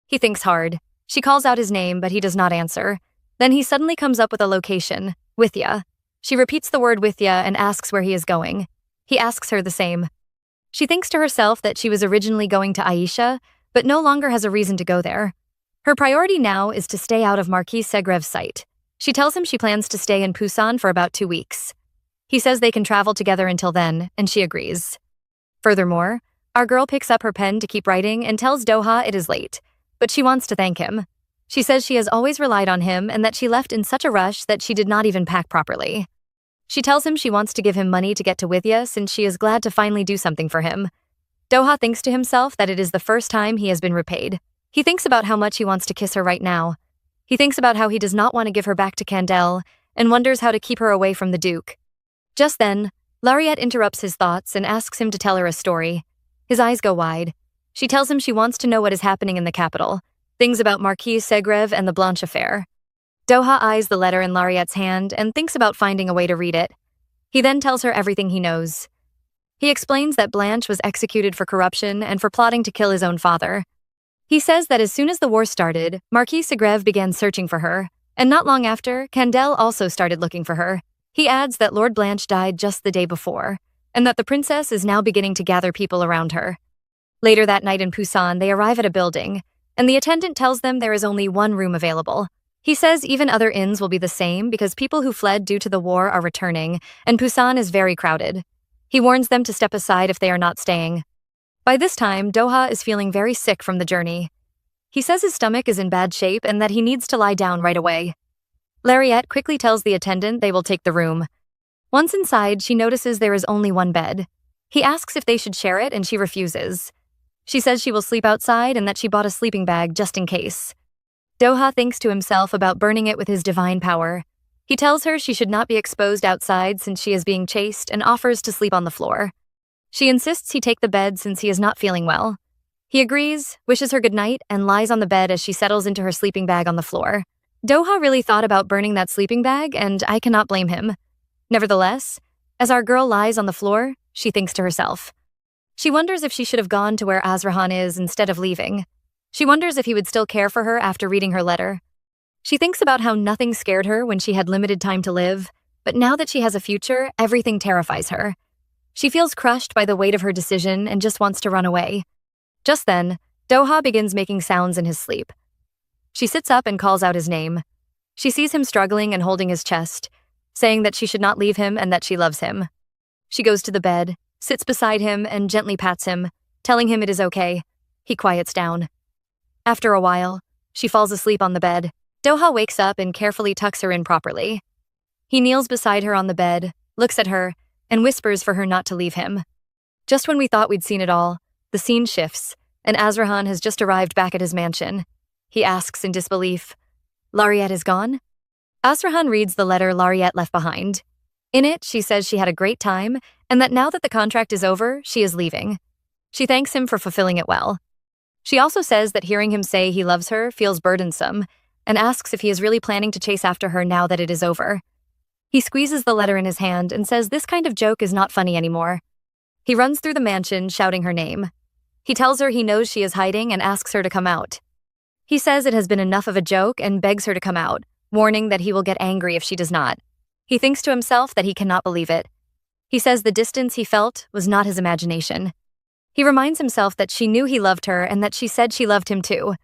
He thinks hard. She calls out his name, but he does not answer. Then he suddenly comes up with a location, Withya. She repeats the word Withya and asks where he is going. He asks her the same. She thinks to herself that she was originally going to Aisha, but no longer has a reason to go there. Her priority now is to stay out of Marquis Segrev's sight. She tells him she plans to stay in Pusan for about 2 weeks. He says they can travel together until then, and she agrees. Furthermore, our girl picks up her pen to keep writing and tells Doha it is late, but she wants to thank him. She says she has always relied on him and that she left in such a rush that she did not even pack properly. She tells him she wants to give him money to get to Withya since she is glad to finally do something for him. Doha thinks to himself that it is the first time he has been repaid. He thinks about how much he wants to kiss her right now. He thinks about how he does not want to give her back to Candel and wonders how to keep her away from the Duke. Just then, Lariette interrupts his thoughts and asks him to tell her a story. His eyes go wide. She tells him she wants to know what is happening in the capital, things about Marquis Segrev and the Blanche affair. Doha eyes the letter in Lariette's hand and thinks about finding a way to read it. He then tells her everything he knows. He explains that Blanche was executed for corruption and for plotting to kill his own father. He says that as soon as the war started, Marquis Segrev began searching for her, and not long after, Candel also started looking for her. He adds that Lord Blanche died just the day before, and that the princess is now beginning to gather people around her. Later that night in Busan, they arrive at a building, and the attendant tells them there is only one room available. He says even other inns will be the same because people who fled due to the war are returning, and Busan is very crowded. He warns them to step aside if they are not staying. By this time, Doha is feeling very sick from the journey. He says his stomach is in bad shape and that he needs to lie down right away. Lariette quickly tells the attendant they will take the room. Once inside, she notices there is only one bed. He asks if they should share it, and she refuses. She says she will sleep outside and that she bought a sleeping bag just in case. Doha thinks to himself about burning it with his divine power. He tells her she should not be exposed outside since she is being chased and offers to sleep on the floor. She insists he take the bed since he is not feeling well. He agrees, wishes her good night, and lies on the bed as she settles into her sleeping bag on the floor. Doha really thought about burning that sleeping bag, and I cannot blame him. Nevertheless, as our girl lies on the floor, she thinks to herself. She wonders if she should have gone to where Azrahan is instead of leaving. She wonders if he would still care for her after reading her letter. She thinks about how nothing scared her when she had limited time to live, but now that she has a future, everything terrifies her. She feels crushed by the weight of her decision and just wants to run away. Just then, Doha begins making sounds in his sleep. She sits up and calls out his name. She sees him struggling and holding his chest, saying that she should not leave him and that she loves him. She goes to the bed, sits beside him, and gently pats him, telling him it is okay. He quiets down. After a while, she falls asleep on the bed. Doha wakes up and carefully tucks her in properly. He kneels beside her on the bed, looks at her, and whispers for her not to leave him. Just when we thought we'd seen it all, the scene shifts, and Azrahan has just arrived back at his mansion. He asks in disbelief, "Lariette is gone?" Azrahan reads the letter Lariette left behind. In it, she says she had a great time, and that now that the contract is over, she is leaving. She thanks him for fulfilling it well. She also says that hearing him say he loves her feels burdensome, and asks if he is really planning to chase after her now that it is over. He squeezes the letter in his hand and says this kind of joke is not funny anymore. He runs through the mansion, shouting her name. He tells her he knows she is hiding and asks her to come out. He says it has been enough of a joke and begs her to come out, warning that he will get angry if she does not. He thinks to himself that he cannot believe it. He says the distance he felt was not his imagination. He reminds himself that she knew he loved her and that she said she loved him too.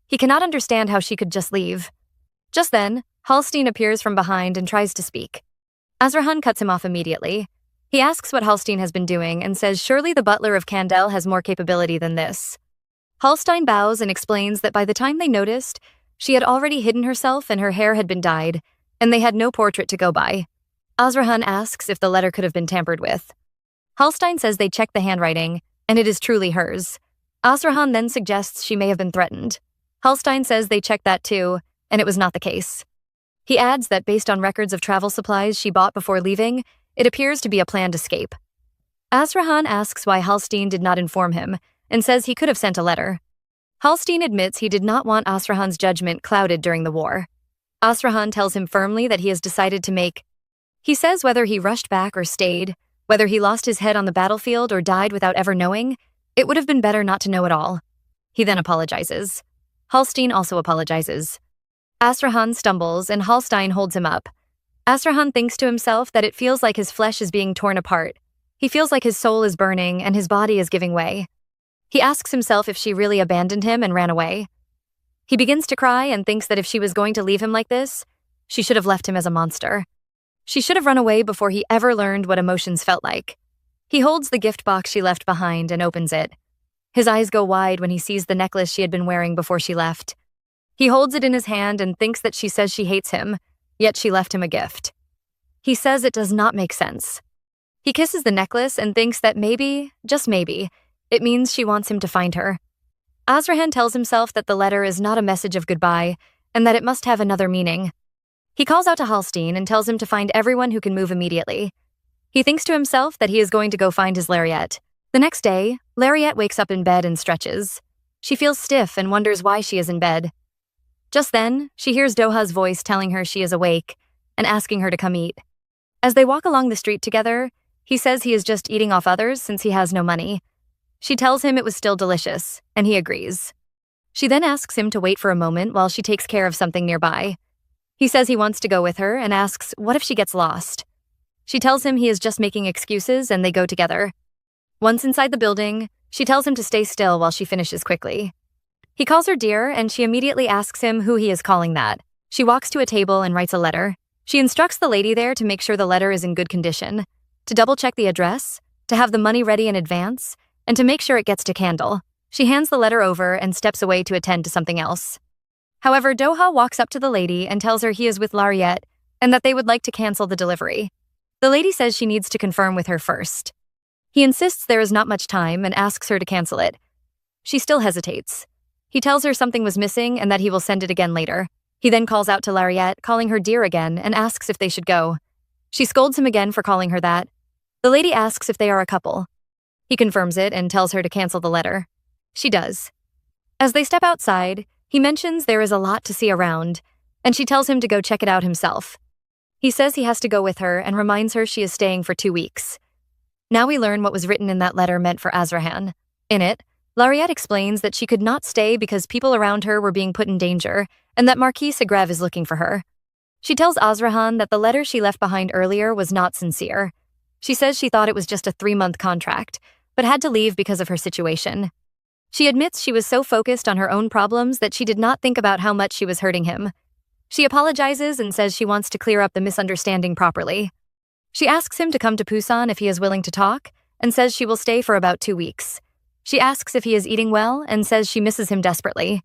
He cannot understand how she could just leave. Just then, Halstein appears from behind and tries to speak. Azrahan cuts him off immediately. He asks what Halstein has been doing and says surely the butler of Candel has more capability than this. Halstein bows and explains that by the time they noticed, she had already hidden herself and her hair had been dyed, and they had no portrait to go by. Azrahan asks if the letter could have been tampered with. Halstein says they checked the handwriting, and it is truly hers. Azrahan then suggests she may have been threatened. Halstein says they checked that too, and it was not the case. He adds that based on records of travel supplies she bought before leaving, it appears to be a planned escape. Azrahan asks why Halstein did not inform him, and says he could have sent a letter. Halstein admits he did not want Azrahan's judgment clouded during the war. Azrahan tells him firmly that he has decided to make. He says whether he rushed back or stayed, whether he lost his head on the battlefield or died without ever knowing, it would have been better not to know at all. He then apologizes. Halstein also apologizes. Azrahan stumbles and Halstein holds him up. Azrahan thinks to himself that it feels like his flesh is being torn apart. He feels like his soul is burning and his body is giving way. He asks himself if she really abandoned him and ran away. He begins to cry and thinks that if she was going to leave him like this, she should have left him as a monster. She should have run away before he ever learned what emotions felt like. He holds the gift box she left behind and opens it. His eyes go wide when he sees the necklace she had been wearing before she left. He holds it in his hand and thinks that she says she hates him, yet she left him a gift. He says it does not make sense. He kisses the necklace and thinks that maybe, just maybe, it means she wants him to find her. Azrahan tells himself that the letter is not a message of goodbye and that it must have another meaning. He calls out to Halstein and tells him to find everyone who can move immediately. He thinks to himself that he is going to go find his lariat. The next day, Lariat wakes up in bed and stretches. She feels stiff and wonders why she is in bed. Just then, she hears Doha's voice telling her she is awake and asking her to come eat. As they walk along the street together, he says he is just eating off others since he has no money. She tells him it was still delicious, and he agrees. She then asks him to wait for a moment while she takes care of something nearby. He says he wants to go with her and asks what if she gets lost. She tells him he is just making excuses and they go together. Once inside the building, she tells him to stay still while she finishes quickly. He calls her dear and she immediately asks him who he is calling that. She walks to a table and writes a letter. She instructs the lady there to make sure the letter is in good condition, to double-check the address, to have the money ready in advance, and to make sure it gets to Candle. She hands the letter over and steps away to attend to something else. However, Doha walks up to the lady and tells her he is with Lariat and that they would like to cancel the delivery. The lady says she needs to confirm with her first. He insists there is not much time and asks her to cancel it. She still hesitates. He tells her something was missing and that he will send it again later. He then calls out to Lariat, calling her dear again, and asks if they should go. She scolds him again for calling her that. The lady asks if they are a couple. He confirms it and tells her to cancel the letter. She does. As they step outside, he mentions there is a lot to see around, and she tells him to go check it out himself. He says he has to go with her and reminds her she is staying for 2 weeks. Now we learn what was written in that letter meant for Azrahan. In it, Lariat explains that she could not stay because people around her were being put in danger and that Marquis Segrev is looking for her. She tells Azrahan that the letter she left behind earlier was not sincere. She says she thought it was just a 3-month contract, but had to leave because of her situation. She admits she was so focused on her own problems that she did not think about how much she was hurting him. She apologizes and says she wants to clear up the misunderstanding properly. She asks him to come to Busan if he is willing to talk, and says she will stay for about 2 weeks. She asks if he is eating well and says she misses him desperately.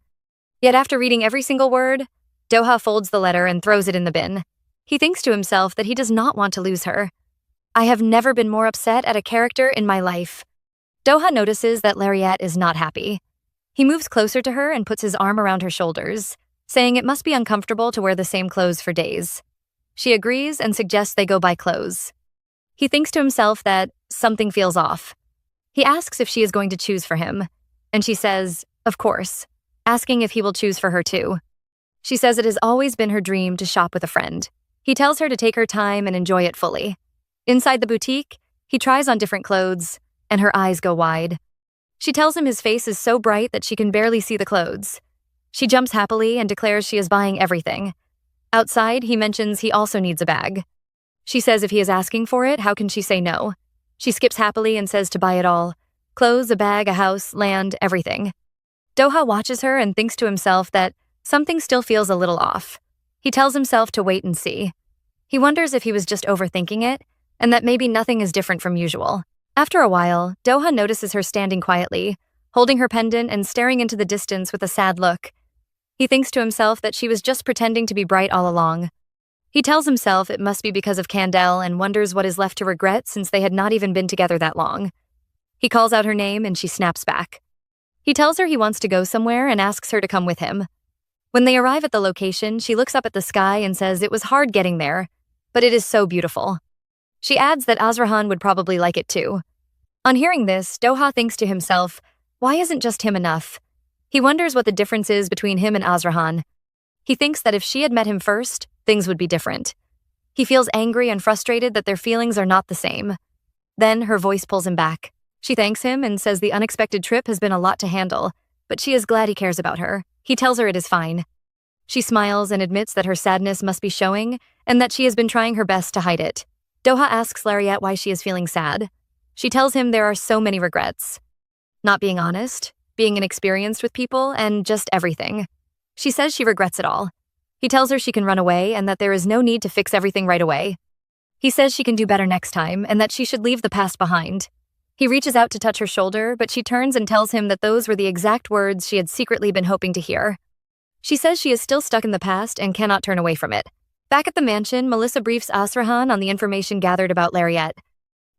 Yet after reading every single word, Doha folds the letter and throws it in the bin. He thinks to himself that he does not want to lose her. I have never been more upset at a character in my life. Doha notices that Lariat is not happy. He moves closer to her and puts his arm around her shoulders, saying it must be uncomfortable to wear the same clothes for days. She agrees and suggests they go buy clothes. He thinks to himself that something feels off. He asks if she is going to choose for him, and she says, of course, asking if he will choose for her too. She says it has always been her dream to shop with a friend. He tells her to take her time and enjoy it fully. Inside the boutique, he tries on different clothes, and her eyes go wide. She tells him his face is so bright that she can barely see the clothes. She jumps happily and declares she is buying everything. Outside, he mentions he also needs a bag. She says if he is asking for it, how can she say no? She skips happily and says to buy it all. Clothes, a bag, a house, land, everything. Doha watches her and thinks to himself that something still feels a little off. He tells himself to wait and see. He wonders if he was just overthinking it, and that maybe nothing is different from usual. After a while, Doha notices her standing quietly, holding her pendant and staring into the distance with a sad look. He thinks to himself that she was just pretending to be bright all along. He tells himself it must be because of Candle and wonders what is left to regret since they had not even been together that long. He calls out her name and she snaps back. He tells her he wants to go somewhere and asks her to come with him. When they arrive at the location, she looks up at the sky and says it was hard getting there, but it is so beautiful. She adds that Azrahan would probably like it too. On hearing this, Doha thinks to himself, why isn't just him enough? He wonders what the difference is between him and Azrahan. He thinks that if she had met him first, things would be different. He feels angry and frustrated that their feelings are not the same. Then her voice pulls him back. She thanks him and says the unexpected trip has been a lot to handle, but she is glad he cares about her. He tells her it is fine. She smiles and admits that her sadness must be showing and that she has been trying her best to hide it. Doha asks Lariat why she is feeling sad. She tells him there are so many regrets. Not being honest, being inexperienced with people, and just everything. She says she regrets it all. He tells her she can run away and that there is no need to fix everything right away. He says she can do better next time and that she should leave the past behind. He reaches out to touch her shoulder, but she turns and tells him that those were the exact words she had secretly been hoping to hear. She says she is still stuck in the past and cannot turn away from it. Back at the mansion, Melissa briefs Azrahan on the information gathered about Lariat.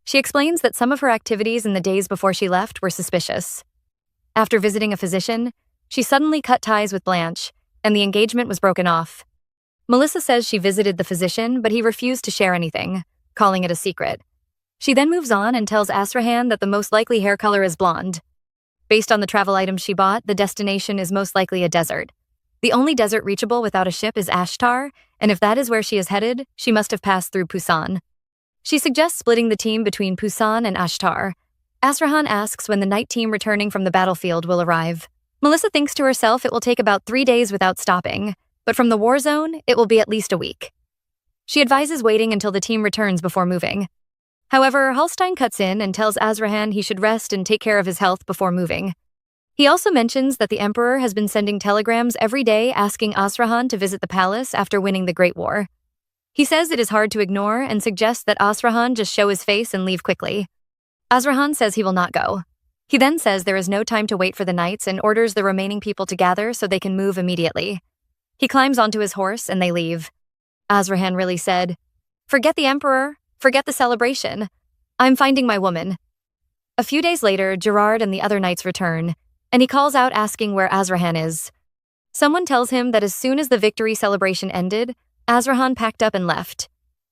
She explains that some of her activities in the days before she left were suspicious. After visiting a physician, she suddenly cut ties with Blanche, and the engagement was broken off. Melissa says she visited the physician, but he refused to share anything, calling it a secret. She then moves on and tells Azrahan that the most likely hair color is blonde. Based on the travel items she bought, the destination is most likely a desert. The only desert reachable without a ship is Ashtar, and if that is where she is headed, she must have passed through Pusan. She suggests splitting the team between Pusan and Ashtar. Azrahan asks when the night team returning from the battlefield will arrive. Melissa thinks to herself it will take about 3 days without stopping, but from the war zone, it will be at least a week. She advises waiting until the team returns before moving. However, Hallstein cuts in and tells Azrahan he should rest and take care of his health before moving. He also mentions that the Emperor has been sending telegrams every day asking Azrahan to visit the palace after winning the Great War. He says it is hard to ignore and suggests that Azrahan just show his face and leave quickly. Azrahan says he will not go. He then says there is no time to wait for the knights and orders the remaining people to gather so they can move immediately. He climbs onto his horse and they leave. Azrahan really said, "Forget the Emperor, forget the celebration. I'm finding my woman." A few days later, Gerard and the other knights return, and he calls out asking where Azrahan is. Someone tells him that as soon as the victory celebration ended, Azrahan packed up and left.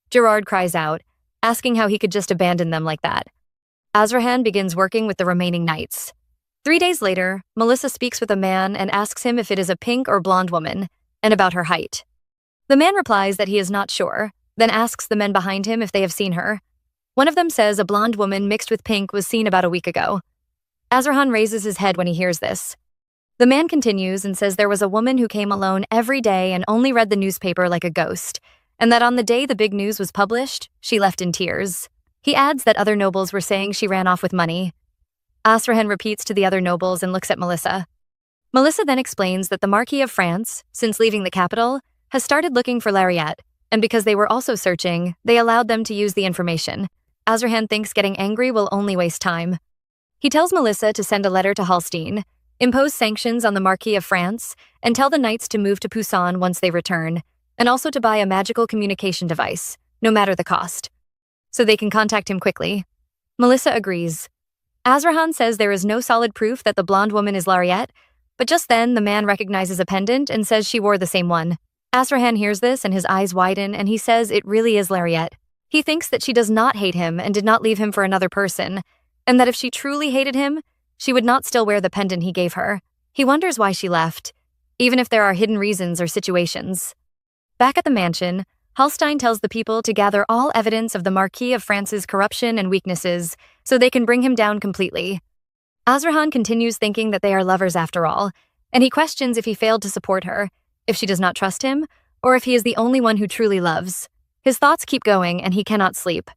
Gerard cries out, asking how he could just abandon them like that. Azrahan begins working with the remaining knights. 3 days later, Melissa speaks with a man and asks him if it is a pink or blonde woman, and about her height. The man replies that he is not sure, then asks the men behind him if they have seen her. One of them says a blonde woman mixed with pink was seen about a week ago. Azrahan raises his head when he hears this. The man continues and says there was a woman who came alone every day and only read the newspaper like a ghost, and that on the day the big news was published, she left in tears. He adds that other nobles were saying she ran off with money. Azrahan repeats to the other nobles and looks at Melissa. Melissa then explains that the Marquis of France, since leaving the capital, has started looking for Lariat, and because they were also searching, they allowed them to use the information. Azrahan thinks getting angry will only waste time. He tells Melissa to send a letter to Hallstein, impose sanctions on the Marquis of France, and tell the knights to move to Pusan once they return, and also to buy a magical communication device, no matter the cost, so they can contact him quickly. Melissa agrees. Azrahan says there is no solid proof that the blonde woman is Lariat, but just then the man recognizes a pendant and says she wore the same one. Azrahan hears this and his eyes widen and he says it really is Lariat. He thinks that she does not hate him and did not leave him for another person, and that if she truly hated him, she would not still wear the pendant he gave her. He wonders why she left, even if there are hidden reasons or situations. Back at the mansion, Hallstein tells the people to gather all evidence of the Marquis of France's corruption and weaknesses so they can bring him down completely. Azrahan continues thinking that they are lovers after all, and he questions if he failed to support her, if she does not trust him, or if he is the only one who truly loves. His thoughts keep going and he cannot sleep.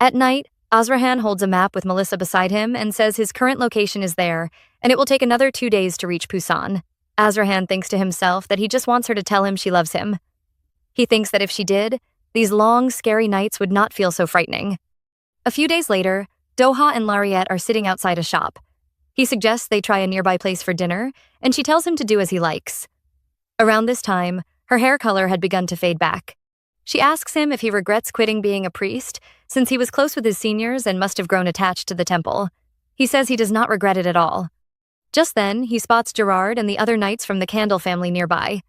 At night, Azrahan holds a map with Melissa beside him and says his current location is there, and it will take another 2 days to reach Pusan. Azrahan thinks to himself that he just wants her to tell him she loves him. He thinks that if she did, these long, scary nights would not feel so frightening. A few days later, Doha and Lariat are sitting outside a shop. He suggests they try a nearby place for dinner, and she tells him to do as he likes. Around this time, her hair color had begun to fade back. She asks him if he regrets quitting being a priest, since he was close with his seniors and must have grown attached to the temple. He says he does not regret it at all. Just then, he spots Gerard and the other knights from the Candle family nearby.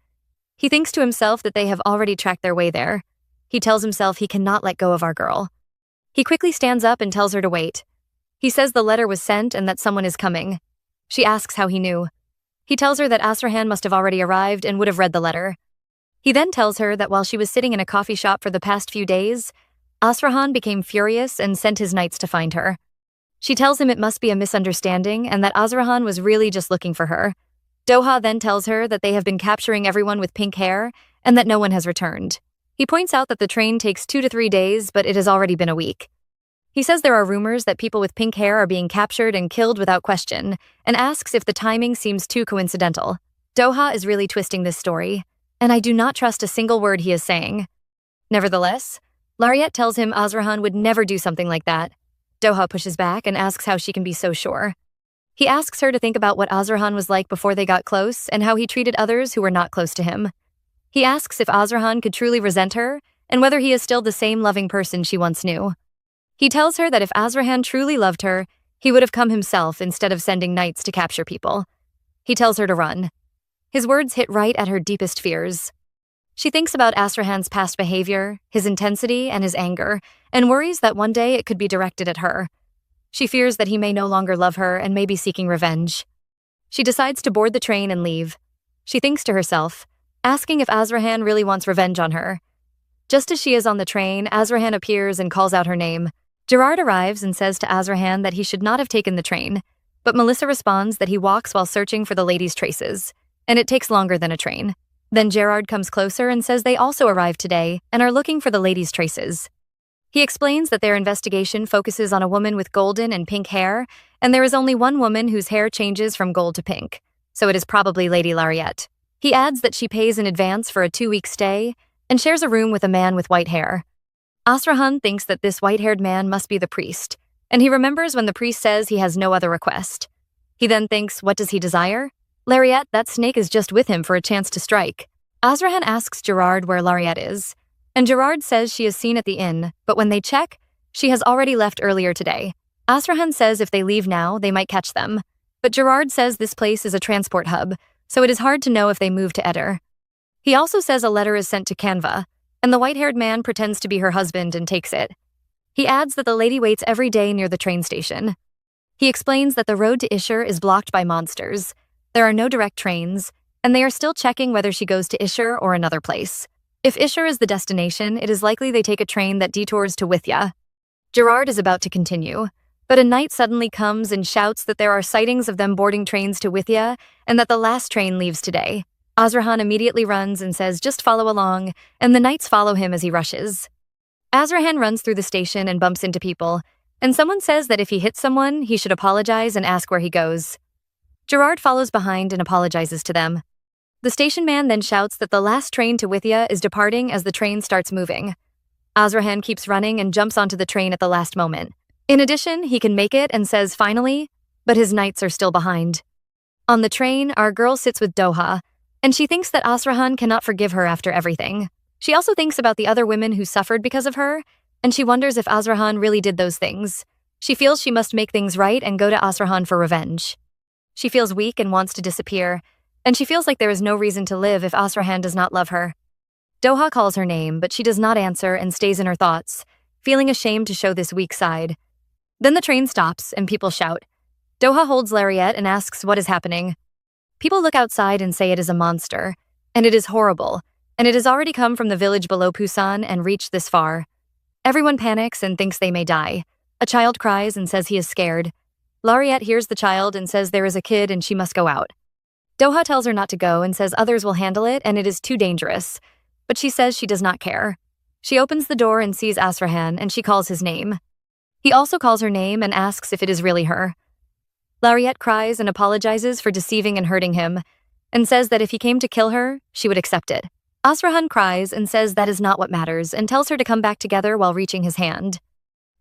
He thinks to himself that they have already tracked their way there. He tells himself he cannot let go of our girl. He quickly stands up and tells her to wait. He says the letter was sent and that someone is coming. She asks how he knew. He tells her that Azrahan must have already arrived and would have read the letter. He then tells her that while she was sitting in a coffee shop for the past few days, Azrahan became furious and sent his knights to find her. She tells him it must be a misunderstanding and that Azrahan was really just looking for her. Doha then tells her that they have been capturing everyone with pink hair and that no one has returned. He points out that the train takes 2 to 3 days, but it has already been a week. He says there are rumors that people with pink hair are being captured and killed without question, and asks if the timing seems too coincidental. Doha is really twisting this story, and I do not trust a single word he is saying. Nevertheless, Lariat tells him Azrahan would never do something like that. Doha pushes back and asks how she can be so sure. He asks her to think about what Azrahan was like before they got close and how he treated others who were not close to him. He asks if Azrahan could truly resent her and whether he is still the same loving person she once knew. He tells her that if Azrahan truly loved her, he would have come himself instead of sending knights to capture people. He tells her to run. His words hit right at her deepest fears. She thinks about Asrahan's past behavior, his intensity, and his anger, and worries that one day it could be directed at her. She fears that he may no longer love her and may be seeking revenge. She decides to board the train and leave. She thinks to herself, asking if Azrahan really wants revenge on her. Just as she is on the train, Azrahan appears and calls out her name. Gerard arrives and says to Azrahan that he should not have taken the train, but Melissa responds that he walks while searching for the lady's traces, and it takes longer than a train. Then Gerard comes closer and says they also arrived today and are looking for the lady's traces. He explains that their investigation focuses on a woman with golden and pink hair, and there is only one woman whose hair changes from gold to pink, so it is probably Lady Lariette. He adds that she pays in advance for a 2-week stay and shares a room with a man with white hair. Asrahan thinks that this white-haired man must be the priest, and he remembers when the priest says he has no other request. He then thinks, what does he desire? Lariette, that snake is just with him for a chance to strike. Azrahan asks Gerard where Lariette is, and Gerard says she is seen at the inn, but when they check, she has already left earlier today. Azrahan says if they leave now, they might catch them, but Gerard says this place is a transport hub, so it is hard to know if they move to Eder. He also says a letter is sent to Canva, and the white-haired man pretends to be her husband and takes it. He adds that the lady waits every day near the train station. He explains that the road to Isher is blocked by monsters. There are no direct trains, and they are still checking whether she goes to Isher or another place. If Isher is the destination, it is likely they take a train that detours to Withya. Gerard is about to continue, but a knight suddenly comes and shouts that there are sightings of them boarding trains to Withya and that the last train leaves today. Azrahan immediately runs and says just follow along, and the knights follow him as he rushes. Azrahan runs through the station and bumps into people, and someone says that if he hits someone, he should apologize and ask where he goes. Gerard follows behind and apologizes to them. The station man then shouts that the last train to Withya is departing as the train starts moving. Azrahan keeps running and jumps onto the train at the last moment. In addition, he can make it and says finally, but his knights are still behind. On the train, our girl sits with Doha, and she thinks that Azrahan cannot forgive her after everything. She also thinks about the other women who suffered because of her, and she wonders if Azrahan really did those things. She feels she must make things right and go to Azrahan for revenge. She feels weak and wants to disappear, and she feels like there is no reason to live if Azrahan does not love her. Doha calls her name, but she does not answer and stays in her thoughts, feeling ashamed to show this weak side. Then the train stops and people shout. Doha holds Lariette and asks what is happening. People look outside and say it is a monster, and it is horrible, and it has already come from the village below Pusan and reached this far. Everyone panics and thinks they may die. A child cries and says he is scared. Lariette hears the child and says there is a kid and she must go out. Doha tells her not to go and says others will handle it and it is too dangerous, but she says she does not care. She opens the door and sees Azrahan and she calls his name. He also calls her name and asks if it is really her. Lariette cries and apologizes for deceiving and hurting him, and says that if he came to kill her, she would accept it. Azrahan cries and says that is not what matters and tells her to come back together while reaching his hand.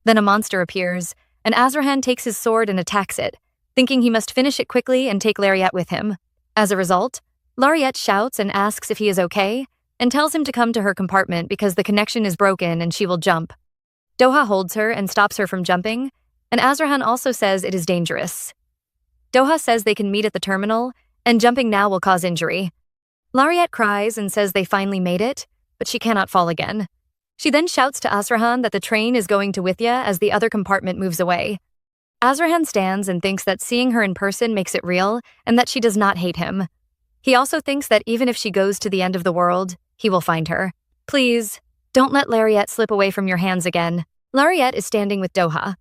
Then a monster appears, and Azrahan takes his sword and attacks it, thinking he must finish it quickly and take Lariette with him. As a result, Lariette shouts and asks if he is okay, and tells him to come to her compartment because the connection is broken and she will jump. Doha holds her and stops her from jumping, and Azrahan also says it is dangerous. Doha says they can meet at the terminal, and jumping now will cause injury. Lariette cries and says they finally made it, but she cannot fall again. She then shouts to Azrahan that the train is going to Withya as the other compartment moves away. Azrahan stands and thinks that seeing her in person makes it real, and that she does not hate him. He also thinks that even if she goes to the end of the world, he will find her. Please, don't let Lariette slip away from your hands again. Lariette is standing with Doha.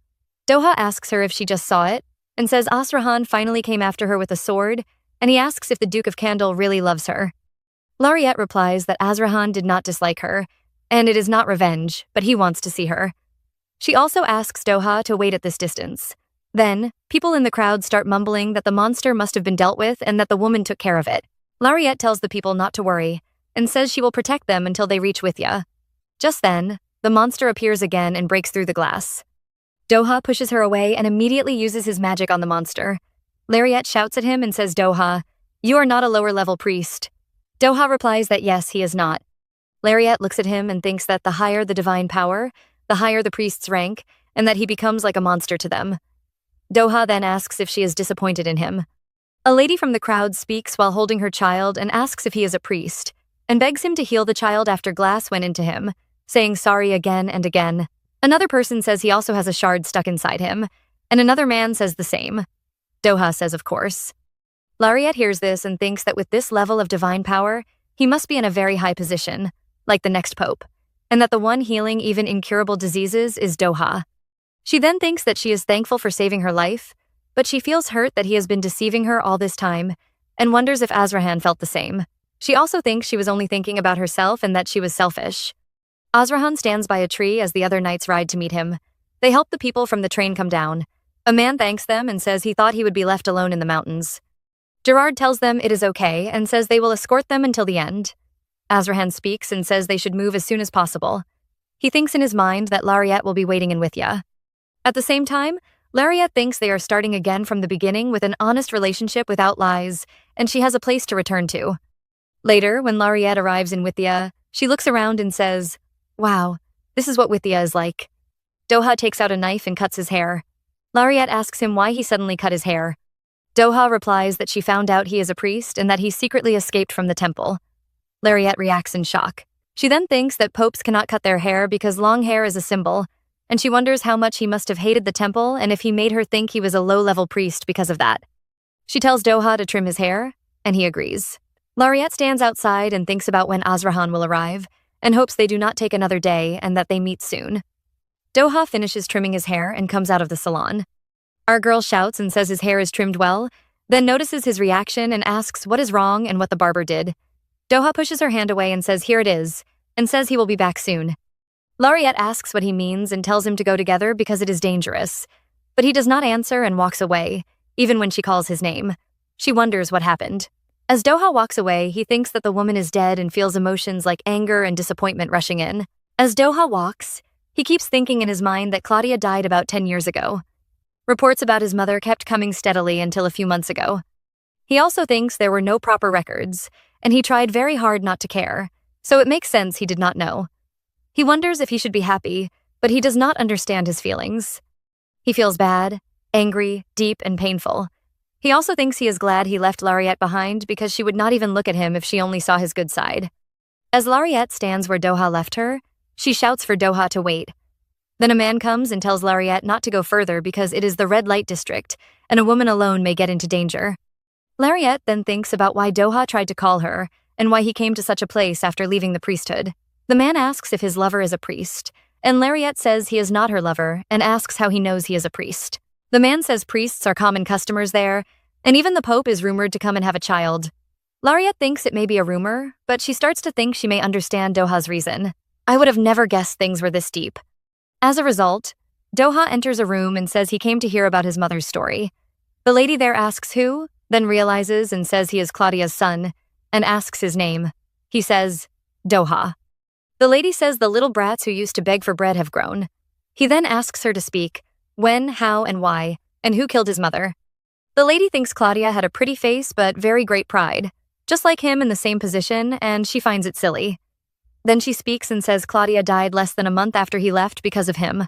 Doha asks her if she just saw it, and says Azrahan finally came after her with a sword, and he asks if the Duke of Candle really loves her. Lariette replies that Azrahan did not dislike her, and it is not revenge, but he wants to see her. She also asks Doha to wait at this distance. Then, people in the crowd start mumbling that the monster must have been dealt with and that the woman took care of it. Lariette tells the people not to worry, and says she will protect them until they reach Withya. Just then, the monster appears again and breaks through the glass. Doha pushes her away and immediately uses his magic on the monster. Lariette shouts at him and says, Doha, you are not a lower-level priest. Doha replies that yes, he is not. Lariette looks at him and thinks that the higher the divine power, the higher the priest's rank, and that he becomes like a monster to them. Doha then asks if she is disappointed in him. A lady from the crowd speaks while holding her child and asks if he is a priest. and begs him to heal the child after glass went into him, saying sorry again and again. Another person says he also has a shard stuck inside him, and another man says the same. Doha says, of course. Lariat hears this and thinks that with this level of divine power, he must be in a very high position, like the next pope, and that the one healing even incurable diseases is Doha. She then thinks that she is thankful for saving her life, but she feels hurt that he has been deceiving her all this time, and wonders if Azrahan felt the same. She also thinks she was only thinking about herself and that she was selfish. Azrahan stands by a tree as the other knights ride to meet him. They help the people from the train come down. A man thanks them and says he thought he would be left alone in the mountains. Gerard tells them it is okay and says they will escort them until the end. Azrahan speaks and says they should move as soon as possible. He thinks in his mind that Lariat will be waiting in Withya. At the same time, Lariat thinks they are starting again from the beginning with an honest relationship without lies, and she has a place to return to. Later, when Lariat arrives in Withya, she looks around and says, "Wow, this is what Withya is like." Doha takes out a knife and cuts his hair. Lariat asks him why he suddenly cut his hair. Doha replies that she found out he is a priest and that he secretly escaped from the temple. Lariat reacts in shock. She then thinks that popes cannot cut their hair because long hair is a symbol, and she wonders how much he must have hated the temple and if he made her think he was a low-level priest because of that. She tells Doha to trim his hair, and he agrees. Lariat stands outside and thinks about when Azrahan will arrive, and hopes they do not take another day and that they meet soon. Doha finishes trimming his hair and comes out of the salon. Our girl shouts and says his hair is trimmed well, then notices his reaction and asks what is wrong and what the barber did. Doha pushes her hand away and says here it is, and says he will be back soon. Lariat asks what he means and tells him to go together because it is dangerous, but he does not answer and walks away, even when she calls his name. She wonders what happened. As Doha walks away, he thinks that the woman is dead and feels emotions like anger and disappointment rushing in. As Doha walks, he keeps thinking in his mind that Claudia died about 10 years ago. Reports about his mother kept coming steadily until a few months ago. He also thinks there were no proper records, and he tried very hard not to care, so it makes sense he did not know. He wonders if he should be happy, but he does not understand his feelings. He feels bad, angry, deep, and painful. He also thinks he is glad he left Lariat behind because she would not even look at him if she only saw his good side. As Lariat stands where Doha left her, she shouts for Doha to wait. Then a man comes and tells Lariat not to go further because it is the red light district, and a woman alone may get into danger. Lariat then thinks about why Doha tried to call her, and why he came to such a place after leaving the priesthood. The man asks if his lover is a priest, and Lariat says he is not her lover and asks how he knows he is a priest. The man says priests are common customers there, and even the Pope is rumored to come and have a child. Lariat thinks it may be a rumor, but she starts to think she may understand Doha's reason. I would have never guessed things were this deep. As a result, Doha enters a room and says he came to hear about his mother's story. The lady there asks who, then realizes and says he is Claudia's son, and asks his name. He says, Doha. The lady says the little brats who used to beg for bread have grown. He then asks her to speak, when, how, and why, and who killed his mother. The lady thinks Claudia had a pretty face but very great pride, just like him in the same position, and she finds it silly. Then she speaks and says Claudia died less than a month after he left because of him.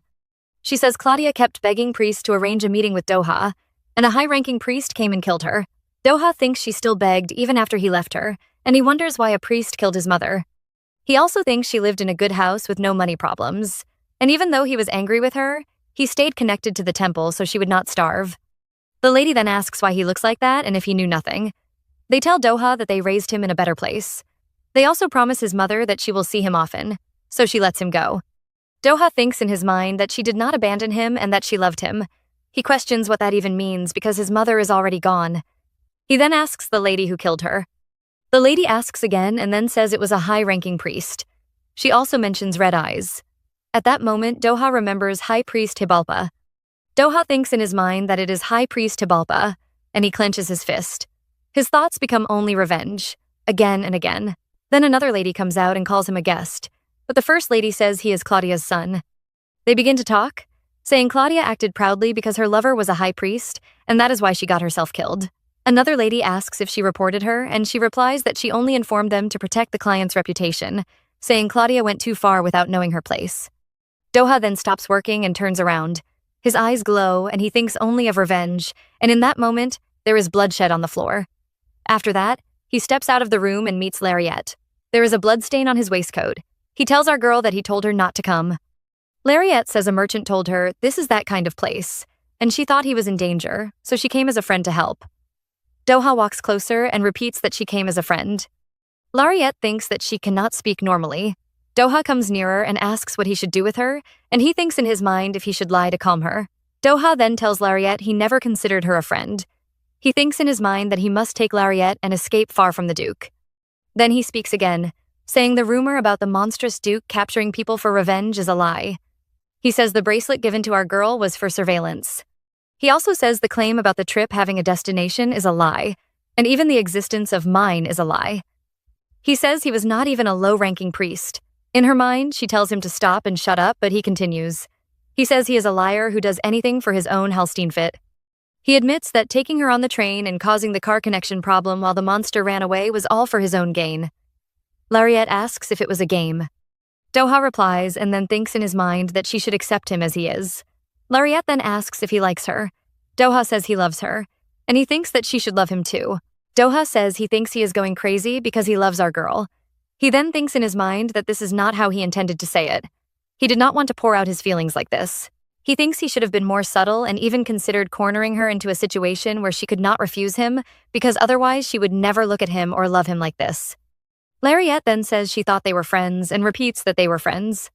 She says Claudia kept begging priests to arrange a meeting with Doha, and a high-ranking priest came and killed her. Doha thinks she still begged even after he left her, and he wonders why a priest killed his mother. He also thinks she lived in a good house with no money problems, and even though he was angry with her, he stayed connected to the temple so she would not starve. The lady then asks why he looks like that and if he knew nothing. They tell Doha that they raised him in a better place. They also promise his mother that she will see him often, so she lets him go. Doha thinks in his mind that she did not abandon him and that she loved him. He questions what that even means because his mother is already gone. He then asks the lady who killed her. The lady asks again and then says it was a high-ranking priest. She also mentions red eyes. At that moment, Doha remembers High Priest Hibalpa. Doha thinks in his mind that it is High Priest Hibalpa, and he clenches his fist. His thoughts become only revenge, again and again. Then another lady comes out and calls him a guest, but the first lady says he is Claudia's son. They begin to talk, saying Claudia acted proudly because her lover was a high priest, and that is why she got herself killed. Another lady asks if she reported her, and she replies that she only informed them to protect the client's reputation, saying Claudia went too far without knowing her place. Doha then stops working and turns around. His eyes glow, and he thinks only of revenge, and in that moment, there is bloodshed on the floor. After that, he steps out of the room and meets Lariat. There is a bloodstain on his waistcoat. He tells our girl that he told her not to come. Lariette says a merchant told her this is that kind of place, and she thought he was in danger, so she came as a friend to help. Doha walks closer and repeats that she came as a friend. Lariette thinks that she cannot speak normally. Doha comes nearer and asks what he should do with her, and he thinks in his mind if he should lie to calm her. Doha then tells Lariette he never considered her a friend. He thinks in his mind that he must take Lariette and escape far from the Duke. Then he speaks again, saying the rumor about the monstrous Duke capturing people for revenge is a lie. He says the bracelet given to our girl was for surveillance. He also says the claim about the trip having a destination is a lie, and even the existence of mine is a lie. He says he was not even a low-ranking priest. In her mind, she tells him to stop and shut up, but he continues. He says he is a liar who does anything for his own Hellstein fit. He admits that taking her on the train and causing the car connection problem while the monster ran away was all for his own gain. Lariette asks if it was a game. Doha replies and then thinks in his mind that she should accept him as he is. Lariette then asks if he likes her. Doha says he loves her, and he thinks that she should love him too. Doha says he thinks he is going crazy because he loves our girl. He then thinks in his mind that this is not how he intended to say it. He did not want to pour out his feelings like this. He thinks he should have been more subtle and even considered cornering her into a situation where she could not refuse him because otherwise she would never look at him or love him like this. Lariette then says she thought they were friends and repeats that they were friends.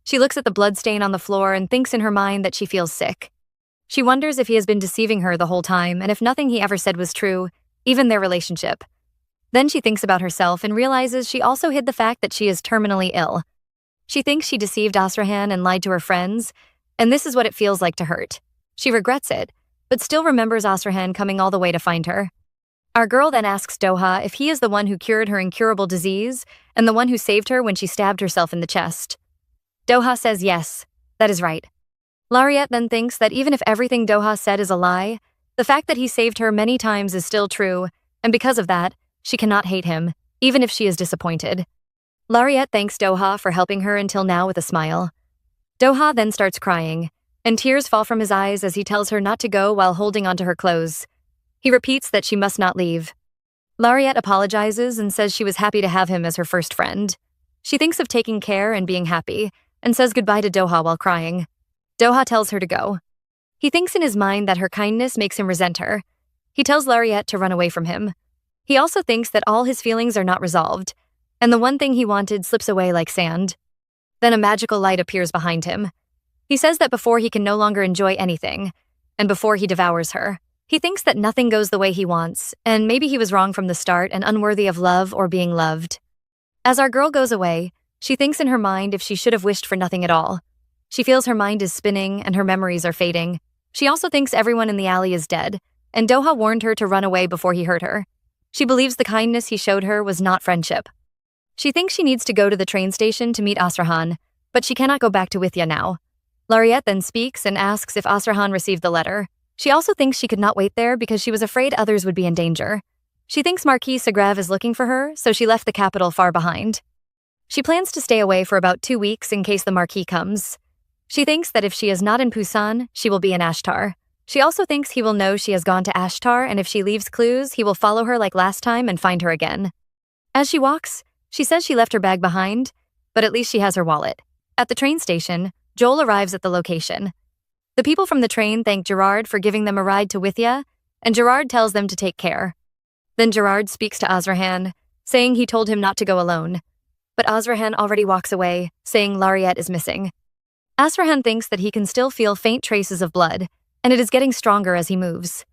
She looks at the bloodstain on the floor and thinks in her mind that she feels sick. She wonders if he has been deceiving her the whole time and if nothing he ever said was true, even their relationship. Then she thinks about herself and realizes she also hid the fact that she is terminally ill. She thinks she deceived Asrahan and lied to her friends, and this is what it feels like to hurt. She regrets it, but still remembers Asrahan coming all the way to find her. Our girl then asks Doha if he is the one who cured her incurable disease and the one who saved her when she stabbed herself in the chest. Doha says yes, that is right. Lariette then thinks that even if everything Doha said is a lie, the fact that he saved her many times is still true, and because of that, she cannot hate him, even if she is disappointed. Lariette thanks Doha for helping her until now with a smile. Doha then starts crying, and tears fall from his eyes as he tells her not to go while holding onto her clothes. He repeats that she must not leave. Lariette apologizes and says she was happy to have him as her first friend. She thinks of taking care and being happy, and says goodbye to Doha while crying. Doha tells her to go. He thinks in his mind that her kindness makes him resent her. He tells Lariette to run away from him. He also thinks that all his feelings are not resolved, and the one thing he wanted slips away like sand. Then a magical light appears behind him. He says that before he can no longer enjoy anything, and before he devours her. He thinks that nothing goes the way he wants, and maybe he was wrong from the start and unworthy of love or being loved. As our girl goes away, she thinks in her mind if she should have wished for nothing at all. She feels her mind is spinning and her memories are fading. She also thinks everyone in the alley is dead, and Doha warned her to run away before he hurt her. She believes the kindness he showed her was not friendship. She thinks she needs to go to the train station to meet Asrahan, but she cannot go back to Withya now. Lariette then speaks and asks if Asrahan received the letter. She also thinks she could not wait there because she was afraid others would be in danger. She thinks Marquis Sagrev is looking for her, so she left the capital far behind. She plans to stay away for about 2 weeks in case the Marquis comes. She thinks that if she is not in Pusan, she will be in Ashtar. She also thinks he will know she has gone to Ashtar, and if she leaves clues, he will follow her like last time and find her again. As she walks, she says she left her bag behind, but at least she has her wallet. At the train station, Joel arrives at the location. The people from the train thank Gerard for giving them a ride to Withya, and Gerard tells them to take care. Then Gerard speaks to Asrahan, saying he told him not to go alone. But Asrahan already walks away, saying Lariette is missing. Asrahan thinks that he can still feel faint traces of blood, and it is getting stronger as he moves.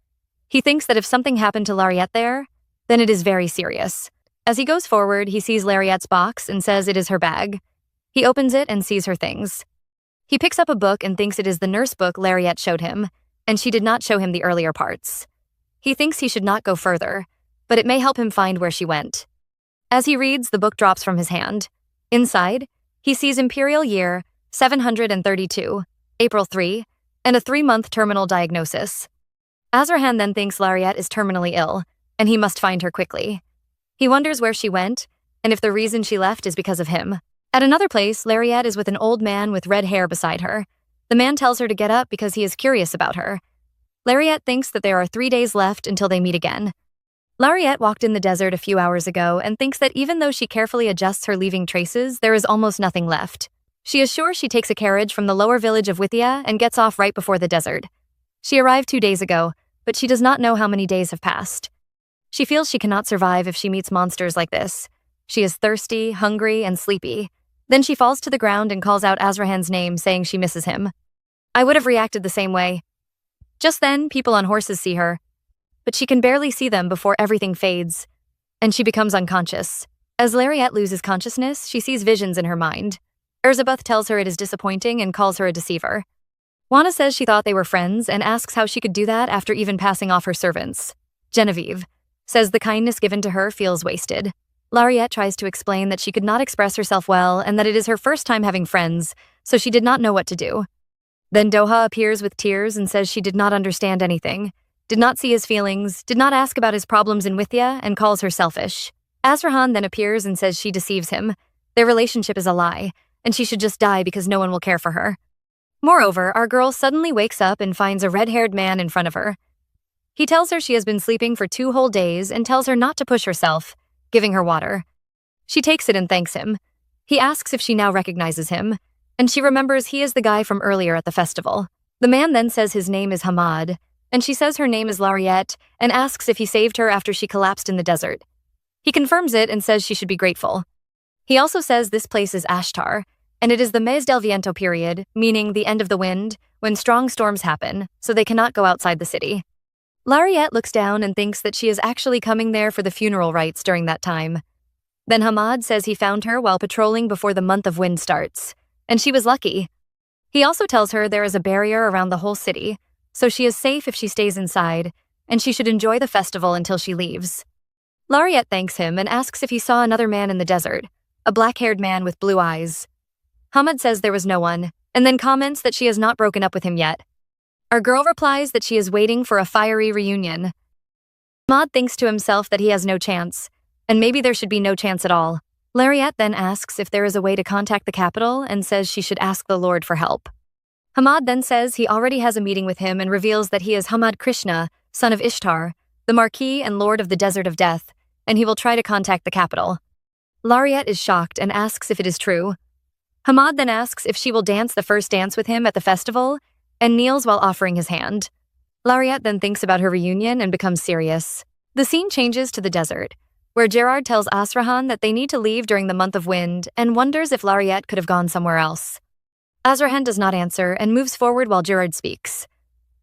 He thinks that if something happened to Lariette there, then it is very serious. As he goes forward, he sees Lariette's box and says it is her bag. He opens it and sees her things. He picks up a book and thinks it is the nurse book Lariette showed him, and she did not show him the earlier parts. He thinks he should not go further, but it may help him find where she went. As he reads, the book drops from his hand. Inside, he sees Imperial Year 732, April 3, and a 3-month terminal diagnosis. Asrahan then thinks Lariette is terminally ill, and he must find her quickly. He wonders where she went, and if the reason she left is because of him. At another place, Lariette is with an old man with red hair beside her. The man tells her to get up because he is curious about her. Lariette thinks that there are 3 days left until they meet again. Lariette walked in the desert a few hours ago and thinks that even though she carefully adjusts her leaving traces, there is almost nothing left. She is sure she takes a carriage from the lower village of Withia and gets off right before the desert. She arrived 2 days ago, but she does not know how many days have passed. She feels she cannot survive if she meets monsters like this. She is thirsty, hungry, and sleepy. Then she falls to the ground and calls out Azrahan's name, saying she misses him. I would have reacted the same way. Just then, people on horses see her, but she can barely see them before everything fades, and she becomes unconscious. As Lariette loses consciousness, she sees visions in her mind. Elizabeth tells her it is disappointing and calls her a deceiver. Juana says she thought they were friends and asks how she could do that after even passing off her servants. Genevieve says the kindness given to her feels wasted. Lariette tries to explain that she could not express herself well and that it is her first time having friends, so she did not know what to do. Then Doha appears with tears and says she did not understand anything, did not see his feelings, did not ask about his problems in Withia, and calls her selfish. Azrahan then appears and says she deceives him. Their relationship is a lie, and she should just die because no one will care for her. Moreover, our girl suddenly wakes up and finds a red-haired man in front of her. He tells her she has been sleeping for 2 whole days and tells her not to push herself, giving her water. She takes it and thanks him. He asks if she now recognizes him, and she remembers he is the guy from earlier at the festival. The man then says his name is Hamad, and she says her name is Lariette and asks if he saved her after she collapsed in the desert. He confirms it and says she should be grateful. He also says this place is Ashtar, and it is the Mes del Viento period, meaning the end of the wind, when strong storms happen, so they cannot go outside the city. Lariette looks down and thinks that she is actually coming there for the funeral rites during that time. Then Hamad says he found her while patrolling before the month of wind starts, and she was lucky. He also tells her there is a barrier around the whole city, so she is safe if she stays inside, and she should enjoy the festival until she leaves. Lariette thanks him and asks if he saw another man in the desert, a black-haired man with blue eyes. Hamad says there was no one, and then comments that she has not broken up with him yet. Our girl replies that she is waiting for a fiery reunion. Hamad thinks to himself that he has no chance, and maybe there should be no chance at all. Lariette then asks if there is a way to contact the capital and says she should ask the Lord for help. Hamad then says he already has a meeting with him and reveals that he is Hamad Krishna, son of Ishtar, the Marquis and Lord of the Desert of Death, and he will try to contact the capital. Lariette is shocked and asks if it is true. Hamad then asks if she will dance the first dance with him at the festival and kneels while offering his hand. Lariette then thinks about her reunion and becomes serious. The scene changes to the desert, where Gerard tells Azrahan that they need to leave during the month of wind and wonders if Lariette could have gone somewhere else. Azrahan does not answer and moves forward while Gerard speaks.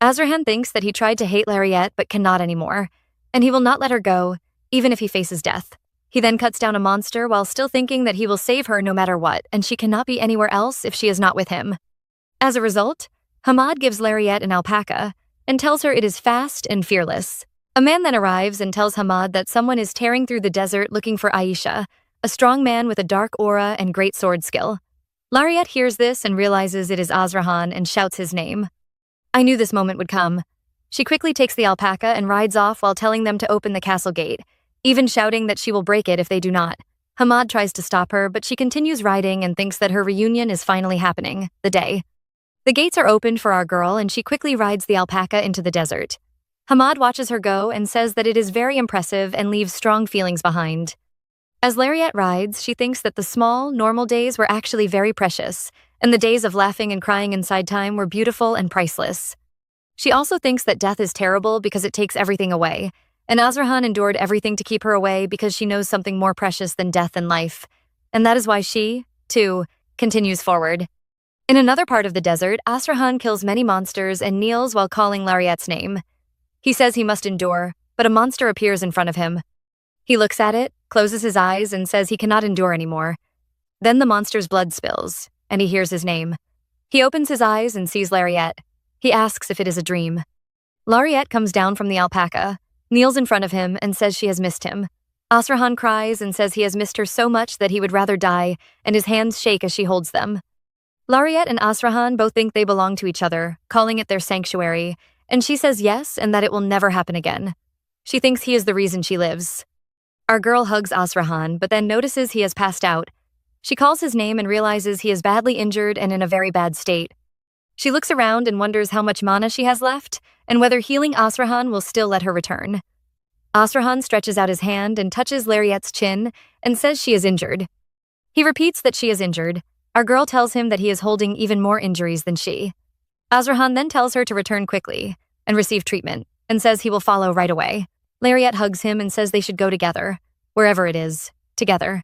Azrahan thinks that he tried to hate Lariette but cannot anymore, and he will not let her go, even if he faces death. He then cuts down a monster while still thinking that he will save her no matter what, and she cannot be anywhere else if she is not with him. As a result, Hamad gives Lariette an alpaca and tells her it is fast and fearless. A man then arrives and tells Hamad that someone is tearing through the desert looking for Aisha, a strong man with a dark aura and great sword skill. Lariette hears this and realizes it is Azrahan and shouts his name. I knew this moment would come. She quickly takes the alpaca and rides off while telling them to open the castle gate, even shouting that she will break it if they do not. Hamad tries to stop her, but she continues riding and thinks that her reunion is finally happening, the day. The gates are opened for our girl and she quickly rides the alpaca into the desert. Hamad watches her go and says that it is very impressive and leaves strong feelings behind. As Lariette rides, she thinks that the small, normal days were actually very precious, and the days of laughing and crying inside time were beautiful and priceless. She also thinks that death is terrible because it takes everything away, and Azrahan endured everything to keep her away because she knows something more precious than death and life, and that is why she, too, continues forward. In another part of the desert, Azrahan kills many monsters and kneels while calling Lariette's name. He says he must endure, but a monster appears in front of him. He looks at it, closes his eyes, and says he cannot endure anymore. Then the monster's blood spills, and he hears his name. He opens his eyes and sees Lariette. He asks if it is a dream. Lariette comes down from the alpaca, kneels in front of him, and says she has missed him. Azrahan cries and says he has missed her so much that he would rather die, and his hands shake as she holds them. Lariette and Azrahan both think they belong to each other, calling it their sanctuary, and she says yes and that it will never happen again. She thinks he is the reason she lives. Our girl hugs Azrahan, but then notices he has passed out. She calls his name and realizes he is badly injured and in a very bad state. She looks around and wonders how much mana she has left, and whether healing Azrahan will still let her return. Azrahan stretches out his hand and touches Lariet's chin and says she is injured. He repeats that she is injured. Our girl tells him that he is holding even more injuries than she. Azrahan then tells her to return quickly and receive treatment and says he will follow right away. Lariet hugs him and says they should go together, wherever it is, together.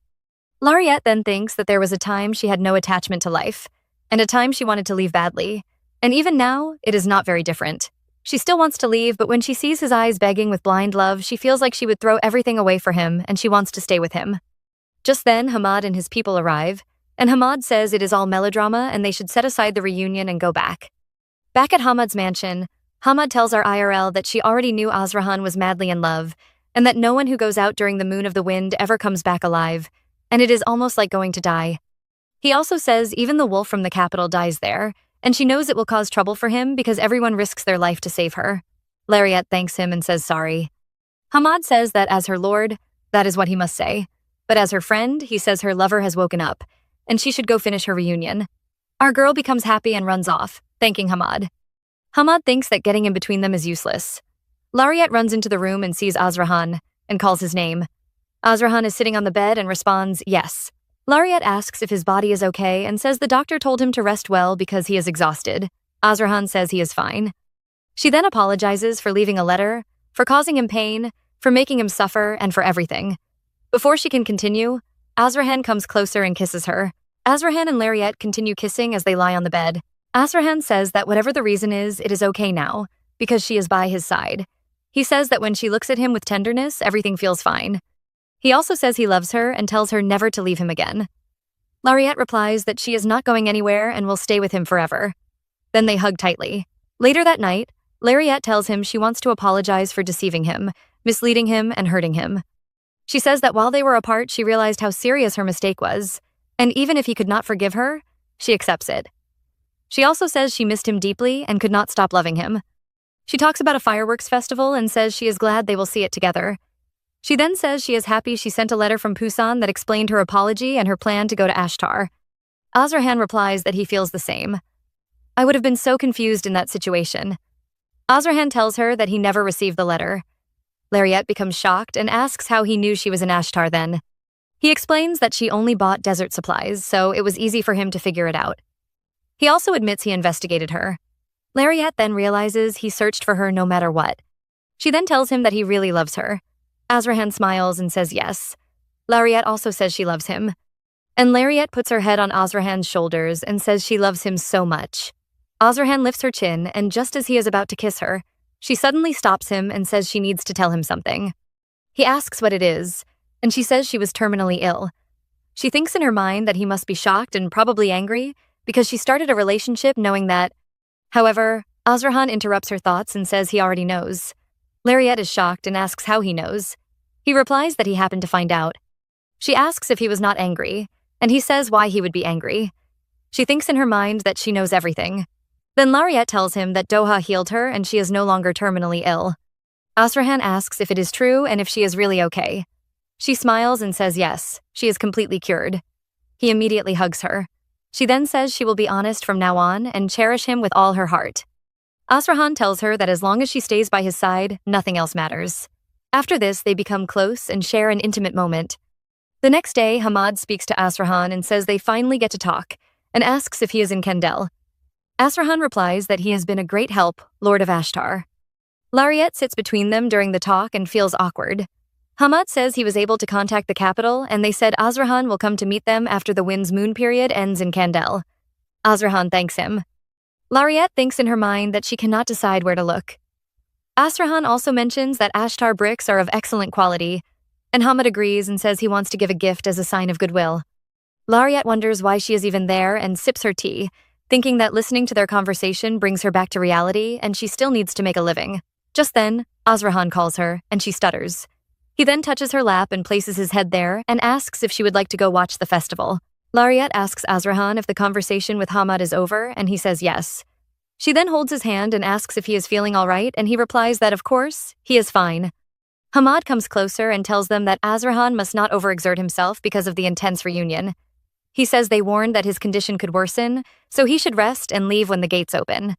Lariet then thinks that there was a time she had no attachment to life, and a time she wanted to leave badly. And even now, it is not very different. She still wants to leave, but when she sees his eyes begging with blind love, she feels like she would throw everything away for him, and she wants to stay with him. Just then, Hamad and his people arrive, and Hamad says it is all melodrama and they should set aside the reunion and go back. Back at Hamad's mansion, Hamad tells our IRL that she already knew Azrahan was madly in love, and that no one who goes out during the moon of the wind ever comes back alive, and it is almost like going to die. He also says even the wolf from the capital dies there, and she knows it will cause trouble for him because everyone risks their life to save her. Lariet thanks him and says sorry. Hamad says that as her lord, that is what he must say. But as her friend, he says her lover has woken up, and she should go finish her reunion. Our girl becomes happy and runs off, thanking Hamad. Hamad thinks that getting in between them is useless. Lariet runs into the room and sees Azrahan, and calls his name. Azrahan is sitting on the bed and responds, yes. Lariet asks if his body is okay and says the doctor told him to rest well because he is exhausted. Azrahan says he is fine. She then apologizes for leaving a letter, for causing him pain, for making him suffer, and for everything. Before she can continue, Azrahan comes closer and kisses her. Azrahan and Lariet continue kissing as they lie on the bed. Azrahan says that whatever the reason is, it is okay now, because she is by his side. He says that when she looks at him with tenderness, everything feels fine. He also says he loves her and tells her never to leave him again. Lariet replies that she is not going anywhere and will stay with him forever. Then they hug tightly. Later that night, Lariet tells him she wants to apologize for deceiving him, misleading him, and hurting him. She says that while they were apart, she realized how serious her mistake was, and even if he could not forgive her, she accepts it. She also says she missed him deeply and could not stop loving him. She talks about a fireworks festival and says she is glad they will see it together. She then says she is happy she sent a letter from Pusan that explained her apology and her plan to go to Ashtar. Azrahan replies that he feels the same. I would have been so confused in that situation. Azrahan tells her that he never received the letter. Lariet becomes shocked and asks how he knew she was in Ashtar then. He explains that she only bought desert supplies, so it was easy for him to figure it out. He also admits he investigated her. Lariet then realizes he searched for her no matter what. She then tells him that he really loves her. Azrahan smiles and says yes. Lariet also says she loves him. And Lariet puts her head on Azrahan's shoulders and says she loves him so much. Azrahan lifts her chin, and just as he is about to kiss her, she suddenly stops him and says she needs to tell him something. He asks what it is, and she says she was terminally ill. She thinks in her mind that he must be shocked and probably angry because she started a relationship knowing that. However, Azrahan interrupts her thoughts and says he already knows. Lariet is shocked and asks how he knows. He replies that he happened to find out. She asks if he was not angry, and he says why he would be angry. She thinks in her mind that she knows everything. Then Lariet tells him that Doha healed her and she is no longer terminally ill. Azrahan asks if it is true and if she is really okay. She smiles and says yes, she is completely cured. He immediately hugs her. She then says she will be honest from now on and cherish him with all her heart. Azrahan tells her that as long as she stays by his side, nothing else matters. After this, they become close and share an intimate moment. The next day, Hamad speaks to Azrahan and says they finally get to talk, and asks if he is in Kendel. Azrahan replies that he has been a great help, Lord of Ashtar. Lariet sits between them during the talk and feels awkward. Hamad says he was able to contact the capital, and they said Azrahan will come to meet them after the wind's moon period ends in Kendel. Azrahan thanks him. Lariet thinks in her mind that she cannot decide where to look. Azrahan also mentions that Ashtar bricks are of excellent quality, and Hamad agrees and says he wants to give a gift as a sign of goodwill. Lariet wonders why she is even there and sips her tea, thinking that listening to their conversation brings her back to reality and she still needs to make a living. Just then, Azrahan calls her, and she stutters. He then touches her lap and places his head there and asks if she would like to go watch the festival. Lariet asks Azrahan if the conversation with Hamad is over, and he says yes. She then holds his hand and asks if he is feeling all right, and he replies that, of course, he is fine. Hamad comes closer and tells them that Azrahan must not overexert himself because of the intense reunion. He says they warned that his condition could worsen, so he should rest and leave when the gates open.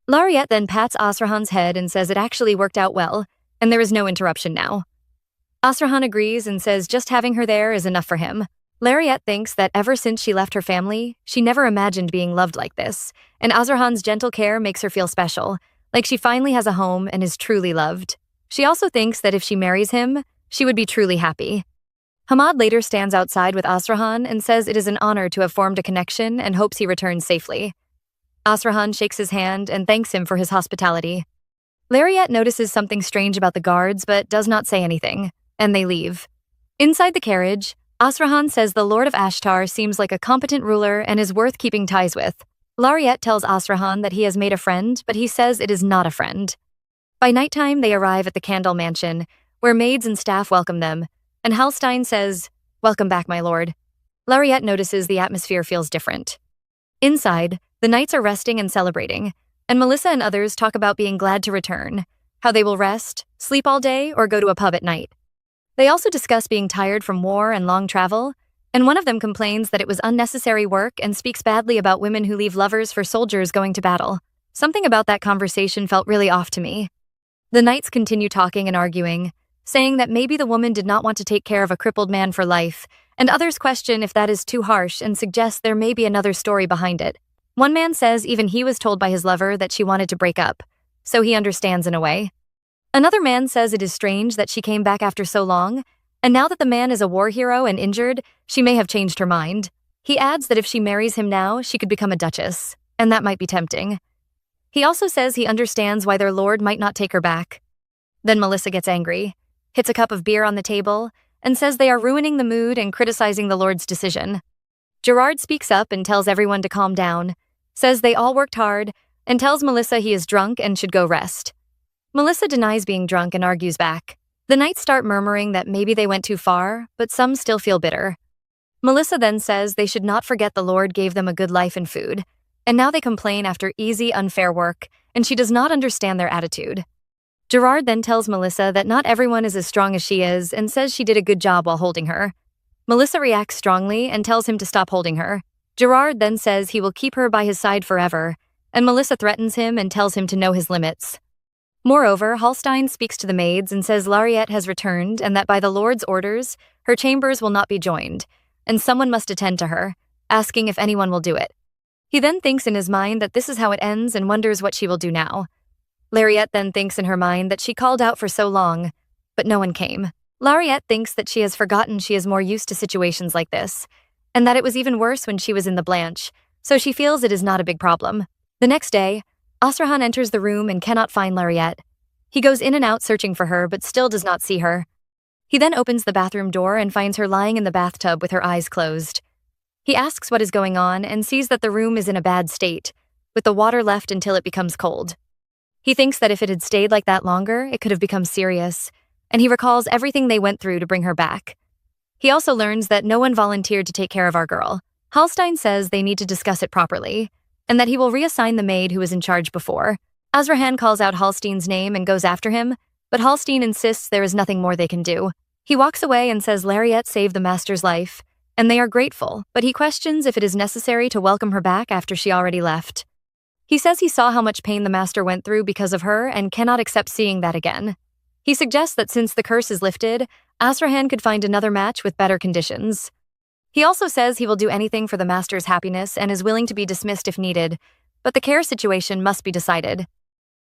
Lariet then pats Azrahan's head and says it actually worked out well, and there is no interruption now. Asrahan agrees and says just having her there is enough for him. Lariette thinks that ever since she left her family, she never imagined being loved like this, and Azrahan's gentle care makes her feel special, like she finally has a home and is truly loved. She also thinks that if she marries him, she would be truly happy. Hamad later stands outside with Asrahan and says it is an honor to have formed a connection and hopes he returns safely. Asrahan shakes his hand and thanks him for his hospitality. Lariette notices something strange about the guards but does not say anything, and they leave. Inside the carriage, Asrahan says the Lord of Ashtar seems like a competent ruler and is worth keeping ties with. Lariette tells Asrahan that he has made a friend, but he says it is not a friend. By nighttime, they arrive at the Candle Mansion, where maids and staff welcome them, and Halstein says, "Welcome back, my lord." Lariette notices the atmosphere feels different. Inside, the knights are resting and celebrating, and Melissa and others talk about being glad to return, how they will rest, sleep all day, or go to a pub at night. They also discuss being tired from war and long travel, and one of them complains that it was unnecessary work and speaks badly about women who leave lovers for soldiers going to battle. Something about that conversation felt really off to me. The knights continue talking and arguing, saying that maybe the woman did not want to take care of a crippled man for life, and others question if that is too harsh and suggest there may be another story behind it. One man says even he was told by his lover that she wanted to break up, so he understands in a way. Another man says it is strange that she came back after so long, and now that the man is a war hero and injured, she may have changed her mind. He adds that if she marries him now, she could become a duchess, and that might be tempting. He also says he understands why their lord might not take her back. Then Melissa gets angry, hits a cup of beer on the table, and says they are ruining the mood and criticizing the lord's decision. Gerard speaks up and tells everyone to calm down, says they all worked hard, and tells Melissa he is drunk and should go rest. Melissa denies being drunk and argues back. The knights start murmuring that maybe they went too far, but some still feel bitter. Melissa then says they should not forget the Lord gave them a good life and food, and now they complain after easy, unfair work, and she does not understand their attitude. Gerard then tells Melissa that not everyone is as strong as she is and says she did a good job while holding her. Melissa reacts strongly and tells him to stop holding her. Gerard then says he will keep her by his side forever, and Melissa threatens him and tells him to know his limits. Moreover, Halstein speaks to the maids and says Lariette has returned and that by the Lord's orders, her chambers will not be joined, and someone must attend to her, asking if anyone will do it. He then thinks in his mind that this is how it ends and wonders what she will do now. Lariette then thinks in her mind that she called out for so long, but no one came. Lariette thinks that she has forgotten she is more used to situations like this, and that it was even worse when she was in the Blanche, so she feels it is not a big problem. The next day, Asrahan enters the room and cannot find Lariette. He goes in and out searching for her, but still does not see her. He then opens the bathroom door and finds her lying in the bathtub with her eyes closed. He asks what is going on and sees that the room is in a bad state, with the water left until it becomes cold. He thinks that if it had stayed like that longer, it could have become serious, and he recalls everything they went through to bring her back. He also learns that no one volunteered to take care of our girl. Halstein says they need to discuss it properly, and that he will reassign the maid who was in charge before. Azrahan calls out Halstein's name and goes after him, but Halstein insists there is nothing more they can do. He walks away and says Lariette saved the master's life, and they are grateful, but he questions if it is necessary to welcome her back after she already left. He says he saw how much pain the master went through because of her and cannot accept seeing that again. He suggests that since the curse is lifted, Azrahan could find another match with better conditions. He also says he will do anything for the master's happiness and is willing to be dismissed if needed, but the care situation must be decided.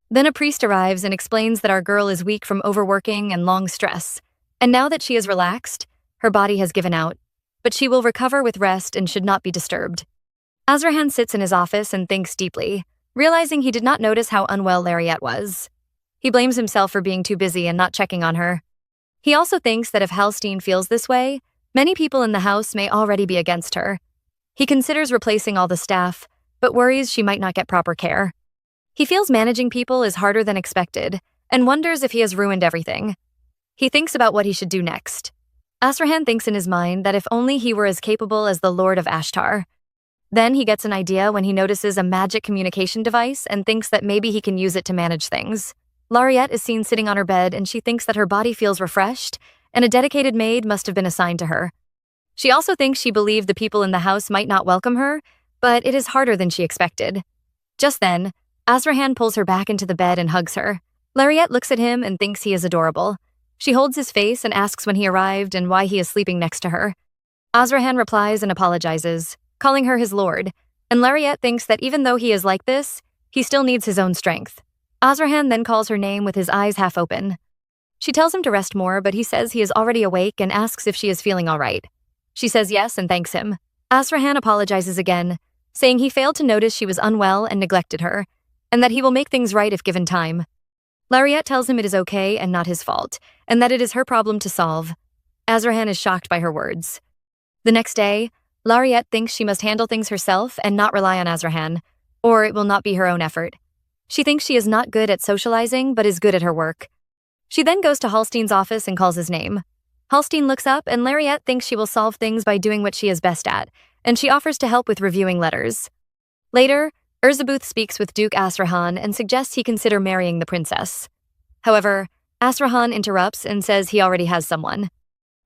Then a priest arrives and explains that our girl is weak from overworking and long stress, and now that she is relaxed, her body has given out, but she will recover with rest and should not be disturbed. Azrahan sits in his office and thinks deeply, realizing he did not notice how unwell Lariette was. He blames himself for being too busy and not checking on her. He also thinks that if Halstein feels this way, many people in the house may already be against her. He considers replacing all the staff, but worries she might not get proper care. He feels managing people is harder than expected, and wonders if he has ruined everything. He thinks about what he should do next. Azrahan thinks in his mind that if only he were as capable as the Lord of Ashtar. Then he gets an idea when he notices a magic communication device and thinks that maybe he can use it to manage things. Lariette is seen sitting on her bed and she thinks that her body feels refreshed, and a dedicated maid must have been assigned to her. She also thinks she believed the people in the house might not welcome her, but it is harder than she expected. Just then, Azrahan pulls her back into the bed and hugs her. Lariette looks at him and thinks he is adorable. She holds his face and asks when he arrived and why he is sleeping next to her. Azrahan replies and apologizes, calling her his lord, and Lariette thinks that even though he is like this, he still needs his own strength. Azrahan then calls her name with his eyes half open. She tells him to rest more, but he says he is already awake and asks if she is feeling all right. She says yes and thanks him. Azrahan apologizes again, saying he failed to notice she was unwell and neglected her, and that he will make things right if given time. Lariette tells him it is okay and not his fault, and that it is her problem to solve. Azrahan is shocked by her words. The next day, Lariette thinks she must handle things herself and not rely on Azrahan, or it will not be her own effort. She thinks she is not good at socializing, but is good at her work. She then goes to Hallstein's office and calls his name. Hallstein looks up, and Lariette thinks she will solve things by doing what she is best at, and she offers to help with reviewing letters. Later, Erzabuth speaks with Duke Azrahan and suggests he consider marrying the princess. However, Azrahan interrupts and says he already has someone.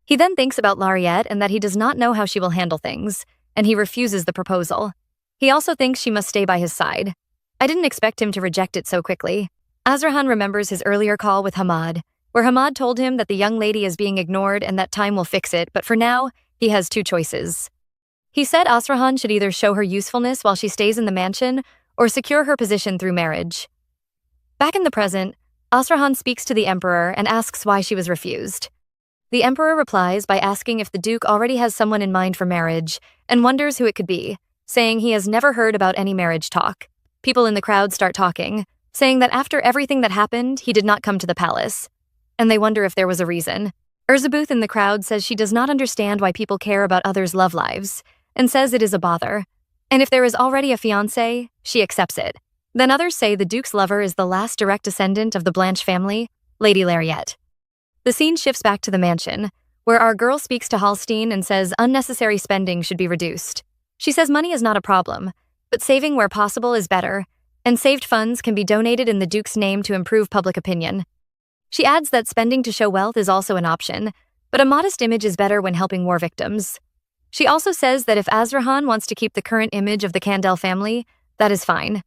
He then thinks about Lariette and that he does not know how she will handle things, and he refuses the proposal. He also thinks she must stay by his side. I didn't expect him to reject it so quickly. Azrahan remembers his earlier call with Hamad, where Hamad told him that the young lady is being ignored and that time will fix it, but for now, he has two choices. He said Azrahan should either show her usefulness while she stays in the mansion or secure her position through marriage. Back in the present, Azrahan speaks to the emperor and asks why she was refused. The emperor replies by asking if the duke already has someone in mind for marriage and wonders who it could be, saying he has never heard about any marriage talk. People in the crowd start talking, saying that after everything that happened, he did not come to the palace, and they wonder if there was a reason. Erzabuth in the crowd says she does not understand why people care about others' love lives, and says it is a bother. And if there is already a fiancé, she accepts it. Then others say the duke's lover is the last direct descendant of the Blanche family, Lady Lariette. The scene shifts back to the mansion, where our girl speaks to Hallstein and says unnecessary spending should be reduced. She says money is not a problem, but saving where possible is better, and saved funds can be donated in the duke's name to improve public opinion. She adds that spending to show wealth is also an option, but a modest image is better when helping war victims. She also says that if Azrahan wants to keep the current image of the Candel family, that is fine.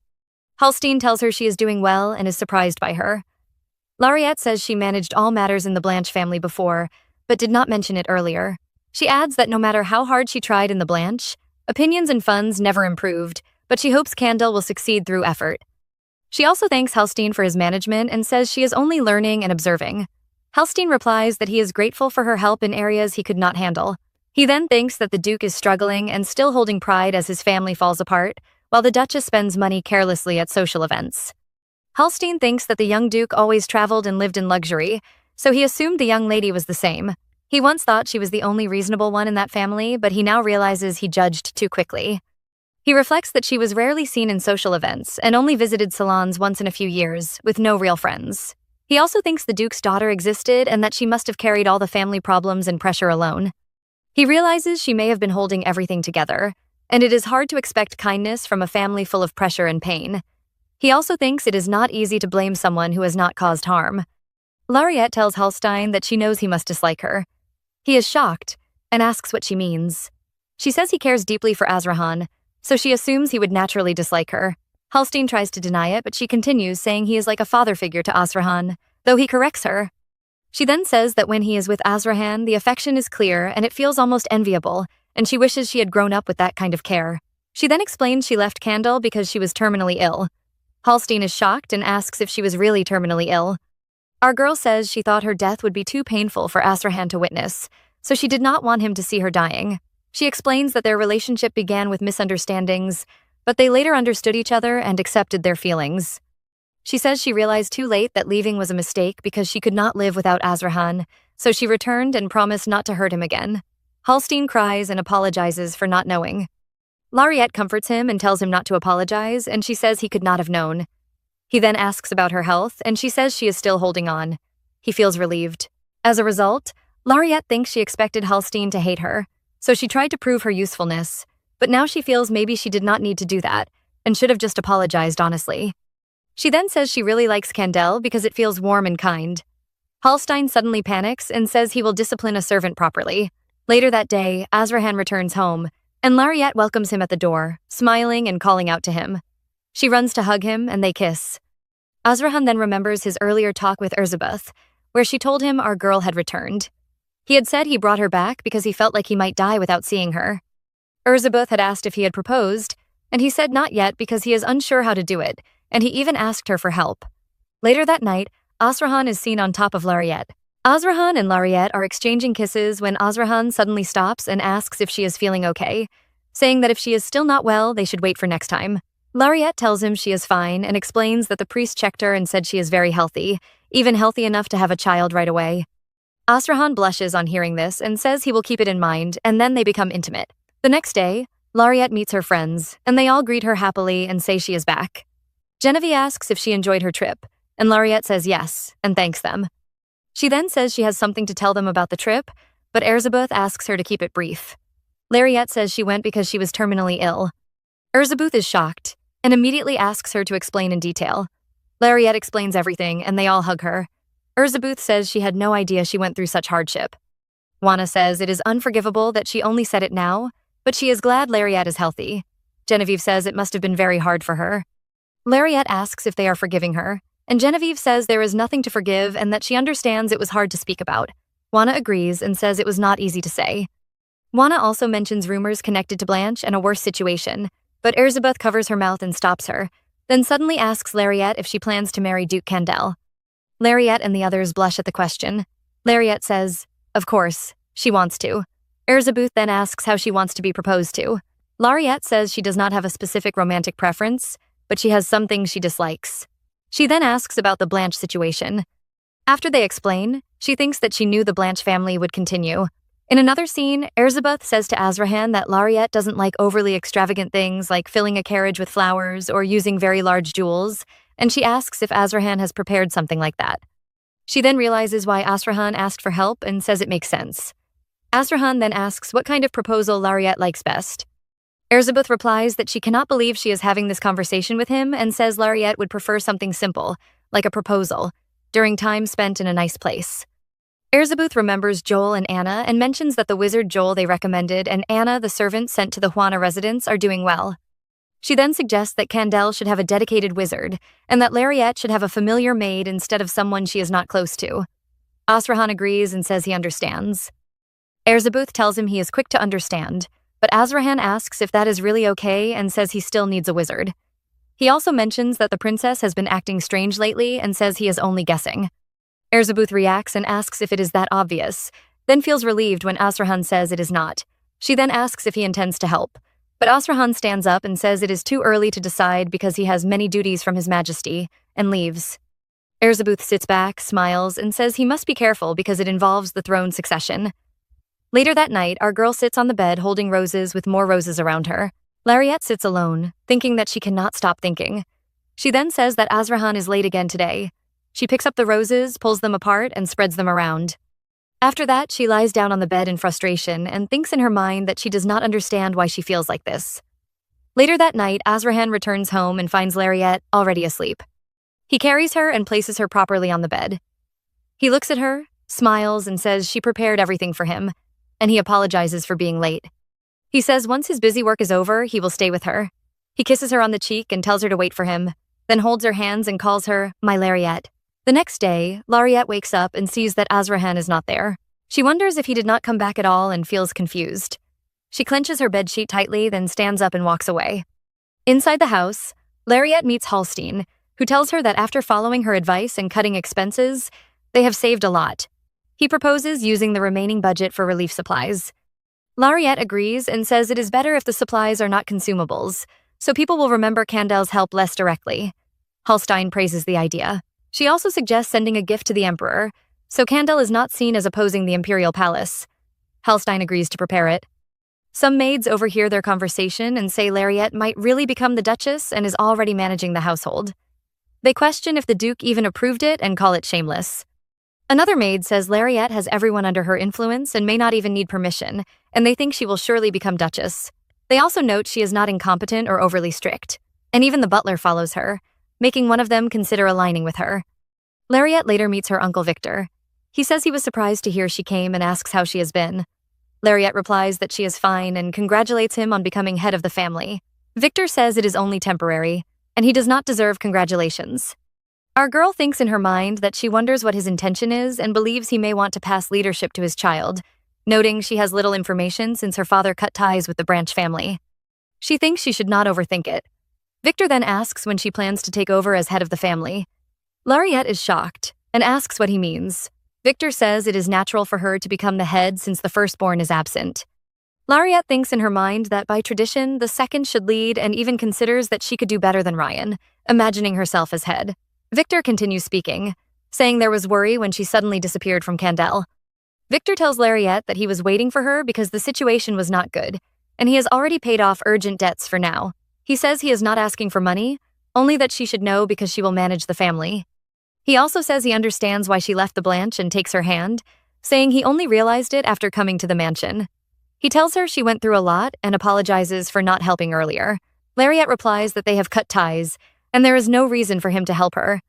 Hallstein tells her she is doing well and is surprised by her. Lariette says she managed all matters in the Blanche family before, but did not mention it earlier. She adds that no matter how hard she tried in the Blanche, opinions and funds never improved, but she hopes Candel will succeed through effort. She also thanks Hallstein for his management and says she is only learning and observing. Hallstein replies that he is grateful for her help in areas he could not handle. He then thinks that the Duke is struggling and still holding pride as his family falls apart, while the Duchess spends money carelessly at social events. Hallstein thinks that the young Duke always traveled and lived in luxury, so he assumed the young lady was the same. He once thought she was the only reasonable one in that family, but he now realizes he judged too quickly. He reflects that she was rarely seen in social events and only visited salons once in a few years, with no real friends. He also thinks the Duke's daughter existed and that she must have carried all the family problems and pressure alone. He realizes she may have been holding everything together, and it is hard to expect kindness from a family full of pressure and pain. He also thinks it is not easy to blame someone who has not caused harm. Lariette tells Hallstein that she knows he must dislike her. He is shocked and asks what she means. She says he cares deeply for Azrahan, so she assumes he would naturally dislike her. Hallstein tries to deny it, but she continues, saying he is like a father figure to Azrahan, though he corrects her. She then says that when he is with Azrahan, the affection is clear and it feels almost enviable, and she wishes she had grown up with that kind of care. She then explains she left Candel because she was terminally ill. Hallstein is shocked and asks if she was really terminally ill. Our girl says she thought her death would be too painful for Azrahan to witness, so she did not want him to see her dying. She explains that their relationship began with misunderstandings, but they later understood each other and accepted their feelings. She says she realized too late that leaving was a mistake because she could not live without Azrahan, so she returned and promised not to hurt him again. Hallstein cries and apologizes for not knowing. Lariette comforts him and tells him not to apologize, and she says he could not have known. He then asks about her health, and she says she is still holding on. He feels relieved. As a result, Lariette thinks she expected Hallstein to hate her, so she tried to prove her usefulness, but now she feels maybe she did not need to do that, and should have just apologized honestly. She then says she really likes Candel because it feels warm and kind. Hallstein suddenly panics and says he will discipline a servant properly. Later that day, Azrahan returns home, and Lariette welcomes him at the door, smiling and calling out to him. She runs to hug him, and they kiss. Azrahan then remembers his earlier talk with Erzabeth, where she told him our girl had returned. He had said he brought her back because he felt like he might die without seeing her. Erzabeth had asked if he had proposed, and he said not yet because he is unsure how to do it, and he even asked her for help. Later that night, Azrahan is seen on top of Lariette. Azrahan and Lariette are exchanging kisses when Azrahan suddenly stops and asks if she is feeling okay, saying that if she is still not well, they should wait for next time. Lariette tells him she is fine and explains that the priest checked her and said she is very healthy, even healthy enough to have a child right away. Azrahan blushes on hearing this and says he will keep it in mind, and then they become intimate. The next day, Lariette meets her friends, and they all greet her happily and say she is back. Genevieve asks if she enjoyed her trip, and Lariette says yes, and thanks them. She then says she has something to tell them about the trip, but Erzabeth asks her to keep it brief. Lariette says she went because she was terminally ill. Erzabeth is shocked, and immediately asks her to explain in detail. Lariette explains everything, and they all hug her. Erzabeth says she had no idea she went through such hardship. Juana says it is unforgivable that she only said it now, but she is glad Lariette is healthy. Genevieve says it must have been very hard for her. Lariette asks if they are forgiving her, and Genevieve says there is nothing to forgive and that she understands it was hard to speak about. Juana agrees and says it was not easy to say. Juana also mentions rumors connected to Blanche and a worse situation, but Erzabeth covers her mouth and stops her, then suddenly asks Lariette if she plans to marry Duke Candel. Lariette and the others blush at the question. Lariette says, of course, she wants to. Erzabeth then asks how she wants to be proposed to. Lariette says she does not have a specific romantic preference, but she has some things she dislikes. She then asks about the Blanche situation. After they explain, she thinks that she knew the Blanche family would continue. In another scene, Erzabeth says to Azrahan that Lariette doesn't like overly extravagant things like filling a carriage with flowers or using very large jewels, and she asks if Azrahan has prepared something like that. She then realizes why Azrahan asked for help and says it makes sense. Azrahan then asks what kind of proposal Lariette likes best. Erzabeth replies that she cannot believe she is having this conversation with him and says Lariette would prefer something simple, like a proposal, during time spent in a nice place. Erzabeth remembers Joel and Anna and mentions that the wizard Joel they recommended and Anna, the servant sent to the Juana residence, are doing well. She then suggests that Candel should have a dedicated wizard and that Lariette should have a familiar maid instead of someone she is not close to. Azrahan agrees and says he understands. Erzabeth tells him he is quick to understand, but Azrahan asks if that is really okay and says he still needs a wizard. He also mentions that the princess has been acting strange lately and says he is only guessing. Erzabeth reacts and asks if it is that obvious, then feels relieved when Azrahan says it is not. She then asks if he intends to help, but Azrahan stands up and says it is too early to decide because he has many duties from His Majesty, and leaves. Erzabeth sits back, smiles, and says he must be careful because it involves the throne succession. Later that night, our girl sits on the bed holding roses with more roses around her. Lariette sits alone, thinking that she cannot stop thinking. She then says that Azrahan is late again today. She picks up the roses, pulls them apart, and spreads them around. After that, she lies down on the bed in frustration and thinks in her mind that she does not understand why she feels like this. Later that night, Azrahan returns home and finds Lariette already asleep. He carries her and places her properly on the bed. He looks at her, smiles, and says she prepared everything for him, and he apologizes for being late. He says once his busy work is over, he will stay with her. He kisses her on the cheek and tells her to wait for him, then holds her hands and calls her, my Lariette. The next day, Lariette wakes up and sees that Azrahan is not there. She wonders if he did not come back at all and feels confused. She clenches her bedsheet tightly, then stands up and walks away. Inside the house, Lariette meets Hallstein, who tells her that after following her advice and cutting expenses, they have saved a lot. He proposes using the remaining budget for relief supplies. Lariette agrees and says it is better if the supplies are not consumables, so people will remember Candel's help less directly. Hallstein praises the idea. She also suggests sending a gift to the Emperor, so Candel is not seen as opposing the Imperial Palace. Hallstein agrees to prepare it. Some maids overhear their conversation and say Lariette might really become the Duchess and is already managing the household. They question if the Duke even approved it and call it shameless. Another maid says Lariette has everyone under her influence and may not even need permission, and they think she will surely become Duchess. They also note she is not incompetent or overly strict, and even the butler follows her, making one of them consider aligning with her. Lariette later meets her uncle Victor. He says he was surprised to hear she came and asks how she has been. Lariette replies that she is fine and congratulates him on becoming head of the family. Victor says it is only temporary, and he does not deserve congratulations. Our girl thinks in her mind that she wonders what his intention is and believes he may want to pass leadership to his child, noting she has little information since her father cut ties with the Branch family. She thinks she should not overthink it. Victor then asks when she plans to take over as head of the family. Lariette is shocked and asks what he means. Victor says it is natural for her to become the head since the firstborn is absent. Lariette thinks in her mind that by tradition, the second should lead and even considers that she could do better than Ryan, imagining herself as head. Victor continues speaking, saying there was worry when she suddenly disappeared from Candel. Victor tells Lariette that he was waiting for her because the situation was not good, and he has already paid off urgent debts for now. He says he is not asking for money, only that she should know because she will manage the family. He also says he understands why she left the Blanche and takes her hand, saying he only realized it after coming to the mansion. He tells her she went through a lot and apologizes for not helping earlier. Lariette replies that they have cut ties, and there is no reason for him to help her.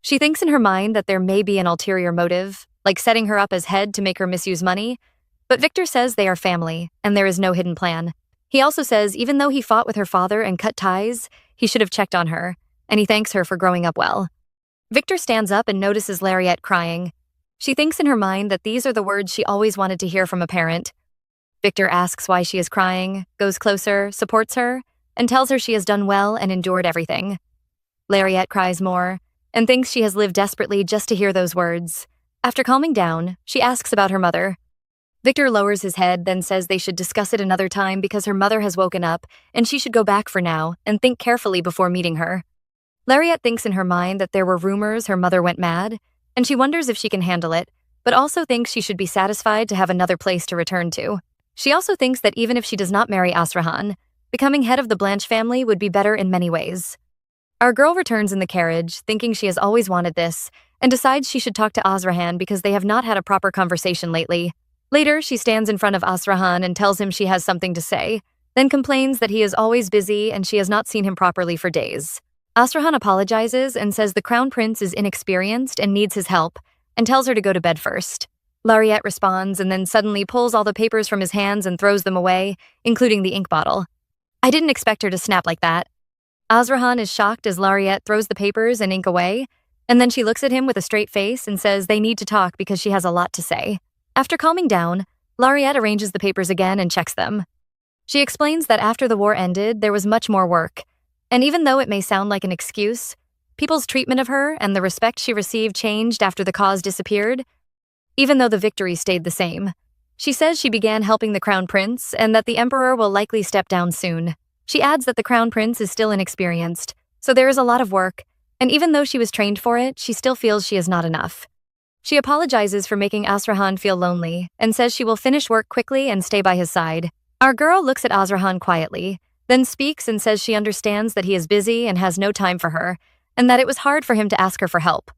She thinks in her mind that there may be an ulterior motive, like setting her up as head to make her misuse money, but Victor says they are family, and there is no hidden plan. He also says even though he fought with her father and cut ties, he should have checked on her, and he thanks her for growing up well. Victor stands up and notices Lariette crying. She thinks in her mind that these are the words she always wanted to hear from a parent. Victor asks why she is crying, goes closer, supports her, and tells her she has done well and endured everything. Lariette cries more, and thinks she has lived desperately just to hear those words. After calming down, she asks about her mother. Victor lowers his head, then says they should discuss it another time because her mother has woken up, and she should go back for now and think carefully before meeting her. Lariette thinks in her mind that there were rumors her mother went mad, and she wonders if she can handle it, but also thinks she should be satisfied to have another place to return to. She also thinks that even if she does not marry Asrahan, becoming head of the Blanche family would be better in many ways. Our girl returns in the carriage, thinking she has always wanted this, and decides she should talk to Asrahan because they have not had a proper conversation lately. Later, she stands in front of Asrahan and tells him she has something to say, then complains that he is always busy and she has not seen him properly for days. Asrahan apologizes and says the crown prince is inexperienced and needs his help, and tells her to go to bed first. Lariette responds and then suddenly pulls all the papers from his hands and throws them away, including the ink bottle. I didn't expect her to snap like that. Asrahan is shocked as Lariette throws the papers and ink away, and then she looks at him with a straight face and says they need to talk because she has a lot to say. After calming down, Lariette arranges the papers again and checks them. She explains that after the war ended, there was much more work, and even though it may sound like an excuse, people's treatment of her and the respect she received changed after the cause disappeared, even though the victory stayed the same. She says she began helping the crown prince and that the emperor will likely step down soon. She adds that the crown prince is still inexperienced, so there is a lot of work, and even though she was trained for it, she still feels she is not enough. She apologizes for making Asrahan feel lonely and says she will finish work quickly and stay by his side. Our girl looks at Asrahan quietly, then speaks and says she understands that he is busy and has no time for her, and that it was hard for him to ask her for help.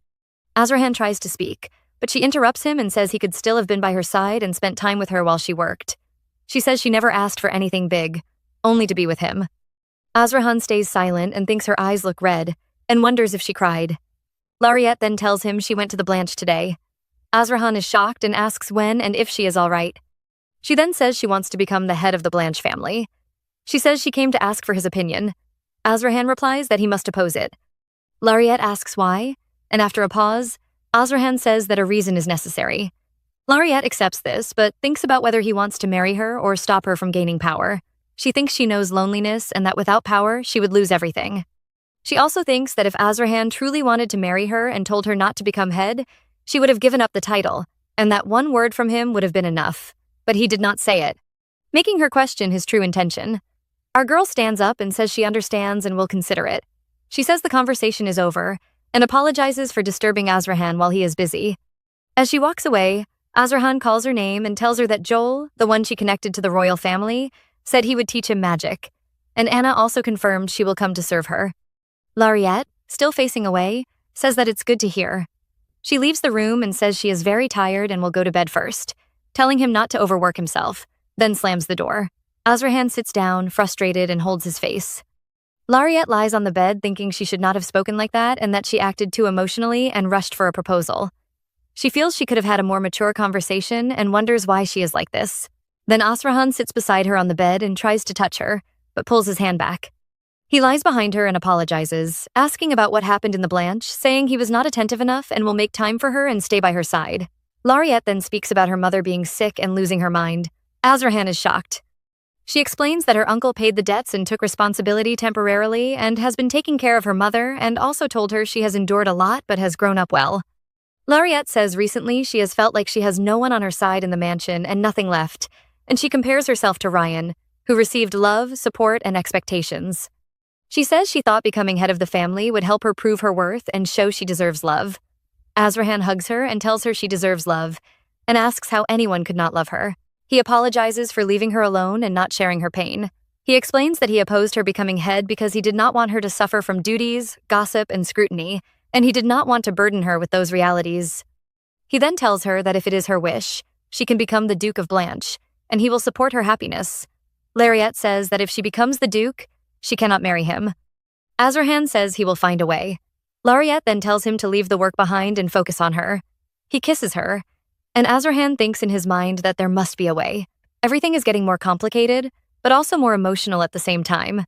Asrahan tries to speak, but she interrupts him and says he could still have been by her side and spent time with her while she worked. She says she never asked for anything big, only to be with him. Asrahan stays silent and thinks her eyes look red, and wonders if she cried. Lariette then tells him she went to the Blanche today. Asrahan is shocked and asks when and if she is all right. She then says she wants to become the head of the Blanche family. She says she came to ask for his opinion. Asrahan replies that he must oppose it. Lariette asks why, and after a pause, Asrahan says that a reason is necessary. Lariette accepts this, but thinks about whether he wants to marry her or stop her from gaining power. She thinks she knows loneliness and that without power, she would lose everything. She also thinks that if Asrahan truly wanted to marry her and told her not to become head, she would have given up the title, and that one word from him would have been enough. But he did not say it, making her question his true intention. Our girl stands up and says she understands and will consider it. She says the conversation is over, and apologizes for disturbing Asrahan while he is busy. As she walks away, Asrahan calls her name and tells her that Joel, the one she connected to the royal family, said he would teach him magic, and Anna also confirmed she will come to serve her. Lariette, still facing away, says that it's good to hear. She leaves the room and says she is very tired and will go to bed first, telling him not to overwork himself, then slams the door. Asrahan sits down, frustrated, and holds his face. Lariette lies on the bed thinking she should not have spoken like that and that she acted too emotionally and rushed for a proposal. She feels she could have had a more mature conversation and wonders why she is like this. Then Asrahan sits beside her on the bed and tries to touch her, but pulls his hand back. He lies behind her and apologizes, asking about what happened in the Blanche, saying he was not attentive enough and will make time for her and stay by her side. Lariette then speaks about her mother being sick and losing her mind. Azrahan is shocked. She explains that her uncle paid the debts and took responsibility temporarily and has been taking care of her mother, and also told her she has endured a lot but has grown up well. Lariette says recently she has felt like she has no one on her side in the mansion and nothing left, and she compares herself to Ryan, who received love, support, and expectations. She says she thought becoming head of the family would help her prove her worth and show she deserves love. Azrahan hugs her and tells her she deserves love, and asks how anyone could not love her. He apologizes for leaving her alone and not sharing her pain. He explains that he opposed her becoming head because he did not want her to suffer from duties, gossip, and scrutiny, and he did not want to burden her with those realities. He then tells her that if it is her wish, she can become the Duke of Blanche, and he will support her happiness. Lariette says that if she becomes the Duke, she cannot marry him. Azrahan says he will find a way. Lariette then tells him to leave the work behind and focus on her. He kisses her, and Azrahan thinks in his mind that there must be a way. Everything is getting more complicated, but also more emotional at the same time.